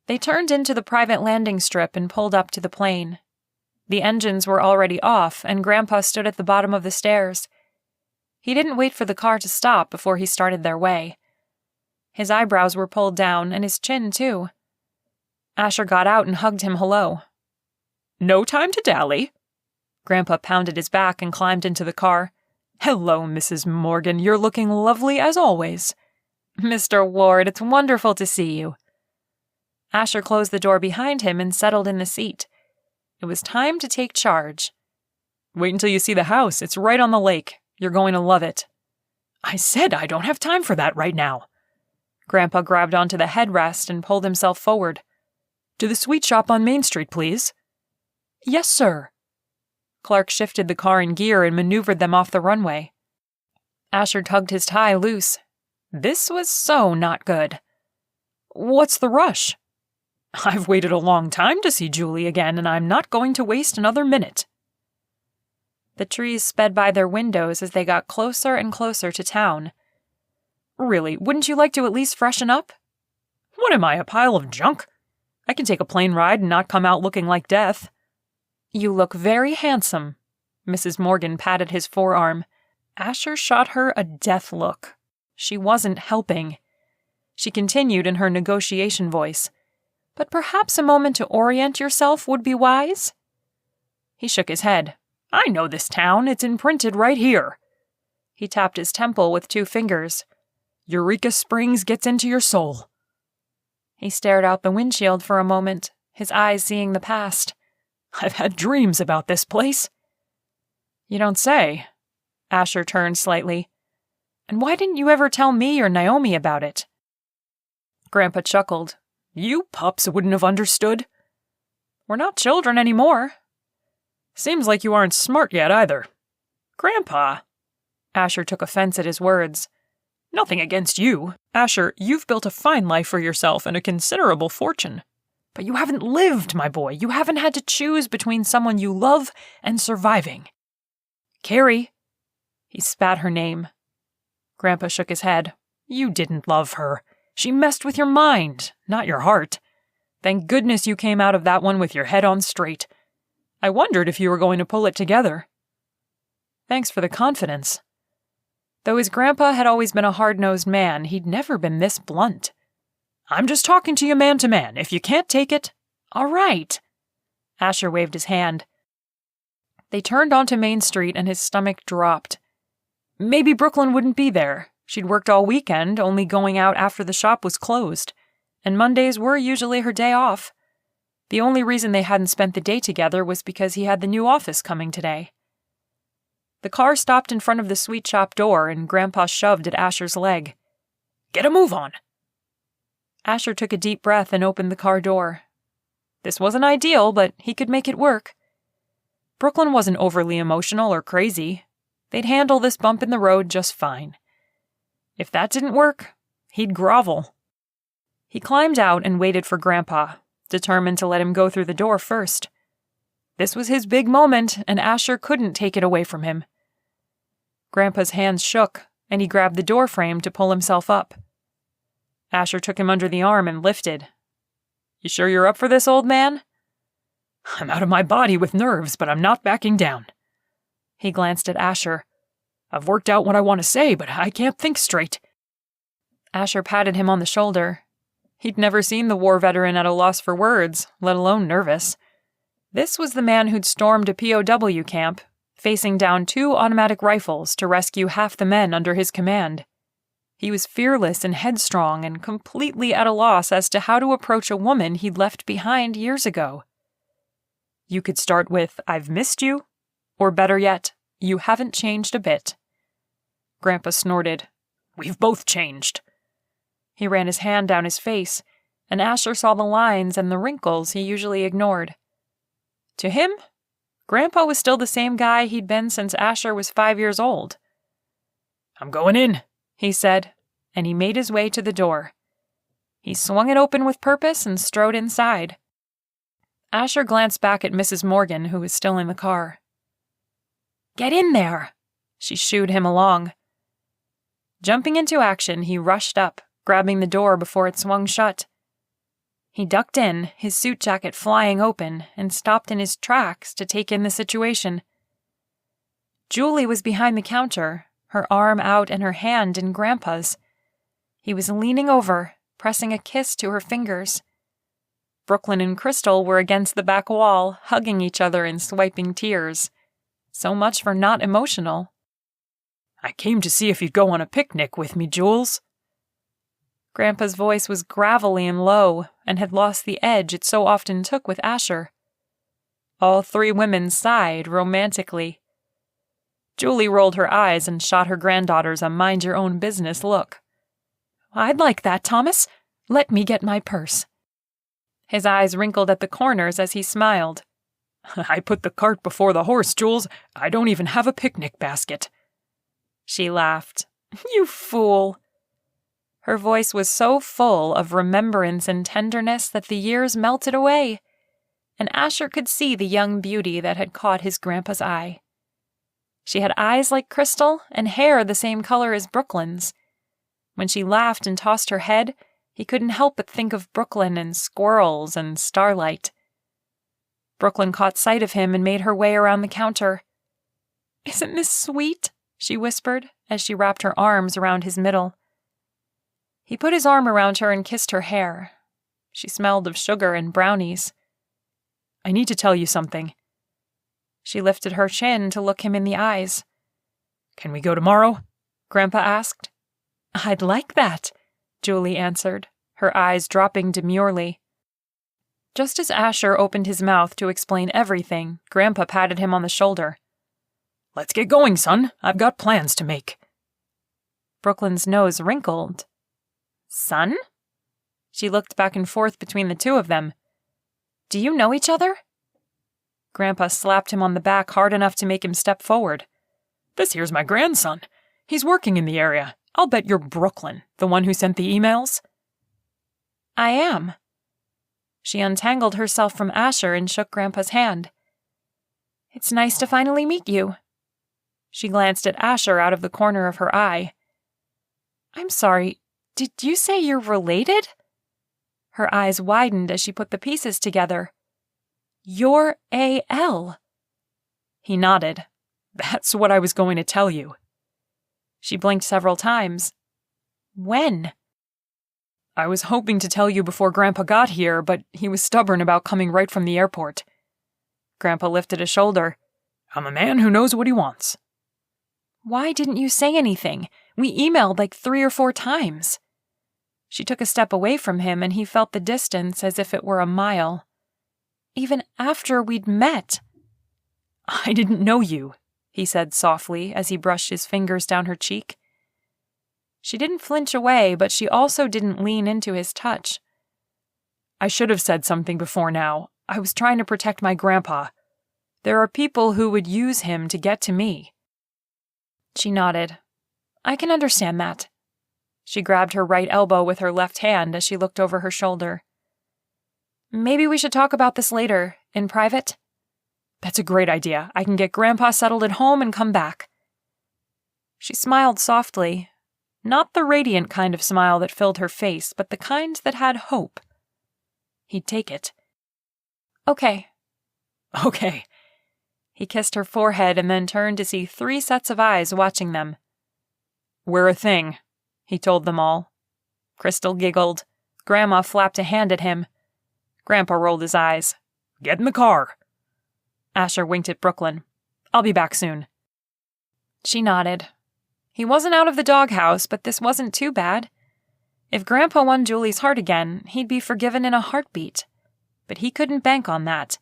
They turned into the private landing strip and pulled up to the plane. The engines were already off, and Grandpa stood at the bottom of the stairs. He didn't wait for the car to stop before he started their way. His eyebrows were pulled down, and his chin, too. Asher got out and hugged him hello. No time to dally. Grandpa pounded his back and climbed into the car. Hello, Mrs. Morgan. You're looking lovely as always. Mr. Ward, it's wonderful to see you. Asher closed the door behind him and settled in the seat. It was time to take charge. Wait until you see the house. It's right on the lake. You're going to love it. I said I don't have time for that right now. Grandpa grabbed onto the headrest and pulled himself forward. To the sweet shop on Main Street, please. Yes, sir. Clark shifted the car in gear and maneuvered them off the runway. Asher tugged his tie loose. This was so not good. What's the rush? I've waited a long time to see Julie again, and I'm not going to waste another minute. The trees sped by their windows as they got closer and closer to town. Really, wouldn't you like to at least freshen up? What am I, a pile of junk? I can take a plane ride and not come out looking like death. You look very handsome. Mrs. Morgan patted his forearm. Asher shot her a death look. She wasn't helping. She continued in her negotiation voice. But perhaps a moment to orient yourself would be wise? He shook his head. I know this town. It's imprinted right here. He tapped his temple with 2 fingers. Eureka Springs gets into your soul. He stared out the windshield for a moment, his eyes seeing the past. I've had dreams about this place. You don't say. Asher turned slightly. And why didn't you ever tell me or Naomi about it? Grandpa chuckled. You pups wouldn't have understood. We're not children anymore. Seems like you aren't smart yet either. Grandpa. Asher took offense at his words. Nothing against you. Asher, you've built a fine life for yourself and a considerable fortune. But you haven't lived, my boy. You haven't had to choose between someone you love and surviving. Carrie. He spat her name. Grandpa shook his head. You didn't love her. She messed with your mind, not your heart. Thank goodness you came out of that one with your head on straight. I wondered if you were going to pull it together. Thanks for the confidence. Though his grandpa had always been a hard-nosed man, he'd never been this blunt. I'm just talking to you man to man. If you can't take it, all right. Asher waved his hand. They turned onto Main Street and his stomach dropped. Maybe Brooklyn wouldn't be there. She'd worked all weekend, only going out after the shop was closed, and Mondays were usually her day off. The only reason they hadn't spent the day together was because he had the new office coming today. The car stopped in front of the sweet shop door, and Grandpa shoved at Asher's leg. Get a move on! Asher took a deep breath and opened the car door. This wasn't ideal, but he could make it work. Brooklyn wasn't overly emotional or crazy. They'd handle this bump in the road just fine. If that didn't work, he'd grovel. He climbed out and waited for Grandpa, determined to let him go through the door first. This was his big moment, and Asher couldn't take it away from him. Grandpa's hands shook, and he grabbed the door frame to pull himself up. Asher took him under the arm and lifted. You sure you're up for this, old man? I'm out of my body with nerves, but I'm not backing down. He glanced at Asher. I've worked out what I want to say, but I can't think straight. Asher patted him on the shoulder. He'd never seen the war veteran at a loss for words, let alone nervous. This was the man who'd stormed a POW camp, facing down 2 automatic rifles to rescue half the men under his command. He was fearless and headstrong and completely at a loss as to how to approach a woman he'd left behind years ago. You could start with, I've missed you, or better yet, you haven't changed a bit. Grandpa snorted. We've both changed. He ran his hand down his face, and Asher saw the lines and the wrinkles he usually ignored. To him, Grandpa was still the same guy he'd been since Asher was 5 years old. I'm going in, he said, and he made his way to the door. He swung it open with purpose and strode inside. Asher glanced back at Mrs. Morgan, who was still in the car. Get in there! She shooed him along. Jumping into action, he rushed up, grabbing the door before it swung shut. He ducked in, his suit jacket flying open, and stopped in his tracks to take in the situation. Julie was behind the counter, her arm out and her hand in Grandpa's. He was leaning over, pressing a kiss to her fingers. Brooklyn and Crystal were against the back wall, hugging each other and swiping tears. So much for not emotional. I came to see if you'd go on a picnic with me, Jules. Grandpa's voice was gravelly and low, and had lost the edge it so often took with Asher. All 3 women sighed romantically. Julie rolled her eyes and shot her granddaughters a mind-your-own-business look. I'd like that, Thomas. Let me get my purse. His eyes wrinkled at the corners as he smiled. I put the cart before the horse, Jules. I don't even have a picnic basket. She laughed. You fool. Her voice was so full of remembrance and tenderness that the years melted away, and Asher could see the young beauty that had caught his grandpa's eye. She had eyes like Crystal and hair the same color as Brooklyn's. When she laughed and tossed her head, he couldn't help but think of Brooklyn and squirrels and starlight. Brooklyn caught sight of him and made her way around the counter. Isn't this sweet? She whispered as she wrapped her arms around his middle. He put his arm around her and kissed her hair. She smelled of sugar and brownies. I need to tell you something. She lifted her chin to look him in the eyes. Can we go tomorrow? Grandpa asked. I'd like that, Julie answered, her eyes dropping demurely. Just as Asher opened his mouth to explain everything, Grandpa patted him on the shoulder. Let's get going, son. I've got plans to make. Brooklyn's nose wrinkled. Son? She looked back and forth between the 2 of them. Do you know each other? Grandpa slapped him on the back hard enough to make him step forward. This here's my grandson. He's working in the area. I'll bet you're Brooklyn, the one who sent the emails. I am. She untangled herself from Asher and shook Grandpa's hand. "It's nice to finally meet you." She glanced at Asher out of the corner of her eye. "I'm sorry, did you say you're related?" Her eyes widened as she put the pieces together. "You're A.L." He nodded. "That's what I was going to tell you." She blinked several times. "When?" "I was hoping to tell you before Grandpa got here, but he was stubborn about coming right from the airport." Grandpa lifted a shoulder. "I'm a man who knows what he wants." "Why didn't you say anything? We emailed like 3 or 4 times." She took a step away from him and he felt the distance as if it were a mile. "Even after we'd met." "I didn't know you," he said softly as he brushed his fingers down her cheek. She didn't flinch away, but she also didn't lean into his touch. "I should have said something before now. I was trying to protect my grandpa. There are people who would use him to get to me." She nodded. "I can understand that." She grabbed her right elbow with her left hand as she looked over her shoulder. "Maybe we should talk about this later, in private?" "That's a great idea. I can get Grandpa settled at home and come back." She smiled softly. Not the radiant kind of smile that filled her face, but the kind that had hope. He'd take it. "Okay." "Okay." He kissed her forehead and then turned to see 3 sets of eyes watching them. "We're a thing," he told them all. Crystal giggled. Grandma flapped a hand at him. Grandpa rolled his eyes. "Get in the car." Asher winked at Brooklyn. "I'll be back soon." She nodded. He wasn't out of the doghouse, but this wasn't too bad. If Grandpa won Julie's heart again, he'd be forgiven in a heartbeat. But he couldn't bank on that.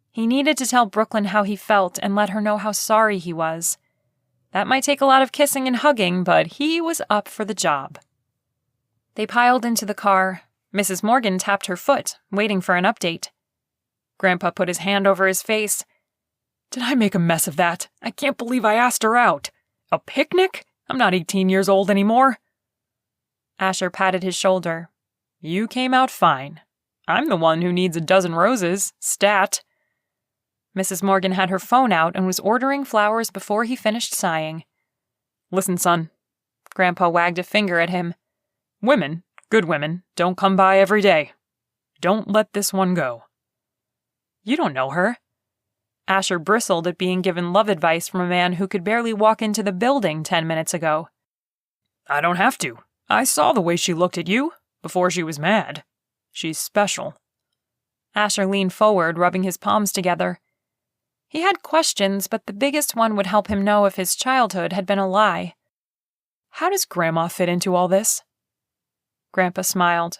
He needed to tell Brooklyn how he felt and let her know how sorry he was. That might take a lot of kissing and hugging, but he was up for the job. They piled into the car. Mrs. Morgan tapped her foot, waiting for an update. Grandpa put his hand over his face. "Did I make a mess of that? I can't believe I asked her out. A picnic? I'm not 18 years old anymore." Asher patted his shoulder. "You came out fine. I'm the one who needs a dozen roses. Stat." Mrs. Morgan had her phone out and was ordering flowers before he finished sighing. "Listen, son." Grandpa wagged a finger at him. "Women, good women, don't come by every day. Don't let this one go." "You don't know her." Asher bristled at being given love advice from a man who could barely walk into the building 10 minutes ago. "I don't have to. I saw the way she looked at you, before she was mad. She's special." Asher leaned forward, rubbing his palms together. He had questions, but the biggest one would help him know if his childhood had been a lie. "How does Grandma fit into all this?" Grandpa smiled.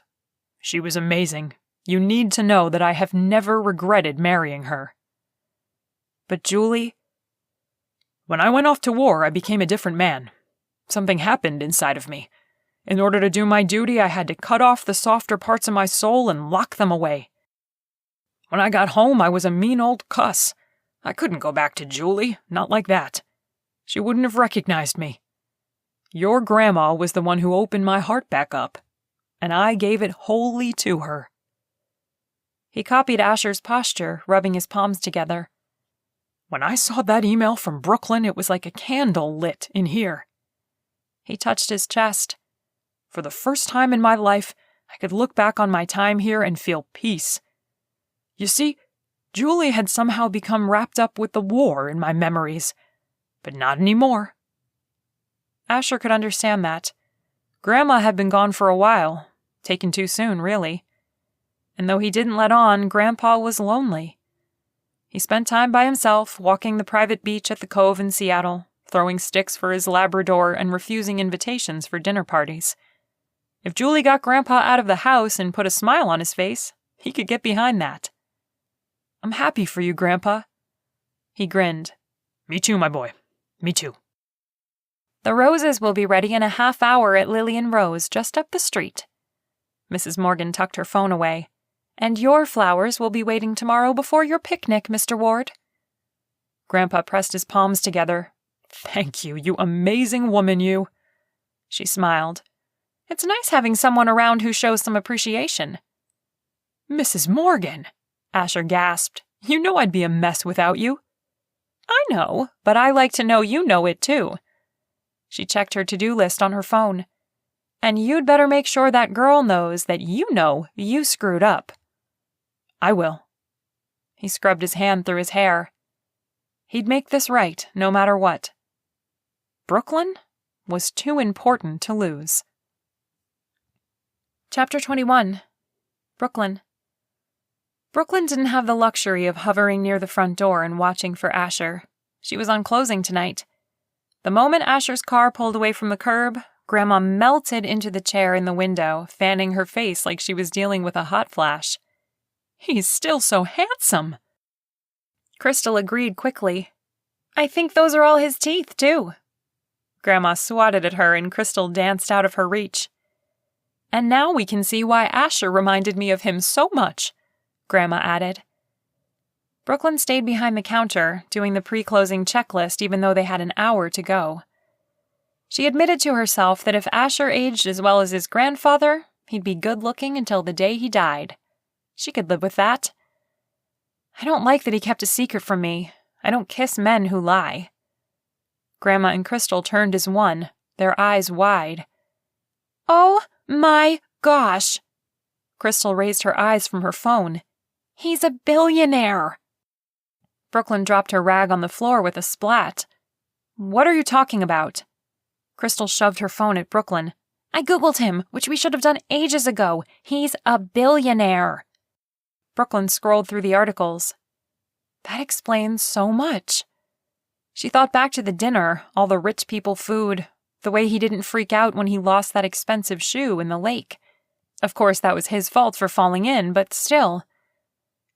"She was amazing. You need to know that I have never regretted marrying her." "But Julie?" "When I went off to war, I became a different man. Something happened inside of me. In order to do my duty, I had to cut off the softer parts of my soul and lock them away. When I got home, I was a mean old cuss. I couldn't go back to Julie, not like that. She wouldn't have recognized me. Your grandma was the one who opened my heart back up, and I gave it wholly to her." He copied Asher's posture, rubbing his palms together. "When I saw that email from Brooklyn, it was like a candle lit in here." He touched his chest. "For the first time in my life, I could look back on my time here and feel peace. You see, Julie had somehow become wrapped up with the war in my memories, but not anymore." Asher could understand that. Grandma had been gone for a while, taken too soon, really. And though he didn't let on, Grandpa was lonely. He spent time by himself, walking the private beach at the Cove in Seattle, throwing sticks for his Labrador and refusing invitations for dinner parties. If Julie got Grandpa out of the house and put a smile on his face, he could get behind that. "I'm happy for you, Grandpa." He grinned. "Me too, my boy. Me too." "The roses will be ready in a half hour at Lily and Rose, just up the street." Mrs. Morgan tucked her phone away. "And your flowers will be waiting tomorrow before your picnic, Mr. Ward." Grandpa pressed his palms together. "Thank you, you amazing woman, you." She smiled. "It's nice having someone around who shows some appreciation." Mrs. Morgan, Asher gasped. You know I'd be a mess without you. I know, but I like to know you know it too. She checked her to-do list on her phone. And you'd better make sure that girl knows that you know you screwed up. I will. He scrubbed his hand through his hair. He'd make this right, no matter what. Brooklyn was too important to lose. Chapter 21. Brooklyn. Brooklyn didn't have the luxury of hovering near the front door and watching for Asher. She was on closing tonight. The moment Asher's car pulled away from the curb, Grandma melted into the chair in the window, fanning her face like she was dealing with a hot flash. He's still so handsome. Crystal agreed quickly. I think those are all his teeth, too. Grandma swatted at her and Crystal danced out of her reach. And now we can see why Asher reminded me of him so much, Grandma added. Brooklyn stayed behind the counter, doing the pre-closing checklist even though they had an hour to go. She admitted to herself that if Asher aged as well as his grandfather, he'd be good-looking until the day he died. She could live with that. I don't like that he kept a secret from me. I don't kiss men who lie. Grandma and Crystal turned as one, their eyes wide. Oh my gosh! Crystal raised her eyes from her phone. He's a billionaire! Brooklyn dropped her rag on the floor with a splat. What are you talking about? Crystal shoved her phone at Brooklyn. I Googled him, which we should have done ages ago. He's a billionaire. Brooklyn scrolled through the articles. That explains so much. She thought back to the dinner, all the rich people food, the way he didn't freak out when he lost that expensive shoe in the lake. Of course, that was his fault for falling in, but still.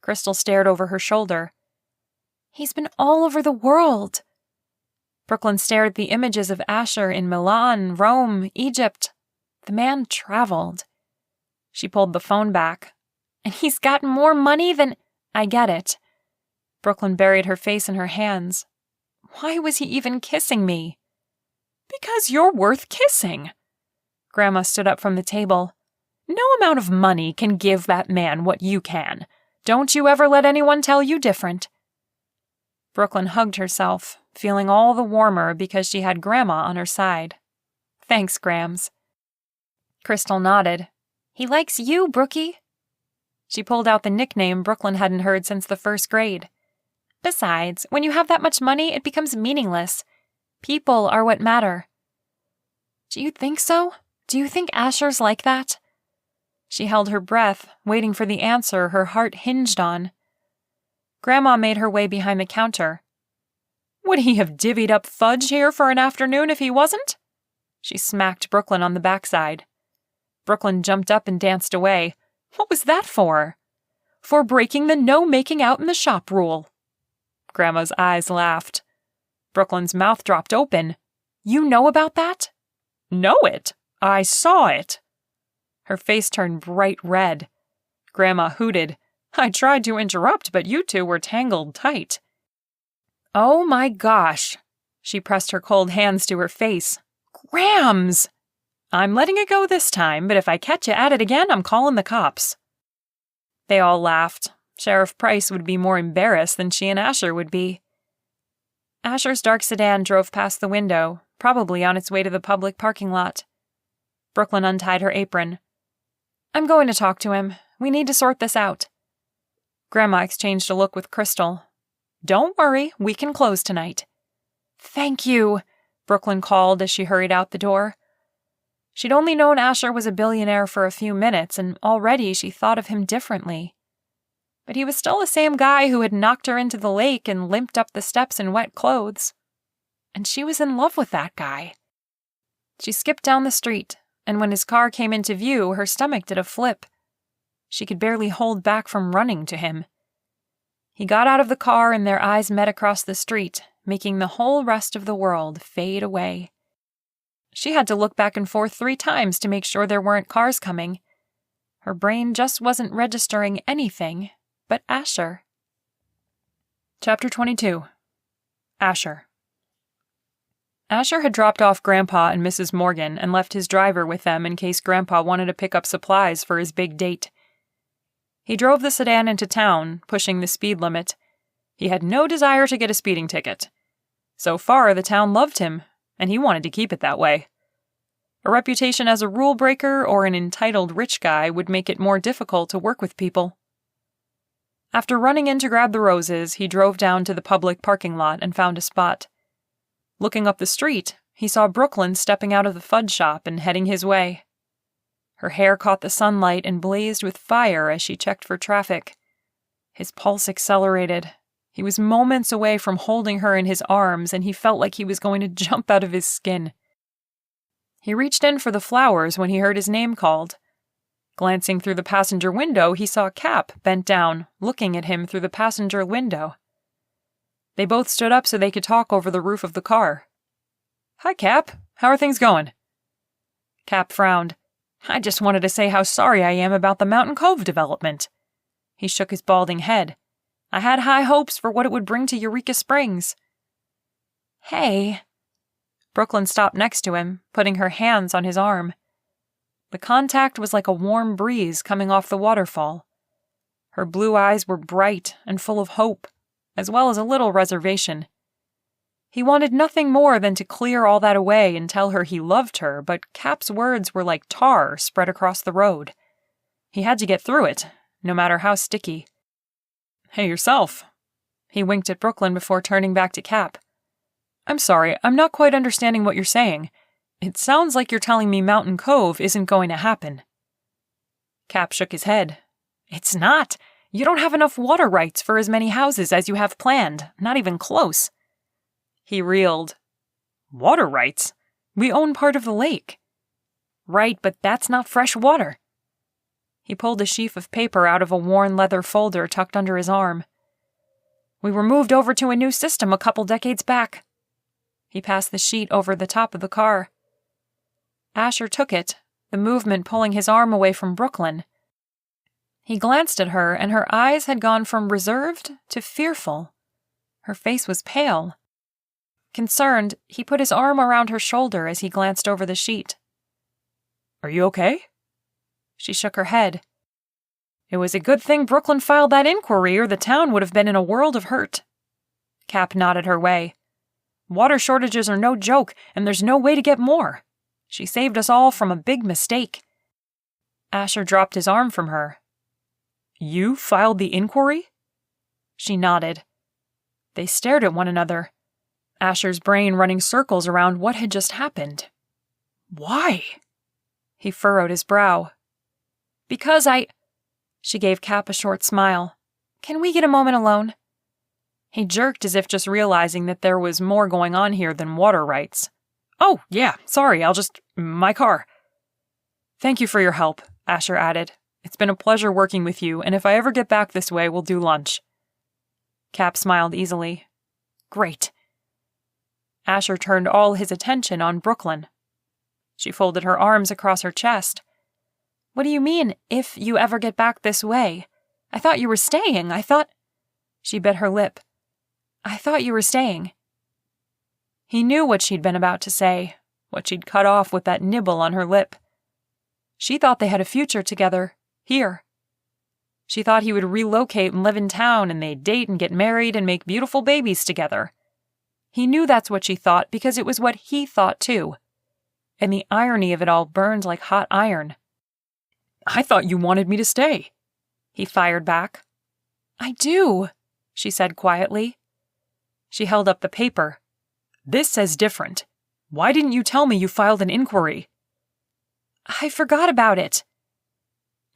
Crystal stared over her shoulder. He's been all over the world. Brooklyn stared at the images of Asher in Milan, Rome, Egypt. The man traveled. She pulled the phone back. And he's got more money than... I get it. Brooklyn buried her face in her hands. Why was he even kissing me? Because you're worth kissing. Grandma stood up from the table. No amount of money can give that man what you can. Don't you ever let anyone tell you different. Brooklyn hugged herself, feeling all the warmer because she had Grandma on her side. Thanks, Grams. Crystal nodded. He likes you, Brookie. She pulled out the nickname Brooklyn hadn't heard since the first grade. Besides, when you have that much money, it becomes meaningless. People are what matter. Do you think so? Do you think Asher's like that? She held her breath, waiting for the answer her heart hinged on. Grandma made her way behind the counter. Would he have divvied up Fudge here for an afternoon if he wasn't? She smacked Brooklyn on the backside. Brooklyn jumped up and danced away. What was that for? For breaking the no making out in the shop rule. Grandma's eyes laughed. Brooklyn's mouth dropped open. You know about that? Know it? I saw it. Her face turned bright red. Grandma hooted. I tried to interrupt, but you two were tangled tight. Oh my gosh. She pressed her cold hands to her face. Grams! I'm letting it go this time, but if I catch you at it again, I'm calling the cops. They all laughed. Sheriff Price would be more embarrassed than she and Asher would be. Asher's dark sedan drove past the window, probably on its way to the public parking lot. Brooklyn untied her apron. I'm going to talk to him. We need to sort this out. Grandma exchanged a look with Crystal. Don't worry, we can close tonight. Thank you, Brooklyn called as she hurried out the door. She'd only known Asher was a billionaire for a few minutes, and already she thought of him differently. But he was still the same guy who had knocked her into the lake and limped up the steps in wet clothes. And she was in love with that guy. She skipped down the street, and when his car came into view, her stomach did a flip. She could barely hold back from running to him. He got out of the car and their eyes met across the street, making the whole rest of the world fade away. She had to look back and forth 3 times to make sure there weren't cars coming. Her brain just wasn't registering anything but Asher. Chapter 22. Asher. Asher had dropped off Grandpa and Mrs. Morgan and left his driver with them in case Grandpa wanted to pick up supplies for his big date. He drove the sedan into town, pushing the speed limit. He had no desire to get a speeding ticket. So far, the town loved him, and he wanted to keep it that way. A reputation as a rule breaker or an entitled rich guy would make it more difficult to work with people. After running in to grab the roses, he drove down to the public parking lot and found a spot. Looking up the street, he saw Brooklyn stepping out of the Fudge shop and heading his way. Her hair caught the sunlight and blazed with fire as she checked for traffic. His pulse accelerated. He was moments away from holding her in his arms, and he felt like he was going to jump out of his skin. He reached in for the flowers when he heard his name called. Glancing through the passenger window, he saw Cap bent down, looking at him through the passenger window. They both stood up so they could talk over the roof of the car. "Hi, Cap. How are things going?" Cap frowned. "I just wanted to say how sorry I am about the Mountain Cove development." He shook his balding head. "I had high hopes for what it would bring to Eureka Springs." "Hey." Brooklyn stopped next to him, putting her hands on his arm. The contact was like a warm breeze coming off the waterfall. Her blue eyes were bright and full of hope, as well as a little reservation. He wanted nothing more than to clear all that away and tell her he loved her, but Cap's words were like tar spread across the road. He had to get through it, no matter how sticky. "Hey, yourself." He winked at Brooklyn before turning back to Cap. "I'm sorry, I'm not quite understanding what you're saying. It sounds like you're telling me Mountain Cove isn't going to happen." Cap shook his head. "It's not. You don't have enough water rights for as many houses as you have planned, not even close." He reeled. "Water rights? We own part of the lake." "Right, but that's not fresh water." He pulled a sheaf of paper out of a worn leather folder tucked under his arm. "We were moved over to a new system a couple decades back." He passed the sheet over the top of the car. Asher took it, the movement pulling his arm away from Brooklyn. He glanced at her, and her eyes had gone from reserved to fearful. Her face was pale. Concerned, he put his arm around her shoulder as he glanced over the sheet. "Are you okay?" She shook her head. "It was a good thing Brooklyn filed that inquiry, or the town would have been in a world of hurt." Cap nodded her way. "Water shortages are no joke, and there's no way to get more. She saved us all from a big mistake." Asher dropped his arm from her. "You filed the inquiry?" She nodded. They stared at one another, Asher's brain running circles around what had just happened. "Why?" He furrowed his brow. "Because She gave Cap a short smile. "Can we get a moment alone?" He jerked as if just realizing that there was more going on here than water rights. "Oh, yeah, sorry, my car." "Thank you for your help," Asher added. "It's been a pleasure working with you, and if I ever get back this way, we'll do lunch." Cap smiled easily. "Great." Asher turned all his attention on Brooklyn. She folded her arms across her chest. "What do you mean, if you ever get back this way? I thought you were staying. She bit her lip. "I thought you were staying." He knew what she'd been about to say, what she'd cut off with that nibble on her lip. She thought they had a future together, here. She thought he would relocate and live in town, and they'd date and get married and make beautiful babies together. He knew that's what she thought because it was what he thought too. And the irony of it all burned like hot iron. "I thought you wanted me to stay," he fired back. "I do," she said quietly. She held up the paper. "This says different. Why didn't you tell me you filed an inquiry?" "I forgot about it."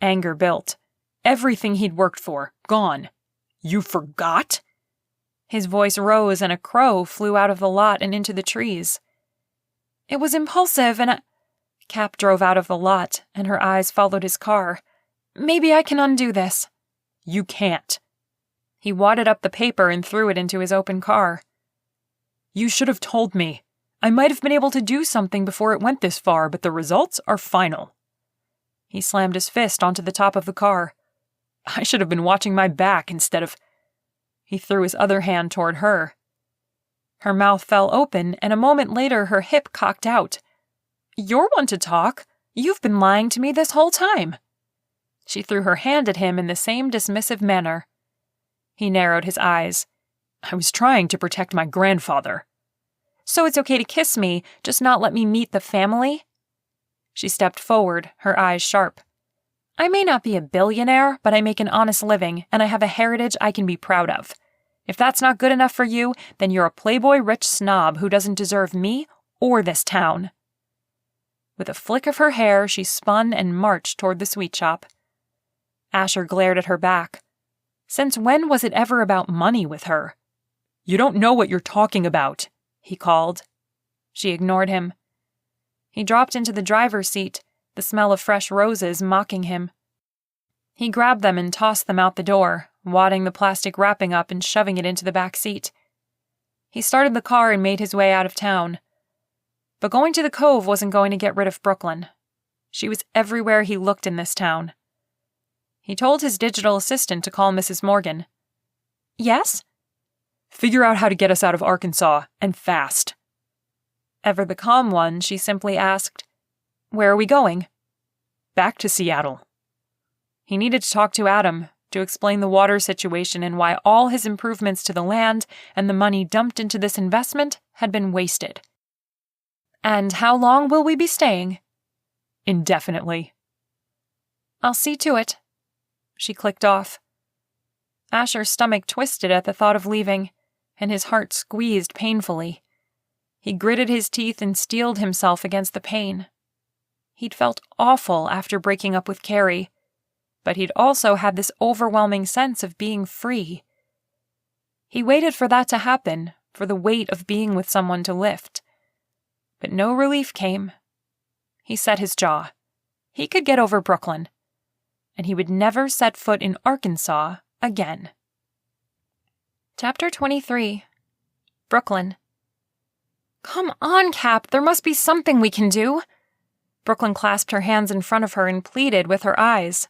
Anger built. Everything he'd worked for, gone. "You forgot?" His voice rose and a crow flew out of the lot and into the trees. "It was impulsive and Cap drove out of the lot, and her eyes followed his car. "Maybe I can undo this." "You can't." He wadded up the paper and threw it into his open car. "You should have told me. I might have been able to do something before it went this far, but the results are final." He slammed his fist onto the top of the car. "I should have been watching my back instead of—" He threw his other hand toward her. Her mouth fell open, and a moment later her hip cocked out. "You're one to talk. You've been lying to me this whole time." She threw her hand at him in the same dismissive manner. He narrowed his eyes. I was trying to protect my grandfather. So it's okay to kiss me, just not let me meet the family? She stepped forward, her eyes sharp. I may not be a billionaire, but I make an honest living, and I have a heritage I can be proud of. If that's not good enough for you, then you're a playboy rich snob who doesn't deserve me or this town. With a flick of her hair, she spun and marched toward the sweet shop. Asher glared at her back. Since when was it ever about money with her? You don't know what you're talking about, he called. She ignored him. He dropped into the driver's seat, the smell of fresh roses mocking him. He grabbed them and tossed them out the door, wadding the plastic wrapping up and shoving it into the back seat. He started the car and made his way out of town. But going to the Cove wasn't going to get rid of Brooklyn. She was everywhere he looked in this town. He told his digital assistant to call Mrs. Morgan. Yes? Figure out how to get us out of Arkansas, and fast. Ever the calm one, she simply asked, Where are we going? Back to Seattle. He needed to talk to Adam, to explain the water situation and why all his improvements to the land and the money dumped into this investment had been wasted. And how long will we be staying? Indefinitely. I'll see to it. She clicked off. Asher's stomach twisted at the thought of leaving, and his heart squeezed painfully. He gritted his teeth and steeled himself against the pain. He'd felt awful after breaking up with Carrie, but he'd also had this overwhelming sense of being free. He waited for that to happen, for the weight of being with someone to lift. But no relief came. He set his jaw. He could get over Brooklyn, and he would never set foot in Arkansas again. Chapter 23. Brooklyn. Come on, Cap, there must be something we can do. Brooklyn clasped her hands in front of her and pleaded with her eyes.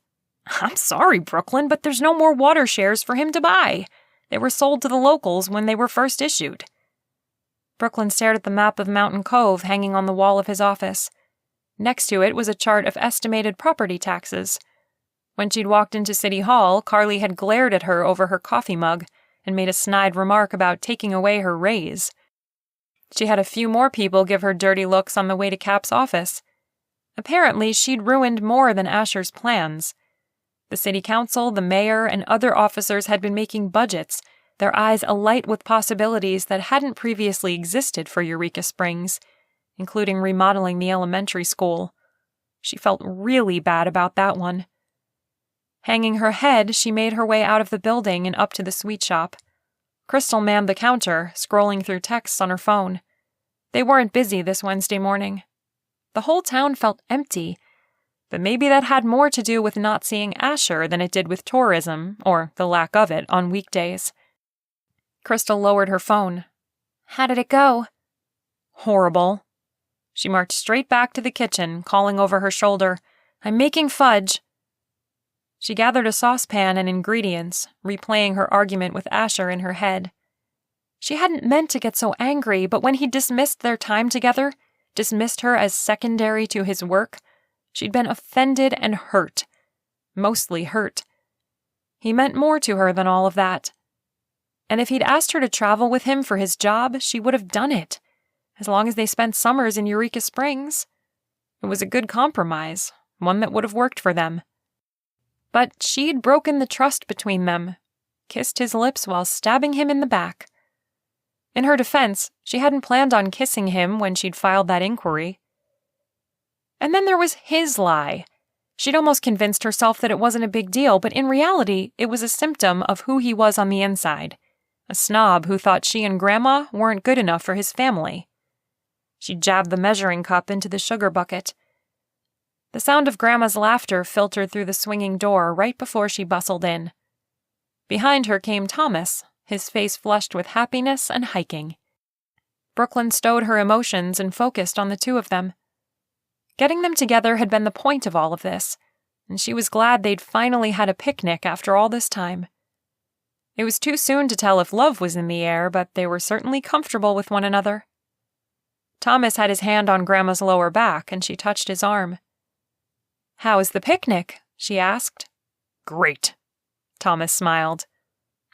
I'm sorry, Brooklyn, but there's no more water shares for him to buy. They were sold to the locals when they were first issued. Brooklyn stared at the map of Mountain Cove hanging on the wall of his office. Next to it was a chart of estimated property taxes. When she'd walked into City Hall, Carly had glared at her over her coffee mug and made a snide remark about taking away her raise. She had a few more people give her dirty looks on the way to Cap's office. Apparently, she'd ruined more than Asher's plans. The city council, the mayor, and other officers had been making budgets, their eyes alight with possibilities that hadn't previously existed for Eureka Springs, including remodeling the elementary school. She felt really bad about that one. Hanging her head, she made her way out of the building and up to the sweet shop. Crystal manned the counter, scrolling through texts on her phone. They weren't busy this Wednesday morning. The whole town felt empty, but maybe that had more to do with not seeing Asher than it did with tourism, or the lack of it, on weekdays. Crystal lowered her phone. How did it go? Horrible. She marched straight back to the kitchen, calling over her shoulder, I'm making fudge. She gathered a saucepan and ingredients, replaying her argument with Asher in her head. She hadn't meant to get so angry, but when he dismissed their time together, dismissed her as secondary to his work, she'd been offended and hurt. Mostly hurt. He meant more to her than all of that. And if he'd asked her to travel with him for his job, she would have done it, as long as they spent summers in Eureka Springs. It was a good compromise, one that would have worked for them. But she'd broken the trust between them, kissed his lips while stabbing him in the back. In her defense, she hadn't planned on kissing him when she'd filed that inquiry. And then there was his lie. She'd almost convinced herself that it wasn't a big deal, but in reality, it was a symptom of who he was on the inside. A snob who thought she and Grandma weren't good enough for his family. She jabbed the measuring cup into the sugar bucket. The sound of Grandma's laughter filtered through the swinging door right before she bustled in. Behind her came Thomas, his face flushed with happiness and hiking. Brooklyn stowed her emotions and focused on the two of them. Getting them together had been the point of all of this, and she was glad they'd finally had a picnic after all this time. It was too soon to tell if love was in the air, but they were certainly comfortable with one another. Thomas had his hand on Grandma's lower back, and she touched his arm. "How is the picnic?" she asked. Great. Thomas smiled.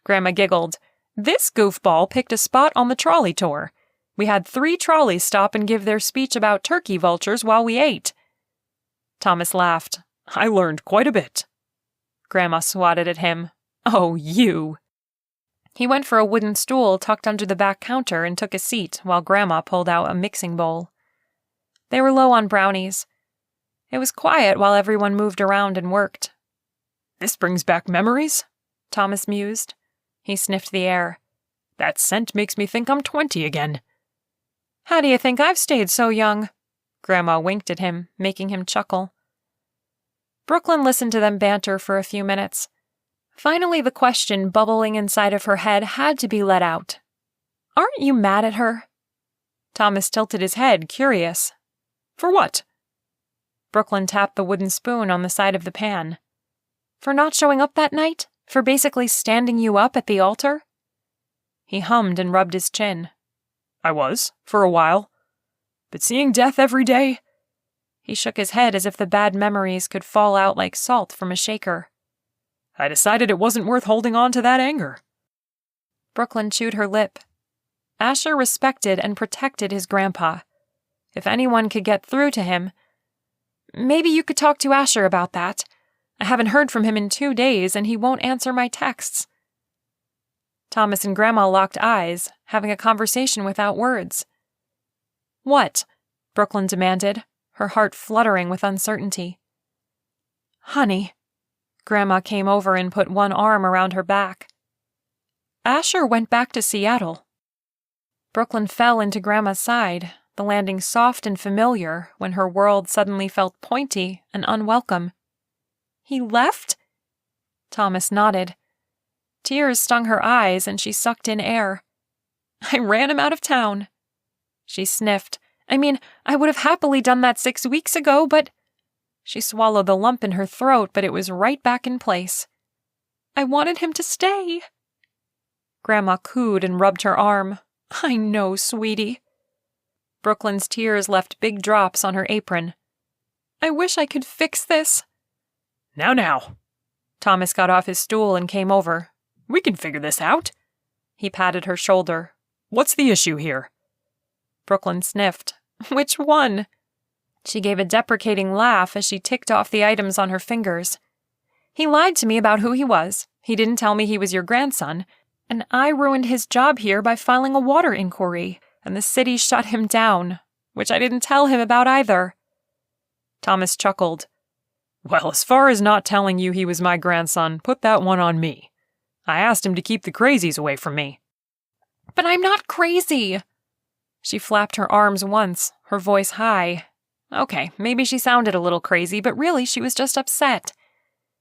Grandma giggled. This goofball picked a spot on the trolley tour. We had 3 trolleys stop and give their speech about turkey vultures while we ate. Thomas laughed. I learned quite a bit. Grandma swatted at him. Oh, you. He went for a wooden stool tucked under the back counter and took a seat while Grandma pulled out a mixing bowl. They were low on brownies. It was quiet while everyone moved around and worked. This brings back memories, Thomas mused. He sniffed the air. That scent makes me think I'm 20 again. How do you think I've stayed so young? Grandma winked at him, making him chuckle. Brooklyn listened to them banter for a few minutes. Finally, the question bubbling inside of her head had to be let out. Aren't you mad at her? Thomas tilted his head, curious. For what? Brooklyn tapped the wooden spoon on the side of the pan. For not showing up that night? For basically standing you up at the altar? He hummed and rubbed his chin. I was, for a while. But seeing death every day? He shook his head as if the bad memories could fall out like salt from a shaker. I decided it wasn't worth holding on to that anger. Brooklyn chewed her lip. Asher respected and protected his grandpa. If anyone could get through to him... Maybe you could talk to Asher about that. I haven't heard from him in 2 days, and he won't answer my texts. Thomas and Grandma locked eyes, having a conversation without words. What? Brooklyn demanded, her heart fluttering with uncertainty. Honey. Grandma came over and put one arm around her back. Asher went back to Seattle. Brooklyn fell into Grandma's side, the landing soft and familiar when her world suddenly felt pointy and unwelcome. He left? Thomas nodded. Tears stung her eyes and she sucked in air. I ran him out of town. She sniffed. I mean, I would have happily done that 6 weeks ago, but... She swallowed the lump in her throat, but it was right back in place. I wanted him to stay. Grandma cooed and rubbed her arm. I know, sweetie. Brooklyn's tears left big drops on her apron. I wish I could fix this. Now. Thomas got off his stool and came over. We can figure this out. He patted her shoulder. What's the issue here? Brooklyn sniffed. Which one? She gave a deprecating laugh as she ticked off the items on her fingers. He lied to me about who he was. He didn't tell me he was your grandson. And I ruined his job here by filing a water inquiry, and the city shut him down, which I didn't tell him about either. Thomas chuckled. Well, as far as not telling you he was my grandson, put that one on me. I asked him to keep the crazies away from me. But I'm not crazy. She flapped her arms once, her voice high. Okay, maybe she sounded a little crazy, but really she was just upset.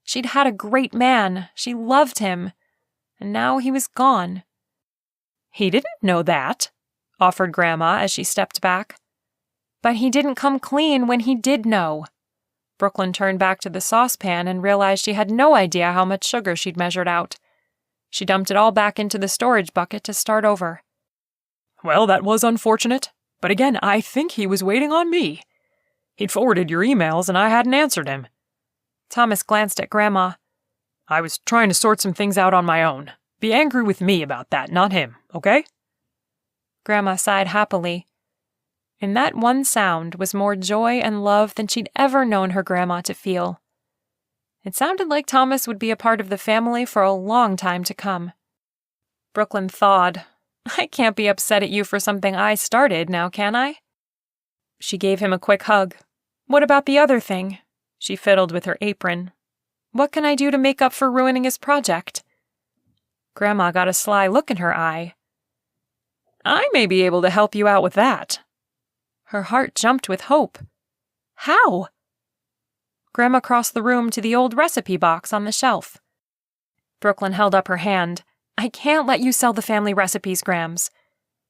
She'd had a great man. She loved him. And now he was gone. He didn't know that, offered Grandma as she stepped back. But he didn't come clean when he did know. Brooklyn turned back to the saucepan and realized she had no idea how much sugar she'd measured out. She dumped it all back into the storage bucket to start over. Well, that was unfortunate. But again, I think he was waiting on me. He'd forwarded your emails and I hadn't answered him. Thomas glanced at Grandma. I was trying to sort some things out on my own. Be angry with me about that, not him, okay? Grandma sighed happily. In that one sound was more joy and love than she'd ever known her grandma to feel. It sounded like Thomas would be a part of the family for a long time to come. Brooklyn thawed. I can't be upset at you for something I started, now can I? She gave him a quick hug. What about the other thing? She fiddled with her apron. What can I do to make up for ruining his project? Grandma got a sly look in her eye. I may be able to help you out with that. Her heart jumped with hope. How? Grandma crossed the room to the old recipe box on the shelf. Brooklyn held up her hand. I can't let you sell the family recipes, Grams.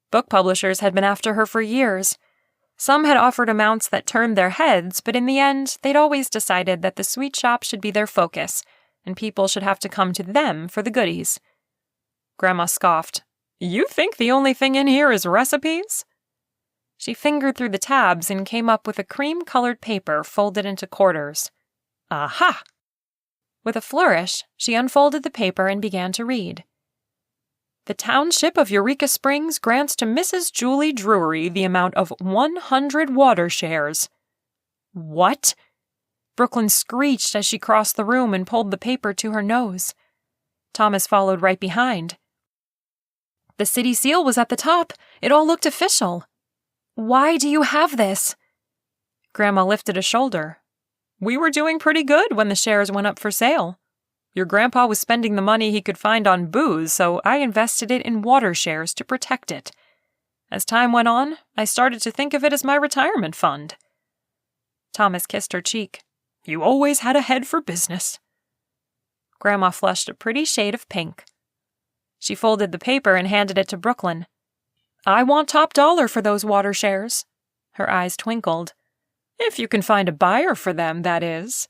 Book publishers had been after her for years. Some had offered amounts that turned their heads, but in the end, they'd always decided that the sweet shop should be their focus, and people should have to come to them for the goodies. Grandma scoffed. You think the only thing in here is recipes? She fingered through the tabs and came up with a cream-colored paper folded into quarters. Aha! With a flourish, she unfolded the paper and began to read. The Township of Eureka Springs grants to Mrs. Julie Drury the amount of 100 water shares. What? Brooklyn screeched as she crossed the room and pulled the paper to her nose. Thomas followed right behind. The city seal was at the top. It all looked official. Why do you have this? Grandma lifted a shoulder. We were doing pretty good when the shares went up for sale. Your grandpa was spending the money he could find on booze, so I invested it in water shares to protect it. As time went on, I started to think of it as my retirement fund. Thomas kissed her cheek. You always had a head for business. Grandma flushed a pretty shade of pink. She folded the paper and handed it to Brooklyn. I want top dollar for those water shares. Her eyes twinkled. If you can find a buyer for them, that is.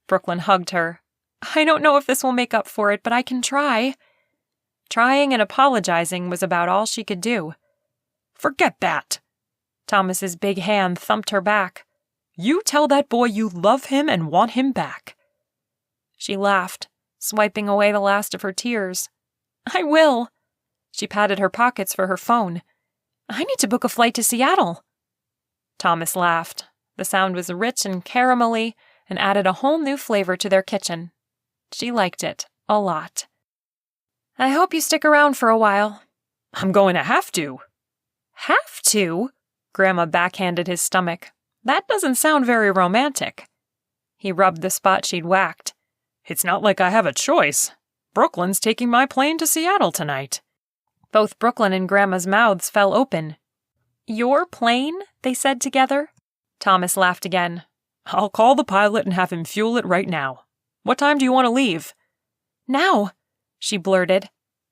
Brooklyn hugged her. I don't know if this will make up for it, but I can try. Trying and apologizing was about all she could do. Forget that. Thomas's big hand thumped her back. You tell that boy you love him and want him back. She laughed, swiping away the last of her tears. I will. She patted her pockets for her phone. I need to book a flight to Seattle. Thomas laughed. The sound was rich and caramelly and added a whole new flavor to their kitchen. She liked it a lot. I hope you stick around for a while. I'm going to have to. Have to? Grandma backhanded his stomach. That doesn't sound very romantic. He rubbed the spot she'd whacked. It's not like I have a choice. Brooklyn's taking my plane to Seattle tonight. Both Brooklyn and Grandma's mouths fell open. Your plane? They said together. Thomas laughed again. I'll call the pilot and have him fuel it right now. What time do you want to leave? Now, she blurted,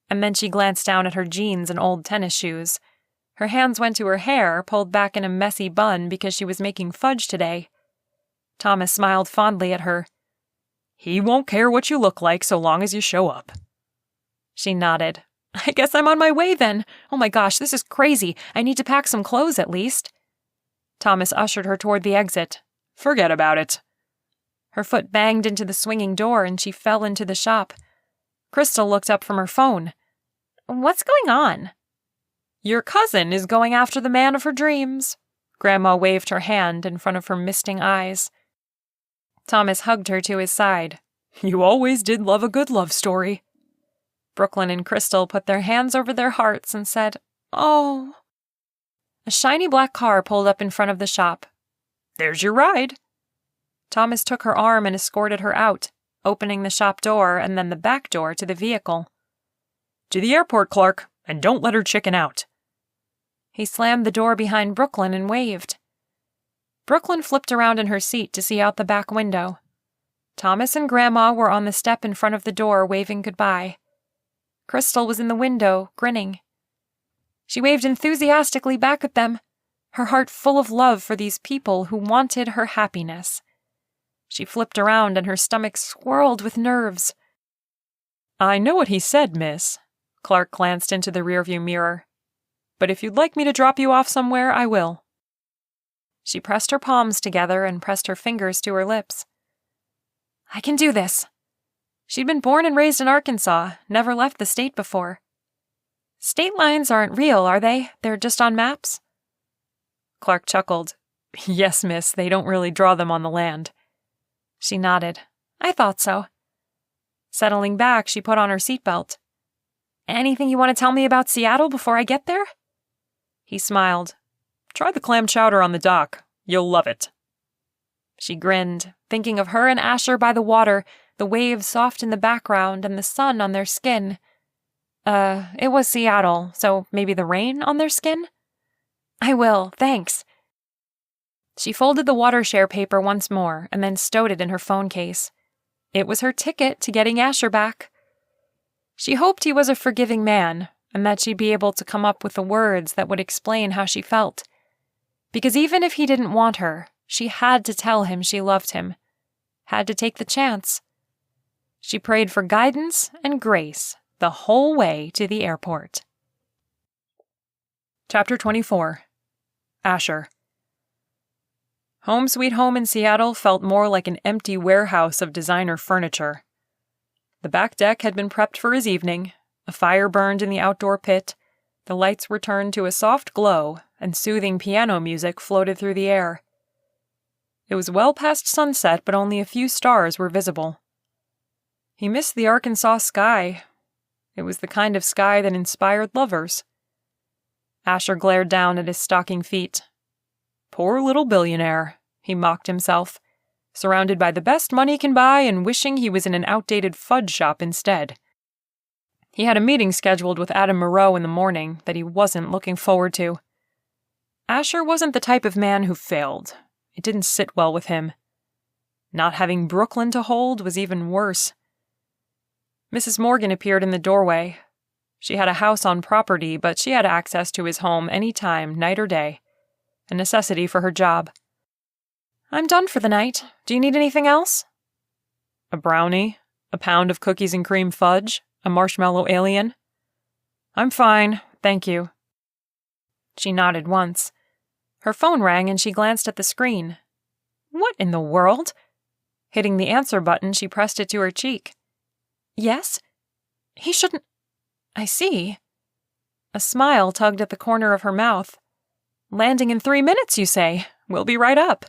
and then she glanced down at her jeans and old tennis shoes. Her hands went to her hair, pulled back in a messy bun because she was making fudge today. Thomas smiled fondly at her. He won't care what you look like so long as you show up. She nodded. I guess I'm on my way then. Oh my gosh, this is crazy. I need to pack some clothes at least. Thomas ushered her toward the exit. Forget about it. Her foot banged into the swinging door and she fell into the shop. Crystal looked up from her phone. What's going on? Your cousin is going after the man of her dreams. Grandma waved her hand in front of her misting eyes. Thomas hugged her to his side. You always did love a good love story. Brooklyn and Crystal put their hands over their hearts and said, Oh. A shiny black car pulled up in front of the shop. There's your ride. Thomas took her arm and escorted her out, opening the shop door and then the back door to the vehicle. To the airport, Clark, and don't let her chicken out. He slammed the door behind Brooklyn and waved. Brooklyn flipped around in her seat to see out the back window. Thomas and Grandma were on the step in front of the door waving goodbye. Crystal was in the window, grinning. She waved enthusiastically back at them, her heart full of love for these people who wanted her happiness. She flipped around and her stomach swirled with nerves. I know what he said, miss. Clark glanced into the rearview mirror. But if you'd like me to drop you off somewhere, I will. She pressed her palms together and pressed her fingers to her lips. I can do this. She'd been born and raised in Arkansas, never left the state before. State lines aren't real, are they? They're just on maps? Clark chuckled. Yes, miss, they don't really draw them on the land. She nodded. I thought so. Settling back, she put on her seatbelt. Anything you want to tell me about Seattle before I get there? He smiled. Try the clam chowder on the dock. You'll love it. She grinned, thinking of her and Asher by the water, the waves soft in the background and the sun on their skin. It was Seattle, so maybe the rain on their skin? I will, thanks. She folded the water share paper once more and then stowed it in her phone case. It was her ticket to getting Asher back. She hoped he was a forgiving man and that she'd be able to come up with the words that would explain how she felt. Because even if he didn't want her, she had to tell him she loved him. Had to take the chance. She prayed for guidance and grace the whole way to the airport. Chapter 24. Asher. Home Sweet Home in Seattle felt more like an empty warehouse of designer furniture. The back deck had been prepped for his evening, a fire burned in the outdoor pit, the lights were turned to a soft glow, and soothing piano music floated through the air. It was well past sunset, but only a few stars were visible. He missed the Arkansas sky. It was the kind of sky that inspired lovers. Asher glared down at his stocking feet. Poor little billionaire, he mocked himself, surrounded by the best money can buy and wishing he was in an outdated Fudge shop instead. He had a meeting scheduled with Adam Moreau in the morning that he wasn't looking forward to. Asher wasn't the type of man who failed. It didn't sit well with him. Not having Brooklyn to hold was even worse. Mrs. Morgan appeared in the doorway. She had a house on property, but she had access to his home any time, night or day. A necessity for her job. I'm done for the night. Do you need anything else? A brownie? A pound of cookies and cream fudge? A marshmallow alien? I'm fine, thank you. She nodded once. Her phone rang and she glanced at the screen. What in the world? Hitting the answer button, she pressed it to her cheek. Yes? He shouldn't... I see. A smile tugged at the corner of her mouth. Landing in 3 minutes, you say? We'll be right up.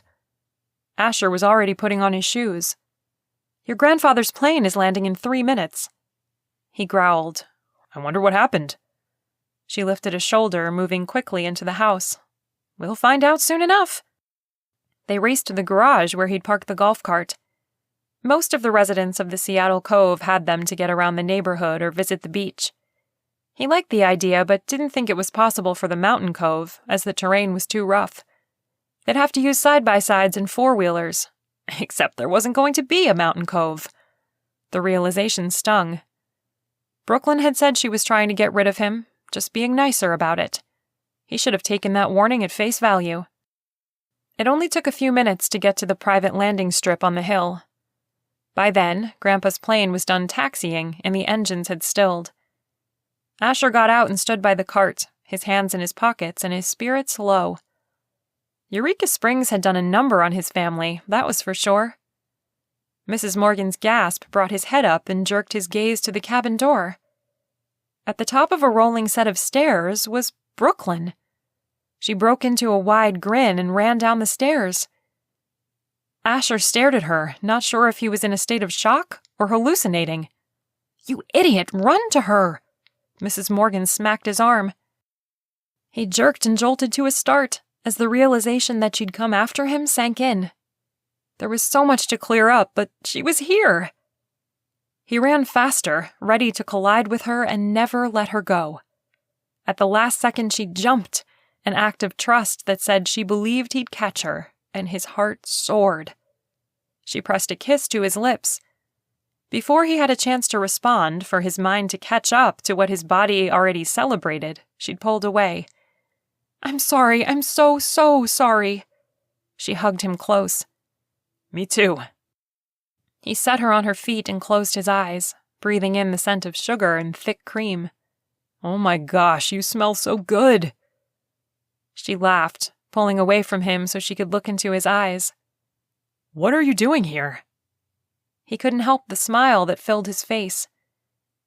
Asher was already putting on his shoes. Your grandfather's plane is landing in 3 minutes. He growled. I wonder what happened. She lifted a shoulder, moving quickly into the house. We'll find out soon enough. They raced to the garage where he'd parked the golf cart. Most of the residents of the Seattle Cove had them to get around the neighborhood or visit the beach. He liked the idea, but didn't think it was possible for the mountain cove, as the terrain was too rough. They'd have to use side-by-sides and four-wheelers. Except there wasn't going to be a mountain cove. The realization stung. Brooklyn had said she was trying to get rid of him, just being nicer about it. He should have taken that warning at face value. It only took a few minutes to get to the private landing strip on the hill. By then, Grandpa's plane was done taxiing and the engines had stilled. Asher got out and stood by the cart, his hands in his pockets and his spirits low. Eureka Springs had done a number on his family, that was for sure. Mrs. Morgan's gasp brought his head up and jerked his gaze to the cabin door. At the top of a rolling set of stairs was Brooklyn. She broke into a wide grin and ran down the stairs. Asher stared at her, not sure if he was in a state of shock or hallucinating. You idiot, run to her! Mrs. Morgan smacked his arm. He jerked and jolted to a start as the realization that she'd come after him sank in. There was so much to clear up, but she was here. He ran faster, ready to collide with her and never let her go. At the last second she jumped, an act of trust that said she believed he'd catch her, and his heart soared. She pressed a kiss to his lips. Before he had a chance to respond, for his mind to catch up to what his body already celebrated, she'd pulled away. I'm sorry, I'm so sorry. She hugged him close. Me too. He set her on her feet and closed his eyes, breathing in the scent of sugar and thick cream. Oh my gosh, you smell so good. She laughed, pulling away from him so she could look into his eyes. What are you doing here? He couldn't help the smile that filled his face.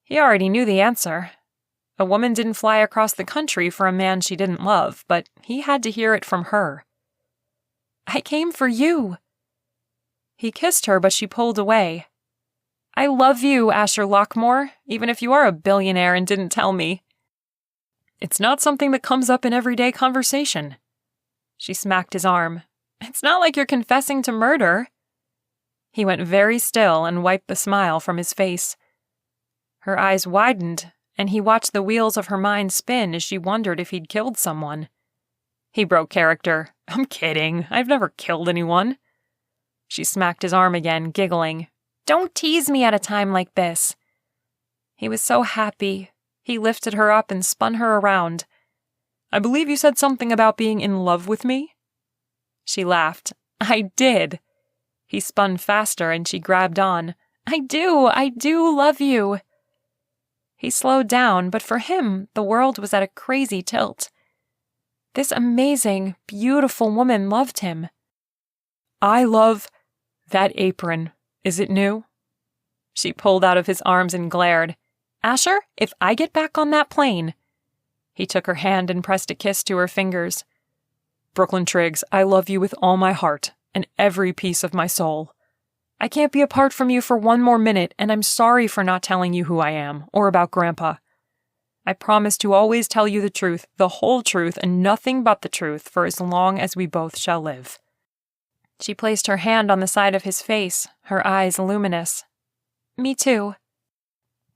He already knew the answer. A woman didn't fly across the country for a man she didn't love, but he had to hear it from her. I came for you. He kissed her, but she pulled away. I love you, Asher Lockmore, even if you are a billionaire and didn't tell me. It's not something that comes up in everyday conversation. She smacked his arm. It's not like you're confessing to murder. He went very still and wiped the smile from his face. Her eyes widened, and he watched the wheels of her mind spin as she wondered if he'd killed someone. He broke character. I'm kidding. I've never killed anyone. She smacked his arm again, giggling. Don't tease me at a time like this. He was so happy. He lifted her up and spun her around. I believe you said something about being in love with me? She laughed. I did. He spun faster and she grabbed on. I do love you. He slowed down, but for him, the world was at a crazy tilt. This amazing, beautiful woman loved him. I love that apron. Is it new? She pulled out of his arms and glared. Asher, if I get back on that plane. He took her hand and pressed a kiss to her fingers. Brooklyn Triggs, I love you with all my heart and every piece of my soul. I can't be apart from you for one more minute, and I'm sorry for not telling you who I am or about Grandpa. I promise to always tell you the truth, the whole truth, and nothing but the truth for as long as we both shall live. She placed her hand on the side of his face, her eyes luminous. Me too.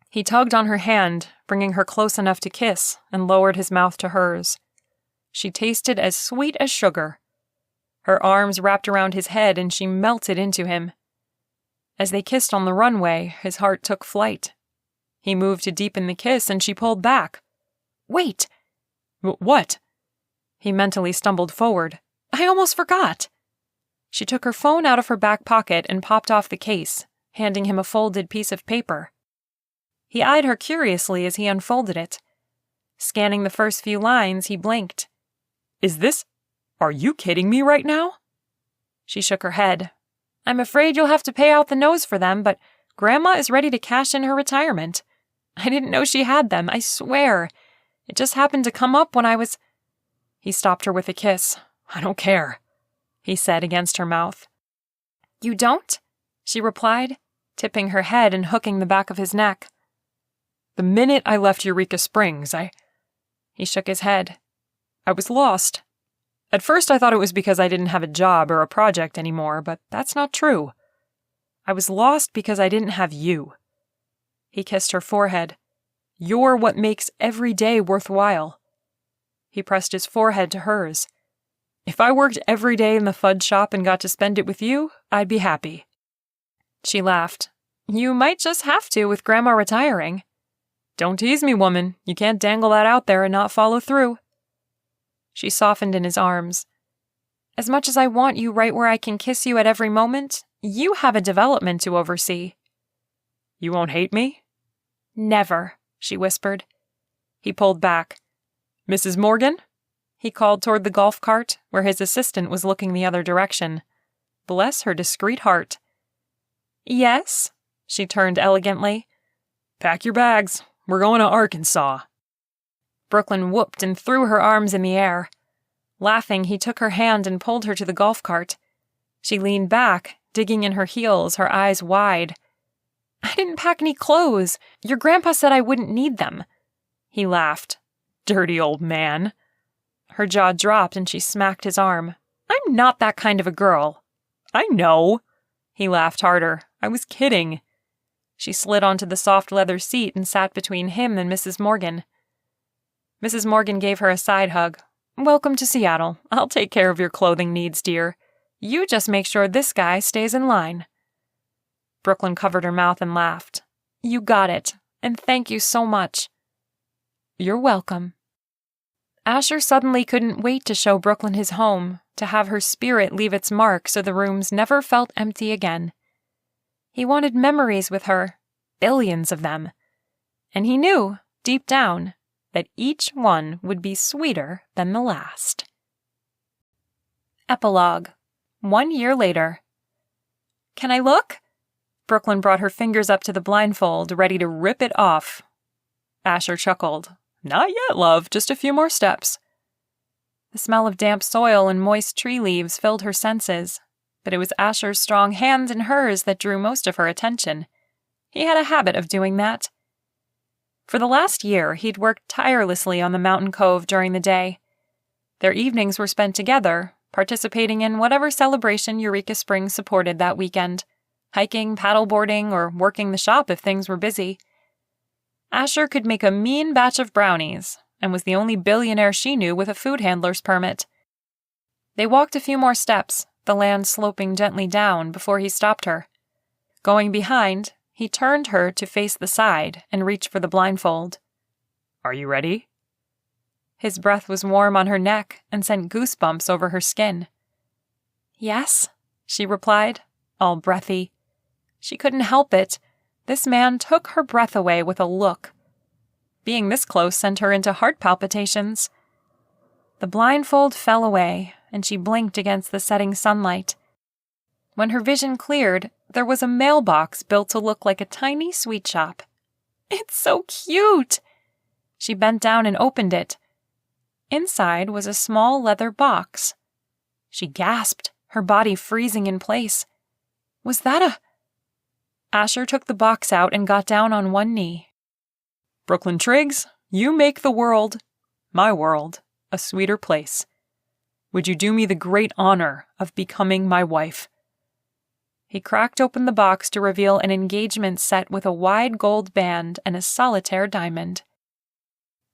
He tugged on her hand, bringing her close enough to kiss, and lowered his mouth to hers. She tasted as sweet as sugar. Her arms wrapped around his head, and she melted into him. As they kissed on the runway, his heart took flight. He moved to deepen the kiss, and she pulled back. Wait! What? He mentally stumbled forward. I almost forgot! She took her phone out of her back pocket and popped off the case, handing him a folded piece of paper. He eyed her curiously as he unfolded it. Scanning the first few lines, he blinked. Are you kidding me right now? She shook her head. I'm afraid you'll have to pay out the nose for them, but Grandma is ready to cash in her retirement. I didn't know she had them, I swear. It just happened to come up when I was... He stopped her with a kiss. I don't care, he said against her mouth. You don't? She replied, tipping her head and hooking the back of his neck. The minute I left Eureka Springs, He shook his head. I was lost. At first I thought it was because I didn't have a job or a project anymore, but that's not true. I was lost because I didn't have you. He kissed her forehead. You're what makes every day worthwhile. He pressed his forehead to hers. If I worked every day in the Fudge shop and got to spend it with you, I'd be happy. She laughed. You might just have to with Grandma retiring. Don't tease me, woman. You can't dangle that out there and not follow through. She softened in his arms. As much as I want you right where I can kiss you at every moment, you have a development to oversee. You won't hate me? Never, she whispered. He pulled back. Mrs. Morgan? He called toward the golf cart, where his assistant was looking the other direction. Bless her discreet heart. Yes, she turned elegantly. Pack your bags. We're going to Arkansas. Brooklyn whooped and threw her arms in the air. Laughing, he took her hand and pulled her to the golf cart. She leaned back, digging in her heels, her eyes wide. I didn't pack any clothes. Your grandpa said I wouldn't need them. He laughed. Dirty old man. Her jaw dropped and she smacked his arm. I'm not that kind of a girl. I know. He laughed harder. I was kidding. She slid onto the soft leather seat and sat between him and Mrs. Morgan. Mrs. Morgan gave her a side hug. Welcome to Seattle. I'll take care of your clothing needs, dear. You just make sure this guy stays in line. Brooklyn covered her mouth and laughed. You got it, and thank you so much. You're welcome. Asher suddenly couldn't wait to show Brooklyn his home, to have her spirit leave its mark so the rooms never felt empty again. He wanted memories with her, billions of them. And he knew, deep down, that each one would be sweeter than the last. Epilogue. 1 year later. Can I look? Brooklyn brought her fingers up to the blindfold, ready to rip it off. Asher chuckled. Not yet, love. Just a few more steps. The smell of damp soil and moist tree leaves filled her senses, but it was Asher's strong hands in hers that drew most of her attention. He had a habit of doing that. For the last year, he'd worked tirelessly on the mountain cove during the day. Their evenings were spent together, participating in whatever celebration Eureka Springs supported that weekend, hiking, paddleboarding, or working the shop if things were busy. Asher could make a mean batch of brownies, and was the only billionaire she knew with a food handler's permit. They walked a few more steps, the land sloping gently down, before he stopped her. Going behind, he turned her to face the side and reached for the blindfold. Are you ready? His breath was warm on her neck and sent goosebumps over her skin. Yes, she replied, all breathy. She couldn't help it. This man took her breath away with a look. Being this close sent her into heart palpitations. The blindfold fell away, and she blinked against the setting sunlight. When her vision cleared, there was a mailbox built to look like a tiny sweet shop. "It's so cute!" She bent down and opened it. Inside was a small leather box. She gasped, her body freezing in place. Was that a... Asher took the box out and got down on one knee. "Brooklyn Triggs, you make the world, my world, a sweeter place. Would you do me the great honor of becoming my wife?" He cracked open the box to reveal an engagement set with a wide gold band and a solitaire diamond.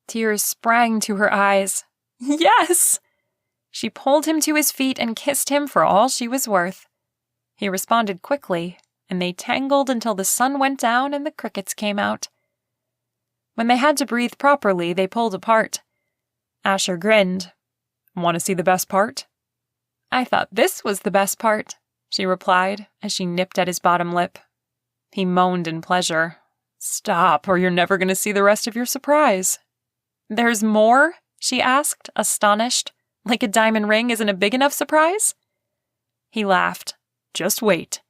Tears sprang to her eyes. Yes! She pulled him to his feet and kissed him for all she was worth. He responded quickly, and they tangled until the sun went down and the crickets came out. When they had to breathe properly, they pulled apart. Asher grinned. "Want to see the best part?" "I thought this was the best part," she replied as she nipped at his bottom lip. He moaned in pleasure. "Stop, or you're never going to see the rest of your surprise." "There's more?" she asked, astonished. "Like a diamond ring isn't a big enough surprise?" He laughed. "Just wait."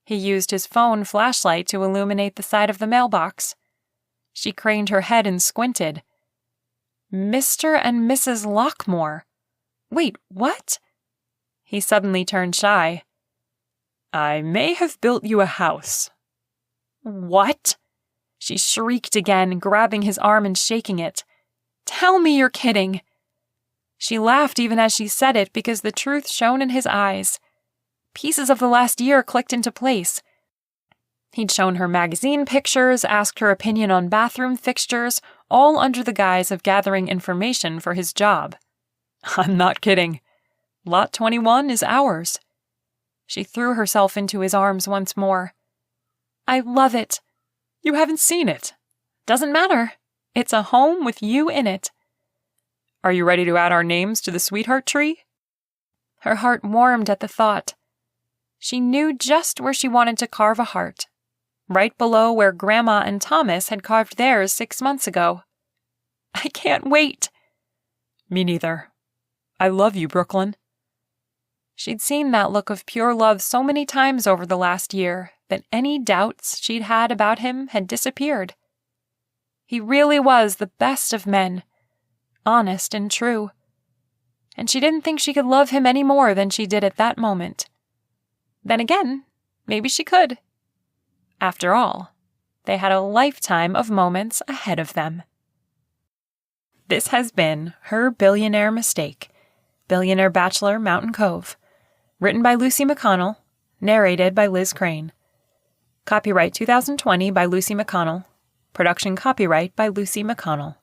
He used his phone flashlight to illuminate the side of the mailbox. She craned her head and squinted. Mr. and Mrs. Lockmore. Wait, what? He suddenly turned shy. "I may have built you a house." "What?" She shrieked again, grabbing his arm and shaking it. "Tell me you're kidding." She laughed even as she said it because the truth shone in his eyes. Pieces of the last year clicked into place. He'd shown her magazine pictures, asked her opinion on bathroom fixtures, all under the guise of gathering information for his job. "I'm not kidding. Lot 21 is ours." She threw herself into his arms once more. "I love it." "You haven't seen it." "Doesn't matter. It's a home with you in it." "Are you ready to add our names to the sweetheart tree?" Her heart warmed at the thought. She knew just where she wanted to carve a heart, right below where Grandma and Thomas had carved theirs 6 months ago. "I can't wait." "Me neither. I love you, Brooklyn." She'd seen that look of pure love so many times over the last year that any doubts she'd had about him had disappeared. He really was the best of men, honest and true. And she didn't think she could love him any more than she did at that moment. Then again, maybe she could. After all, they had a lifetime of moments ahead of them. This has been Her Billionaire Mistake, Billionaire Bachelor, Mountain Cove. Written by Lucy McConnell, narrated by Liz Crane. Copyright 2020 by Lucy McConnell. Production copyright by Lucy McConnell.